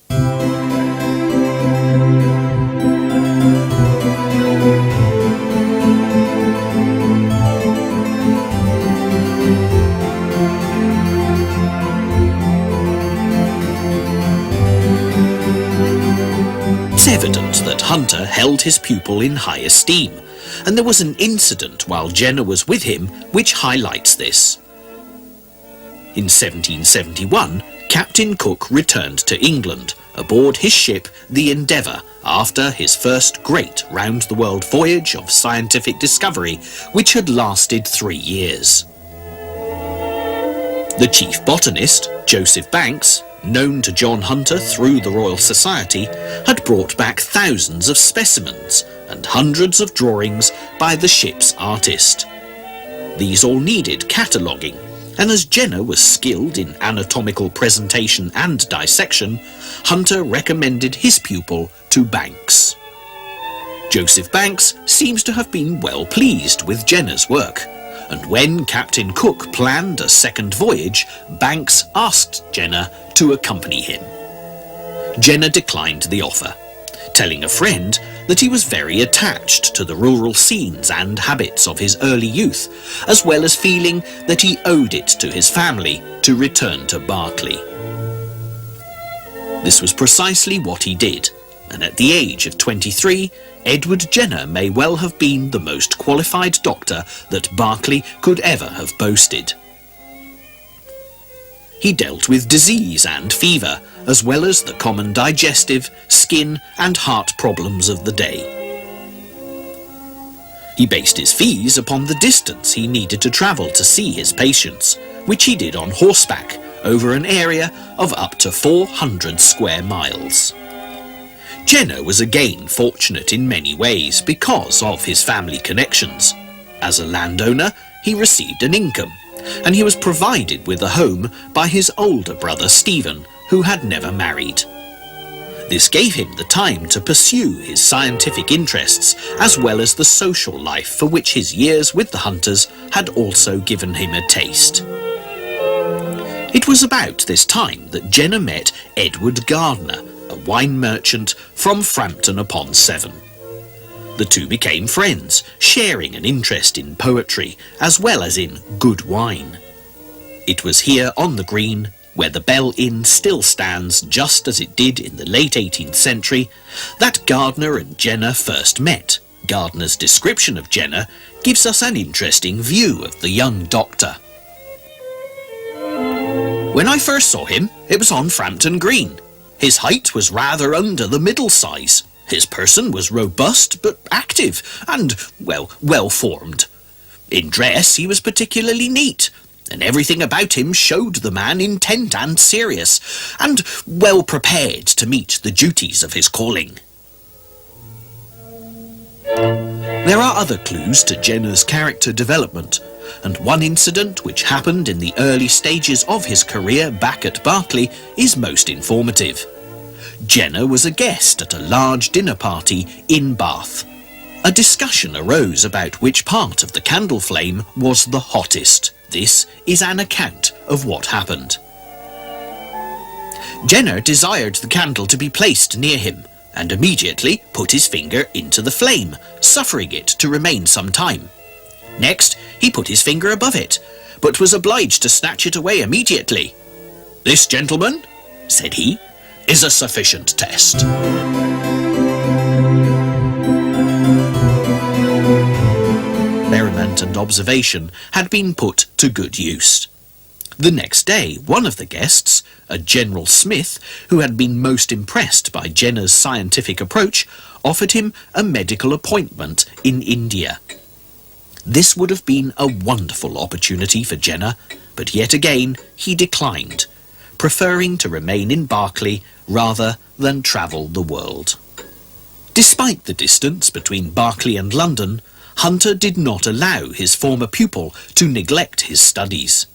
It's evident that Hunter held his pupil in high esteem, and there was an incident while Jenner was with him which highlights this. In 1771, Captain Cook returned to England aboard his ship the Endeavour after his first great round-the-world voyage of scientific discovery, which had lasted 3 years. The chief botanist, Joseph Banks, known to John Hunter through the Royal Society, had brought back thousands of specimens and hundreds of drawings by the ship's artist. These all needed cataloguing, and as Jenner was skilled in anatomical presentation and dissection, Hunter recommended his pupil to Banks. Joseph Banks seems to have been well pleased with Jenner's work, and when Captain Cook planned a second voyage, Banks asked Jenner to accompany him. Jenner declined the offer, telling a friend that he was very attached to the rural scenes and habits of his early youth, as well as feeling that he owed it to his family to return to Berkeley. This was precisely what he did, and at the age of 23, Edward Jenner may well have been the most qualified doctor that Berkeley could ever have boasted. He dealt with disease and fever, as well as the common digestive, skin and heart problems of the day. He based his fees upon the distance he needed to travel to see his patients, which he did on horseback over an area of up to 400 square miles. Jenner was again fortunate in many ways because of his family connections. As a landowner, he received an income, and he was provided with a home by his older brother Stephen, who had never married. This gave him the time to pursue his scientific interests as well as the social life for which his years with the hunters had also given him a taste. It was about this time that Jenner met Edward Gardner, a wine merchant from Frampton-upon-Severn. The two became friends, sharing an interest in poetry as well as in good wine. It was here on the Green, where the Bell Inn still stands just as it did in the late 18th century, that Gardner and Jenner first met. Gardner's description of Jenner gives us an interesting view of the young doctor. When I first saw him, it was on Frampton Green. His height was rather under the middle size. His person was robust but active and, well-formed. In dress he was particularly neat, and everything about him showed the man intent and serious, and well prepared to meet the duties of his calling. There are other clues to Jenner's character development, and one incident which happened in the early stages of his career back at Berkeley is most informative. Jenner was a guest at a large dinner party in Bath. A discussion arose about which part of the candle flame was the hottest. This is an account of what happened. Jenner desired the candle to be placed near him, and immediately put his finger into the flame, suffering it to remain some time. Next, he put his finger above it, but was obliged to snatch it away immediately. "This, gentlemen," said he, "is a sufficient test." Experiment and observation had been put to good use. The next day, one of the guests, a General Smith, who had been most impressed by Jenner's scientific approach, offered him a medical appointment in India. This would have been a wonderful opportunity for Jenner, but yet again he declined, preferring to remain in Berkeley rather than travel the world. Despite the distance between Berkeley and London, Hunter did not allow his former pupil to neglect his studies.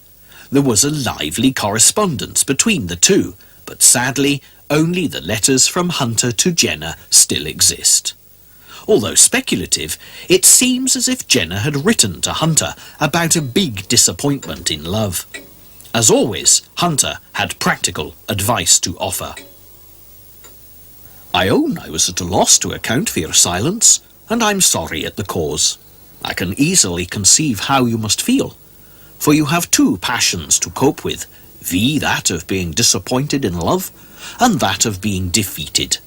There was a lively correspondence between the two, but sadly only the letters from Hunter to Jenner still exist. Although speculative, it seems as if Jenner had written to Hunter about a big disappointment in love. As always, Hunter had practical advice to offer. "I own I was at a loss to account for your silence, and I'm sorry at the cause. I can easily conceive how you must feel, for you have two passions to cope with, viz. That of being disappointed in love, and that of being defeated.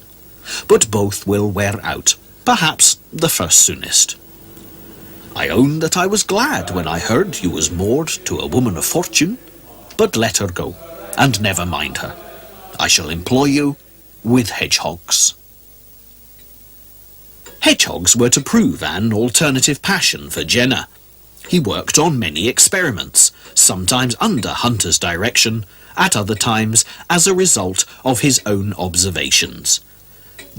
But both will wear out, perhaps the first soonest. I own that I was glad when I heard you was moored to a woman of fortune, but let her go, and never mind her. I shall employ you with hedgehogs." Hedgehogs were to prove an alternative passion for Jenner. He worked on many experiments, sometimes under Hunter's direction, at other times as a result of his own observations.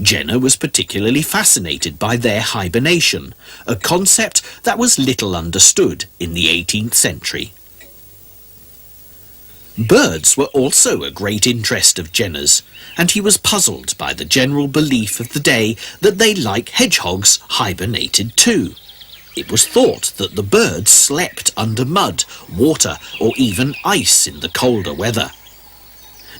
Jenner was particularly fascinated by their hibernation, a concept that was little understood in the 18th century. Birds were also a great interest of Jenner's, and he was puzzled by the general belief of the day that they, like hedgehogs, hibernated too. It was thought that the birds slept under mud, water, or even ice in the colder weather.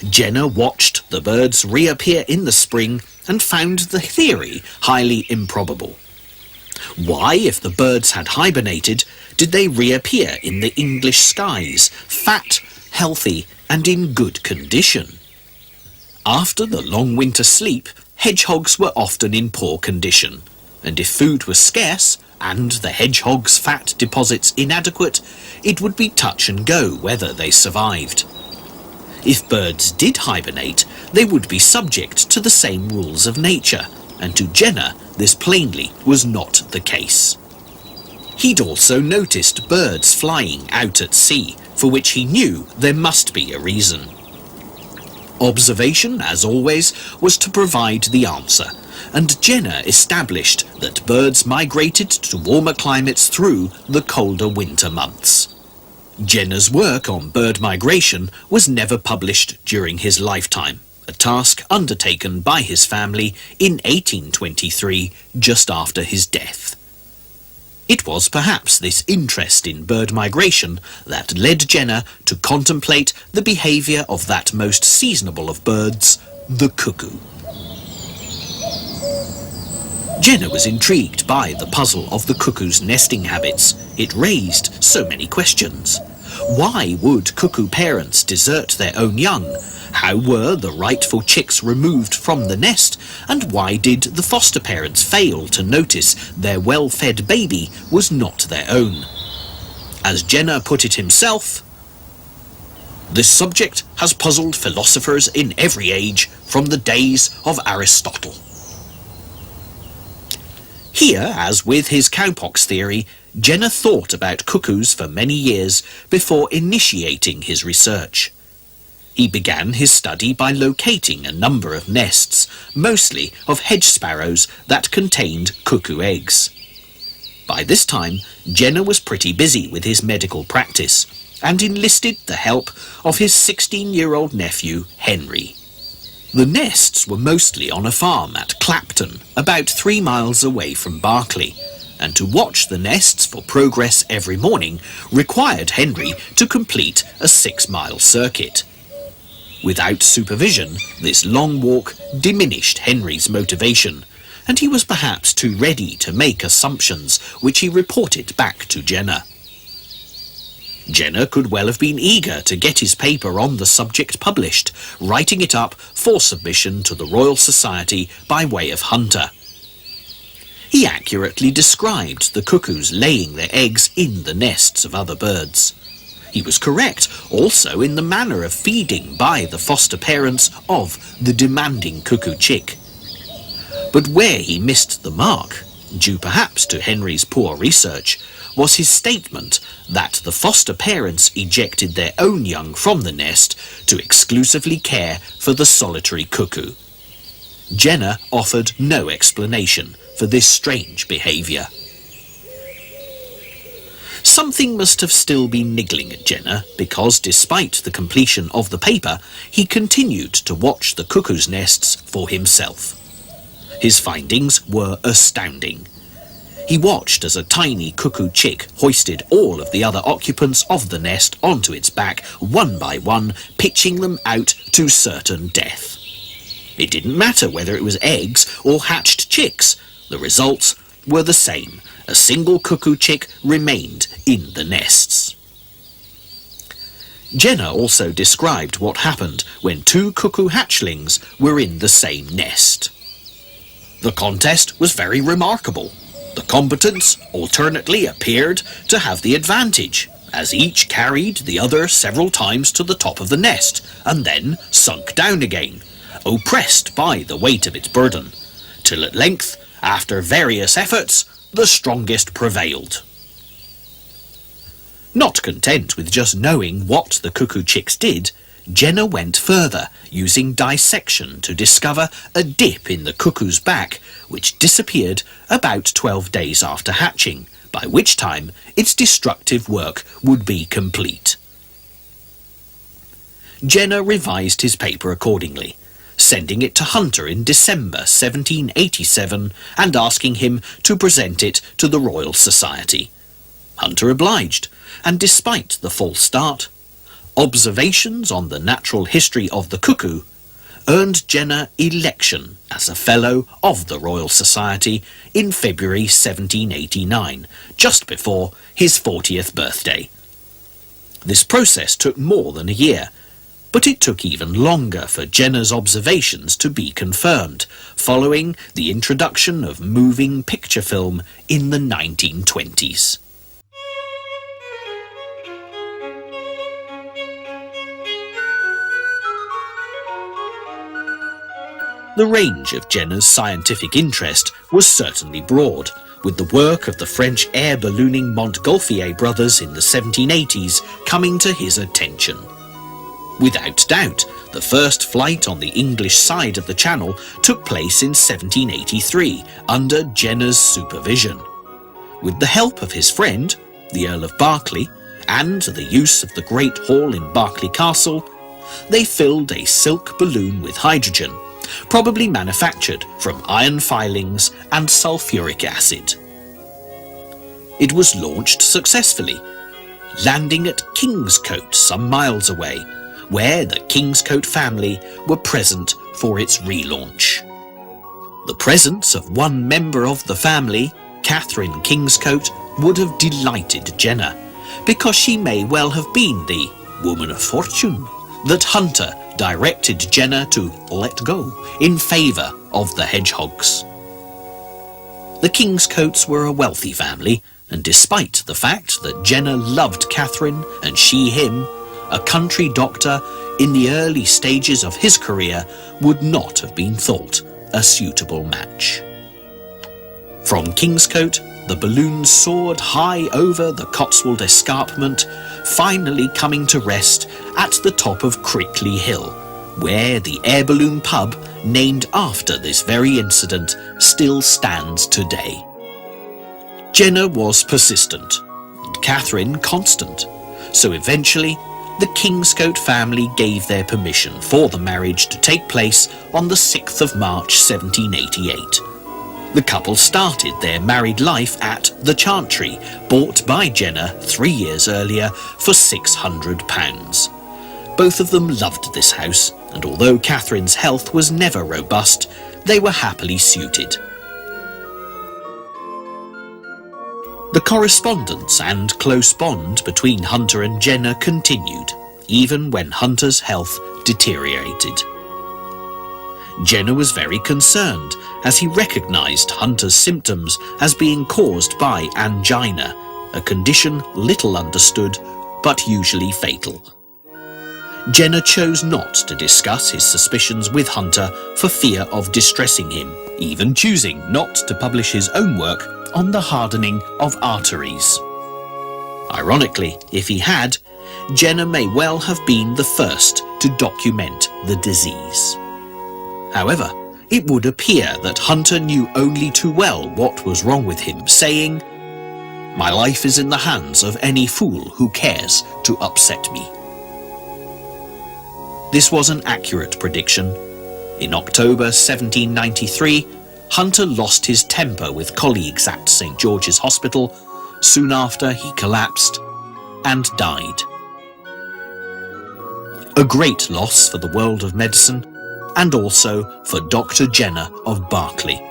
Jenner watched the birds reappear in the spring and found the theory highly improbable. Why, if the birds had hibernated, did they reappear in the English skies, fat, healthy, and in good condition? After the long winter sleep, hedgehogs were often in poor condition, and if food was scarce, and the hedgehog's fat deposits inadequate, it would be touch and go whether they survived. If birds did hibernate, they would be subject to the same rules of nature, and to Jenner this plainly was not the case. He'd also noticed birds flying out at sea, for which he knew there must be a reason. Observation, as always, was to provide the answer, and Jenner established that birds migrated to warmer climates through the colder winter months. Jenner's work on bird migration was never published during his lifetime, a task undertaken by his family in 1823, just after his death. It was perhaps this interest in bird migration that led Jenner to contemplate the behaviour of that most seasonable of birds, the cuckoo. Jenner was intrigued by the puzzle of the cuckoo's nesting habits. It raised so many questions. Why would cuckoo parents desert their own young? How were the rightful chicks removed from the nest? And why did the foster parents fail to notice their well-fed baby was not their own? As Jenner put it himself, "This subject has puzzled philosophers in every age from the days of Aristotle." Here, as with his cowpox theory, Jenner thought about cuckoos for many years before initiating his research. He began his study by locating a number of nests, mostly of hedge sparrows, that contained cuckoo eggs. By this time, Jenner was pretty busy with his medical practice and enlisted the help of his 16-year-old nephew, Henry. The nests were mostly on a farm at Clapton, about 3 miles away from Berkeley, and to watch the nests for progress every morning required Henry to complete a 6-mile circuit. Without supervision, this long walk diminished Henry's motivation, and he was perhaps too ready to make assumptions which he reported back to Jenner. Jenner could well have been eager to get his paper on the subject published, writing it up for submission to the Royal Society by way of Hunter. He accurately described the cuckoos laying their eggs in the nests of other birds. He was correct also in the manner of feeding by the foster parents of the demanding cuckoo chick. But where he missed the mark, due perhaps to Henry's poor research, was his statement that the foster parents ejected their own young from the nest to exclusively care for the solitary cuckoo. Jenner offered no explanation for this strange behaviour. Something must have still been niggling at Jenner, because despite the completion of the paper, he continued to watch the cuckoo's nests for himself. His findings were astounding. He watched as a tiny cuckoo chick hoisted all of the other occupants of the nest onto its back, one by one, pitching them out to certain death. It didn't matter whether it was eggs or hatched chicks. The results were the same. A single cuckoo chick remained in the nests. Jenner also described what happened when 2 cuckoo hatchlings were in the same nest. The contest was very remarkable. The combatants alternately appeared to have the advantage, as each carried the other several times to the top of the nest, and then sunk down again, oppressed by the weight of its burden, till at length, after various efforts, the strongest prevailed. Not content with just knowing what the cuckoo chicks did, Jenner went further, using dissection to discover a dip in the cuckoo's back, which disappeared about 12 days after hatching, by which time its destructive work would be complete. Jenner revised his paper accordingly, sending it to Hunter in December 1787 and asking him to present it to the Royal Society. Hunter obliged, and despite the false start, Observations on the Natural History of the Cuckoo earned Jenner election as a Fellow of the Royal Society in February 1789, just before his 40th birthday. This process took more than a year, but it took even longer for Jenner's observations to be confirmed, following the introduction of moving picture film in the 1920s. The range of Jenner's scientific interest was certainly broad, with the work of the French air ballooning Montgolfier brothers in the 1780s coming to his attention. Without doubt, the first flight on the English side of the Channel took place in 1783 under Jenner's supervision. With the help of his friend, the Earl of Berkeley, and the use of the Great Hall in Berkeley Castle, they filled a silk balloon with hydrogen, probably manufactured from iron filings and sulfuric acid. It was launched successfully, landing at Kingscote some miles away, where the Kingscote family were present for its relaunch. The presence of one member of the family, Catherine Kingscote, would have delighted Jenner, because she may well have been the woman of fortune that Hunter directed Jenner to let go in favour of the hedgehogs. The Kingscotes were a wealthy family, and despite the fact that Jenner loved Catherine and she him, a country doctor in the early stages of his career would not have been thought a suitable match. From Kingscote, the balloon soared high over the Cotswold Escarpment, finally coming to rest at the top of Crickley Hill, where the air balloon pub, named after this very incident, still stands today. Jenner was persistent, and Catherine constant, so eventually the Kingscote family gave their permission for the marriage to take place on the 6th of March 1788. The couple started their married life at the Chantry, bought by Jenner 3 years earlier for £600. Both of them loved this house, and although Catherine's health was never robust, they were happily suited. The correspondence and close bond between Hunter and Jenner continued, even when Hunter's health deteriorated. Jenner was very concerned, as he recognised Hunter's symptoms as being caused by angina, a condition little understood but usually fatal. Jenner chose not to discuss his suspicions with Hunter for fear of distressing him, even choosing not to publish his own work on the hardening of arteries. Ironically, if he had, Jenner may well have been the first to document the disease. However, it would appear that Hunter knew only too well what was wrong with him, saying, "My life is in the hands of any fool who cares to upset me." This was an accurate prediction. In October 1793, Hunter lost his temper with colleagues at St. George's Hospital. Soon after, he collapsed and died. A great loss for the world of medicine, and also for Dr. Jenner of Berkeley,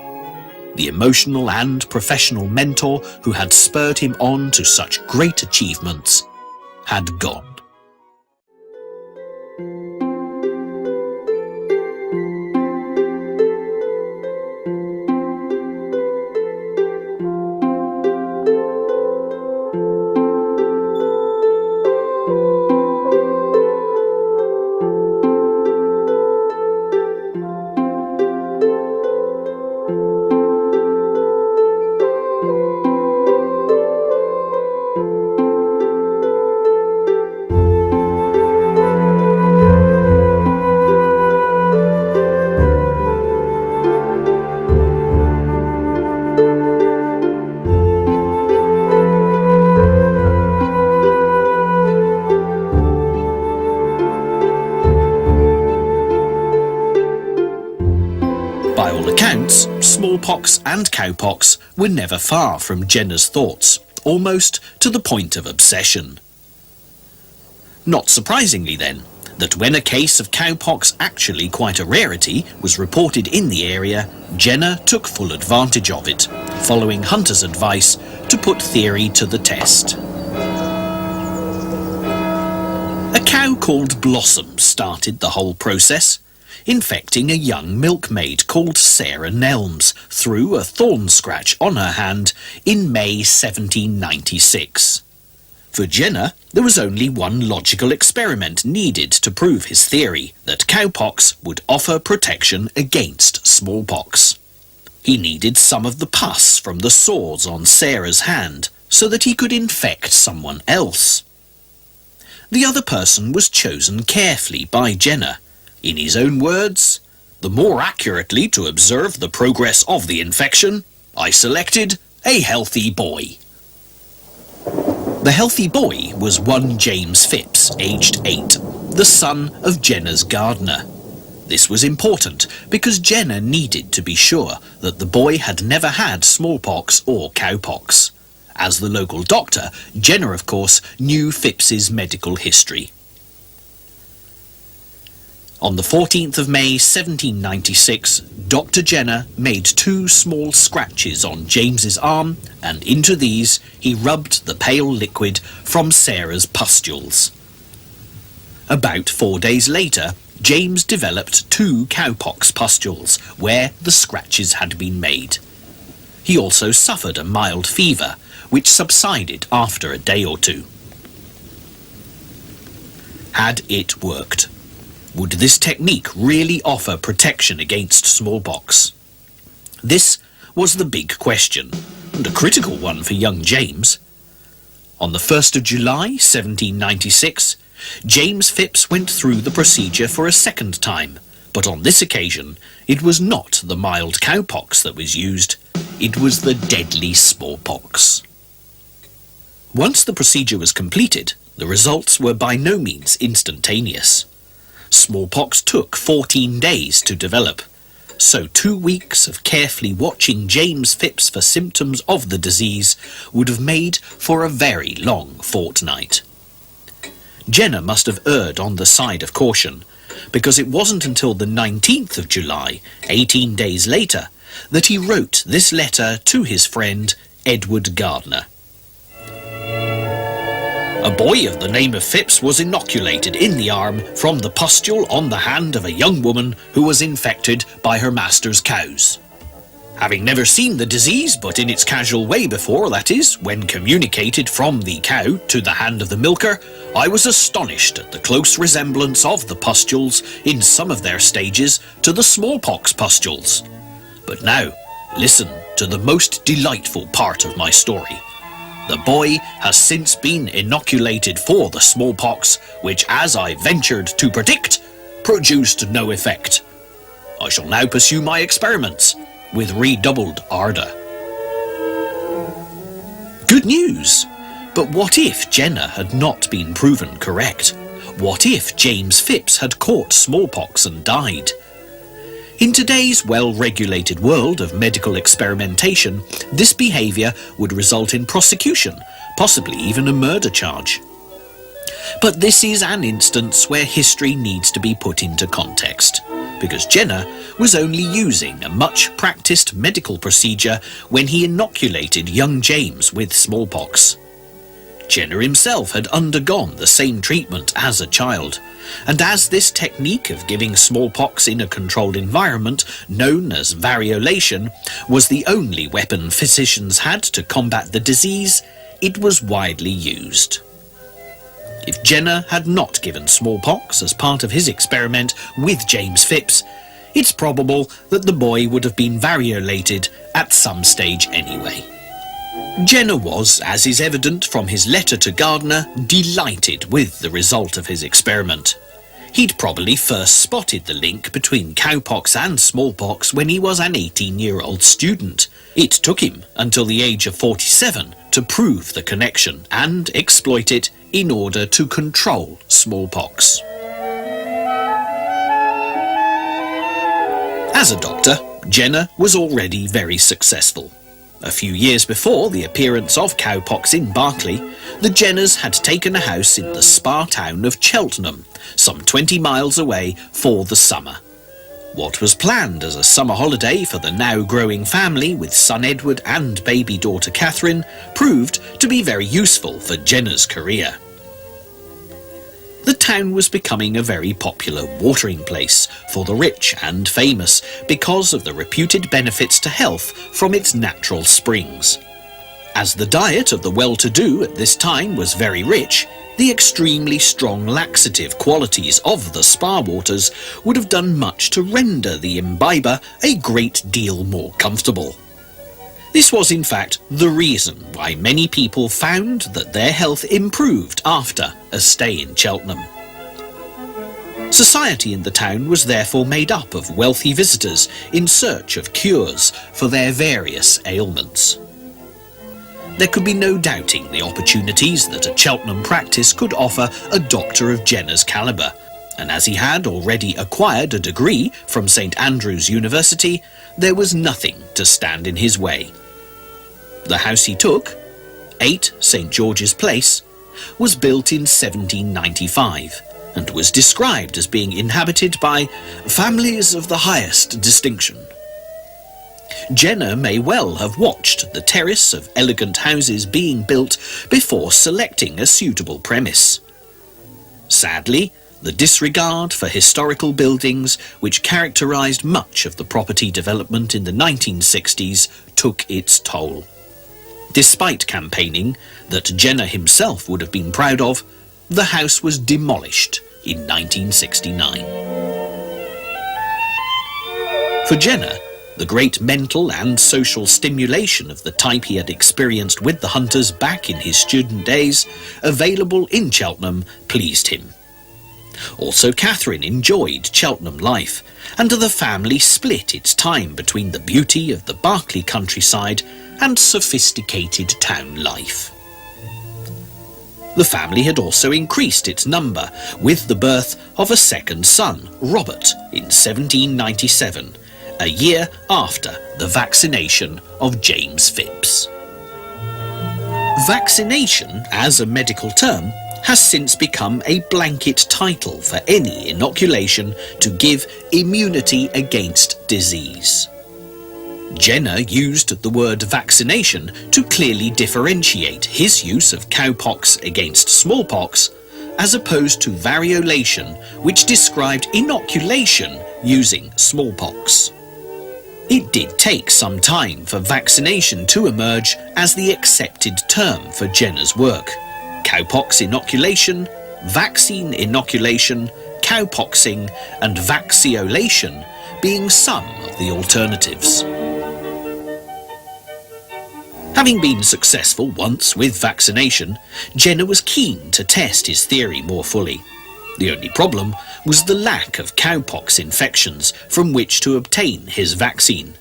the emotional and professional mentor who had spurred him on to such great achievements, had gone. words, smallpox and cowpox were never far from Jenner's thoughts, almost to the point of obsession. Not surprisingly then, that when a case of cowpox, actually quite a rarity, was reported in the area, Jenner took full advantage of it, following Hunter's advice to put theory to the test. A cow called Blossom started the whole process, infecting a young milkmaid called Sarah Nelms through a thorn scratch on her hand in May 1796. For Jenner, there was only one logical experiment needed to prove his theory that cowpox would offer protection against smallpox. He needed some of the pus from the sores on Sarah's hand so that he could infect someone else. The other person was chosen carefully by Jenner. In his own words, the more accurately to observe the progress of the infection, I selected a healthy boy. The healthy boy was one James Phipps, aged 8, the son of Jenner's gardener. This was important because Jenner needed to be sure that the boy had never had smallpox or cowpox. As the local doctor, Jenner, of course, knew Phipps's medical history. On the 14th of May 1796, Dr. Jenner made 2 small scratches on James's arm, and into these he rubbed the pale liquid from Sarah's pustules. About 4 days later, James developed 2 cowpox pustules where the scratches had been made. He also suffered a mild fever, which subsided after a day or 2. Had it worked? Would this technique really offer protection against smallpox? This was the big question, and a critical one for young James. On the 1st of July 1796, James Phipps went through the procedure for a second time, but on this occasion it was not the mild cowpox that was used, it was the deadly smallpox. Once the procedure was completed, the results were by no means instantaneous. Smallpox took 14 days to develop, so 2 weeks of carefully watching James Phipps for symptoms of the disease would have made for a very long fortnight. Jenner must have erred on the side of caution, because it wasn't until the 19th of July, 18 days later, that he wrote this letter to his friend Edward Gardner. A boy of the name of Phipps was inoculated in the arm from the pustule on the hand of a young woman who was infected by her master's cows. Having never seen the disease but in its casual way before, that is, when communicated from the cow to the hand of the milker, I was astonished at the close resemblance of the pustules in some of their stages to the smallpox pustules. But now, listen to the most delightful part of my story. The boy has since been inoculated for the smallpox, which, as I ventured to predict, produced no effect. I shall now pursue my experiments with redoubled ardour. Good news! But what if Jenner had not been proven correct? What if James Phipps had caught smallpox and died? In today's well-regulated world of medical experimentation, this behaviour would result in prosecution, possibly even a murder charge. But this is an instance where history needs to be put into context, because Jenner was only using a much-practised medical procedure when he inoculated young James with smallpox. Jenner himself had undergone the same treatment as a child, and as this technique of giving smallpox in a controlled environment, known as variolation, was the only weapon physicians had to combat the disease, it was widely used. If Jenner had not given smallpox as part of his experiment with James Phipps, it's probable that the boy would have been variolated at some stage anyway. Jenner was, as is evident from his letter to Gardner, delighted with the result of his experiment. He'd probably first spotted the link between cowpox and smallpox when he was an 18-year-old student. It took him until the age of 47 to prove the connection and exploit it in order to control smallpox. As a doctor, Jenner was already very successful. A few years before the appearance of cowpox in Berkeley, the Jenners had taken a house in the spa town of Cheltenham, some 20 miles away, for the summer. What was planned as a summer holiday for the now growing family with son Edward and baby daughter Catherine proved to be very useful for Jenner's career. The town was becoming a very popular watering place for the rich and famous because of the reputed benefits to health from its natural springs. As the diet of the well-to-do at this time was very rich, the extremely strong laxative qualities of the spa waters would have done much to render the imbiber a great deal more comfortable. This was in fact the reason why many people found that their health improved after a stay in Cheltenham. Society in the town was therefore made up of wealthy visitors in search of cures for their various ailments. There could be no doubting the opportunities that a Cheltenham practice could offer a doctor of Jenner's calibre, and as he had already acquired a degree from St Andrews University, there was nothing to stand in his way. The house he took, 8 St George's Place, was built in 1795 and was described as being inhabited by families of the highest distinction. Jenner may well have watched the terrace of elegant houses being built before selecting a suitable premise. Sadly, the disregard for historical buildings, which characterised much of the property development in the 1960s, took its toll. Despite campaigning that Jenner himself would have been proud of, the house was demolished in 1969. For Jenner, the great mental and social stimulation of the type he had experienced with the Hunters back in his student days, available in Cheltenham, pleased him. Also, Catherine enjoyed Cheltenham life, and the family split its time between the beauty of the Berkeley countryside and sophisticated town life. The family had also increased its number with the birth of a second son, Robert, in 1797, a year after the vaccination of James Phipps. Vaccination, as a medical term, has since become a blanket title for any inoculation to give immunity against disease. Jenner used the word vaccination to clearly differentiate his use of cowpox against smallpox as opposed to variolation, which described inoculation using smallpox. It did take some time for vaccination to emerge as the accepted term for Jenner's work. Cowpox inoculation, vaccine inoculation, cowpoxing and vacciolation being some of the alternatives. Having been successful once with vaccination, Jenner was keen to test his theory more fully. The only problem was the lack of cowpox infections from which to obtain his vaccine.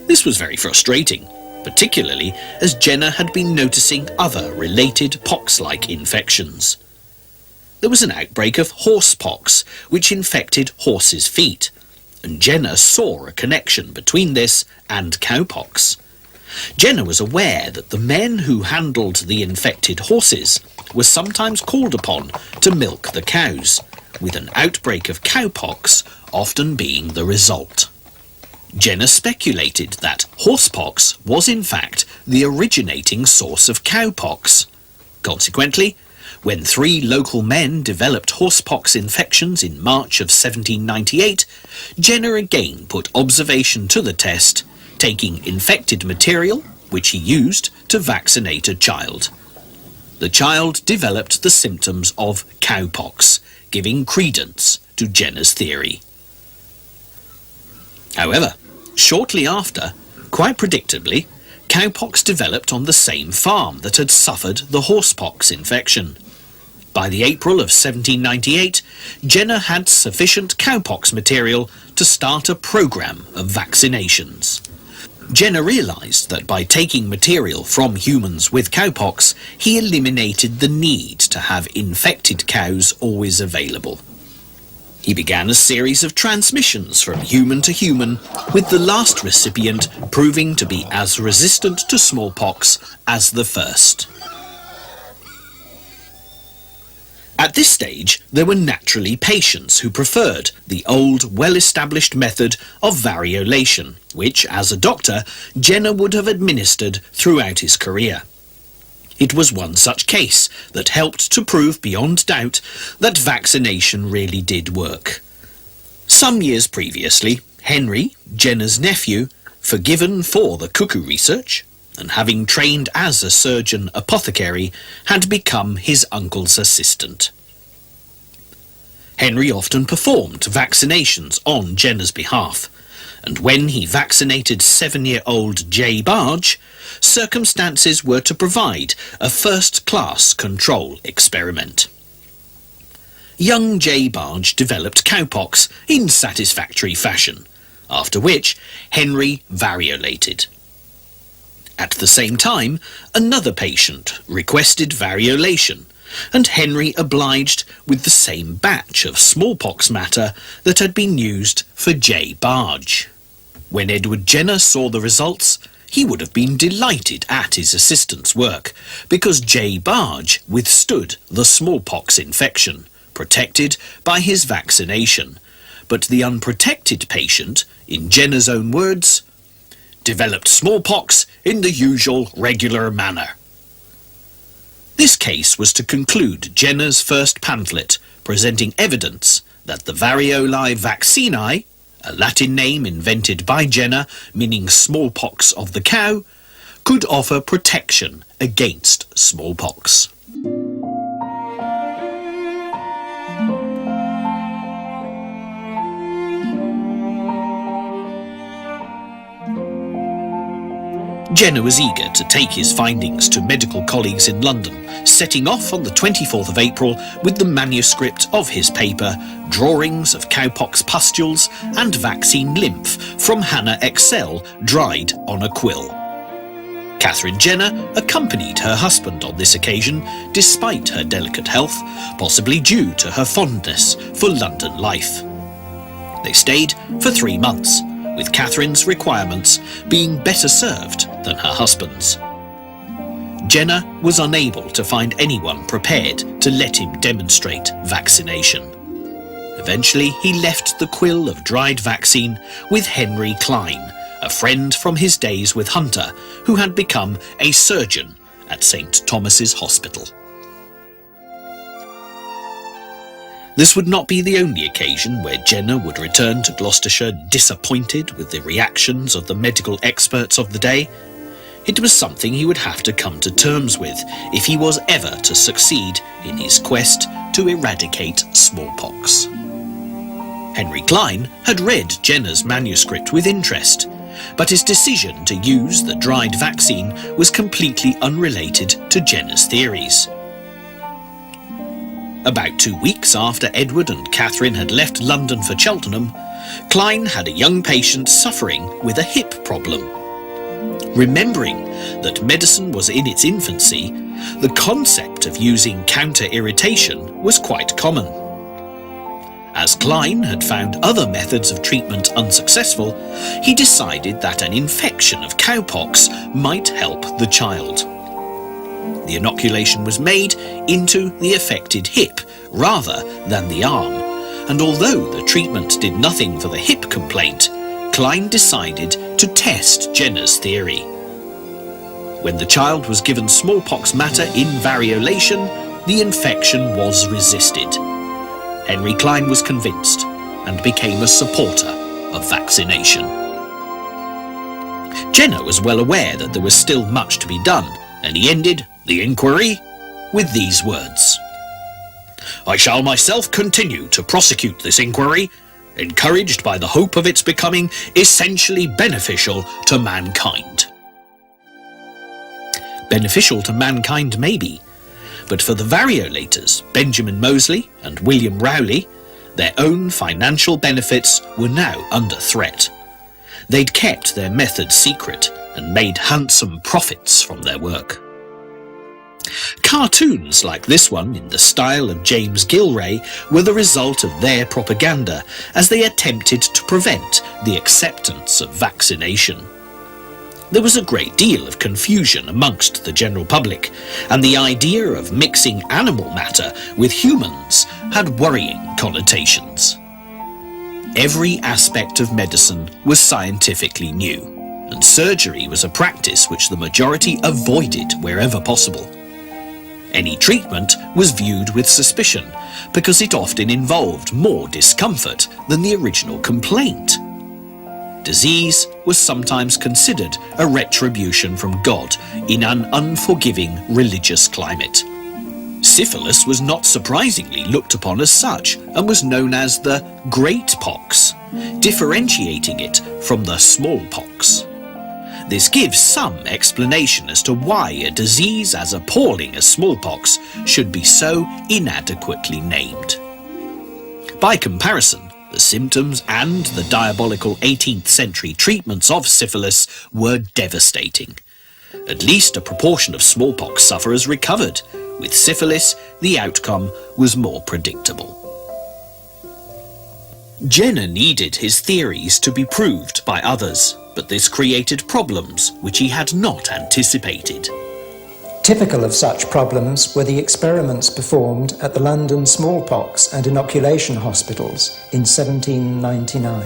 This was very frustrating, particularly as Jenner had been noticing other related pox-like infections. There was an outbreak of horsepox, which infected horses' feet, and Jenner saw a connection between this and cowpox. Jenner was aware that the men who handled the infected horses were sometimes called upon to milk the cows, with an outbreak of cowpox often being the result. Jenner speculated that horsepox was in fact the originating source of cowpox. Consequently, when 3 local men developed horsepox infections in March of 1798, Jenner again put observation to the test, taking infected material, which he used to vaccinate a child. The child developed the symptoms of cowpox, giving credence to Jenner's theory. However, shortly after, quite predictably, cowpox developed on the same farm that had suffered the horsepox infection. By the April of 1798, Jenner had sufficient cowpox material to start a programme of vaccinations. Jenner realised that by taking material from humans with cowpox, he eliminated the need to have infected cows always available. He began a series of transmissions from human to human, with the last recipient proving to be as resistant to smallpox as the first. At this stage, there were naturally patients who preferred the old, well-established method of variolation, which, as a doctor, Jenner would have administered throughout his career. It was one such case that helped to prove beyond doubt that vaccination really did work. Some years previously, Henry, Jenner's nephew, forgiven for the cuckoo research, and having trained as a surgeon apothecary, had become his uncle's assistant. Henry often performed vaccinations on Jenner's behalf, and when he vaccinated 7-year-old J. Barge, circumstances were to provide a first-class control experiment. Young J. Barge developed cowpox in satisfactory fashion, after which Henry variolated. At the same time, another patient requested variolation, and Henry obliged with the same batch of smallpox matter that had been used for J. Barge. When Edward Jenner saw the results, he would have been delighted at his assistant's work, because J. Barge withstood the smallpox infection, protected by his vaccination, but the unprotected patient, in Jenner's own words, developed smallpox in the usual regular manner. This case was to conclude Jenner's first pamphlet, presenting evidence that the variolae vaccinae, a Latin name invented by Jenner meaning smallpox of the cow, could offer protection against smallpox. Jenner was eager to take his findings to medical colleagues in London, setting off on the 24th of April with the manuscript of his paper, Drawings of Cowpox Pustules and Vaccine Lymph from Hannah Excel, dried on a quill. Catherine Jenner accompanied her husband on this occasion, despite her delicate health, possibly due to her fondness for London life. They stayed for 3 months, with Catherine's requirements being better served than her husband's. Jenner was unable to find anyone prepared to let him demonstrate vaccination. Eventually, he left the quill of dried vaccine with Henry Klein, a friend from his days with Hunter, who had become a surgeon at St. Thomas's Hospital. This would not be the only occasion where Jenner would return to Gloucestershire disappointed with the reactions of the medical experts of the day. It was something he would have to come to terms with if he was ever to succeed in his quest to eradicate smallpox. Henry Klein had read Jenner's manuscript with interest, but his decision to use the dried vaccine was completely unrelated to Jenner's theories. About 2 weeks after Edward and Catherine had left London for Cheltenham, Klein had a young patient suffering with a hip problem. Remembering that medicine was in its infancy, the concept of using counter-irritation was quite common. As Klein had found other methods of treatment unsuccessful, he decided that an infection of cowpox might help the child. The inoculation was made into the affected hip rather than the arm, and although the treatment did nothing for the hip complaint, Klein decided to test Jenner's theory. When the child was given smallpox matter in variolation, the infection was resisted. Henry Klein was convinced and became a supporter of vaccination. Jenner was well aware that there was still much to be done, and he ended the inquiry with these words: "I shall myself continue to prosecute this inquiry, encouraged by the hope of its becoming essentially beneficial to mankind." Beneficial to mankind maybe, but for the variolators, Benjamin Moseley and William Rowley, their own financial benefits were now under threat. They'd kept their methods secret and made handsome profits from their work. Cartoons like this one, in the style of James Gilray, were the result of their propaganda as they attempted to prevent the acceptance of vaccination. There was a great deal of confusion amongst the general public, and the idea of mixing animal matter with humans had worrying connotations. Every aspect of medicine was scientifically new, and surgery was a practice which the majority avoided wherever possible. Any treatment was viewed with suspicion because it often involved more discomfort than the original complaint. Disease was sometimes considered a retribution from God in an unforgiving religious climate. Syphilis was not surprisingly looked upon as such and was known as the Great Pox, differentiating it from the smallpox. This gives some explanation as to why a disease as appalling as smallpox should be so inadequately named. By comparison, the symptoms and the diabolical 18th century treatments of syphilis were devastating. At least a proportion of smallpox sufferers recovered. With syphilis, the outcome was more predictable. Jenner needed his theories to be proved by others, but this created problems which he had not anticipated. Typical of such problems were the experiments performed at the London smallpox and inoculation hospitals in 1799.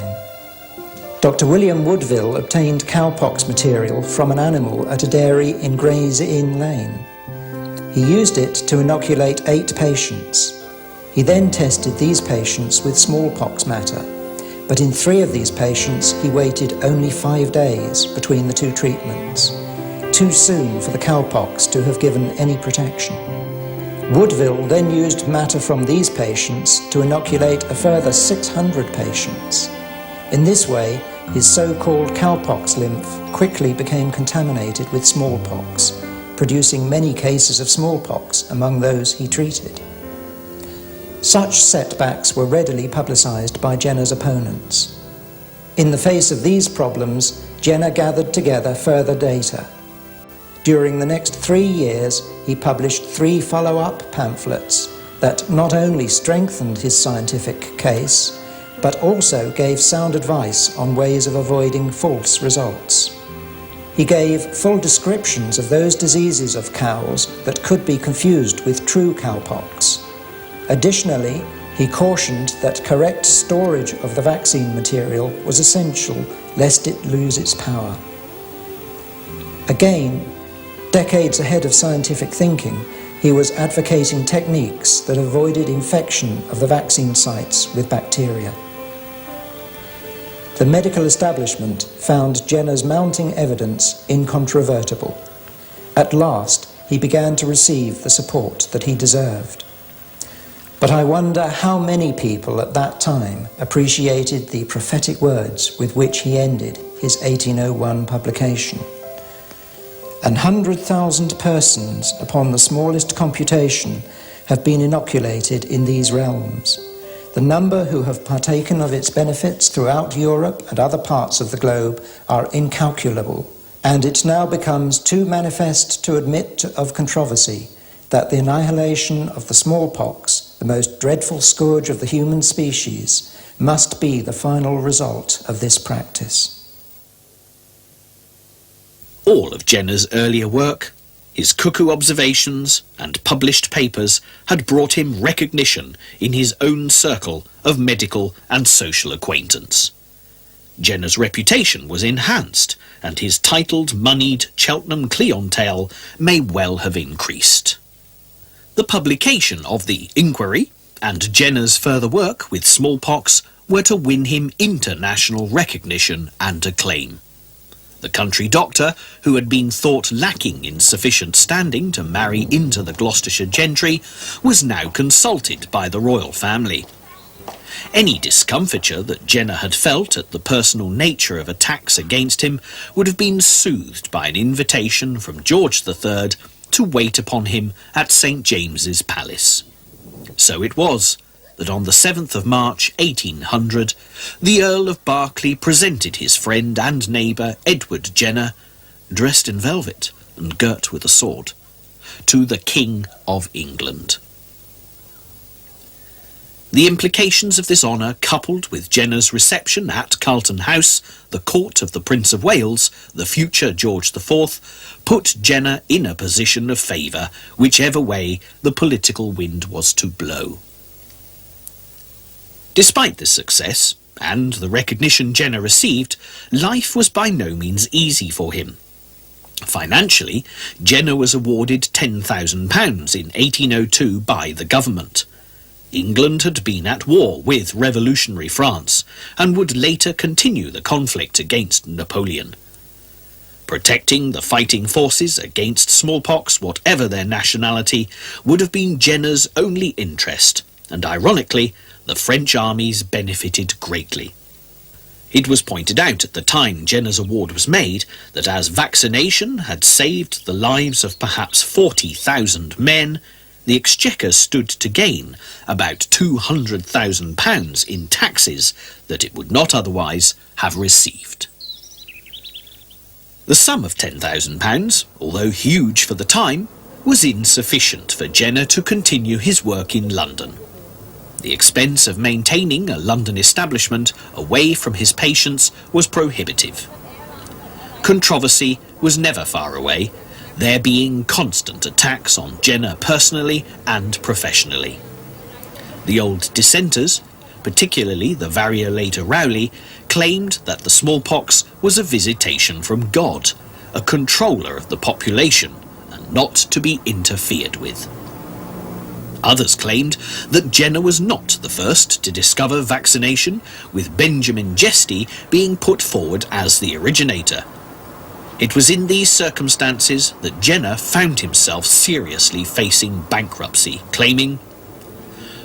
Dr. William Woodville obtained cowpox material from an animal at a dairy in Gray's Inn Lane. He used it to inoculate 8 patients. He then tested these patients with smallpox matter, but in 3 of these patients he waited only 5 days between the 2 treatments, too soon for the cowpox to have given any protection. Woodville then used matter from these patients to inoculate a further 600 patients. In this way, his so-called cowpox lymph quickly became contaminated with smallpox, producing many cases of smallpox among those he treated. Such setbacks were readily publicised by Jenner's opponents. In the face of these problems, Jenner gathered together further data. During the next 3 years, he published 3 follow-up pamphlets that not only strengthened his scientific case, but also gave sound advice on ways of avoiding false results. He gave full descriptions of those diseases of cows that could be confused with true cowpox. Additionally, he cautioned that correct storage of the vaccine material was essential lest it lose its power. Again, decades ahead of scientific thinking, he was advocating techniques that avoided infection of the vaccine sites with bacteria. The medical establishment found Jenner's mounting evidence incontrovertible. At last, he began to receive the support that he deserved. But I wonder how many people at that time appreciated the prophetic words with which he ended his 1801 publication. 100,000 persons, upon the smallest computation, have been inoculated in these realms. The number who have partaken of its benefits throughout Europe and other parts of the globe are incalculable, and it now becomes too manifest to admit of controversy that the annihilation of the smallpox, the most dreadful scourge of the human species, must be the final result of this practice. All of Jenner's earlier work, his cuckoo observations and published papers had brought him recognition in his own circle of medical and social acquaintance. Jenner's reputation was enhanced, and his titled, moneyed Cheltenham clientele may well have increased. The publication of the Inquiry and Jenner's further work with smallpox were to win him international recognition and acclaim. The country doctor, who had been thought lacking in sufficient standing to marry into the Gloucestershire gentry, was now consulted by the royal family. Any discomfiture that Jenner had felt at the personal nature of attacks against him would have been soothed by an invitation from George III to wait upon him at St. James's Palace. So it was that on the 7th of March 1800, the Earl of Berkeley presented his friend and neighbour Edward Jenner, dressed in velvet and girt with a sword, to the King of England. The implications of this honour, coupled with Jenner's reception at Carlton House, the court of the Prince of Wales, the future George IV, put Jenner in a position of favour, whichever way the political wind was to blow. Despite this success, and the recognition Jenner received, life was by no means easy for him. Financially, Jenner was awarded £10,000 in 1802 by the government. England had been at war with revolutionary France and would later continue the conflict against Napoleon. Protecting the fighting forces against smallpox, whatever their nationality, would have been Jenner's only interest, and ironically, the French armies benefited greatly. It was pointed out at the time Jenner's award was made that as vaccination had saved the lives of perhaps 40,000 men, the Exchequer stood to gain about £200,000 in taxes that it would not otherwise have received. The sum of £10,000, although huge for the time, was insufficient for Jenner to continue his work in London. The expense of maintaining a London establishment away from his patients was prohibitive. Controversy was never far away, there being constant attacks on Jenner personally and professionally. The old dissenters, particularly the variolator Rowley, claimed that the smallpox was a visitation from God, a controller of the population, and not to be interfered with. Others claimed that Jenner was not the first to discover vaccination, with Benjamin Jesty being put forward as the originator. It was in these circumstances that Jenner found himself seriously facing bankruptcy, claiming,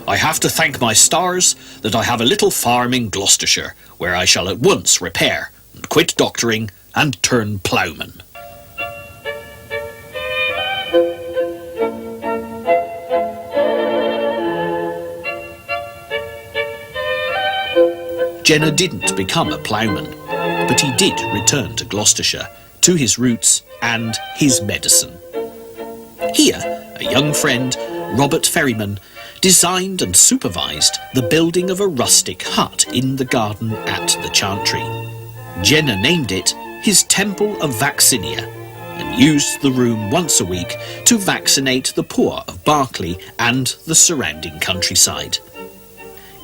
"I have to thank my stars that I have a little farm in Gloucestershire, where I shall at once repair, and quit doctoring, and turn ploughman." Jenner didn't become a ploughman, but he did return to Gloucestershire, to his roots and his medicine. Here, a young friend, Robert Ferryman, designed and supervised the building of a rustic hut in the garden at the Chantry. Jenner named it his Temple of Vaccinia and used the room once a week to vaccinate the poor of Berkeley and the surrounding countryside.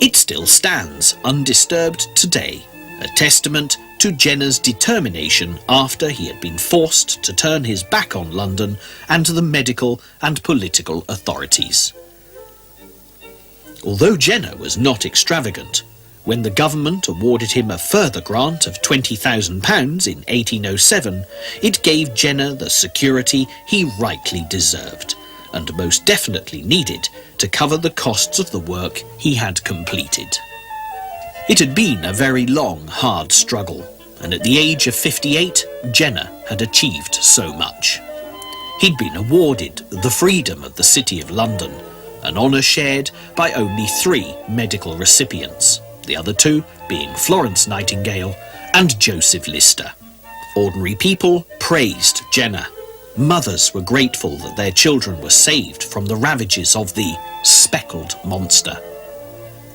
It still stands undisturbed today, a testament to Jenner's determination after he had been forced to turn his back on London and the medical and political authorities. Although Jenner was not extravagant, when the government awarded him a further grant of £20,000 in 1807, it gave Jenner the security he rightly deserved, and most definitely needed to cover the costs of the work he had completed. It had been a very long, hard struggle, and at the age of 58, Jenner had achieved so much. He'd been awarded the freedom of the City of London, an honour shared by only 3 medical recipients, the other 2 being Florence Nightingale and Joseph Lister. Ordinary people praised Jenner. Mothers were grateful that their children were saved from the ravages of the speckled monster.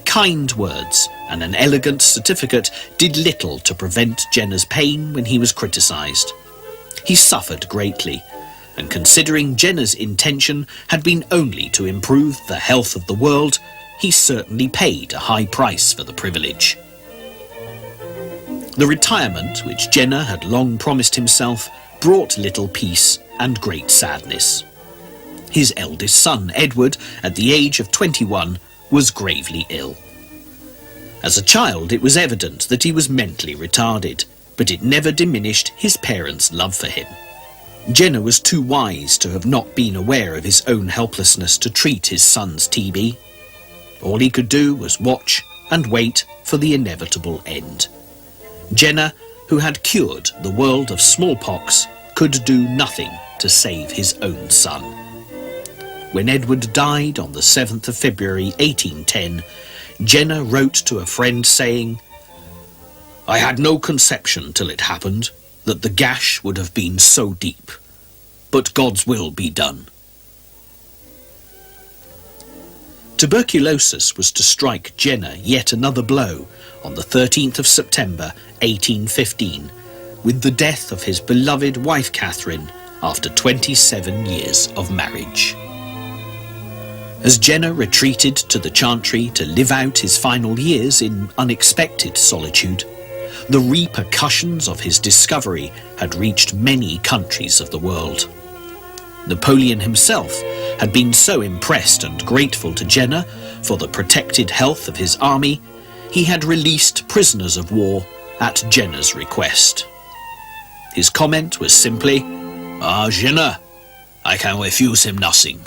Kind words and an elegant certificate did little to prevent Jenner's pain when he was criticised. He suffered greatly, and considering Jenner's intention had been only to improve the health of the world, he certainly paid a high price for the privilege. The retirement which Jenner had long promised himself brought little peace and great sadness. His eldest son, Edward, at the age of 21, was gravely ill. As a child, it was evident that he was mentally retarded, but it never diminished his parents' love for him. Jenner was too wise to have not been aware of his own helplessness to treat his son's TB. All he could do was watch and wait for the inevitable end. Jenner, who had cured the world of smallpox, could do nothing to save his own son. When Edward died on the 7th of February 1810, Jenner wrote to a friend saying, "I had no conception till it happened that the gash would have been so deep, but God's will be done. Tuberculosis was to strike Jenner yet another blow on the 13th of September 1815, with the death of his beloved wife Catherine after 27 years of marriage. As Jenner retreated to the chantry to live out his final years in unexpected solitude, the repercussions of his discovery had reached many countries of the world. Napoleon himself had been so impressed and grateful to Jenner for the protected health of his army, he had released prisoners of war at Jenner's request. His comment was simply, "Ah, Jenner, I can refuse him nothing."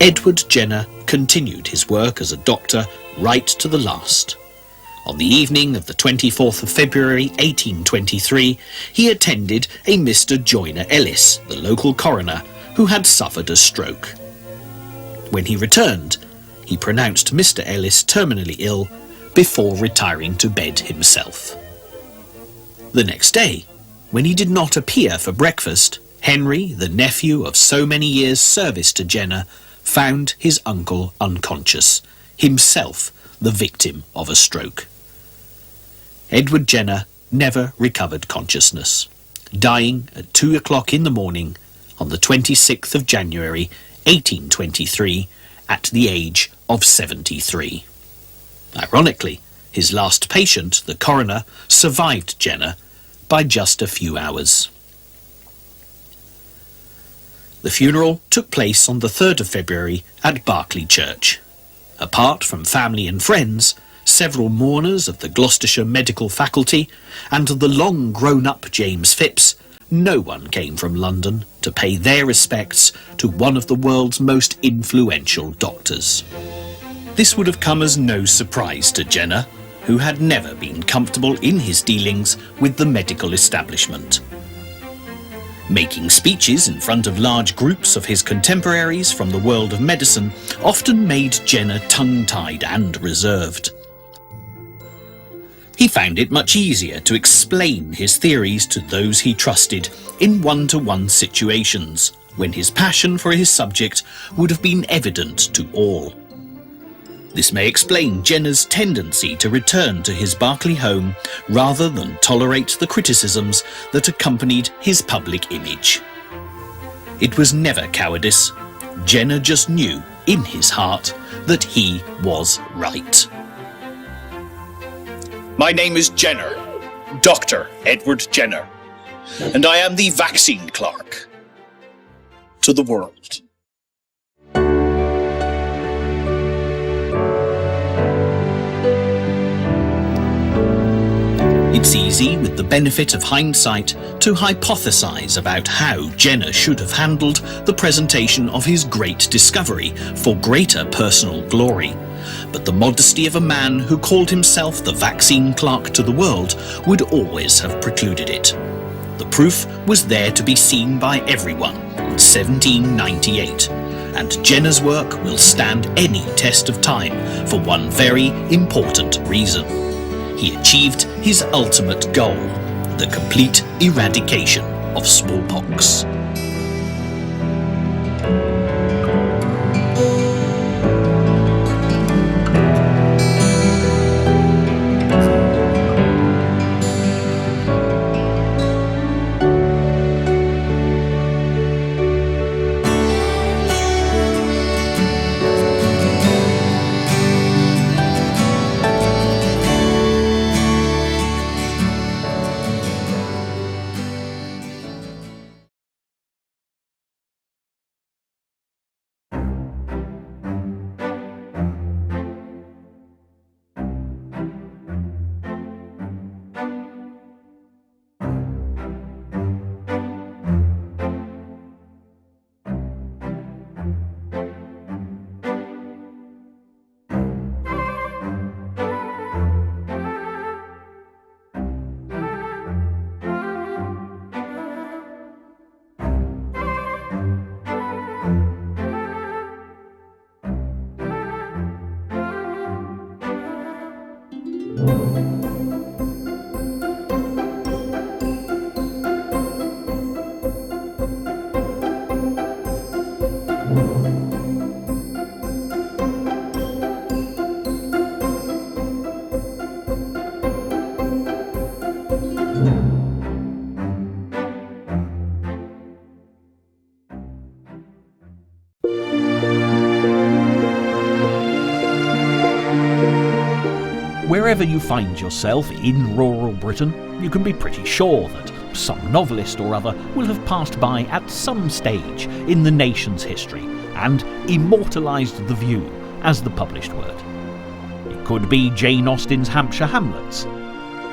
Edward Jenner continued his work as a doctor right to the last. On the evening of the 24th of February 1823, he attended a Mr. Joyner Ellis, the local coroner, who had suffered a stroke. When he returned, he pronounced Mr. Ellis terminally ill before retiring to bed himself. The next day, when he did not appear for breakfast, Henry, the nephew of so many years' service to Jenner, found his uncle unconscious, himself the victim of a stroke. Edward Jenner never recovered consciousness, dying at 2 o'clock in the morning on the 26th of January 1823 at the age of 73. Ironically, his last patient, the coroner, survived Jenner by just a few hours. The funeral took place on the 3rd of February at Berkeley Church. Apart from family and friends, several mourners of the Gloucestershire Medical Faculty, and the long grown-up James Phipps, no one came from London to pay their respects to one of the world's most influential doctors. This would have come as no surprise to Jenner, who had never been comfortable in his dealings with the medical establishment. Making speeches in front of large groups of his contemporaries from the world of medicine often made Jenner tongue-tied and reserved. He found it much easier to explain his theories to those he trusted in one-to-one situations, when his passion for his subject would have been evident to all. This may explain Jenner's tendency to return to his Berkeley home rather than tolerate the criticisms that accompanied his public image. It was never cowardice. Jenner just knew, in his heart, that he was right. My name is Jenner, Dr. Edward Jenner, and I am the vaccine clerk to the world. It's easy, with the benefit of hindsight, to hypothesize about how Jenner should have handled the presentation of his great discovery for greater personal glory. But the modesty of a man who called himself the vaccine clerk to the world would always have precluded it. The proof was there to be seen by everyone in 1798, and Jenner's work will stand any test of time for one very important reason. He achieved his ultimate goal, the complete eradication of smallpox. Wherever you find yourself in rural Britain, you can be pretty sure that some novelist or other will have passed by at some stage in the nation's history and immortalised the view as the published word. It could be Jane Austen's Hampshire Hamlets,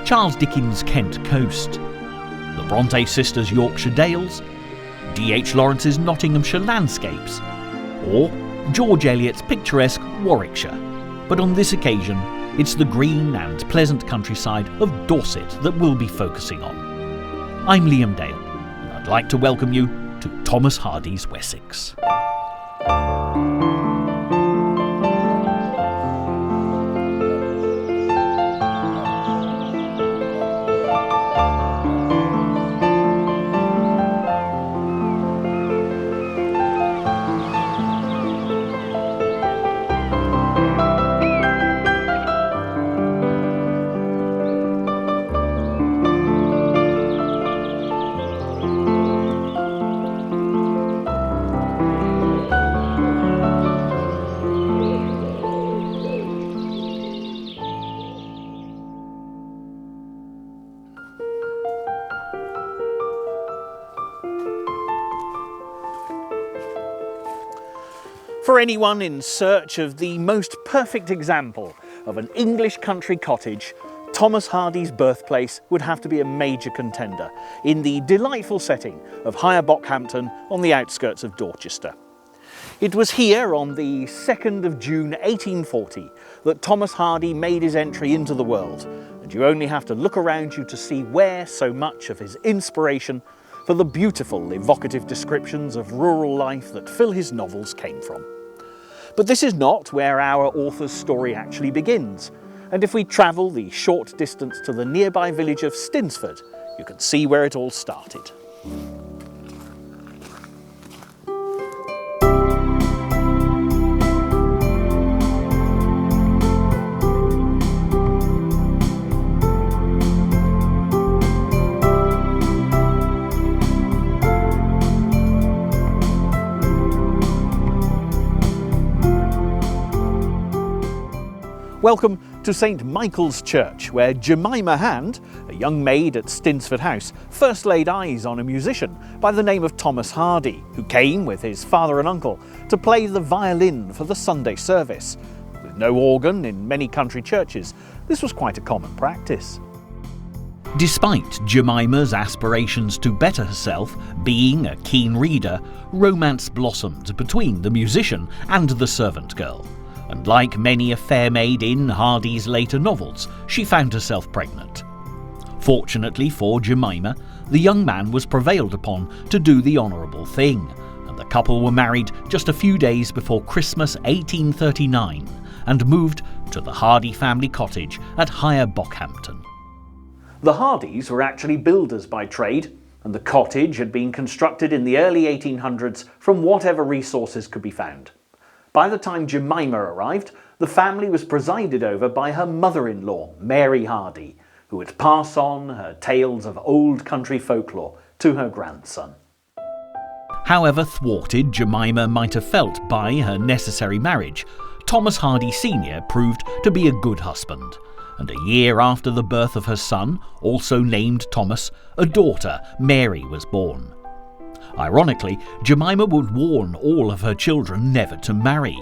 Charles Dickens' Kent Coast, the Bronte sisters' Yorkshire Dales, D.H. Lawrence's Nottinghamshire Landscapes, or George Eliot's picturesque Warwickshire. But on this occasion, it's the green and pleasant countryside of Dorset that we'll be focusing on. I'm Liam Dale, and I'd like to welcome you to Thomas Hardy's Wessex. For anyone in search of the most perfect example of an English country cottage, Thomas Hardy's birthplace would have to be a major contender in the delightful setting of Higher Bockhampton on the outskirts of Dorchester. It was here on the 2nd of June 1840 that Thomas Hardy made his entry into the world, and you only have to look around you to see where so much of his inspiration for the beautiful, evocative descriptions of rural life that fill his novels came from. But this is not where our author's story actually begins, and if we travel the short distance to the nearby village of Stinsford, you can see where it all started. Welcome to St Michael's Church, where Jemima Hand, a young maid at Stinsford House, first laid eyes on a musician by the name of Thomas Hardy, who came with his father and uncle to play the violin for the Sunday service. With no organ in many country churches, this was quite a common practice. Despite Jemima's aspirations to better herself, being a keen reader, romance blossomed between the musician and the servant girl. And like many a fair maid in Hardy's later novels, she found herself pregnant. Fortunately for Jemima, the young man was prevailed upon to do the honourable thing, and the couple were married just a few days before Christmas 1839 and moved to the Hardy family cottage at Higher Bockhampton. The Hardys were actually builders by trade, and the cottage had been constructed in the early 1800s from whatever resources could be found. By the time Jemima arrived, the family was presided over by her mother-in-law, Mary Hardy, who would pass on her tales of old country folklore to her grandson. However thwarted Jemima might have felt by her necessary marriage, Thomas Hardy Sr. proved to be a good husband, and a year after the birth of her son, also named Thomas, a daughter, Mary, was born. Ironically, Jemima would warn all of her children never to marry,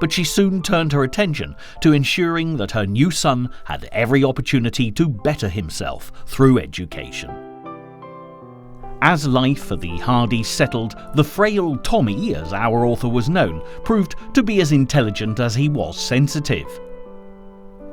but she soon turned her attention to ensuring that her new son had every opportunity to better himself through education. As life for the Hardys settled, the frail Tommy, as our author was known, proved to be as intelligent as he was sensitive.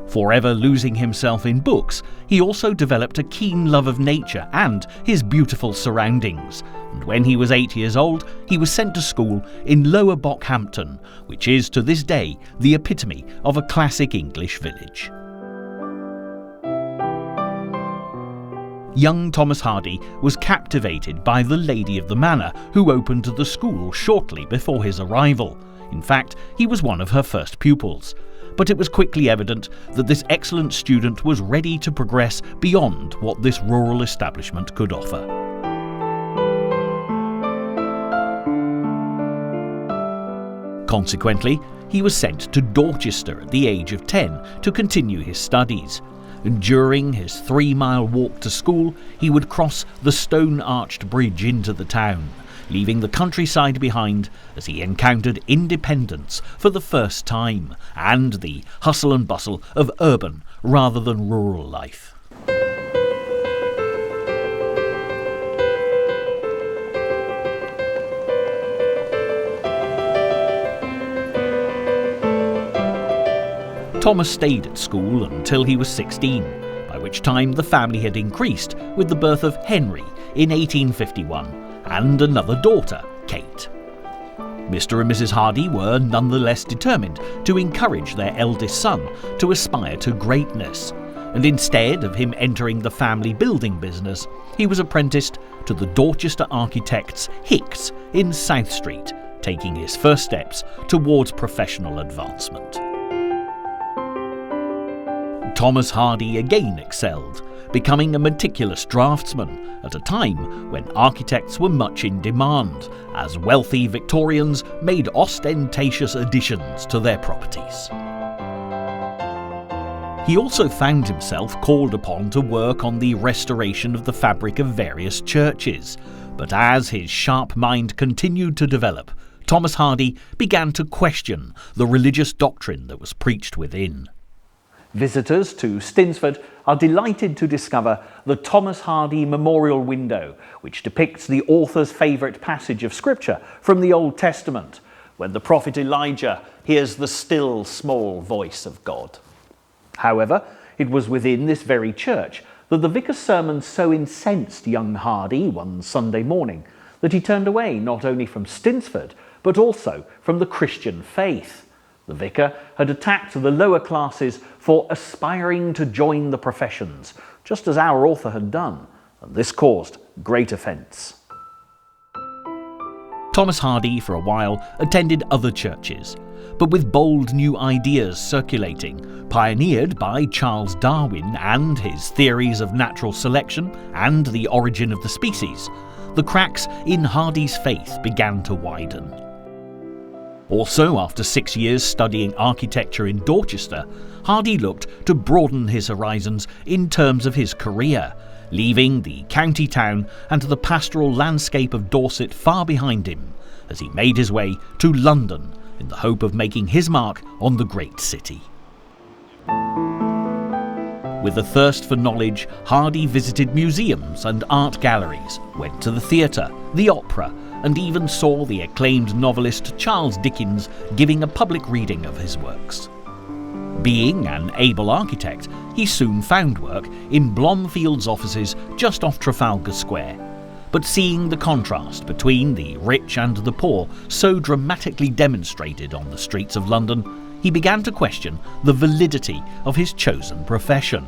Forever losing himself in books, he also developed a keen love of nature and his beautiful surroundings, and when he was 8 years old, he was sent to school in Lower Bockhampton, which is to this day the epitome of a classic English village. Young Thomas Hardy was captivated by the lady of the manor, who opened the school shortly before his arrival. In fact, he was one of her first pupils. But it was quickly evident that this excellent student was ready to progress beyond what this rural establishment could offer. Consequently, he was sent to Dorchester at the age of 10 to continue his studies. And during his 3-mile walk to school, he would cross the stone-arched bridge into the town, leaving the countryside behind as he encountered independence for the first time and the hustle and bustle of urban rather than rural life. Thomas stayed at school until he was 16, by which time the family had increased with the birth of Henry in 1851 and another daughter, Kate. Mr. and Mrs. Hardy were nonetheless determined to encourage their eldest son to aspire to greatness, and instead of him entering the family building business, he was apprenticed to the Dorchester architects Hicks in South Street, taking his first steps towards professional advancement. Thomas Hardy again excelled, becoming a meticulous draftsman at a time when architects were much in demand, as wealthy Victorians made ostentatious additions to their properties. He also found himself called upon to work on the restoration of the fabric of various churches, but as his sharp mind continued to develop, Thomas Hardy began to question the religious doctrine that was preached within. Visitors to Stinsford are delighted to discover the Thomas Hardy Memorial Window, which depicts the author's favourite passage of scripture from the Old Testament, when the prophet Elijah hears the still small voice of God. However, it was within this very church that the vicar's sermon so incensed young Hardy one Sunday morning that he turned away not only from Stinsford, but also from the Christian faith. The vicar had attacked the lower classes for aspiring to join the professions, just as our author had done, and this caused great offence. Thomas Hardy, for a while, attended other churches, but with bold new ideas circulating, pioneered by Charles Darwin and his theories of natural selection and the origin of the species, the cracks in Hardy's faith began to widen. Also, after 6 years studying architecture in Dorchester, Hardy looked to broaden his horizons in terms of his career, leaving the county town and the pastoral landscape of Dorset far behind him, as he made his way to London in the hope of making his mark on the great city. With a thirst for knowledge, Hardy visited museums and art galleries, went to the theatre, the opera, and even saw the acclaimed novelist Charles Dickens giving a public reading of his works. Being an able architect, he soon found work in Blomfield's offices just off Trafalgar Square. But seeing the contrast between the rich and the poor so dramatically demonstrated on the streets of London, he began to question the validity of his chosen profession.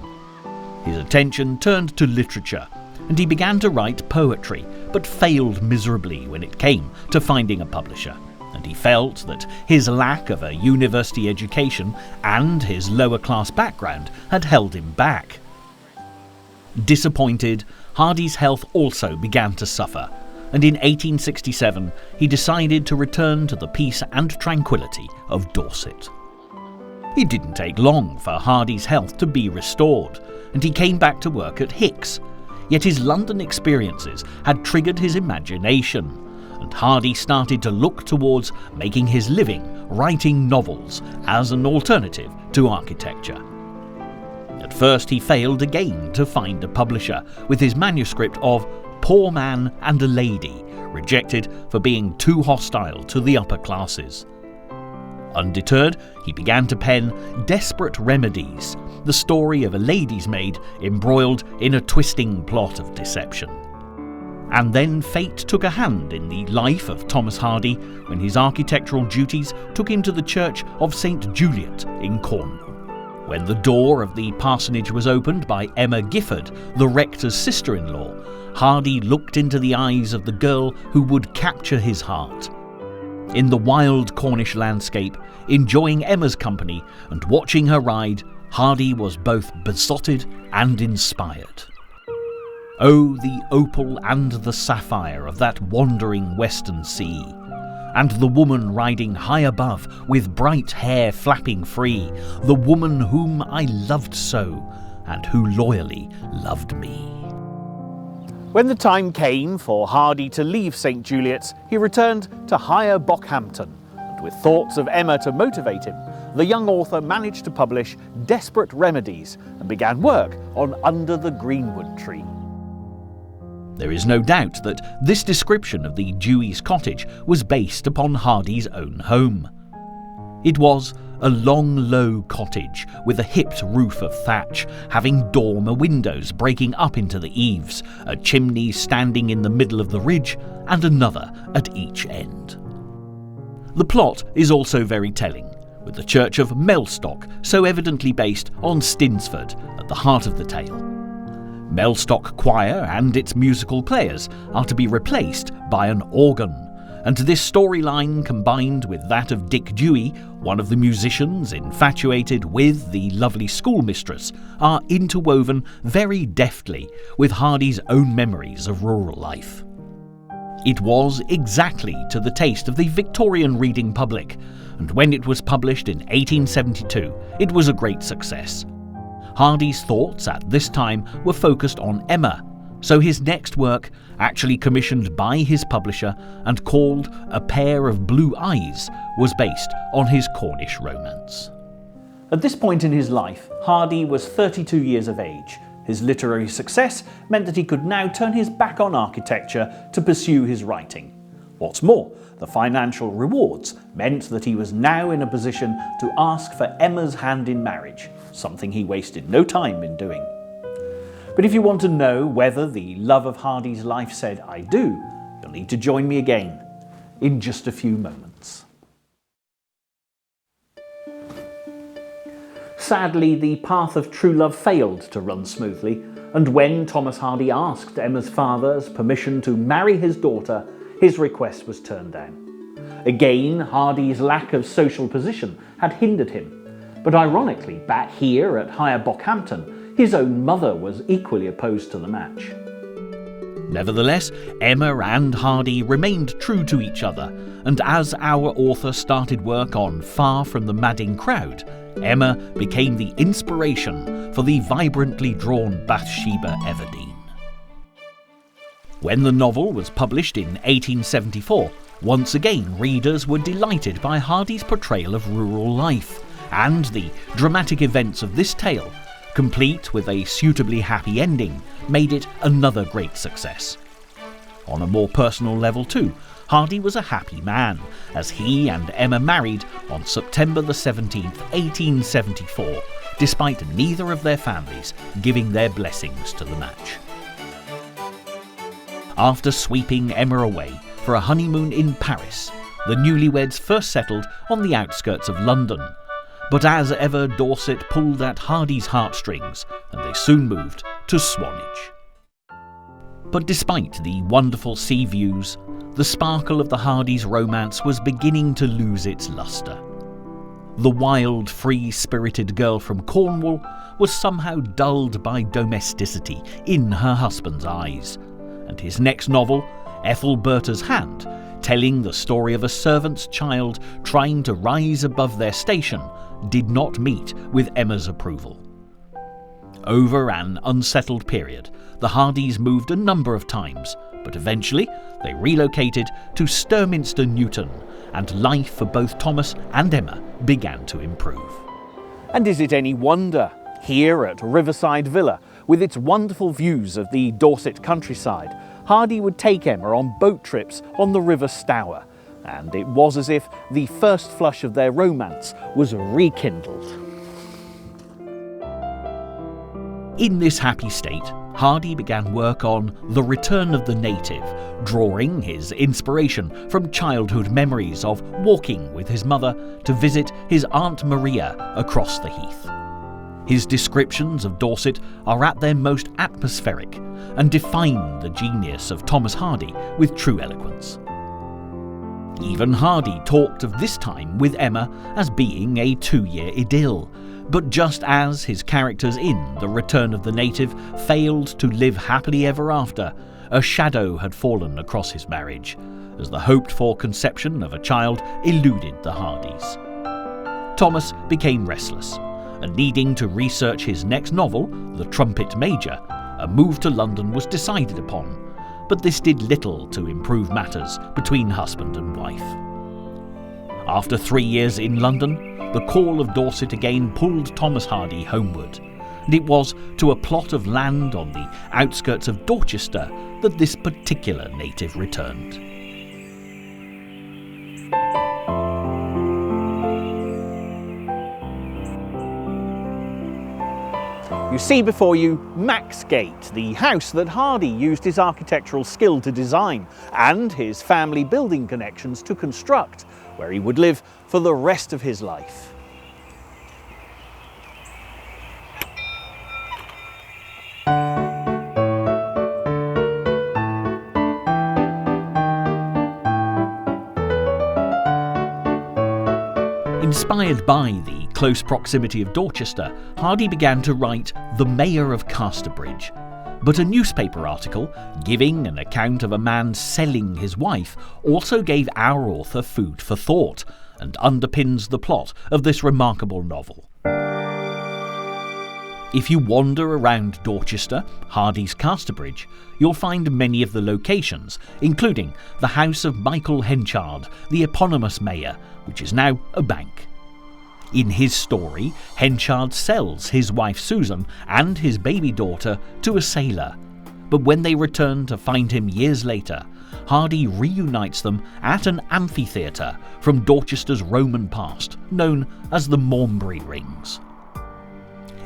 His attention turned to literature, and he began to write poetry, but failed miserably when it came to finding a publisher, and he felt that his lack of a university education and his lower class background had held him back. Disappointed, Hardy's health also began to suffer, and in 1867 he decided to return to the peace and tranquility of Dorset. It didn't take long for Hardy's health to be restored, and he came back to work at Hicks. Yet his London experiences had triggered his imagination, and Hardy started to look towards making his living writing novels as an alternative to architecture. At first he failed again to find a publisher, with his manuscript of Poor Man and a Lady rejected for being too hostile to the upper classes. Undeterred, he began to pen Desperate Remedies, the story of a lady's maid embroiled in a twisting plot of deception. And then fate took a hand in the life of Thomas Hardy when his architectural duties took him to the church of St. Juliet in Cornwall. When the door of the parsonage was opened by Emma Gifford, the rector's sister-in-law, Hardy looked into the eyes of the girl who would capture his heart. In the wild Cornish landscape, enjoying Emma's company and watching her ride, Hardy was both besotted and inspired. Oh, the opal and the sapphire of that wandering western sea! and the woman riding high above, with bright hair flapping free, the woman whom I loved so, and who loyally loved me. When the time came for Hardy to leave St. Juliot's, he returned to Higher Bockhampton, and with thoughts of Emma to motivate him, the young author managed to publish Desperate Remedies and began work on Under the Greenwood Tree. There is no doubt that this description of the Dewey's cottage was based upon Hardy's own home. It was a long, low cottage with a hipped roof of thatch, having dormer windows breaking up into the eaves, a chimney standing in the middle of the ridge, and another at each end. The plot is also very telling, with the church of Mellstock so evidently based on Stinsford at the heart of the tale. Mellstock Choir and its musical players are to be replaced by an organ, and this storyline combined with that of Dick Dewey, one of the musicians infatuated with the lovely schoolmistress, are interwoven very deftly with Hardy's own memories of rural life. It was exactly to the taste of the Victorian reading public, and when it was published in 1872, it was a great success. Hardy's thoughts at this time were focused on Emma, so his next work, actually commissioned by his publisher and called A Pair of Blue Eyes, was based on his Cornish romance. At this point in his life, Hardy was 32 years of age. His literary success meant that he could now turn his back on architecture to pursue his writing. What's more, the financial rewards meant that he was now in a position to ask for Emma's hand in marriage, something he wasted no time in doing. But if you want to know whether the love of Hardy's life said "I do," you'll need to join me again in just a few moments. Sadly, the path of true love failed to run smoothly, and when Thomas Hardy asked Emma's father's permission to marry his daughter, his request was turned down. Again, Hardy's lack of social position had hindered him, but ironically, back here at Higher Bockhampton, his own mother was equally opposed to the match. Nevertheless, Emma and Hardy remained true to each other, and as our author started work on Far from the Madding Crowd, Emma became the inspiration for the vibrantly drawn Bathsheba Everdeen. When the novel was published in 1874, once again readers were delighted by Hardy's portrayal of rural life, and the dramatic events of this tale, complete with a suitably happy ending, made it another great success. On a more personal level too, Hardy was a happy man, as he and Emma married on September the 17th, 1874, despite neither of their families giving their blessings to the match. After sweeping Emma away for a honeymoon in Paris, the newlyweds first settled on the outskirts of London. But as ever, Dorset pulled at Hardy's heartstrings, and they soon moved to Swanage. But despite the wonderful sea views, the sparkle of the Hardys' romance was beginning to lose its lustre. The wild, free-spirited girl from Cornwall was somehow dulled by domesticity in her husband's eyes, and his next novel, Ethelberta's Hand, telling the story of a servant's child trying to rise above their station, did not meet with Emma's approval. Over an unsettled period, the Hardys moved a number of times, but eventually they relocated to Sturminster Newton, and life for both Thomas and Emma began to improve. And is it any wonder, here at Riverside Villa, with its wonderful views of the Dorset countryside, Hardy would take Emma on boat trips on the River Stour, and it was as if the first flush of their romance was rekindled. In this happy state, Hardy began work on The Return of the Native, drawing his inspiration from childhood memories of walking with his mother to visit his Aunt Maria across the heath. His descriptions of Dorset are at their most atmospheric and define the genius of Thomas Hardy with true eloquence. Even Hardy talked of this time with Emma as being a 2-year idyll, but just as his characters in The Return of the Native failed to live happily ever after, a shadow had fallen across his marriage, as the hoped-for conception of a child eluded the Hardys. Thomas became restless, and needing to research his next novel, The Trumpet Major, a move to London was decided upon, but this did little to improve matters between husband and wife. After 3 years in London, the call of Dorset again pulled Thomas Hardy homeward, and it was to a plot of land on the outskirts of Dorchester that this particular native returned. You see before you Maxgate, the house that Hardy used his architectural skill to design and his family building connections to construct, where he would live for the rest of his life. Inspired by the close proximity of Dorchester, Hardy began to write The Mayor of Casterbridge. But a newspaper article giving an account of a man selling his wife also gave our author food for thought and underpins the plot of this remarkable novel. If you wander around Dorchester, Hardy's Casterbridge, you'll find many of the locations, including the house of Michael Henchard, the eponymous mayor, which is now a bank. In his story, Henchard sells his wife Susan and his baby daughter to a sailor, but when they return to find him years later, Hardy reunites them at an amphitheatre from Dorchester's Roman past, known as the Maumbury Rings.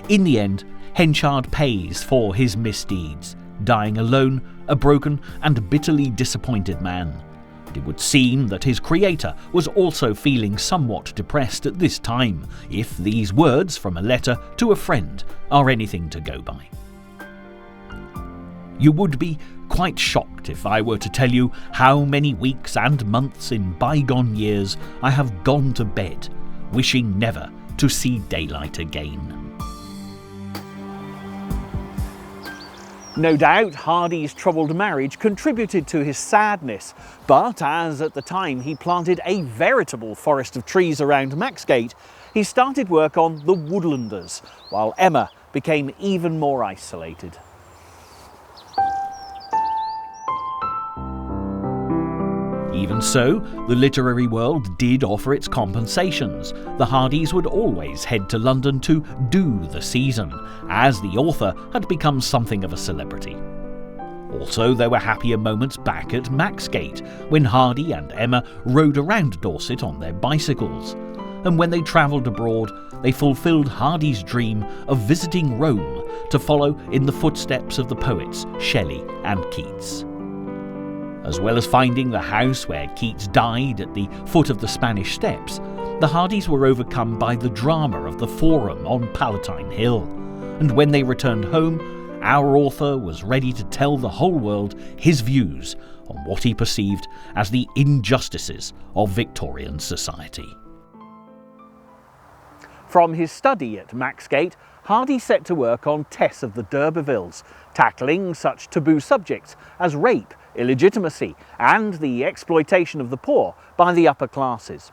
In the end, Henchard pays for his misdeeds, dying alone, a broken and bitterly disappointed man. It would seem that his creator was also feeling somewhat depressed at this time, if these words from a letter to a friend are anything to go by. You would be quite shocked if I were to tell you how many weeks and months in bygone years I have gone to bed, wishing never to see daylight again. No doubt Hardy's troubled marriage contributed to his sadness, but as at the time he planted a veritable forest of trees around Maxgate, he started work on The Woodlanders, while Emma became even more isolated. Even so, the literary world did offer its compensations. The Hardys would always head to London to do the season, as the author had become something of a celebrity. Also, there were happier moments back at Maxgate, when Hardy and Emma rode around Dorset on their bicycles. And when they travelled abroad, they fulfilled Hardy's dream of visiting Rome to follow in the footsteps of the poets Shelley and Keats. As well as finding the house where Keats died at the foot of the Spanish Steps, the Hardys were overcome by the drama of the Forum on Palatine Hill, and when they returned home, our author was ready to tell the whole world his views on what he perceived as the injustices of Victorian society. From his study at Maxgate, Hardy set to work on Tess of the d'Urbervilles, tackling such taboo subjects as rape, illegitimacy and the exploitation of the poor by the upper classes.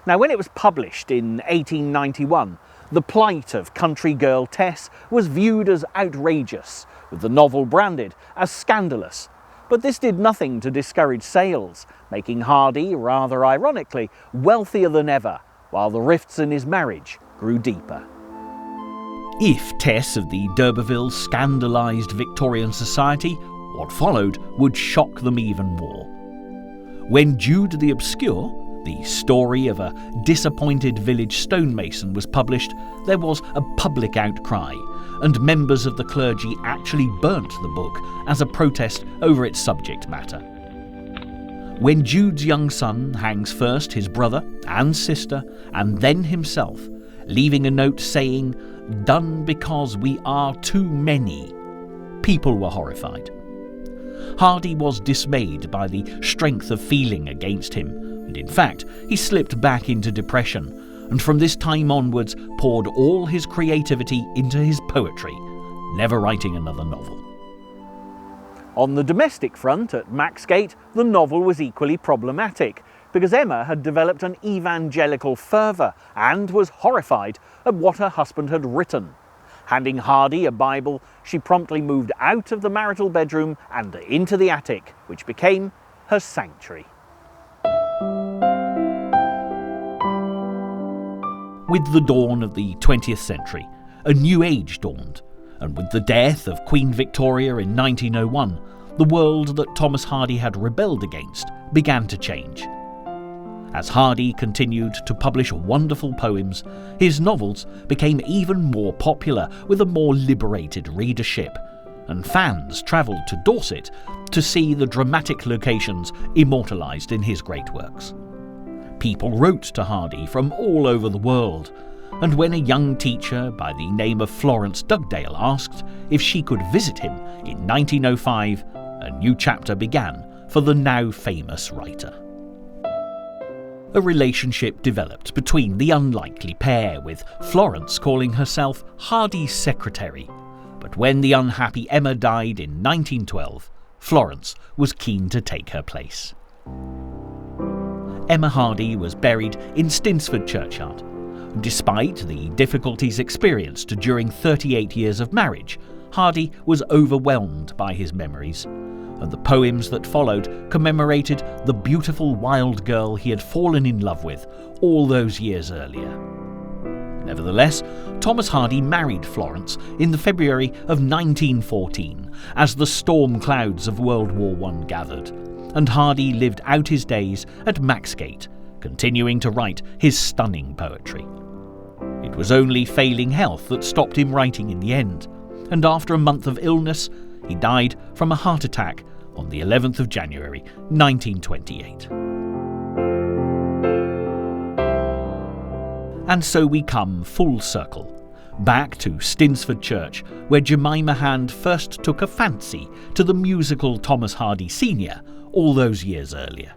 Now, when it was published in 1891, the plight of country girl Tess was viewed as outrageous, with the novel branded as scandalous. But this did nothing to discourage sales, making Hardy, rather ironically, wealthier than ever, while the rifts in his marriage grew deeper. If Tess of the d'Urbervilles scandalised Victorian society, what followed would shock them even more. When Jude the Obscure, the story of a disappointed village stonemason, was published, there was a public outcry, and members of the clergy actually burnt the book as a protest over its subject matter. When Jude's young son hangs first his brother and sister, and then himself, leaving a note saying, "Done because we are too many," people were horrified. Hardy was dismayed by the strength of feeling against him, and in fact, he slipped back into depression, and from this time onwards poured all his creativity into his poetry, never writing another novel. On the domestic front at Maxgate, the novel was equally problematic because Emma had developed an evangelical fervour and was horrified at what her husband had written. Handing Hardy a Bible, she promptly moved out of the marital bedroom and into the attic, which became her sanctuary. With the dawn of the 20th century, a new age dawned, and with the death of Queen Victoria in 1901, the world that Thomas Hardy had rebelled against began to change. As Hardy continued to publish wonderful poems, his novels became even more popular with a more liberated readership, and fans travelled to Dorset to see the dramatic locations immortalised in his great works. People wrote to Hardy from all over the world, and when a young teacher by the name of Florence Dugdale asked if she could visit him in 1905, a new chapter began for the now famous writer. A relationship developed between the unlikely pair, with Florence calling herself Hardy's secretary. But when the unhappy Emma died in 1912, Florence was keen to take her place. Emma Hardy was buried in Stinsford churchyard. Despite the difficulties experienced during 38 years of marriage, Hardy was overwhelmed by his memories, and the poems that followed commemorated the beautiful wild girl he had fallen in love with all those years earlier. Nevertheless, Thomas Hardy married Florence in the February of 1914 as the storm clouds of World War I gathered, and Hardy lived out his days at Maxgate, continuing to write his stunning poetry. It was only failing health that stopped him writing in the end, and after a month of illness, he died from a heart attack on the 11th of January 1928. And so we come full circle, back to Stinsford Church, where Jemima Hand first took a fancy to the musical Thomas Hardy Sr. all those years earlier.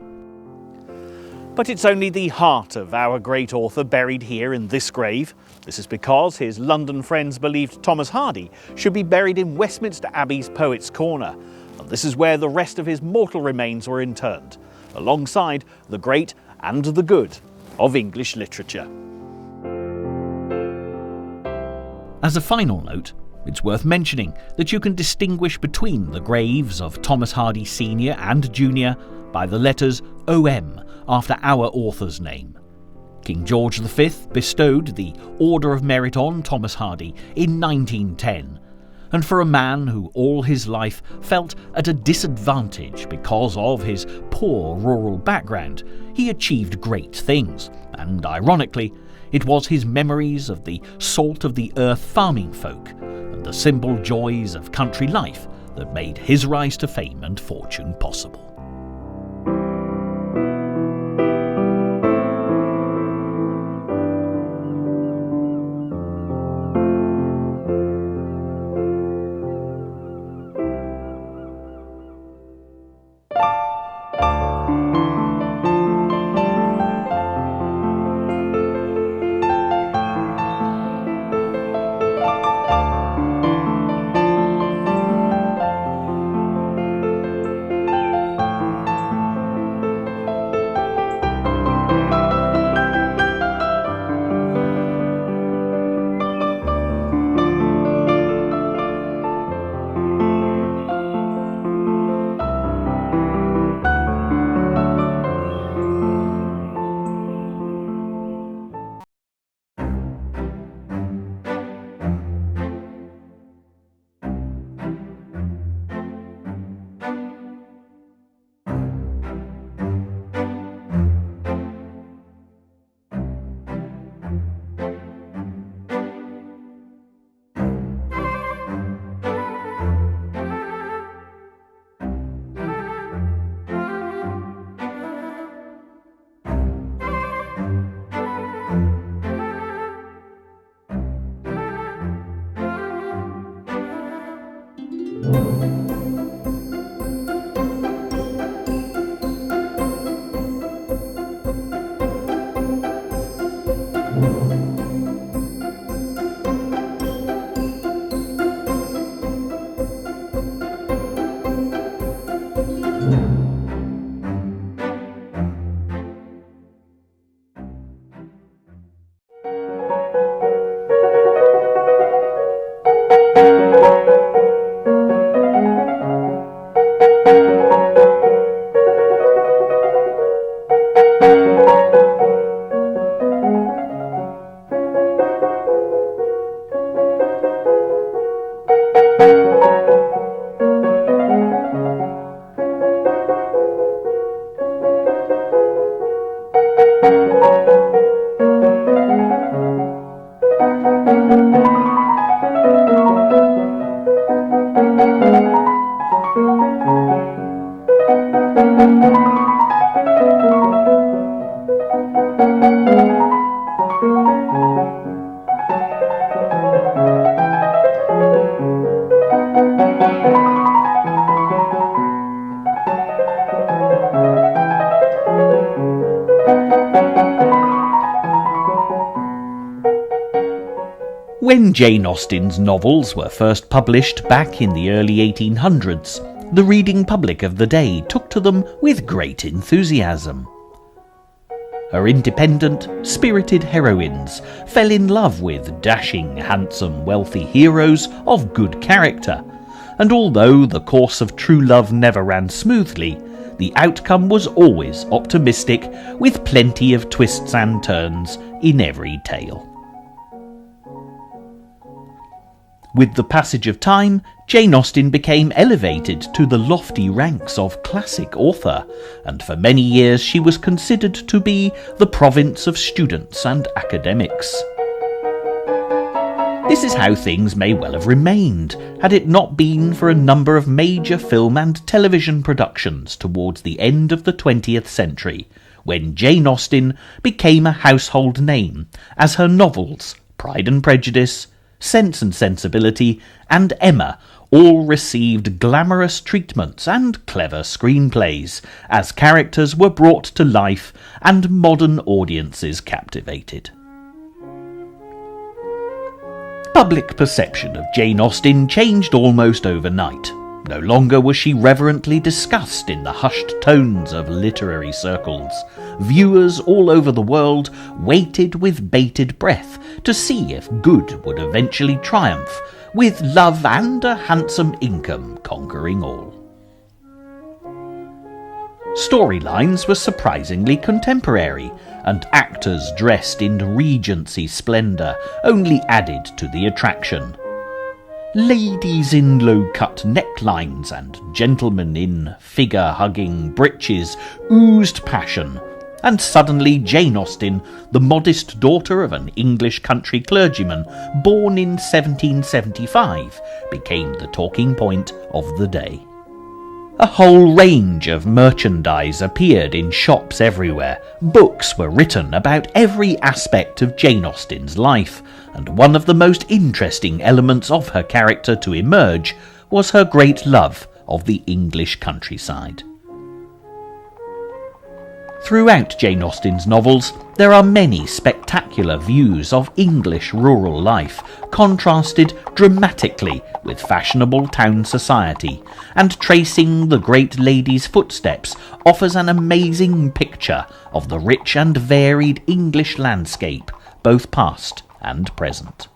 But it's only the heart of our great author buried here in this grave. This is because his London friends believed Thomas Hardy should be buried in Westminster Abbey's Poets' Corner, and this is where the rest of his mortal remains were interred, alongside the great and the good of English literature. As a final note, it's worth mentioning that you can distinguish between the graves of Thomas Hardy Sr. and Jr. by the letters OM after our author's name. King George V bestowed the Order of Merit on Thomas Hardy in 1910, and for a man who all his life felt at a disadvantage because of his poor rural background, he achieved great things, and ironically, it was his memories of the salt-of-the-earth farming folk and the simple joys of country life that made his rise to fame and fortune possible. When Jane Austen's novels were first published back in the early 1800s, the reading public of the day took to them with great enthusiasm. Her independent, spirited heroines fell in love with dashing, handsome, wealthy heroes of good character, and although the course of true love never ran smoothly, the outcome was always optimistic, with plenty of twists and turns in every tale. With the passage of time, Jane Austen became elevated to the lofty ranks of classic author, and for many years she was considered to be the province of students and academics. This is how things may well have remained, had it not been for a number of major film and television productions towards the end of the 20th century, when Jane Austen became a household name, as her novels, Pride and Prejudice, Sense and Sensibility, and Emma all received glamorous treatments and clever screenplays, as characters were brought to life and modern audiences captivated. Public perception of Jane Austen changed almost overnight. No longer was she reverently discussed in the hushed tones of literary circles. Viewers all over the world waited with bated breath to see if good would eventually triumph, with love and a handsome income conquering all. Storylines were surprisingly contemporary, and actors dressed in Regency splendour only added to the attraction. Ladies in low-cut necklines and gentlemen in figure-hugging breeches oozed passion, and suddenly Jane Austen, the modest daughter of an English country clergyman born in 1775, became the talking point of the day. A whole range of merchandise appeared in shops everywhere. Books were written about every aspect of Jane Austen's life, and one of the most interesting elements of her character to emerge was her great love of the English countryside. Throughout Jane Austen's novels, there are many spectacular views of English rural life, contrasted dramatically with fashionable town society, and tracing the great lady's footsteps offers an amazing picture of the rich and varied English landscape, both past and present.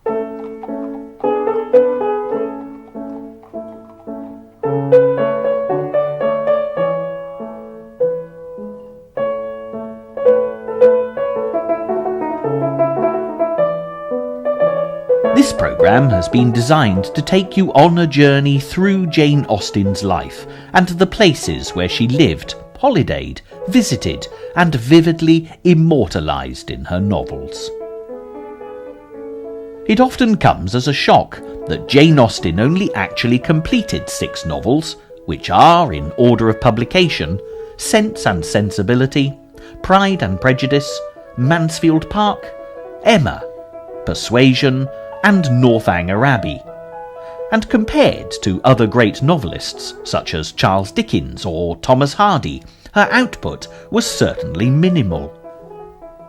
This programme has been designed to take you on a journey through Jane Austen's life and the places where she lived, holidayed, visited, and vividly immortalised in her novels. It often comes as a shock that Jane Austen only actually completed 6 novels, which are, in order of publication, Sense and Sensibility, Pride and Prejudice, Mansfield Park, Emma, Persuasion, and Northanger Abbey, and compared to other great novelists such as Charles Dickens or Thomas Hardy, her output was certainly minimal.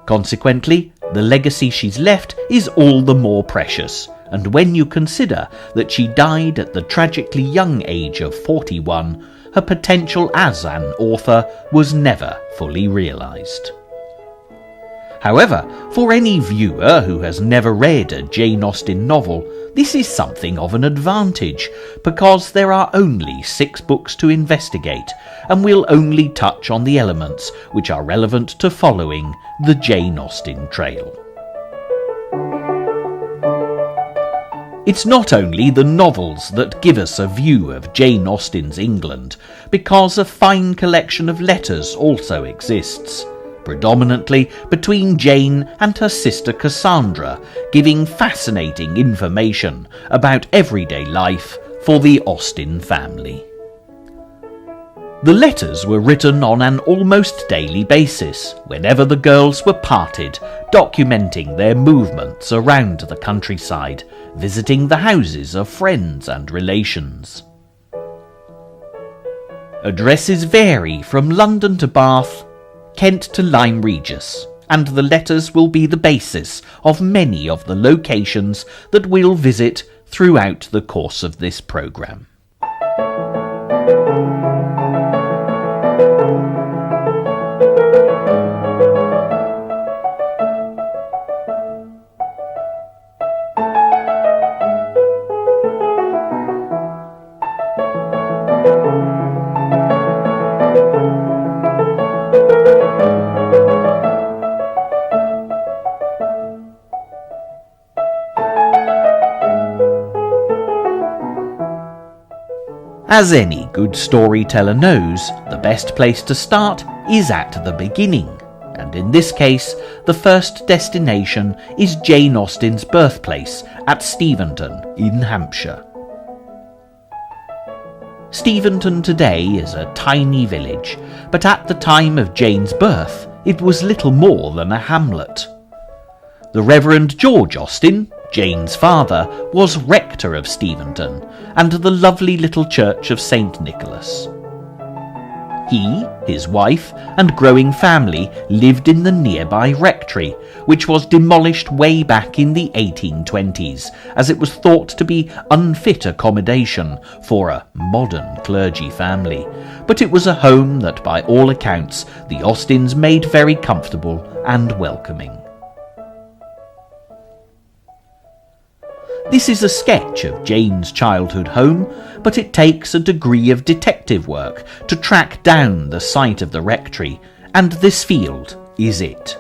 Consequently, the legacy she's left is all the more precious, and when you consider that she died at the tragically young age of 41, her potential as an author was never fully realised. However, for any viewer who has never read a Jane Austen novel, this is something of an advantage, because there are only 6 books to investigate, and we'll only touch on the elements which are relevant to following the Jane Austen trail. It's not only the novels that give us a view of Jane Austen's England, because a fine collection of letters also exists, predominantly between Jane and her sister Cassandra, giving fascinating information about everyday life for the Austen family. The letters were written on an almost daily basis, whenever the girls were parted, documenting their movements around the countryside, visiting the houses of friends and relations. Addresses vary from London to Bath, Kent to Lyme Regis, and the letters will be the basis of many of the locations that we'll visit throughout the course of this programme. As any good storyteller knows, the best place to start is at the beginning, and in this case, the first destination is Jane Austen's birthplace at Steventon in Hampshire. Steventon today is a tiny village, but at the time of Jane's birth, it was little more than a hamlet. The Reverend George Austen, Jane's father, was rector of Steventon and the lovely little church of St. Nicholas. He, his wife, and growing family lived in the nearby rectory, which was demolished way back in the 1820s, as it was thought to be unfit accommodation for a modern clergy family. But it was a home that, by all accounts, the Austens made very comfortable and welcoming. This is a sketch of Jane's childhood home, but it takes a degree of detective work to track down the site of the rectory, and this field is it.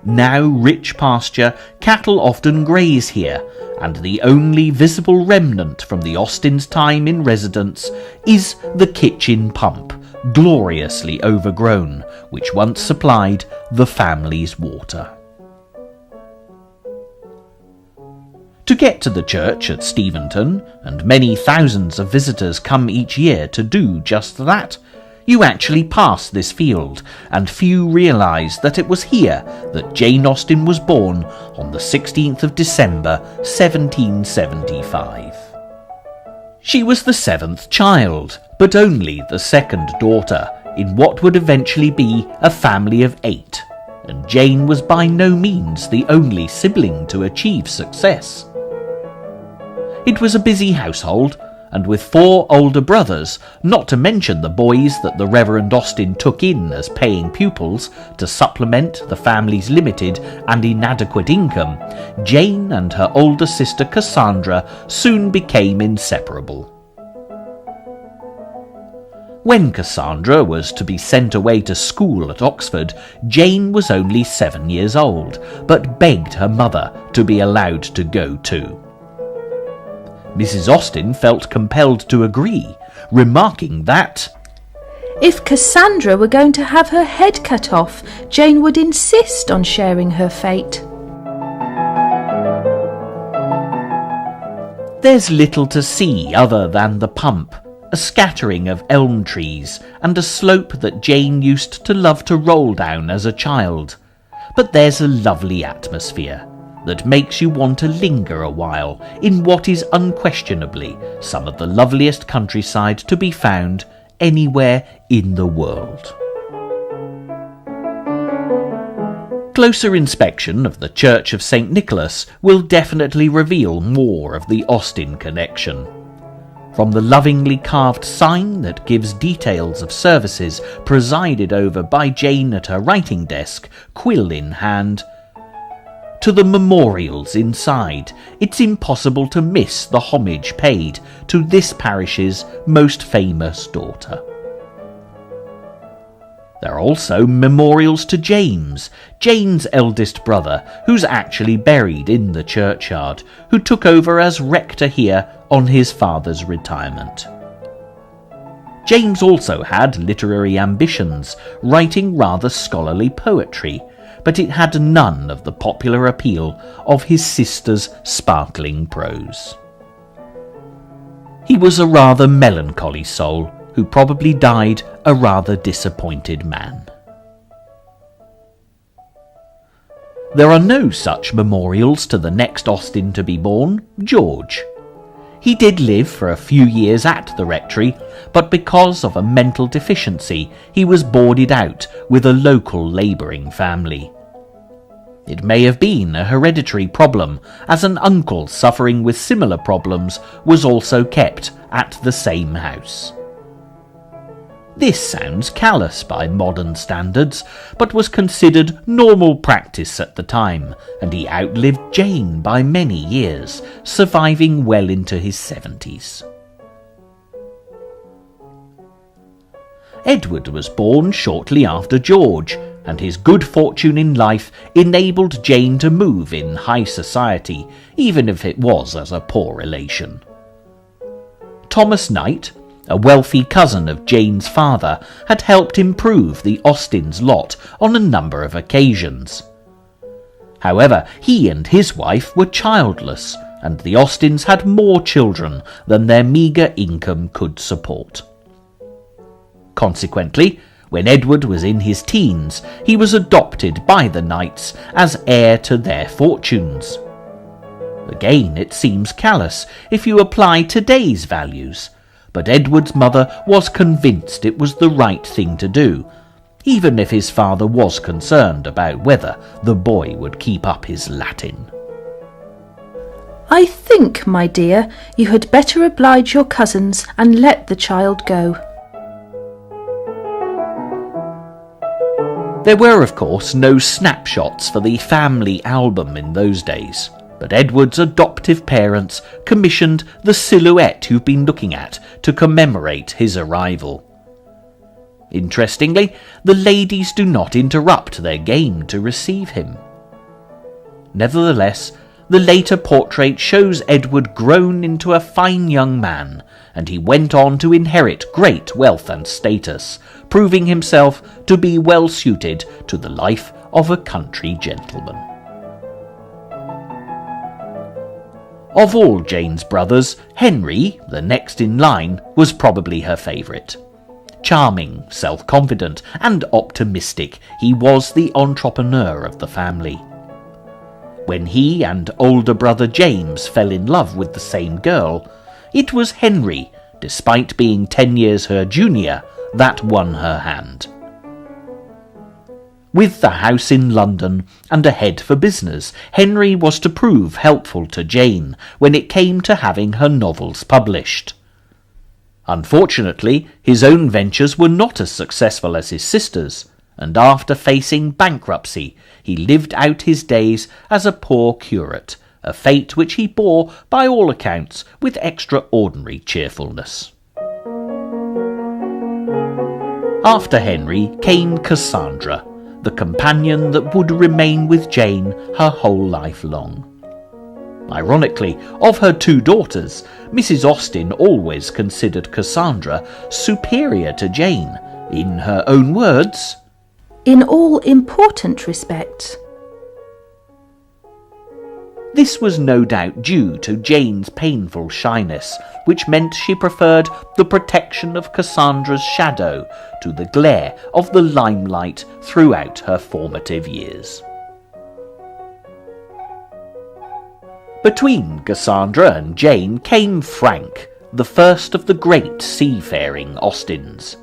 Now rich pasture, cattle often graze here, and the only visible remnant from the Austens' time in residence is the kitchen pump, gloriously overgrown, which once supplied the family's water. To get to the church at Steventon, and many thousands of visitors come each year to do just that, you actually pass this field, and few realise that it was here that Jane Austen was born on the 16th of December 1775. She was the seventh child, but only the second daughter, in what would eventually be a family of 8, and Jane was by no means the only sibling to achieve success. It was a busy household, and with 4 older brothers, not to mention the boys that the Reverend Austen took in as paying pupils to supplement the family's limited and inadequate income, Jane and her older sister Cassandra soon became inseparable. When Cassandra was to be sent away to school at Oxford, Jane was only 7 years old, but begged her mother to be allowed to go too. Mrs. Austen felt compelled to agree, remarking that, "If Cassandra were going to have her head cut off, Jane would insist on sharing her fate." There's little to see other than the pump, a scattering of elm trees, and a slope that Jane used to love to roll down as a child. But there's a lovely atmosphere that makes you want to linger a while in what is unquestionably some of the loveliest countryside to be found anywhere in the world. Closer inspection of the Church of St. Nicholas will definitely reveal more of the Austen connection. From the lovingly carved sign that gives details of services presided over by Jane at her writing desk, quill in hand, to the memorials inside, it's impossible to miss the homage paid to this parish's most famous daughter. There are also memorials to James, Jane's eldest brother, who's actually buried in the churchyard, who took over as rector here on his father's retirement. James also had literary ambitions, writing rather scholarly poetry, but it had none of the popular appeal of his sister's sparkling prose. He was a rather melancholy soul who probably died a rather disappointed man. There are no such memorials to the next Austen to be born, George. He did live for a few years at the rectory, but because of a mental deficiency, he was boarded out with a local labouring family. It may have been a hereditary problem, as an uncle suffering with similar problems was also kept at the same house. This sounds callous by modern standards, but was considered normal practice at the time, and he outlived Jane by many years, surviving well into his 70s. Edward was born shortly after George, and his good fortune in life enabled Jane to move in high society, even if it was as a poor relation. Thomas Knight, a wealthy cousin of Jane's father, had helped improve the Austens' lot on a number of occasions. However, he and his wife were childless, and the Austens had more children than their meagre income could support. Consequently, when Edward was in his teens, he was adopted by the Knights as heir to their fortunes. Again, it seems callous if you apply today's values, but Edward's mother was convinced it was the right thing to do, even if his father was concerned about whether the boy would keep up his Latin. I think, my dear, you had better oblige your cousins and let the child go. There were, of course, no snapshots for the family album in those days, but Edward's adoptive parents commissioned the silhouette you've been looking at to commemorate his arrival. Interestingly, the ladies do not interrupt their game to receive him. Nevertheless, the later portrait shows Edward grown into a fine young man, and he went on to inherit great wealth and status, proving himself to be well suited to the life of a country gentleman. Of all Jane's brothers, Henry, the next in line, was probably her favourite. Charming, self-confident, and optimistic, he was the entrepreneur of the family. When he and older brother James fell in love with the same girl, it was Henry, despite being 10 years her junior, that won her hand. With the house in London and a head for business, Henry was to prove helpful to Jane when it came to having her novels published. Unfortunately, his own ventures were not as successful as his sister's, and after facing bankruptcy, he lived out his days as a poor curate, a fate which he bore, by all accounts, with extraordinary cheerfulness. After Henry came Cassandra, the companion that would remain with Jane her whole life long. Ironically, of her two daughters, Mrs. Austen always considered Cassandra superior to Jane, in her own words, in all important respects. This was no doubt due to Jane's painful shyness, which meant she preferred the protection of Cassandra's shadow to the glare of the limelight throughout her formative years. Between Cassandra and Jane came Frank, the first of the great seafaring Austens.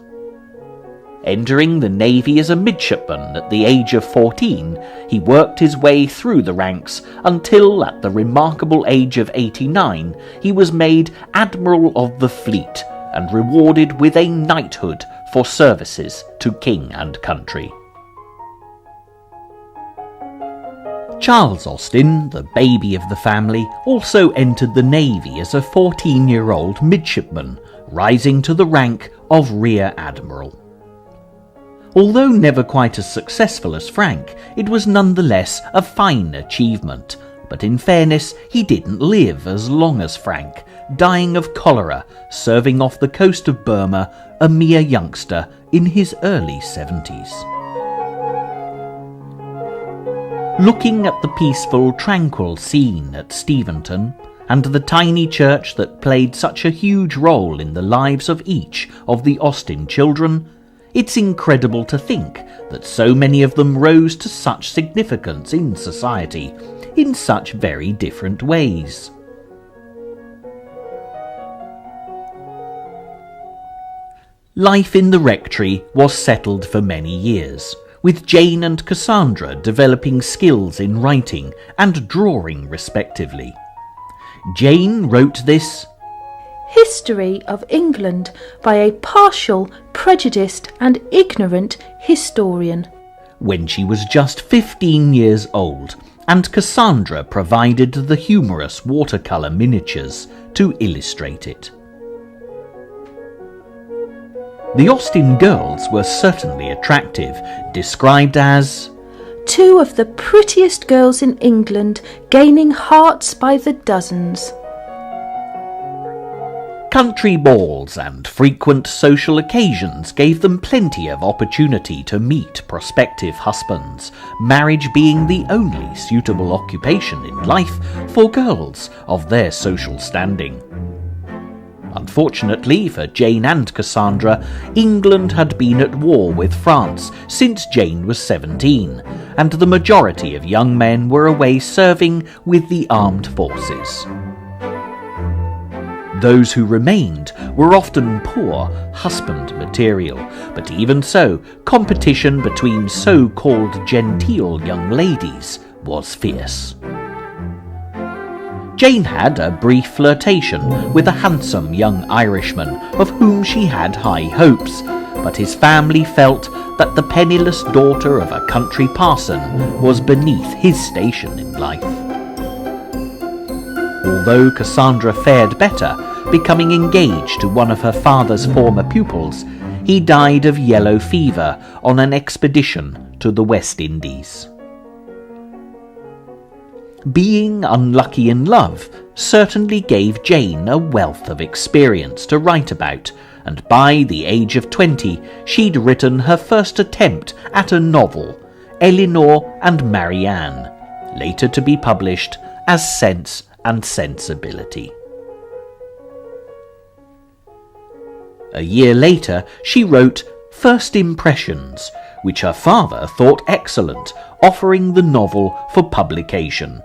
Entering the Navy as a midshipman at the age of 14, he worked his way through the ranks until, at the remarkable age of 89, he was made Admiral of the Fleet and rewarded with a knighthood for services to king and country. Charles Austen, the baby of the family, also entered the Navy as a 14-year-old midshipman, rising to the rank of Rear Admiral. Although never quite as successful as Frank, it was nonetheless a fine achievement, but in fairness, he didn't live as long as Frank, dying of cholera, serving off the coast of Burma, a mere youngster in his early 70s. Looking at the peaceful, tranquil scene at Steventon, and the tiny church that played such a huge role in the lives of each of the Austen children, it's incredible to think that so many of them rose to such significance in society in such very different ways. Life in the rectory was settled for many years, with Jane and Cassandra developing skills in writing and drawing respectively. Jane wrote this History of England by a partial, prejudiced and ignorant historian when she was just 15 years old, and Cassandra provided the humorous watercolour miniatures to illustrate it. The Austen girls were certainly attractive, described as two of the prettiest girls in England, gaining hearts by the dozens. Country balls and frequent social occasions gave them plenty of opportunity to meet prospective husbands, marriage being the only suitable occupation in life for girls of their social standing. Unfortunately for Jane and Cassandra, England had been at war with France since Jane was 17, and the majority of young men were away serving with the armed forces. Those who remained were often poor husband material, but even so, competition between so-called genteel young ladies was fierce. Jane had a brief flirtation with a handsome young Irishman of whom she had high hopes, but his family felt that the penniless daughter of a country parson was beneath his station in life. Although Cassandra fared better, becoming engaged to one of her father's former pupils, he died of yellow fever on an expedition to the West Indies. Being unlucky in love certainly gave Jane a wealth of experience to write about, and by the age of 20 she'd written her first attempt at a novel, Elinor and Marianne, later to be published as Sense and Sensibility. A year later she wrote First Impressions, which her father thought excellent, offering the novel for publication.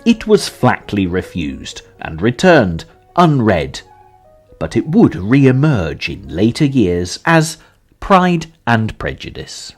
It was flatly refused and returned unread, but it would re-emerge in later years as Pride and Prejudice.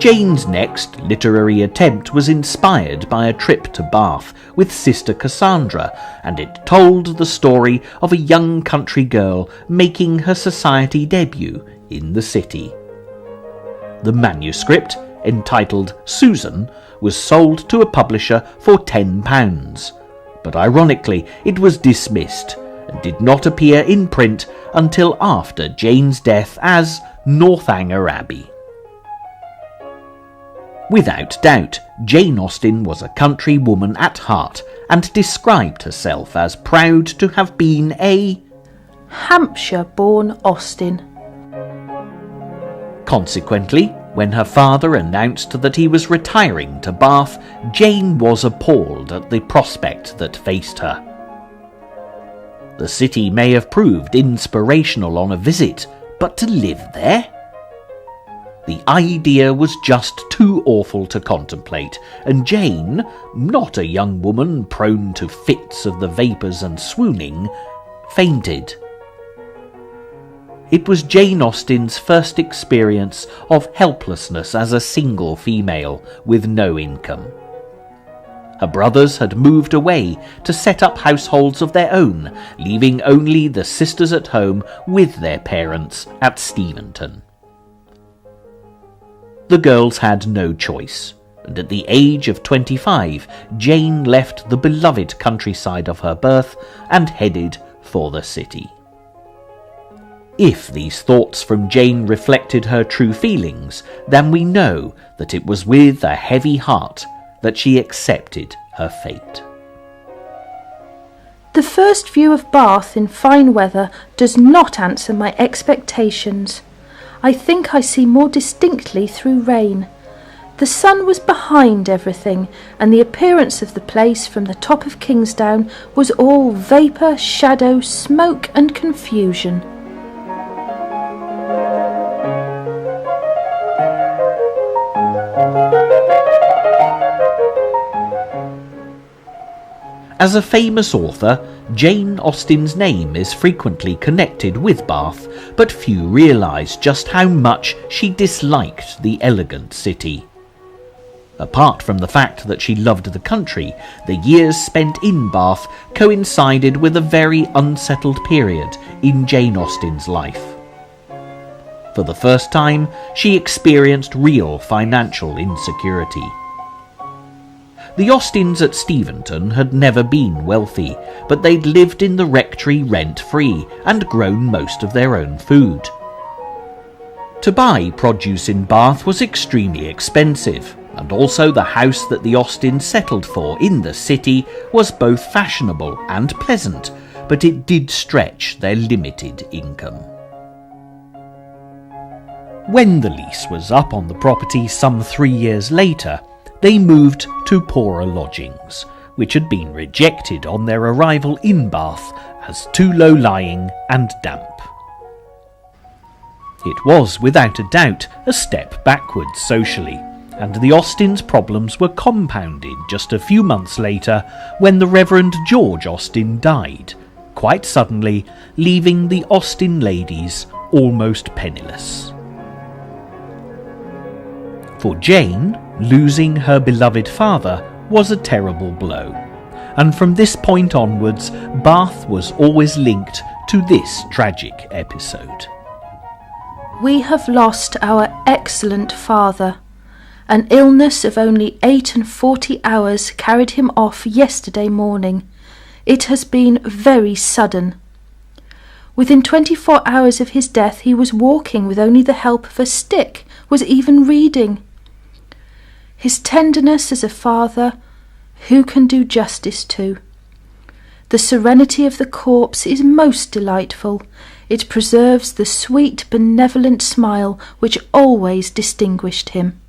Jane's next literary attempt was inspired by a trip to Bath with sister Cassandra, and it told the story of a young country girl making her society debut in the city. The manuscript, entitled Susan, was sold to a publisher for £10, but ironically it was dismissed and did not appear in print until after Jane's death as Northanger Abbey. Without doubt, Jane Austen was a country woman at heart and described herself as proud to have been a Hampshire-born Austen. Consequently, when her father announced that he was retiring to Bath, Jane was appalled at the prospect that faced her. The city may have proved inspirational on a visit, but to live there? The idea was just too awful to contemplate, and Jane, not a young woman prone to fits of the vapours and swooning, fainted. It was Jane Austen's first experience of helplessness as a single female with no income. Her brothers had moved away to set up households of their own, leaving only the sisters at home with their parents at Steventon. The girls had no choice, and at the age of 25, Jane left the beloved countryside of her birth and headed for the city. If these thoughts from Jane reflected her true feelings, then we know that it was with a heavy heart that she accepted her fate. The first view of Bath in fine weather does not answer my expectations. I think I see more distinctly through rain. The sun was behind everything, and the appearance of the place from the top of Kingsdown was all vapour, shadow, smoke and confusion. As a famous author, Jane Austen's name is frequently connected with Bath, but few realise just how much she disliked the elegant city. Apart from the fact that she loved the country, the years spent in Bath coincided with a very unsettled period in Jane Austen's life. For the first time, she experienced real financial insecurity. The Austens at Steventon had never been wealthy, but they'd lived in the rectory rent-free and grown most of their own food. To buy produce in Bath was extremely expensive, and also the house that the Austens settled for in the city was both fashionable and pleasant, but it did stretch their limited income. When the lease was up on the property some 3 years later, they moved to poorer lodgings, which had been rejected on their arrival in Bath as too low-lying and damp. It was, without a doubt, a step backwards socially, and the Austens' problems were compounded just a few months later when the Reverend George Austen died, quite suddenly leaving the Austen ladies almost penniless. For Jane, losing her beloved father was a terrible blow, and from this point onwards, Bath was always linked to this tragic episode. We have lost our excellent father. An illness of only 48 hours carried him off yesterday morning. It has been very sudden. Within 24 hours of his death he was walking with only the help of a stick, was even reading. His tenderness as a father, who can do justice to? The serenity of the corpse is most delightful. It preserves the sweet, benevolent smile which always distinguished him.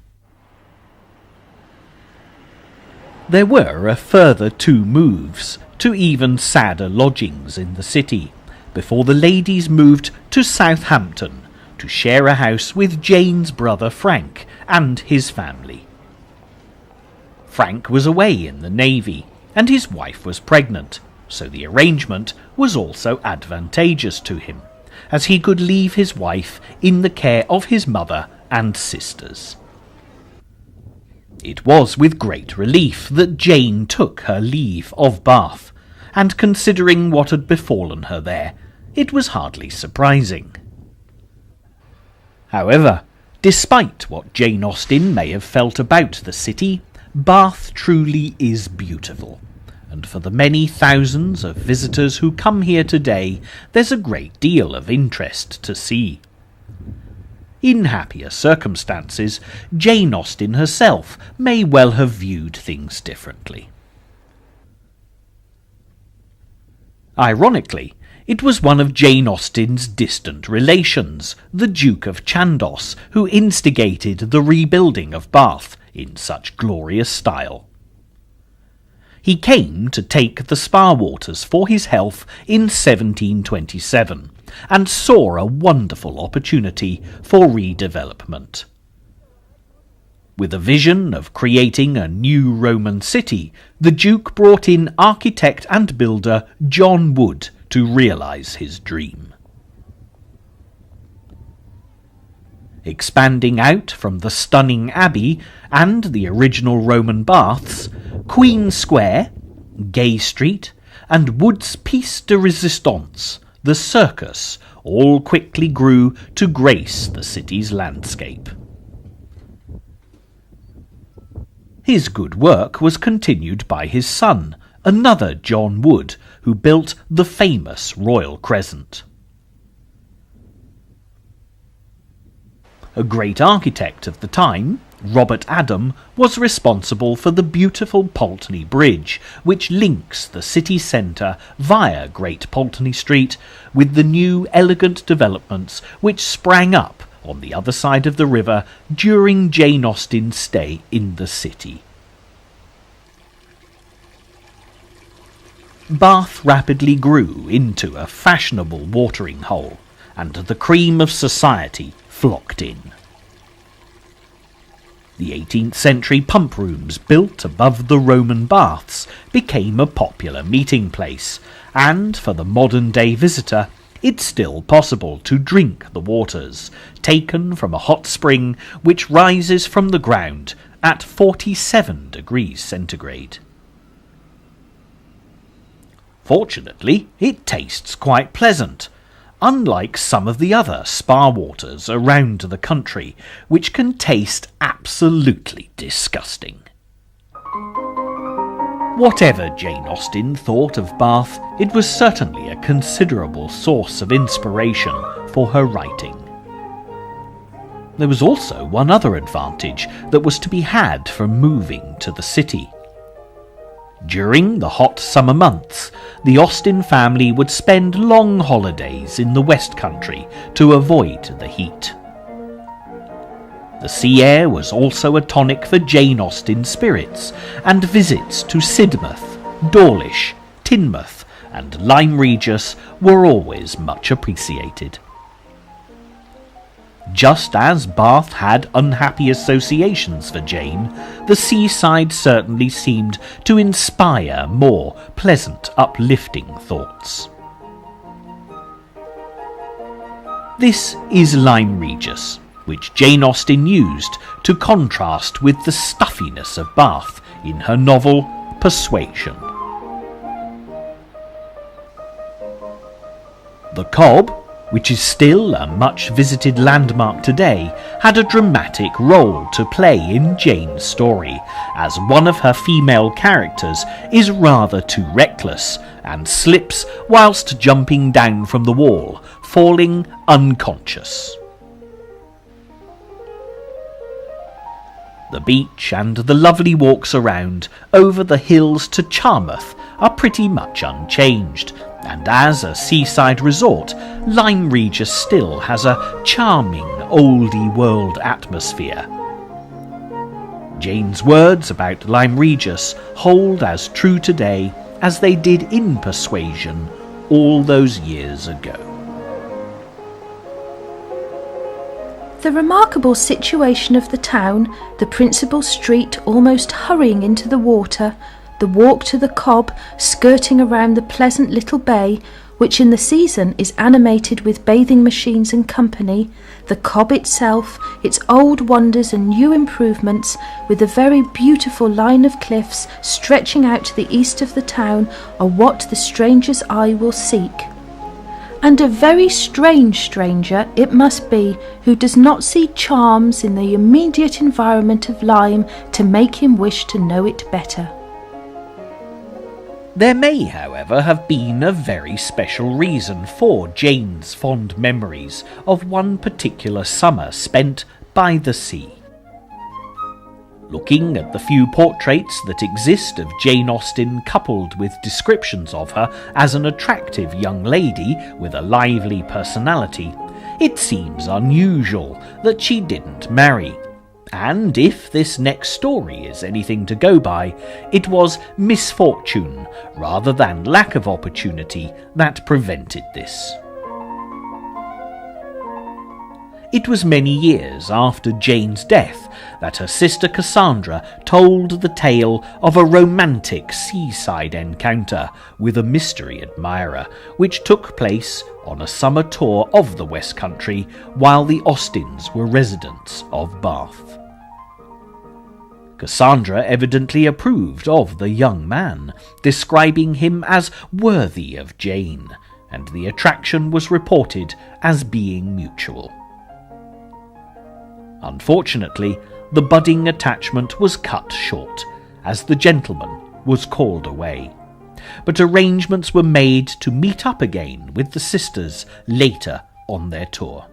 There were a further 2 moves to even sadder lodgings in the city, before the ladies moved to Southampton to share a house with Jane's brother Frank and his family. Frank was away in the Navy, and his wife was pregnant, so the arrangement was also advantageous to him, as he could leave his wife in the care of his mother and sisters. It was with great relief that Jane took her leave of Bath, and considering what had befallen her there, it was hardly surprising. However, despite what Jane Austen may have felt about the city, Bath truly is beautiful, and for the many thousands of visitors who come here today, there's a great deal of interest to see. In happier circumstances, Jane Austen herself may well have viewed things differently. Ironically, it was one of Jane Austen's distant relations, the Duke of Chandos, who instigated the rebuilding of Bath in such glorious style. He came to take the spa waters for his health in 1727, and saw a wonderful opportunity for redevelopment. With a vision of creating a new Roman city, the Duke brought in architect and builder John Wood to realise his dream. Expanding out from the stunning abbey and the original Roman baths, Queen Square, Gay Street, and Wood's Piece de Resistance, the circus, all quickly grew to grace the city's landscape. His good work was continued by his son, another John Wood, who built the famous Royal Crescent. A great architect of the time, Robert Adam, was responsible for the beautiful Pulteney Bridge, which links the city centre via Great Pulteney Street with the new elegant developments which sprang up on the other side of the river during Jane Austen's stay in the city. Bath rapidly grew into a fashionable watering hole, and the cream of society flocked in. The 18th century pump rooms built above the Roman baths became a popular meeting place, and for the modern-day visitor, it's still possible to drink the waters, taken from a hot spring which rises from the ground at 47 degrees centigrade. Fortunately, it tastes quite pleasant, unlike some of the other spa waters around the country, which can taste absolutely disgusting. Whatever Jane Austen thought of Bath, it was certainly a considerable source of inspiration for her writing. There was also one other advantage that was to be had from moving to the city. During the hot summer months, the Austen family would spend long holidays in the West Country to avoid the heat. The sea air was also a tonic for Jane Austen's spirits, and visits to Sidmouth, Dawlish, Teignmouth and Lyme Regis were always much appreciated. Just as Bath had unhappy associations for Jane, the seaside certainly seemed to inspire more pleasant, uplifting thoughts. This is Lyme Regis, which Jane Austen used to contrast with the stuffiness of Bath in her novel Persuasion. The Cobb, which is still a much-visited landmark today, had a dramatic role to play in Jane's story, as one of her female characters is rather too reckless and slips whilst jumping down from the wall, falling unconscious. The beach and the lovely walks around over the hills to Charmouth are pretty much unchanged, and as a seaside resort, Lyme Regis still has a charming oldie-world atmosphere. Jane's words about Lyme Regis hold as true today as they did in Persuasion all those years ago. The remarkable situation of the town, the principal street almost hurrying into the water, the walk to the Cobb skirting around the pleasant little bay, which in the season is animated with bathing machines and company, the Cobb itself, its old wonders and new improvements, with a very beautiful line of cliffs stretching out to the east of the town, are what the stranger's eye will seek. And a very strange stranger it must be who does not see charms in the immediate environment of Lyme to make him wish to know it better. There may, however, have been a very special reason for Jane's fond memories of one particular summer spent by the sea. Looking at the few portraits that exist of Jane Austen coupled with descriptions of her as an attractive young lady with a lively personality, it seems unusual that she didn't marry. And if this next story is anything to go by, it was misfortune rather than lack of opportunity that prevented this. It was many years after Jane's death that her sister Cassandra told the tale of a romantic seaside encounter with a mystery admirer, which took place on a summer tour of the West Country while the Austens were residents of Bath. Cassandra evidently approved of the young man, describing him as worthy of Jane, and the attraction was reported as being mutual. Unfortunately, the budding attachment was cut short, as the gentleman was called away, but arrangements were made to meet up again with the sisters later on their tour.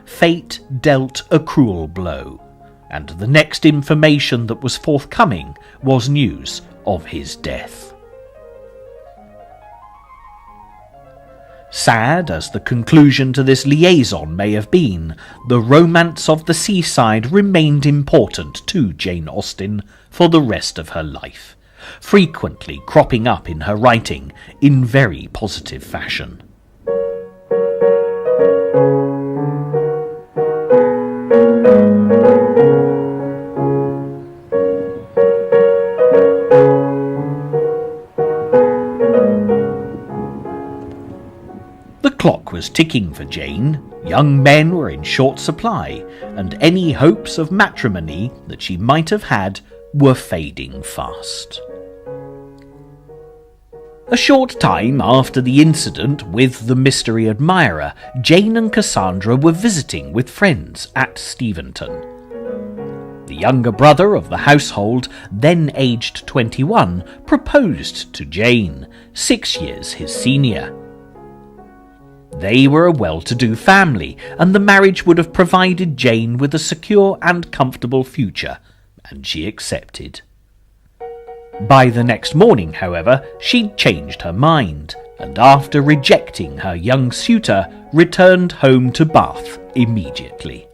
Fate dealt a cruel blow, and the next information that was forthcoming was news of his death. Sad as the conclusion to this liaison may have been, the romance of the seaside remained important to Jane Austen for the rest of her life, frequently cropping up in her writing in very positive fashion. The clock was ticking for Jane, young men were in short supply, and any hopes of matrimony that she might have had were fading fast. A short time after the incident with the mystery admirer, Jane and Cassandra were visiting with friends at Steventon. The younger brother of the household, then aged 21, proposed to Jane, 6 years his senior. They were a well-to-do family, and the marriage would have provided Jane with a secure and comfortable future, and she accepted. By the next morning, however, she'd changed her mind, and after rejecting her young suitor, returned home to Bath immediately.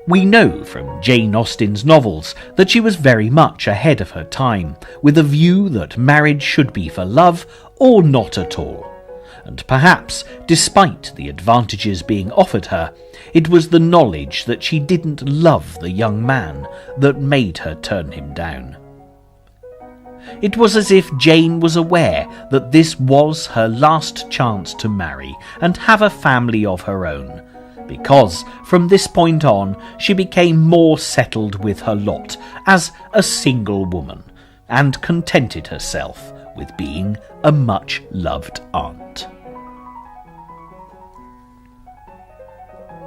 We know from Jane Austen's novels that she was very much ahead of her time, with a view that marriage should be for love or not at all. And perhaps, despite the advantages being offered her, it was the knowledge that she didn't love the young man that made her turn him down. It was as if Jane was aware that this was her last chance to marry and have a family of her own, because from this point on she became more settled with her lot as a single woman, and contented herself with being a much-loved aunt.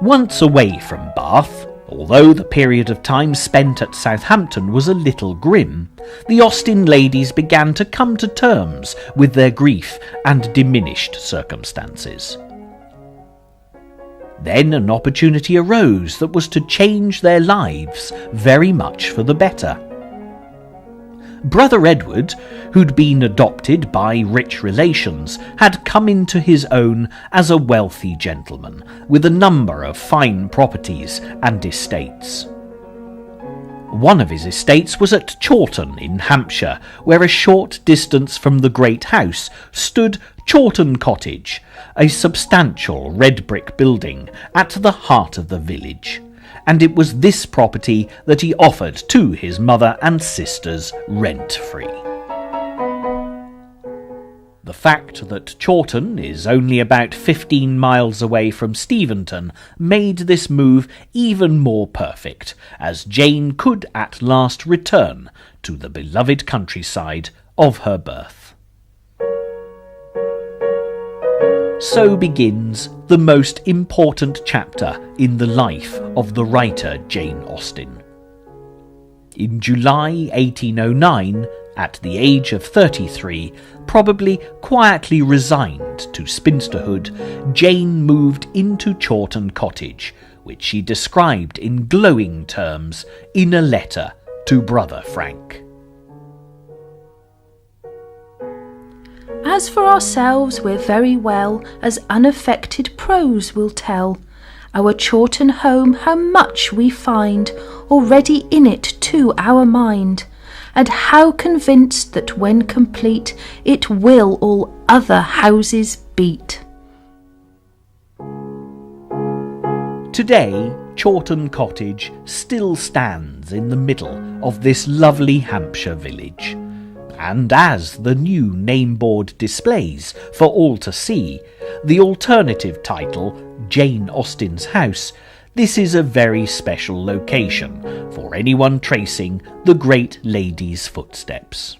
Once away from Bath, although the period of time spent at Southampton was a little grim, the Austen ladies began to come to terms with their grief and diminished circumstances. Then an opportunity arose that was to change their lives very much for the better. Brother Edward, who'd been adopted by rich relations, had come into his own as a wealthy gentleman, with a number of fine properties and estates. One of his estates was at Chawton in Hampshire, where a short distance from the great house stood Chawton Cottage, a substantial red brick building at the heart of the village, and it was this property that he offered to his mother and sisters rent-free. The fact that Chawton is only about 15 miles away from Steventon made this move even more perfect, as Jane could at last return to the beloved countryside of her birth. So begins the most important chapter in the life of the writer Jane Austen. In July 1809, at the age of 33, probably quietly resigned to spinsterhood, Jane moved into Chawton Cottage, which she described in glowing terms in a letter to Brother Frank. As for ourselves, we're very well, as unaffected prose will tell. Our Chawton home, how much we find already in it to our mind, and how convinced that when complete it will all other houses beat. Today, Chawton Cottage still stands in the middle of this lovely Hampshire village, and as the new name-board displays for all to see, the alternative title, Jane Austen's House, this is a very special location for anyone tracing the great lady's footsteps.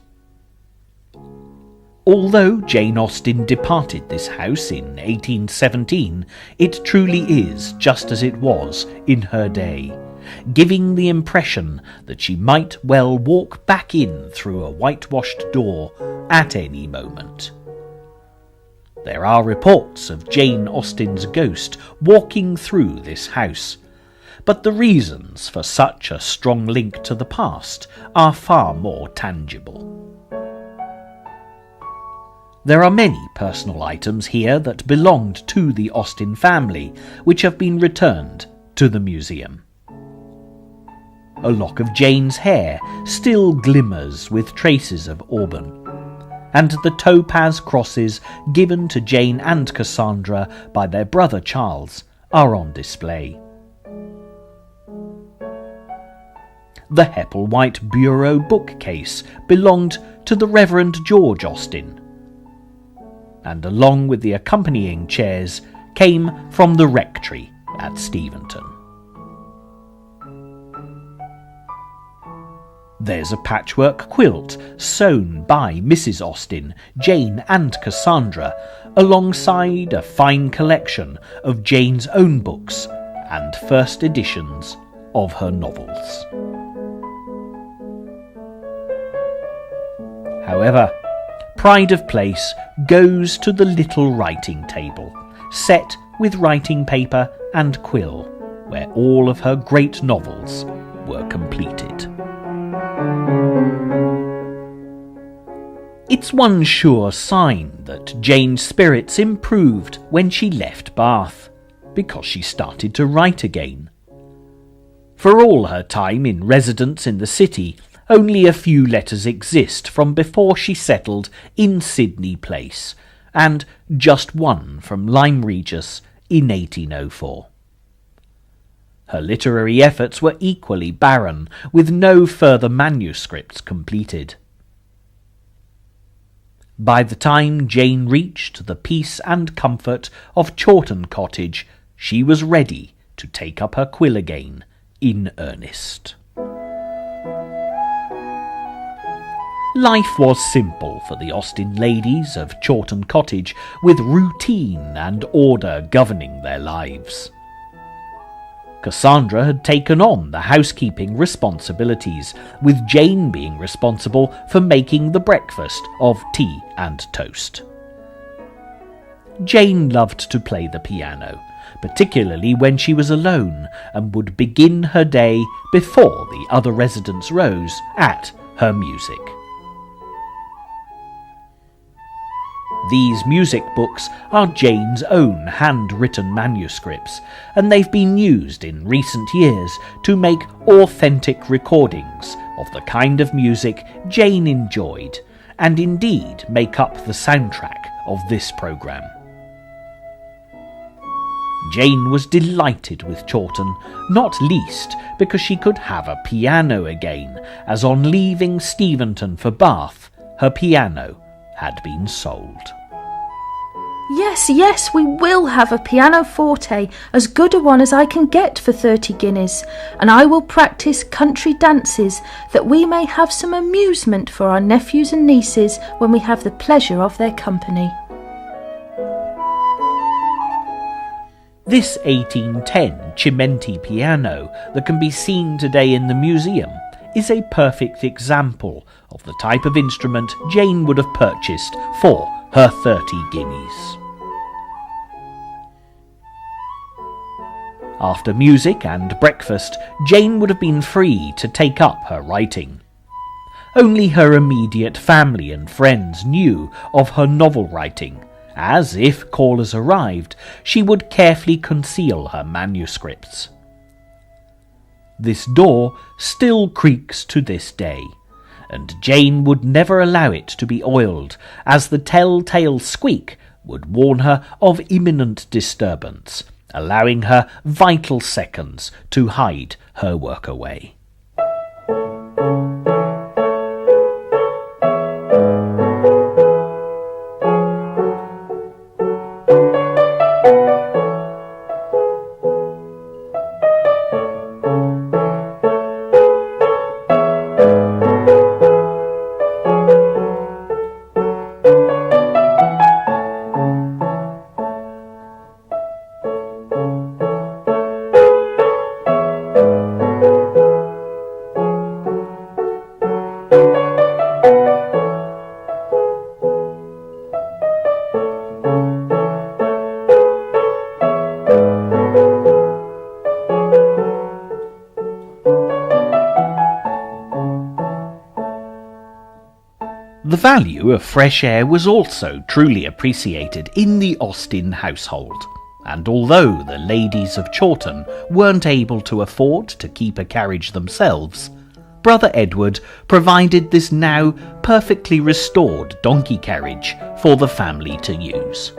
Although Jane Austen departed this house in 1817, it truly is just as it was in her day, giving the impression that she might well walk back in through a whitewashed door at any moment. There are reports of Jane Austen's ghost walking through this house, but the reasons for such a strong link to the past are far more tangible. There are many personal items here that belonged to the Austen family, which have been returned to the museum. A lock of Jane's hair still glimmers with traces of auburn, and the topaz crosses given to Jane and Cassandra by their brother Charles are on display. The Hepplewhite bureau bookcase belonged to the Reverend George Austen, and along with the accompanying chairs came from the rectory at Steventon. There's a patchwork quilt sewn by Mrs. Austen, Jane and Cassandra, alongside a fine collection of Jane's own books and first editions of her novels. However, pride of place goes to the little writing table, set with writing paper and quill, where all of her great novels were completed. It's one sure sign that Jane's spirits improved when she left Bath, because she started to write again. For all her time in residence in the city, only a few letters exist from before she settled in Sydney Place, and just one from Lyme Regis in 1804. Her literary efforts were equally barren, with no further manuscripts completed. By the time Jane reached the peace and comfort of Chawton Cottage, she was ready to take up her quill again in earnest. Life was simple for the Austen ladies of Chawton Cottage, with routine and order governing their lives. Cassandra had taken on the housekeeping responsibilities, with Jane being responsible for making the breakfast of tea and toast. Jane loved to play the piano, particularly when she was alone, and would begin her day before the other residents rose at her music. These music books are Jane's own handwritten manuscripts, and they've been used in recent years to make authentic recordings of the kind of music Jane enjoyed, and indeed make up the soundtrack of this programme. Jane was delighted with Chawton, not least because she could have a piano again, as on leaving Steventon for Bath, her piano had been sold. Yes, we will have a pianoforte, as good a one as I can get for 30 guineas, and I will practise country dances, that we may have some amusement for our nephews and nieces when we have the pleasure of their company. This 1810 Chimenti piano that can be seen today in the museum is a perfect example of the type of instrument Jane would have purchased for her 30 guineas. After music and breakfast, Jane would have been free to take up her writing. Only her immediate family and friends knew of her novel writing, as, if callers arrived, she would carefully conceal her manuscripts. This door still creaks to this day, and Jane would never allow it to be oiled, as the tell-tale squeak would warn her of imminent disturbance, allowing her vital seconds to hide her work away. value of fresh air was also truly appreciated in the Austen household, and although the ladies of Chawton weren't able to afford to keep a carriage themselves, Brother Edward provided this now perfectly restored donkey carriage for the family to use.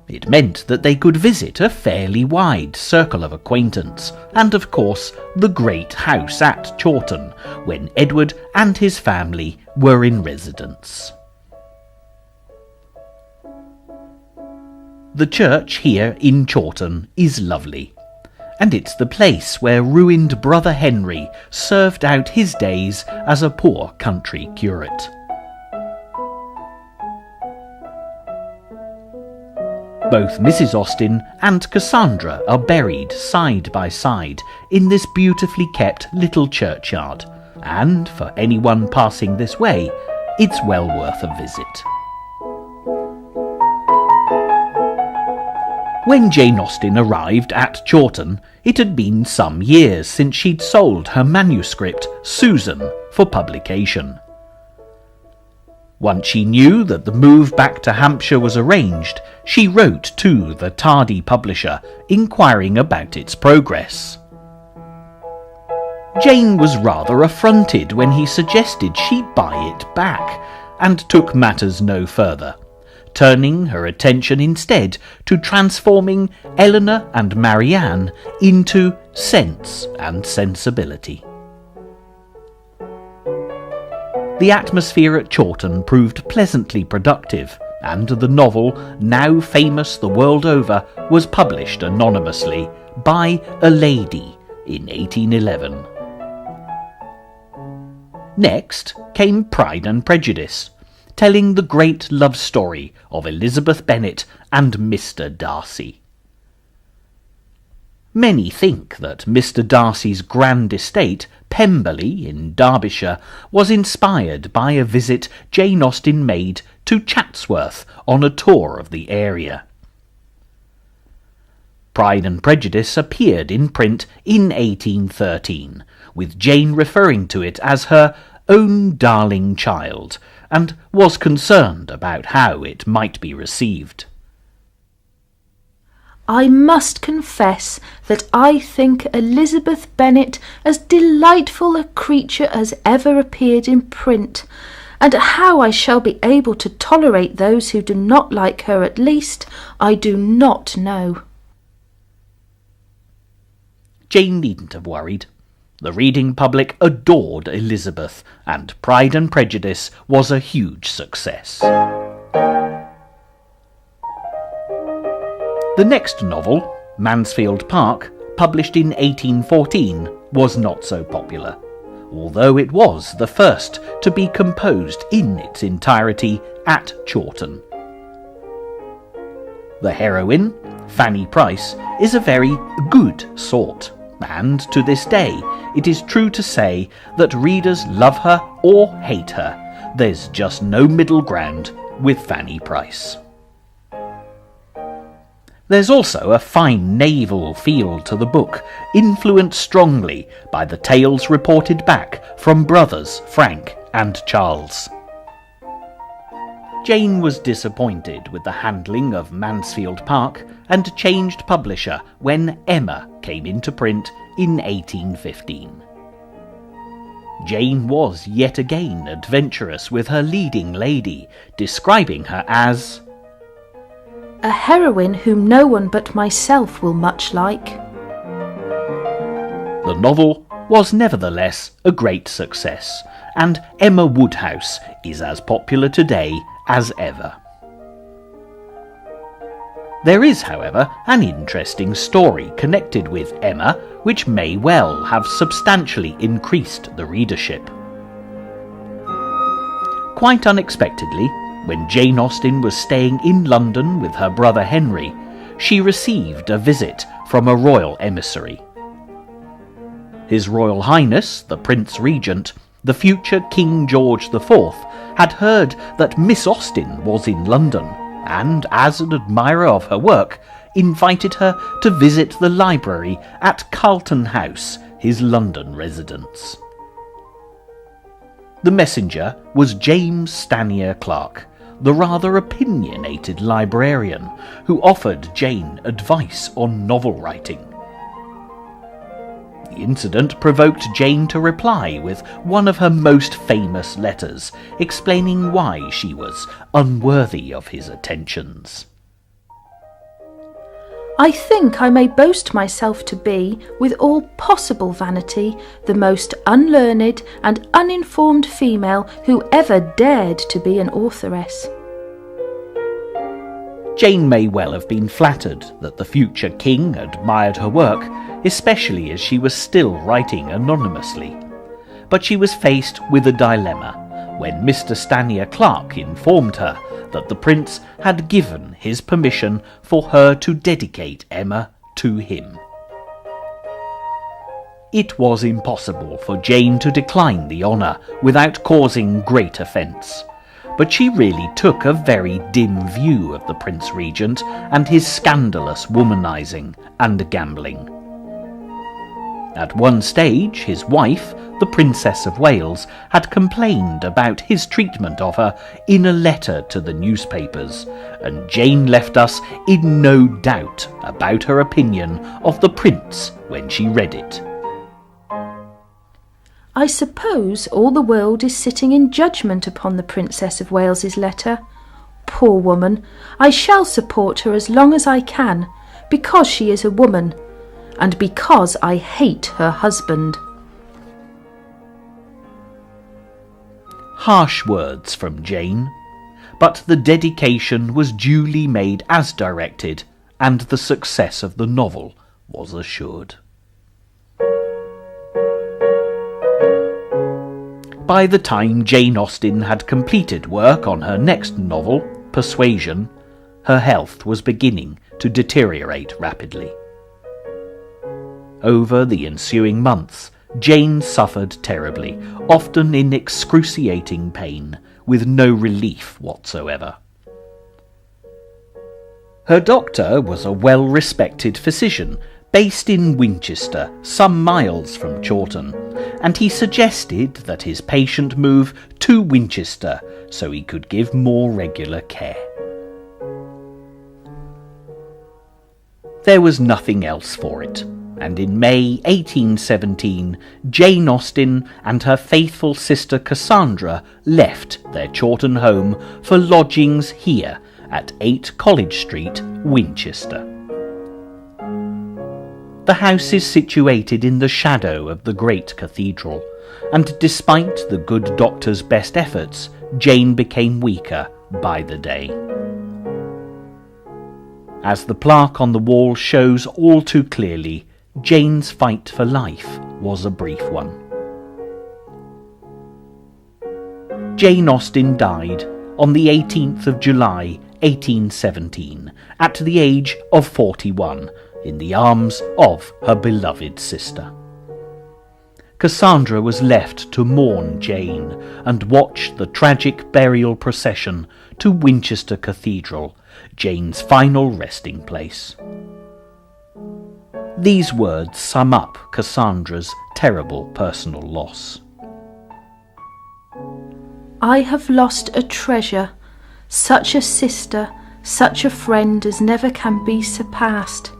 It meant that they could visit a fairly wide circle of acquaintance, and of course the great house at Chawton, when Edward and his family were in residence. The church here in Chawton is lovely, and it's the place where ruined Brother Henry served out his days as a poor country curate. Both Mrs. Austen and Cassandra are buried side by side in this beautifully kept little churchyard, and for anyone passing this way, it's well worth a visit. When Jane Austen arrived at Chawton, it had been some years since she'd sold her manuscript, Susan, for publication. Once she knew that the move back to Hampshire was arranged, she wrote to the tardy publisher, inquiring about its progress. Jane was rather affronted when he suggested she buy it back, and took matters no further, turning her attention instead to transforming Eleanor and Marianne into Sense and Sensibility. The atmosphere at Chawton proved pleasantly productive, and the novel, now famous the world over, was published anonymously by a lady in 1811. Next came Pride and Prejudice, telling the great love story of Elizabeth Bennet and Mr. Darcy. Many think that Mr. Darcy's grand estate, Pemberley in Derbyshire, was inspired by a visit Jane Austen made to Chatsworth on a tour of the area. Pride and Prejudice appeared in print in 1813, with Jane referring to it as her own darling child, and was concerned about how it might be received. I must confess that I think Elizabeth Bennet as delightful a creature as ever appeared in print, and how I shall be able to tolerate those who do not like her at least, I do not know. Jane needn't have worried. The reading public adored Elizabeth, and Pride and Prejudice was a huge success. The next novel, Mansfield Park, published in 1814, was not so popular, although it was the first to be composed in its entirety at Chawton. The heroine, Fanny Price, is a very good sort, and to this day it is true to say that readers love her or hate her. There's just no middle ground with Fanny Price. There's also a fine naval feel to the book, influenced strongly by the tales reported back from brothers Frank and Charles. Jane was disappointed with the handling of Mansfield Park and changed publisher when Emma came into print in 1815. Jane was yet again adventurous with her leading lady, describing her as a heroine whom no one but myself will much like. The novel was nevertheless a great success, and Emma Woodhouse is as popular today as ever. There is, however, an interesting story connected with Emma, which may well have substantially increased the readership. Quite unexpectedly, when Jane Austen was staying in London with her brother Henry, she received a visit from a royal emissary. His Royal Highness, the Prince Regent, the future King George IV, had heard that Miss Austen was in London, and, as an admirer of her work, invited her to visit the library at Carlton House, his London residence. The messenger was James Stanier Clark, the rather opinionated librarian who offered Jane advice on novel writing. The incident provoked Jane to reply with one of her most famous letters, explaining why she was unworthy of his attentions. I think I may boast myself to be, with all possible vanity, the most unlearned and uninformed female who ever dared to be an authoress. Jane may well have been flattered that the future king admired her work, especially as she was still writing anonymously. But she was faced with a dilemma when Mr. Stanier Clark informed her that the prince had given his permission for her to dedicate Emma to him. It was impossible for Jane to decline the honour without causing great offence, but she really took a very dim view of the Prince Regent and his scandalous womanising and gambling. At one stage, his wife, the Princess of Wales, had complained about his treatment of her in a letter to the newspapers, and Jane left us in no doubt about her opinion of the prince when she read it. I suppose all the world is sitting in judgment upon the Princess of Wales's letter. Poor woman, I shall support her as long as I can, because she is a woman, and because I hate her husband. Harsh words from Jane, but the dedication was duly made as directed, and the success of the novel was assured. By the time Jane Austen had completed work on her next novel, Persuasion, her health was beginning to deteriorate rapidly. Over the ensuing months, Jane suffered terribly, often in excruciating pain, with no relief whatsoever. Her doctor was a well-respected physician based in Winchester, some miles from Chawton, and he suggested that his patient move to Winchester so he could give more regular care. There was nothing else for it, and in May 1817, Jane Austen and her faithful sister Cassandra left their Chawton home for lodgings here at 8 College Street, Winchester. The house is situated in the shadow of the great cathedral, and despite the good doctor's best efforts, Jane became weaker by the day. As the plaque on the wall shows all too clearly, Jane's fight for life was a brief one. Jane Austen died on the 18th of July 1817 at the age of 41 in the arms of her beloved sister. Cassandra was left to mourn Jane and watch the tragic burial procession to Winchester Cathedral, Jane's final resting place. These words sum up Cassandra's terrible personal loss. I have lost a treasure, such a sister, such a friend as never can be surpassed.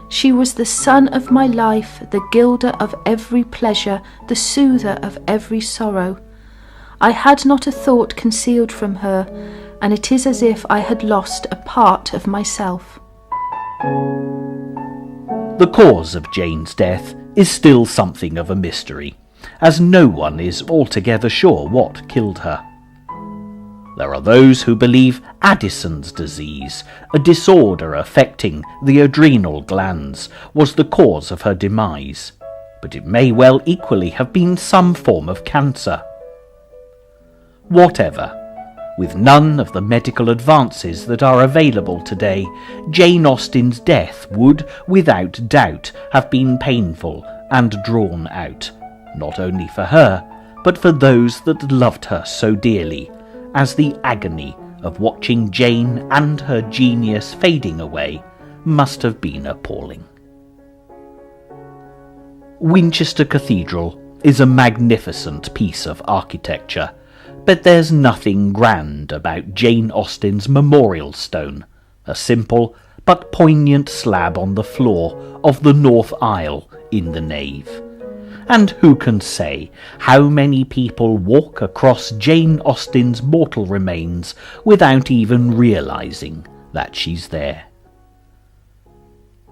She was the sun of my life, the gilder of every pleasure, the soother of every sorrow. I had not a thought concealed from her, and it is as if I had lost a part of myself. The cause of Jane's death is still something of a mystery, as no one is altogether sure what killed her. There are those who believe Addison's disease, a disorder affecting the adrenal glands, was the cause of her demise, but it may well equally have been some form of cancer. Whatever, with none of the medical advances that are available today, Jane Austen's death would, without doubt, have been painful and drawn out, not only for her, but for those that loved her so dearly, as the agony of watching Jane and her genius fading away must have been appalling. Winchester Cathedral is a magnificent piece of architecture, but there's nothing grand about Jane Austen's memorial stone, a simple but poignant slab on the floor of the north aisle in the nave. And who can say how many people walk across Jane Austen's mortal remains without even realising that she's there?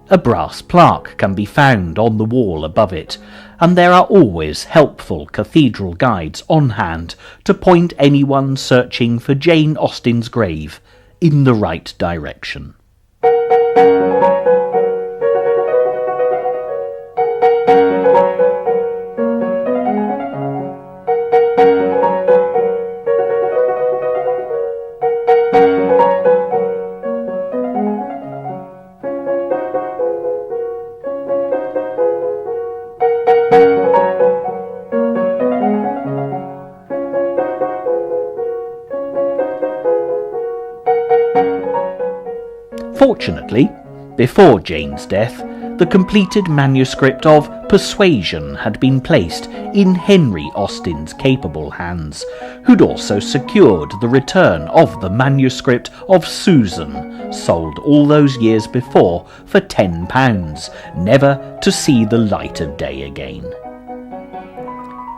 A brass plaque can be found on the wall above it, and there are always helpful cathedral guides on hand to point anyone searching for Jane Austen's grave in the right direction. Fortunately, before Jane's death, the completed manuscript of Persuasion had been placed in Henry Austen's capable hands, who'd also secured the return of the manuscript of Susan, sold all those years before for £10, never to see the light of day again.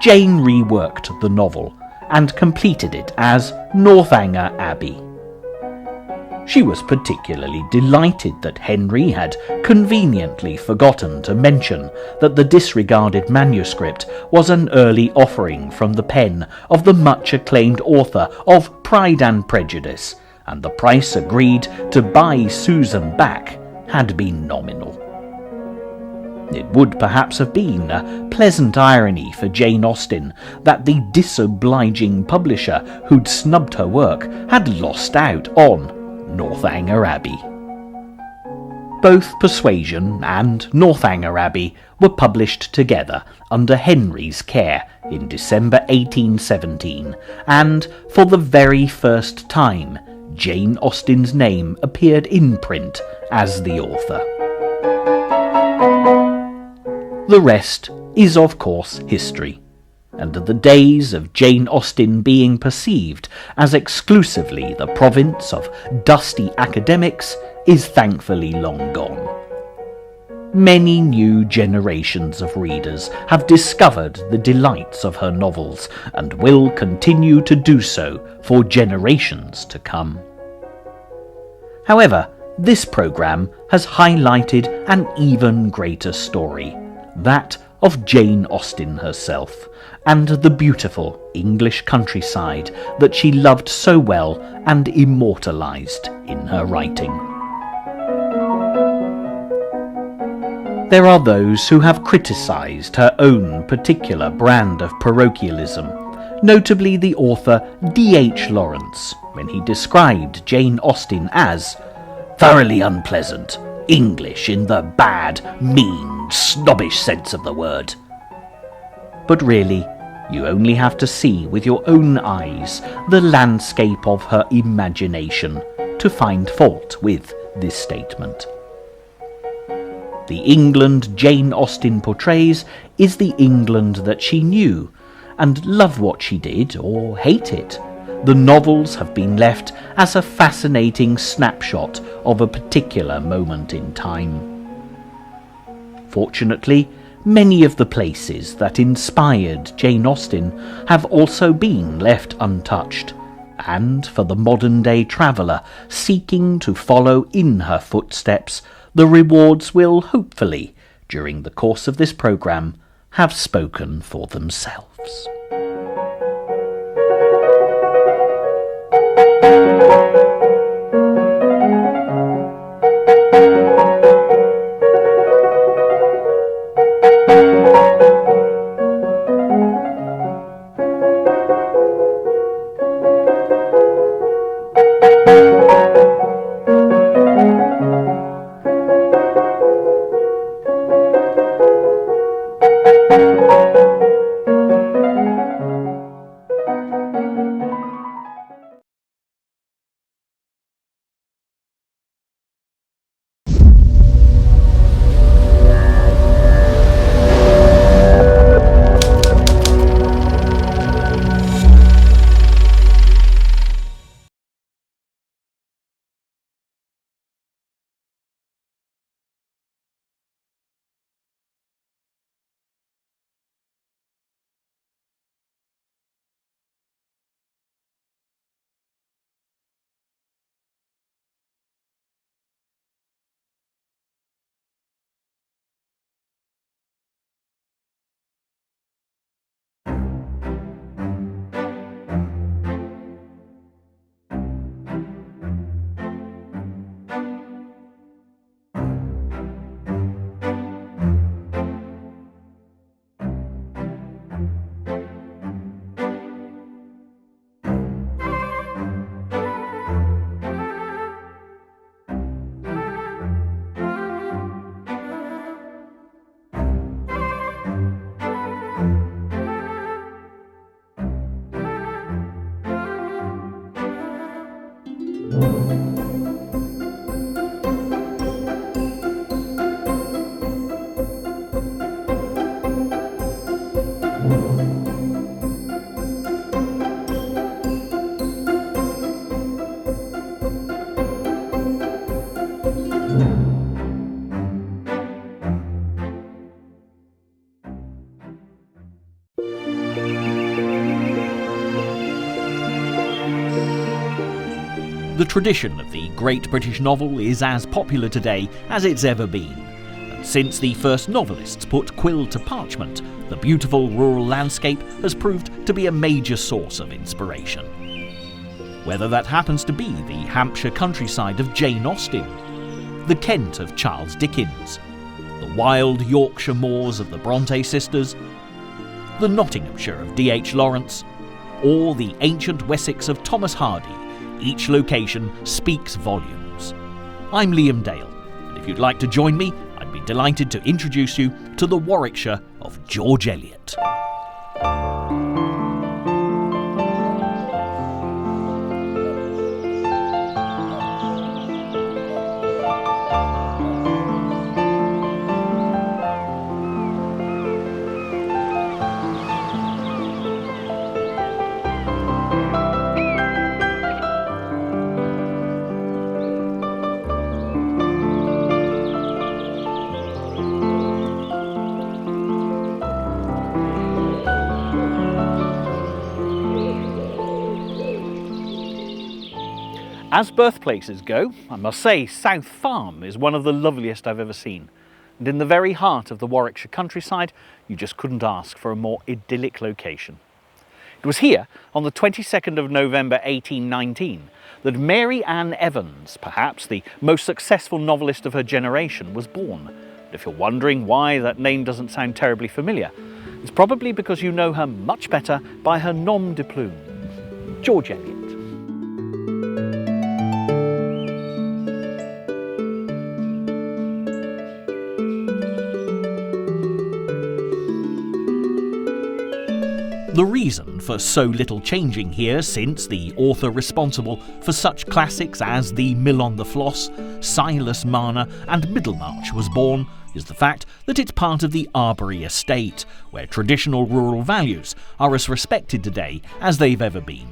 Jane reworked the novel and completed it as Northanger Abbey. She was particularly delighted that Henry had conveniently forgotten to mention that the disregarded manuscript was an early offering from the pen of the much-acclaimed author of Pride and Prejudice, and the price agreed to buy Susan back had been nominal. It would perhaps have been a pleasant irony for Jane Austen that the disobliging publisher who'd snubbed her work had lost out on Northanger Abbey. Both Persuasion and Northanger Abbey were published together under Henry's care in December 1817, and for the very first time Jane Austen's name appeared in print as the author. The rest is, of course, history, and the days of Jane Austen being perceived as exclusively the province of dusty academics is thankfully long gone. Many new generations of readers have discovered the delights of her novels and will continue to do so for generations to come. However, this programme has highlighted an even greater story, that of Jane Austen herself, and the beautiful English countryside that she loved so well and immortalised in her writing. There are those who have criticised her own particular brand of parochialism, notably the author D.H. Lawrence, when he described Jane Austen as thoroughly unpleasant, English in the bad, mean, snobbish sense of the word. But really, you only have to see with your own eyes the landscape of her imagination to find fault with this statement. The England Jane Austen portrays is the England that she knew, and love what she did or hate it, the novels have been left as a fascinating snapshot of a particular moment in time. Fortunately, many of the places that inspired Jane Austen have also been left untouched, and for the modern-day traveller seeking to follow in her footsteps, the rewards will hopefully, during the course of this programme, have spoken for themselves. The tradition of the great British novel is as popular today as it's ever been. And since the first novelists put quill to parchment, the beautiful rural landscape has proved to be a major source of inspiration. Whether that happens to be the Hampshire countryside of Jane Austen, the Kent of Charles Dickens, the wild Yorkshire moors of the Bronte sisters, the Nottinghamshire of D.H. Lawrence, or the ancient Wessex of Thomas Hardy, each location speaks volumes. I'm Liam Dale, and if you'd like to join me, I'd be delighted to introduce you to the Warwickshire of George Eliot. As birthplaces go, I must say South Farm is one of the loveliest I've ever seen. And in the very heart of the Warwickshire countryside, you just couldn't ask for a more idyllic location. It was here, on the 22nd of November 1819, that Mary Ann Evans, perhaps the most successful novelist of her generation, was born. And if you're wondering why that name doesn't sound terribly familiar, it's probably because you know her much better by her nom de plume, George Eliot. The reason for so little changing here since the author responsible for such classics as The Mill on the Floss, Silas Marner and Middlemarch was born is the fact that it's part of the Arbury estate, where traditional rural values are as respected today as they've ever been.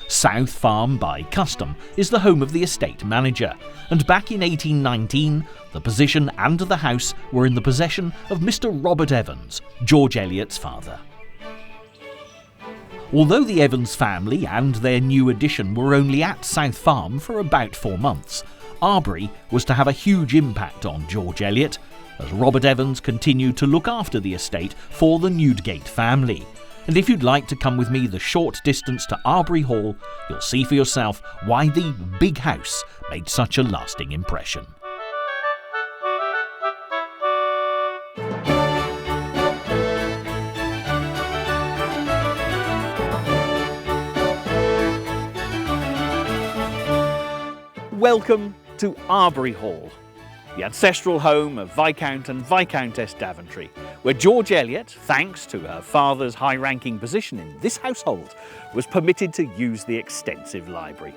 South Farm, by custom, is the home of the estate manager, and back in 1819, the position and the house were in the possession of Mr. Robert Evans, George Eliot's father. Although the Evans family and their new addition were only at South Farm for about 4 months, Arbury was to have a huge impact on George Eliot, as Robert Evans continued to look after the estate for the Newdegate family. And if you'd like to come with me the short distance to Arbury Hall, you'll see for yourself why the big house made such a lasting impression. Welcome to Arbury Hall, the ancestral home of Viscount and Viscountess Daventry, where George Eliot, thanks to her father's high-ranking position in this household, was permitted to use the extensive library.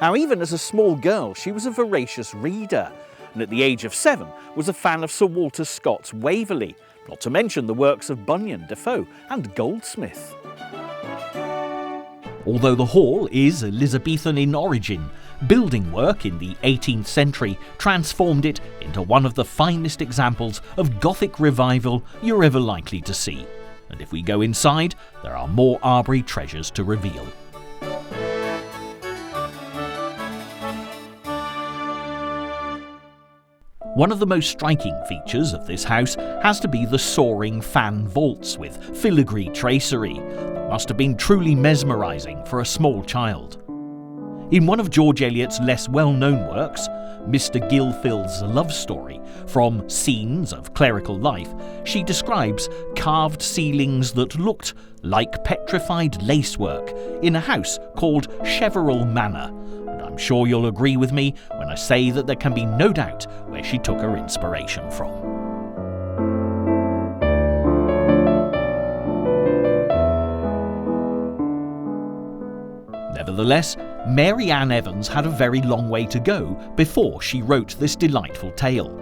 Now, even as a small girl, she was a voracious reader, and at the age of 7 was a fan of Sir Walter Scott's Waverley, not to mention the works of Bunyan, Defoe and Goldsmith. Although the hall is Elizabethan in origin, building work in the 18th century transformed it into one of the finest examples of Gothic revival you're ever likely to see. And if we go inside, there are more Arbury treasures to reveal. One of the most striking features of this house has to be the soaring fan vaults with filigree tracery that must have been truly mesmerising for a small child. In one of George Eliot's less well-known works, Mr. Gilfil's Love Story, from Scenes of Clerical Life, she describes carved ceilings that looked like petrified lacework in a house called Cheverel Manor, and I'm sure you'll agree with me when I say that there can be no doubt where she took her inspiration from. Nevertheless, Mary Ann Evans had a very long way to go before she wrote this delightful tale.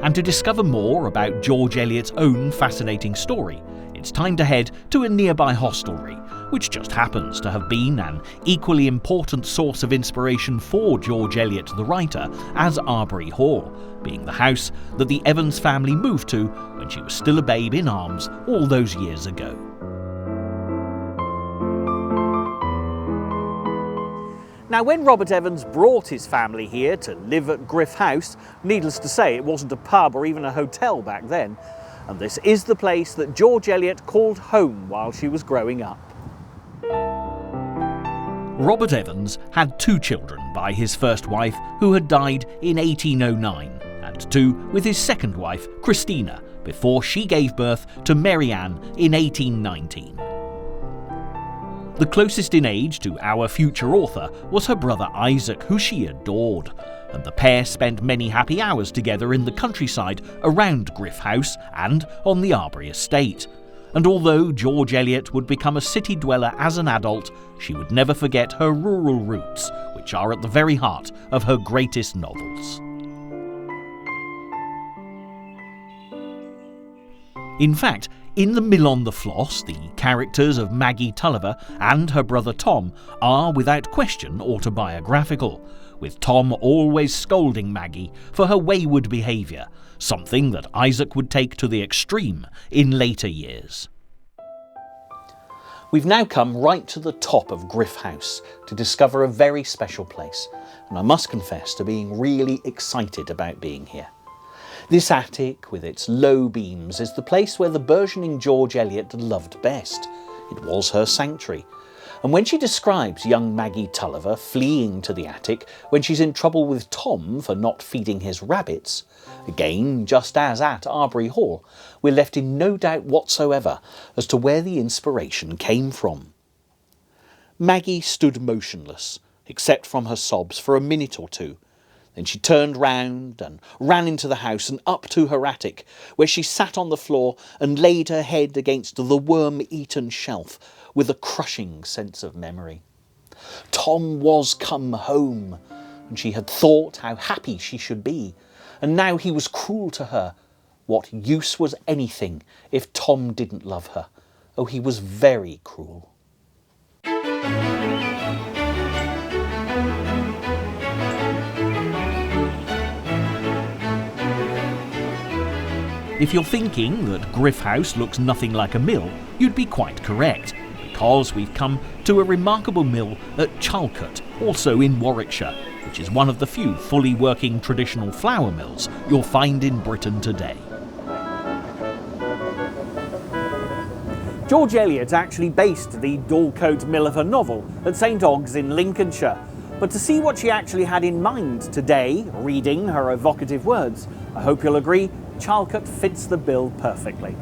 And to discover more about George Eliot's own fascinating story, it's time to head to a nearby hostelry, which just happens to have been an equally important source of inspiration for George Eliot the writer as Arbury Hall, being the house that the Evans family moved to when she was still a babe in arms all those years ago. Now, when Robert Evans brought his family here to live at Griff House, needless to say, it wasn't a pub or even a hotel back then, and this is the place that George Eliot called home while she was growing up. Robert Evans had 2 children by his first wife, who had died in 1809, and 2 with his second wife, Christina, before she gave birth to Mary Ann in 1819. The closest in age to our future author was her brother Isaac, who she adored, and the pair spent many happy hours together in the countryside around Griff House and on the Arbury estate. And although George Eliot would become a city dweller as an adult, she would never forget her rural roots, which are at the very heart of her greatest novels. In fact, in The Mill on the Floss, the characters of Maggie Tulliver and her brother Tom are without question autobiographical, with Tom always scolding Maggie for her wayward behaviour, something that Isaac would take to the extreme in later years. We've now come right to the top of Griff House to discover a very special place, and I must confess to being really excited about being here. This attic, with its low beams, is the place where the burgeoning George Eliot loved best. It was her sanctuary. And when she describes young Maggie Tulliver fleeing to the attic when she's in trouble with Tom for not feeding his rabbits, again, just as at Arbury Hall, we're left in no doubt whatsoever as to where the inspiration came from. Maggie stood motionless, except from her sobs, for a minute or two. Then she turned round and ran into the house and up to her attic, where she sat on the floor and laid her head against the worm-eaten shelf with a crushing sense of memory. Tom was come home, and she had thought how happy she should be, and now he was cruel to her. What use was anything if Tom didn't love her? Oh, he was very cruel. If you're thinking that Griff House looks nothing like a mill, you'd be quite correct, because we've come to a remarkable mill at Charlcote, also in Warwickshire, which is one of the few fully working traditional flour mills you'll find in Britain today. George Eliot actually based the Dorlcote Mill of her novel at St Ogg's in Lincolnshire, but to see what she actually had in mind today, reading her evocative words, I hope you'll agree Charlcote fits the bill perfectly.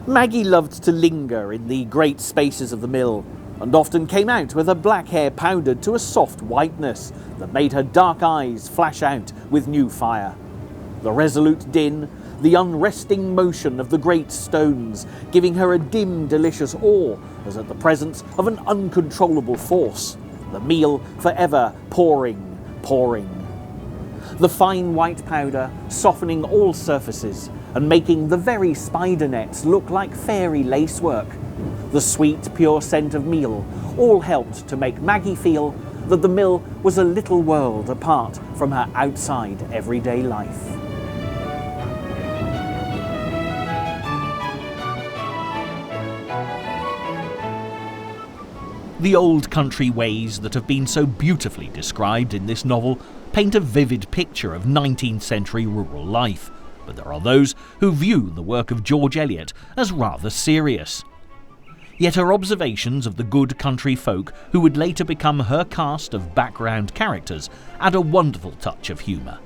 Maggie loved to linger in the great spaces of the mill, and often came out with her black hair powdered to a soft whiteness that made her dark eyes flash out with new fire. The resolute din, the unresting motion of the great stones, giving her a dim, delicious awe as at the presence of an uncontrollable force, the meal forever pouring, pouring. The fine white powder softening all surfaces and making the very spider nets look like fairy lacework. The sweet, pure scent of meal all helped to make Maggie feel that the mill was a little world apart from her outside everyday life. The old country ways that have been so beautifully described in this novel paint a vivid picture of 19th century rural life, but there are those who view the work of George Eliot as rather serious. Yet her observations of the good country folk who would later become her cast of background characters add a wonderful touch of humour.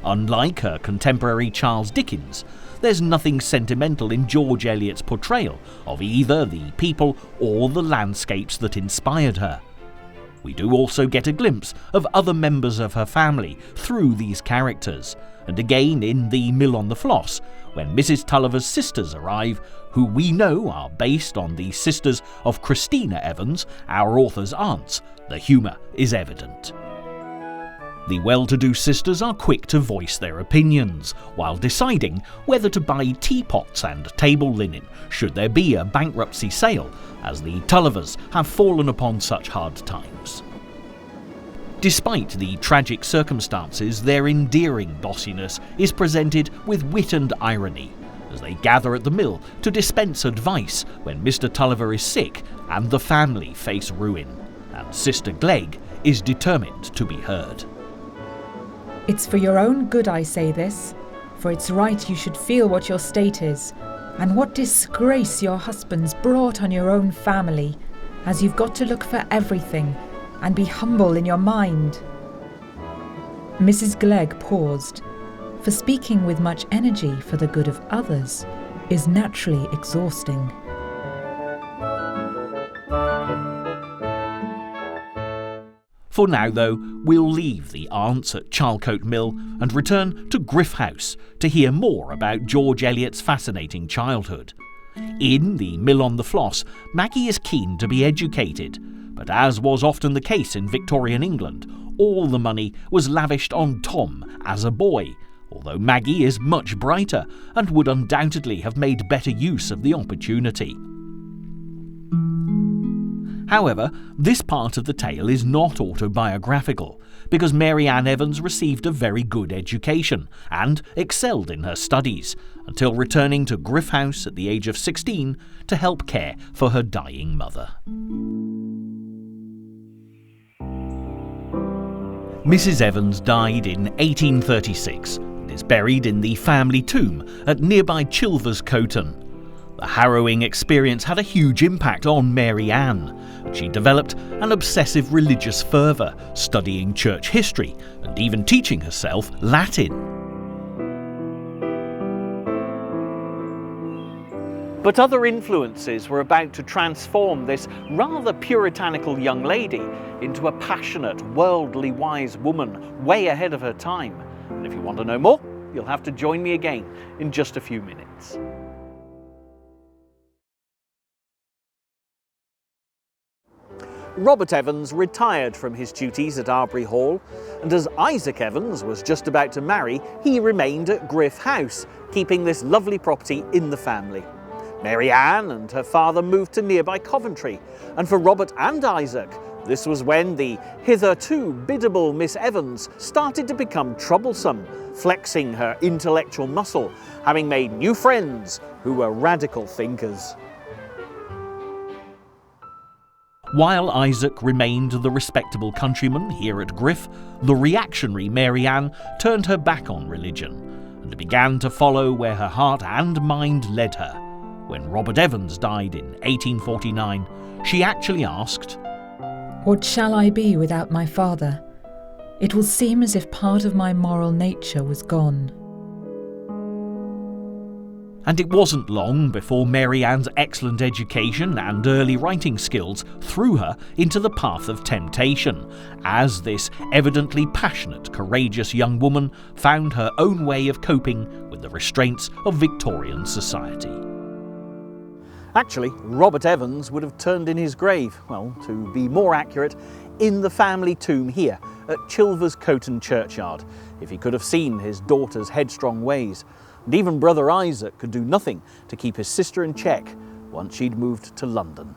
Unlike her contemporary Charles Dickens, there's nothing sentimental in George Eliot's portrayal of either the people or the landscapes that inspired her. We do also get a glimpse of other members of her family through these characters, and again in The Mill on the Floss, when Mrs. Tulliver's sisters arrive, who we know are based on the sisters of Christina Evans, our author's aunts. The humour is evident. The well-to-do sisters are quick to voice their opinions, while deciding whether to buy teapots and table linen should there be a bankruptcy sale, as the Tullivers have fallen upon such hard times. Despite the tragic circumstances, their endearing bossiness is presented with wit and irony, as they gather at the mill to dispense advice when Mr. Tulliver is sick and the family face ruin. and Sister Glegg is determined to be heard. It's for your own good I say this, for it's right you should feel what your state is, and what disgrace your husband's brought on your own family, as you've got to look for everything, and be humble in your mind. Mrs. Glegg paused, for speaking with much energy for the good of others is naturally exhausting. For now, though, we'll leave the aunts at Charlecote Mill and return to Griff House to hear more about George Eliot's fascinating childhood. In The Mill on the Floss, Maggie is keen to be educated, but as was often the case in Victorian England, all the money was lavished on Tom as a boy, although Maggie is much brighter and would undoubtedly have made better use of the opportunity. However, this part of the tale is not autobiographical, because Mary Ann Evans received a very good education and excelled in her studies, until returning to Griff House at the age of 16 to help care for her dying mother. Mrs. Evans died in 1836 and is buried in the family tomb at nearby Chilvers Coton. The harrowing experience had a huge impact on Mary Ann. She developed an obsessive religious fervour, studying church history and even teaching herself Latin. But other influences were about to transform this rather puritanical young lady into a passionate, worldly wise woman way ahead of her time. And if you want to know more, you'll have to join me again in just a few minutes. Robert Evans retired from his duties at Arbury Hall, and as Isaac Evans was just about to marry, he remained at Griff House, keeping this lovely property in the family. Mary Ann and her father moved to nearby Coventry, and for Robert and Isaac, this was when the hitherto biddable Miss Evans started to become troublesome, flexing her intellectual muscle, having made new friends who were radical thinkers. While Isaac remained the respectable countryman here at Griff, the reactionary Mary Ann turned her back on religion and began to follow where her heart and mind led her. When Robert Evans died in 1849, she actually asked, "What shall I be without my father? It will seem as if part of my moral nature was gone." And it wasn't long before Mary Ann's excellent education and early writing skills threw her into the path of temptation, as this evidently passionate, courageous young woman found her own way of coping with the restraints of Victorian society. Actually, Robert Evans would have turned in his grave, well, to be more accurate, in the family tomb here at Chilvers Coton Churchyard, if he could have seen his daughter's headstrong ways. And even brother Isaac could do nothing to keep his sister in check once she'd moved to London.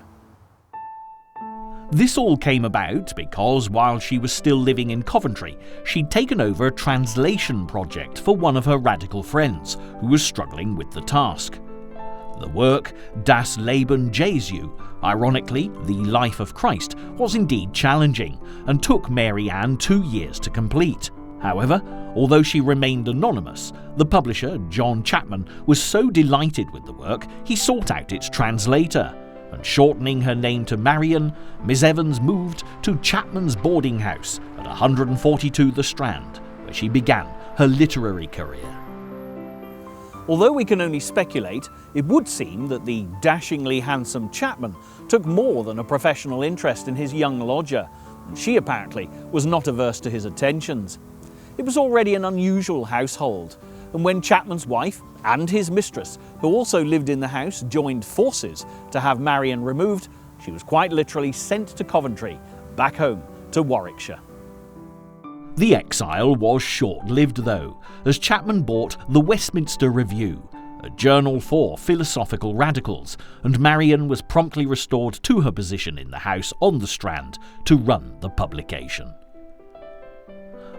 This all came about because while she was still living in Coventry, she'd taken over a translation project for one of her radical friends who was struggling with the task. The work, Das Leben Jesu, ironically, The Life of Christ, was indeed challenging and took Mary Ann 2 years to complete. However, although she remained anonymous, the publisher, John Chapman, was so delighted with the work he sought out its translator, and shortening her name to Marion, Miss Evans moved to Chapman's boarding house at 142 The Strand, where she began her literary career. Although we can only speculate, it would seem that the dashingly handsome Chapman took more than a professional interest in his young lodger, and she apparently was not averse to his attentions. It was already an unusual household, and when Chapman's wife and his mistress, who also lived in the house, joined forces to have Marion removed, she was quite literally sent to Coventry, back home to Warwickshire. The exile was short-lived though, as Chapman bought the Westminster Review, a journal for philosophical radicals, and Marion was promptly restored to her position in the house on the Strand to run the publication.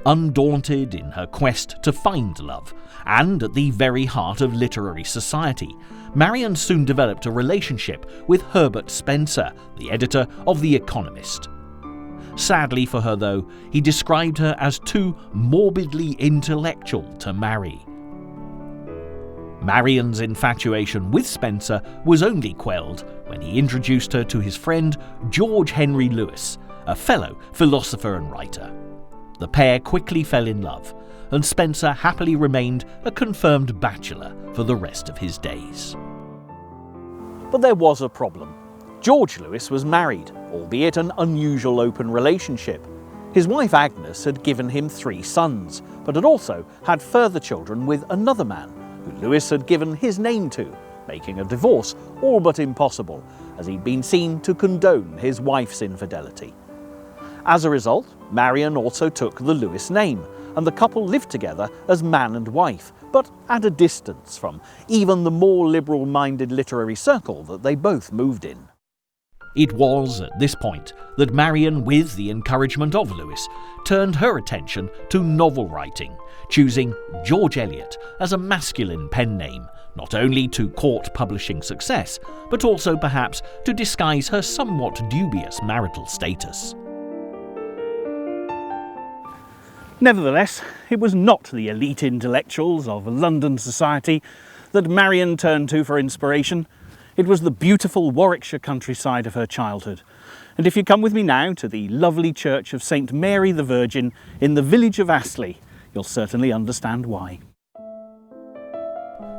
Undaunted in her quest to find love, and at the very heart of literary society, Marion soon developed a relationship with Herbert Spencer, the editor of The Economist. Sadly for her though, he described her as too morbidly intellectual to marry. Marian's infatuation with Spencer was only quelled when he introduced her to his friend George Henry Lewis, a fellow philosopher and writer. The pair quickly fell in love, and Spencer happily remained a confirmed bachelor for the rest of his days. But there was a problem. George Lewis was married, albeit an unusual open relationship. His wife Agnes had given him 3 sons, but had also had further children with another man, who Lewis had given his name to, making a divorce all but impossible, as he'd been seen to condone his wife's infidelity. As a result, Marian also took the Lewis name, and the couple lived together as man and wife, but at a distance from even the more liberal-minded literary circle that they both moved in. It was at this point that Marian, with the encouragement of Lewis, turned her attention to novel writing, choosing George Eliot as a masculine pen name, not only to court publishing success, but also perhaps to disguise her somewhat dubious marital status. Nevertheless, it was not the elite intellectuals of London society that Marian turned to for inspiration. It was the beautiful Warwickshire countryside of her childhood. And if you come with me now to the lovely church of St Mary the Virgin in the village of Astley, you'll certainly understand why.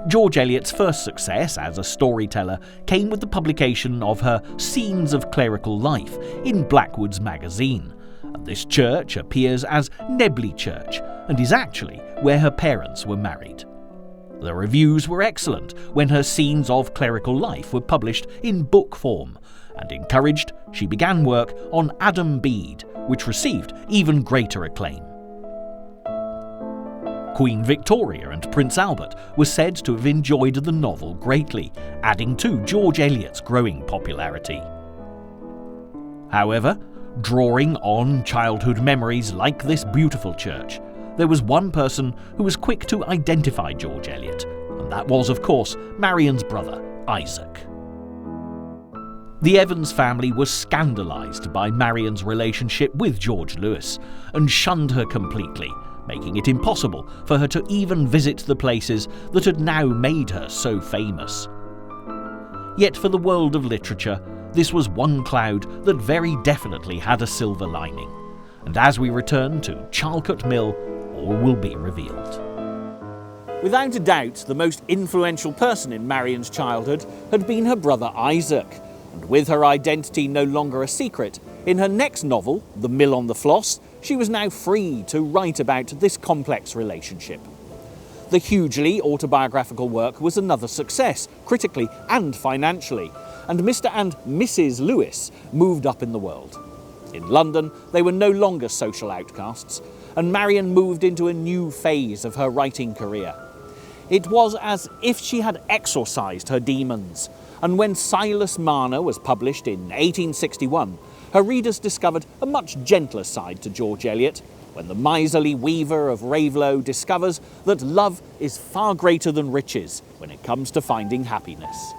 George Eliot's first success as a storyteller came with the publication of her Scenes of Clerical Life in Blackwood's magazine. And this church appears as Nebley Church and is actually where her parents were married. The reviews were excellent when her Scenes of Clerical Life were published in book form, and encouraged, she began work on Adam Bede, which received even greater acclaim. Queen Victoria and Prince Albert were said to have enjoyed the novel greatly, adding to George Eliot's growing popularity. However, drawing on childhood memories like this beautiful church, there was one person who was quick to identify George Eliot, and that was, of course, Marian's brother, Isaac. The Evans family was scandalised by Marian's relationship with George Lewis, and shunned her completely, making it impossible for her to even visit the places that had now made her so famous. Yet for the world of literature, this was one cloud that very definitely had a silver lining, and as we return to Charlecote Mill, all will be revealed. Without a doubt, the most influential person in Marian's childhood had been her brother Isaac, and with her identity no longer a secret, in her next novel, The Mill on the Floss, she was now free to write about this complex relationship. The hugely autobiographical work was another success, critically and financially, and Mr. and Mrs. Lewis moved up in the world. In London, they were no longer social outcasts, and Marian moved into a new phase of her writing career. It was as if she had exorcised her demons, and when Silas Marner was published in 1861, her readers discovered a much gentler side to George Eliot, when the miserly weaver of Raveloe discovers that love is far greater than riches when it comes to finding happiness.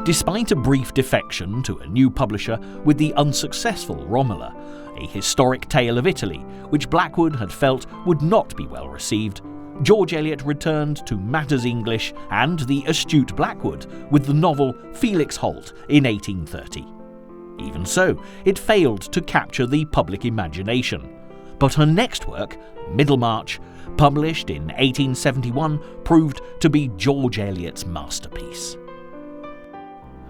Despite a brief defection to a new publisher with the unsuccessful Romola, a historic tale of Italy which Blackwood had felt would not be well received, George Eliot returned to matters English and the astute Blackwood with the novel Felix Holt in 1830. Even so, it failed to capture the public imagination. But her next work, Middlemarch, published in 1871, proved to be George Eliot's masterpiece.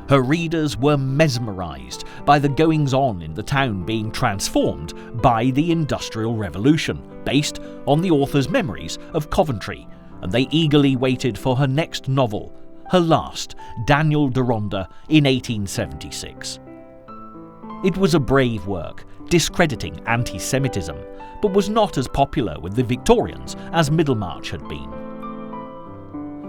Her readers were mesmerised by the goings-on in the town being transformed by the Industrial Revolution, based on the author's memories of Coventry, and they eagerly waited for her next novel, her last, Daniel Deronda, in 1876. It was a brave work, discrediting anti-Semitism, but was not as popular with the Victorians as Middlemarch had been.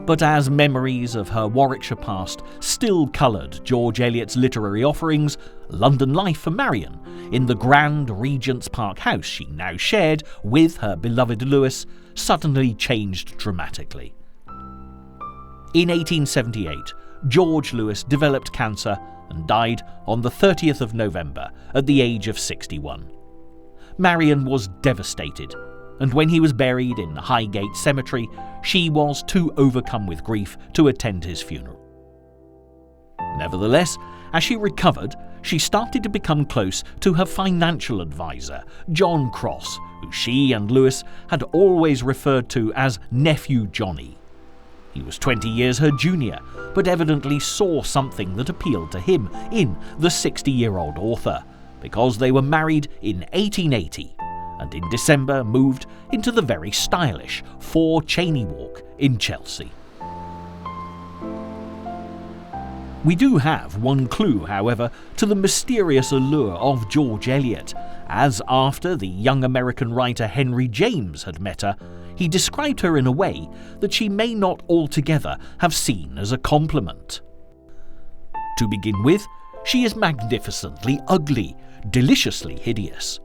But as memories of her Warwickshire past still coloured George Eliot's literary offerings, London life for Marian, in the grand Regent's Park house she now shared with her beloved Lewis, suddenly changed dramatically. In 1878, George Lewis developed cancer and died on the 30th of November at the age of 61. Marion was devastated, and when he was buried in Highgate Cemetery, she was too overcome with grief to attend his funeral. Nevertheless, as she recovered, she started to become close to her financial advisor, John Cross, who she and Lewis had always referred to as Nephew Johnny. He was 20 years her junior, but evidently saw something that appealed to him in the 60-year-old author, because they were married in 1880 and in December moved into the very stylish 4 Cheyne Walk in Chelsea. We do have one clue, however, to the mysterious allure of George Eliot, as after the young American writer Henry James had met her, he described her in a way that she may not altogether have seen as a compliment. To begin with, she is magnificently ugly, deliciously hideous.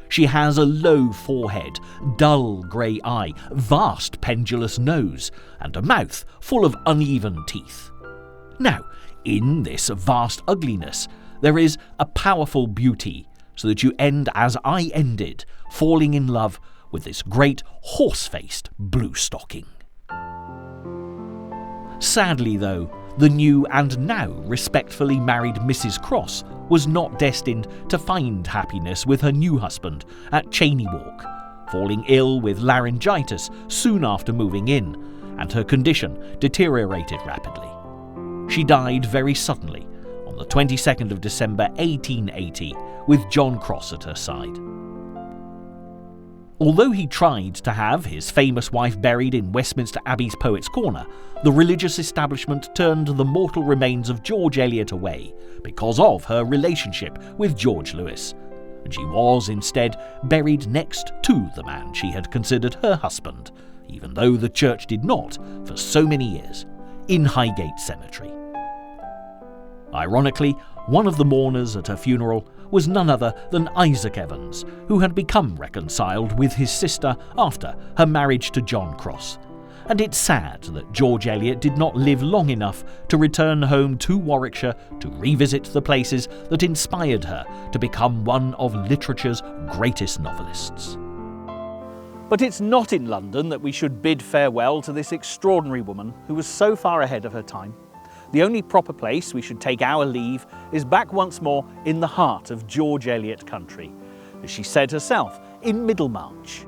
She has a low forehead, dull grey eye, vast pendulous nose, and a mouth full of uneven teeth. Now, in this vast ugliness, there is a powerful beauty, so that you end as I ended, falling in love with this great horse-faced blue-stocking. Sadly, though, the new and now respectfully married Mrs. Cross was not destined to find happiness with her new husband at Cheyne Walk, falling ill with laryngitis soon after moving in, and her condition deteriorated rapidly. She died very suddenly on the 22nd of December 1880, with John Cross at her side. Although he tried to have his famous wife buried in Westminster Abbey's Poets' Corner, the religious establishment turned the mortal remains of George Eliot away because of her relationship with George Lewis, and she was instead buried next to the man she had considered her husband, even though the church did not for so many years, in Highgate Cemetery. Ironically, one of the mourners at her funeral was none other than Isaac Evans, who had become reconciled with his sister after her marriage to John Cross. And it's sad that George Eliot did not live long enough to return home to Warwickshire to revisit the places that inspired her to become one of literature's greatest novelists. But it's not in London that we should bid farewell to this extraordinary woman who was so far ahead of her time. The only proper place we should take our leave is back once more in the heart of George Eliot country, as she said herself in Middlemarch.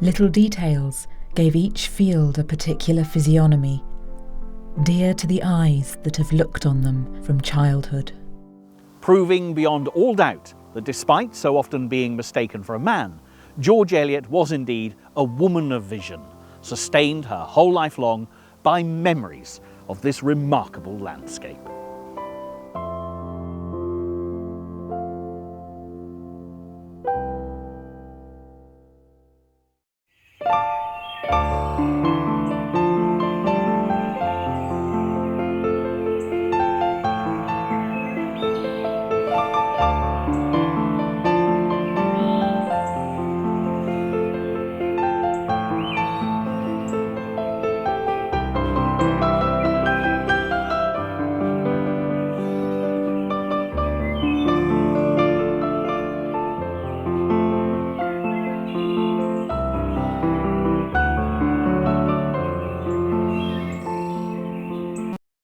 Little details gave each field a particular physiognomy, dear to the eyes that have looked on them from childhood. Proving beyond all doubt that despite so often being mistaken for a man, George Eliot was indeed a woman of vision, sustained her whole life long by memories of this remarkable landscape.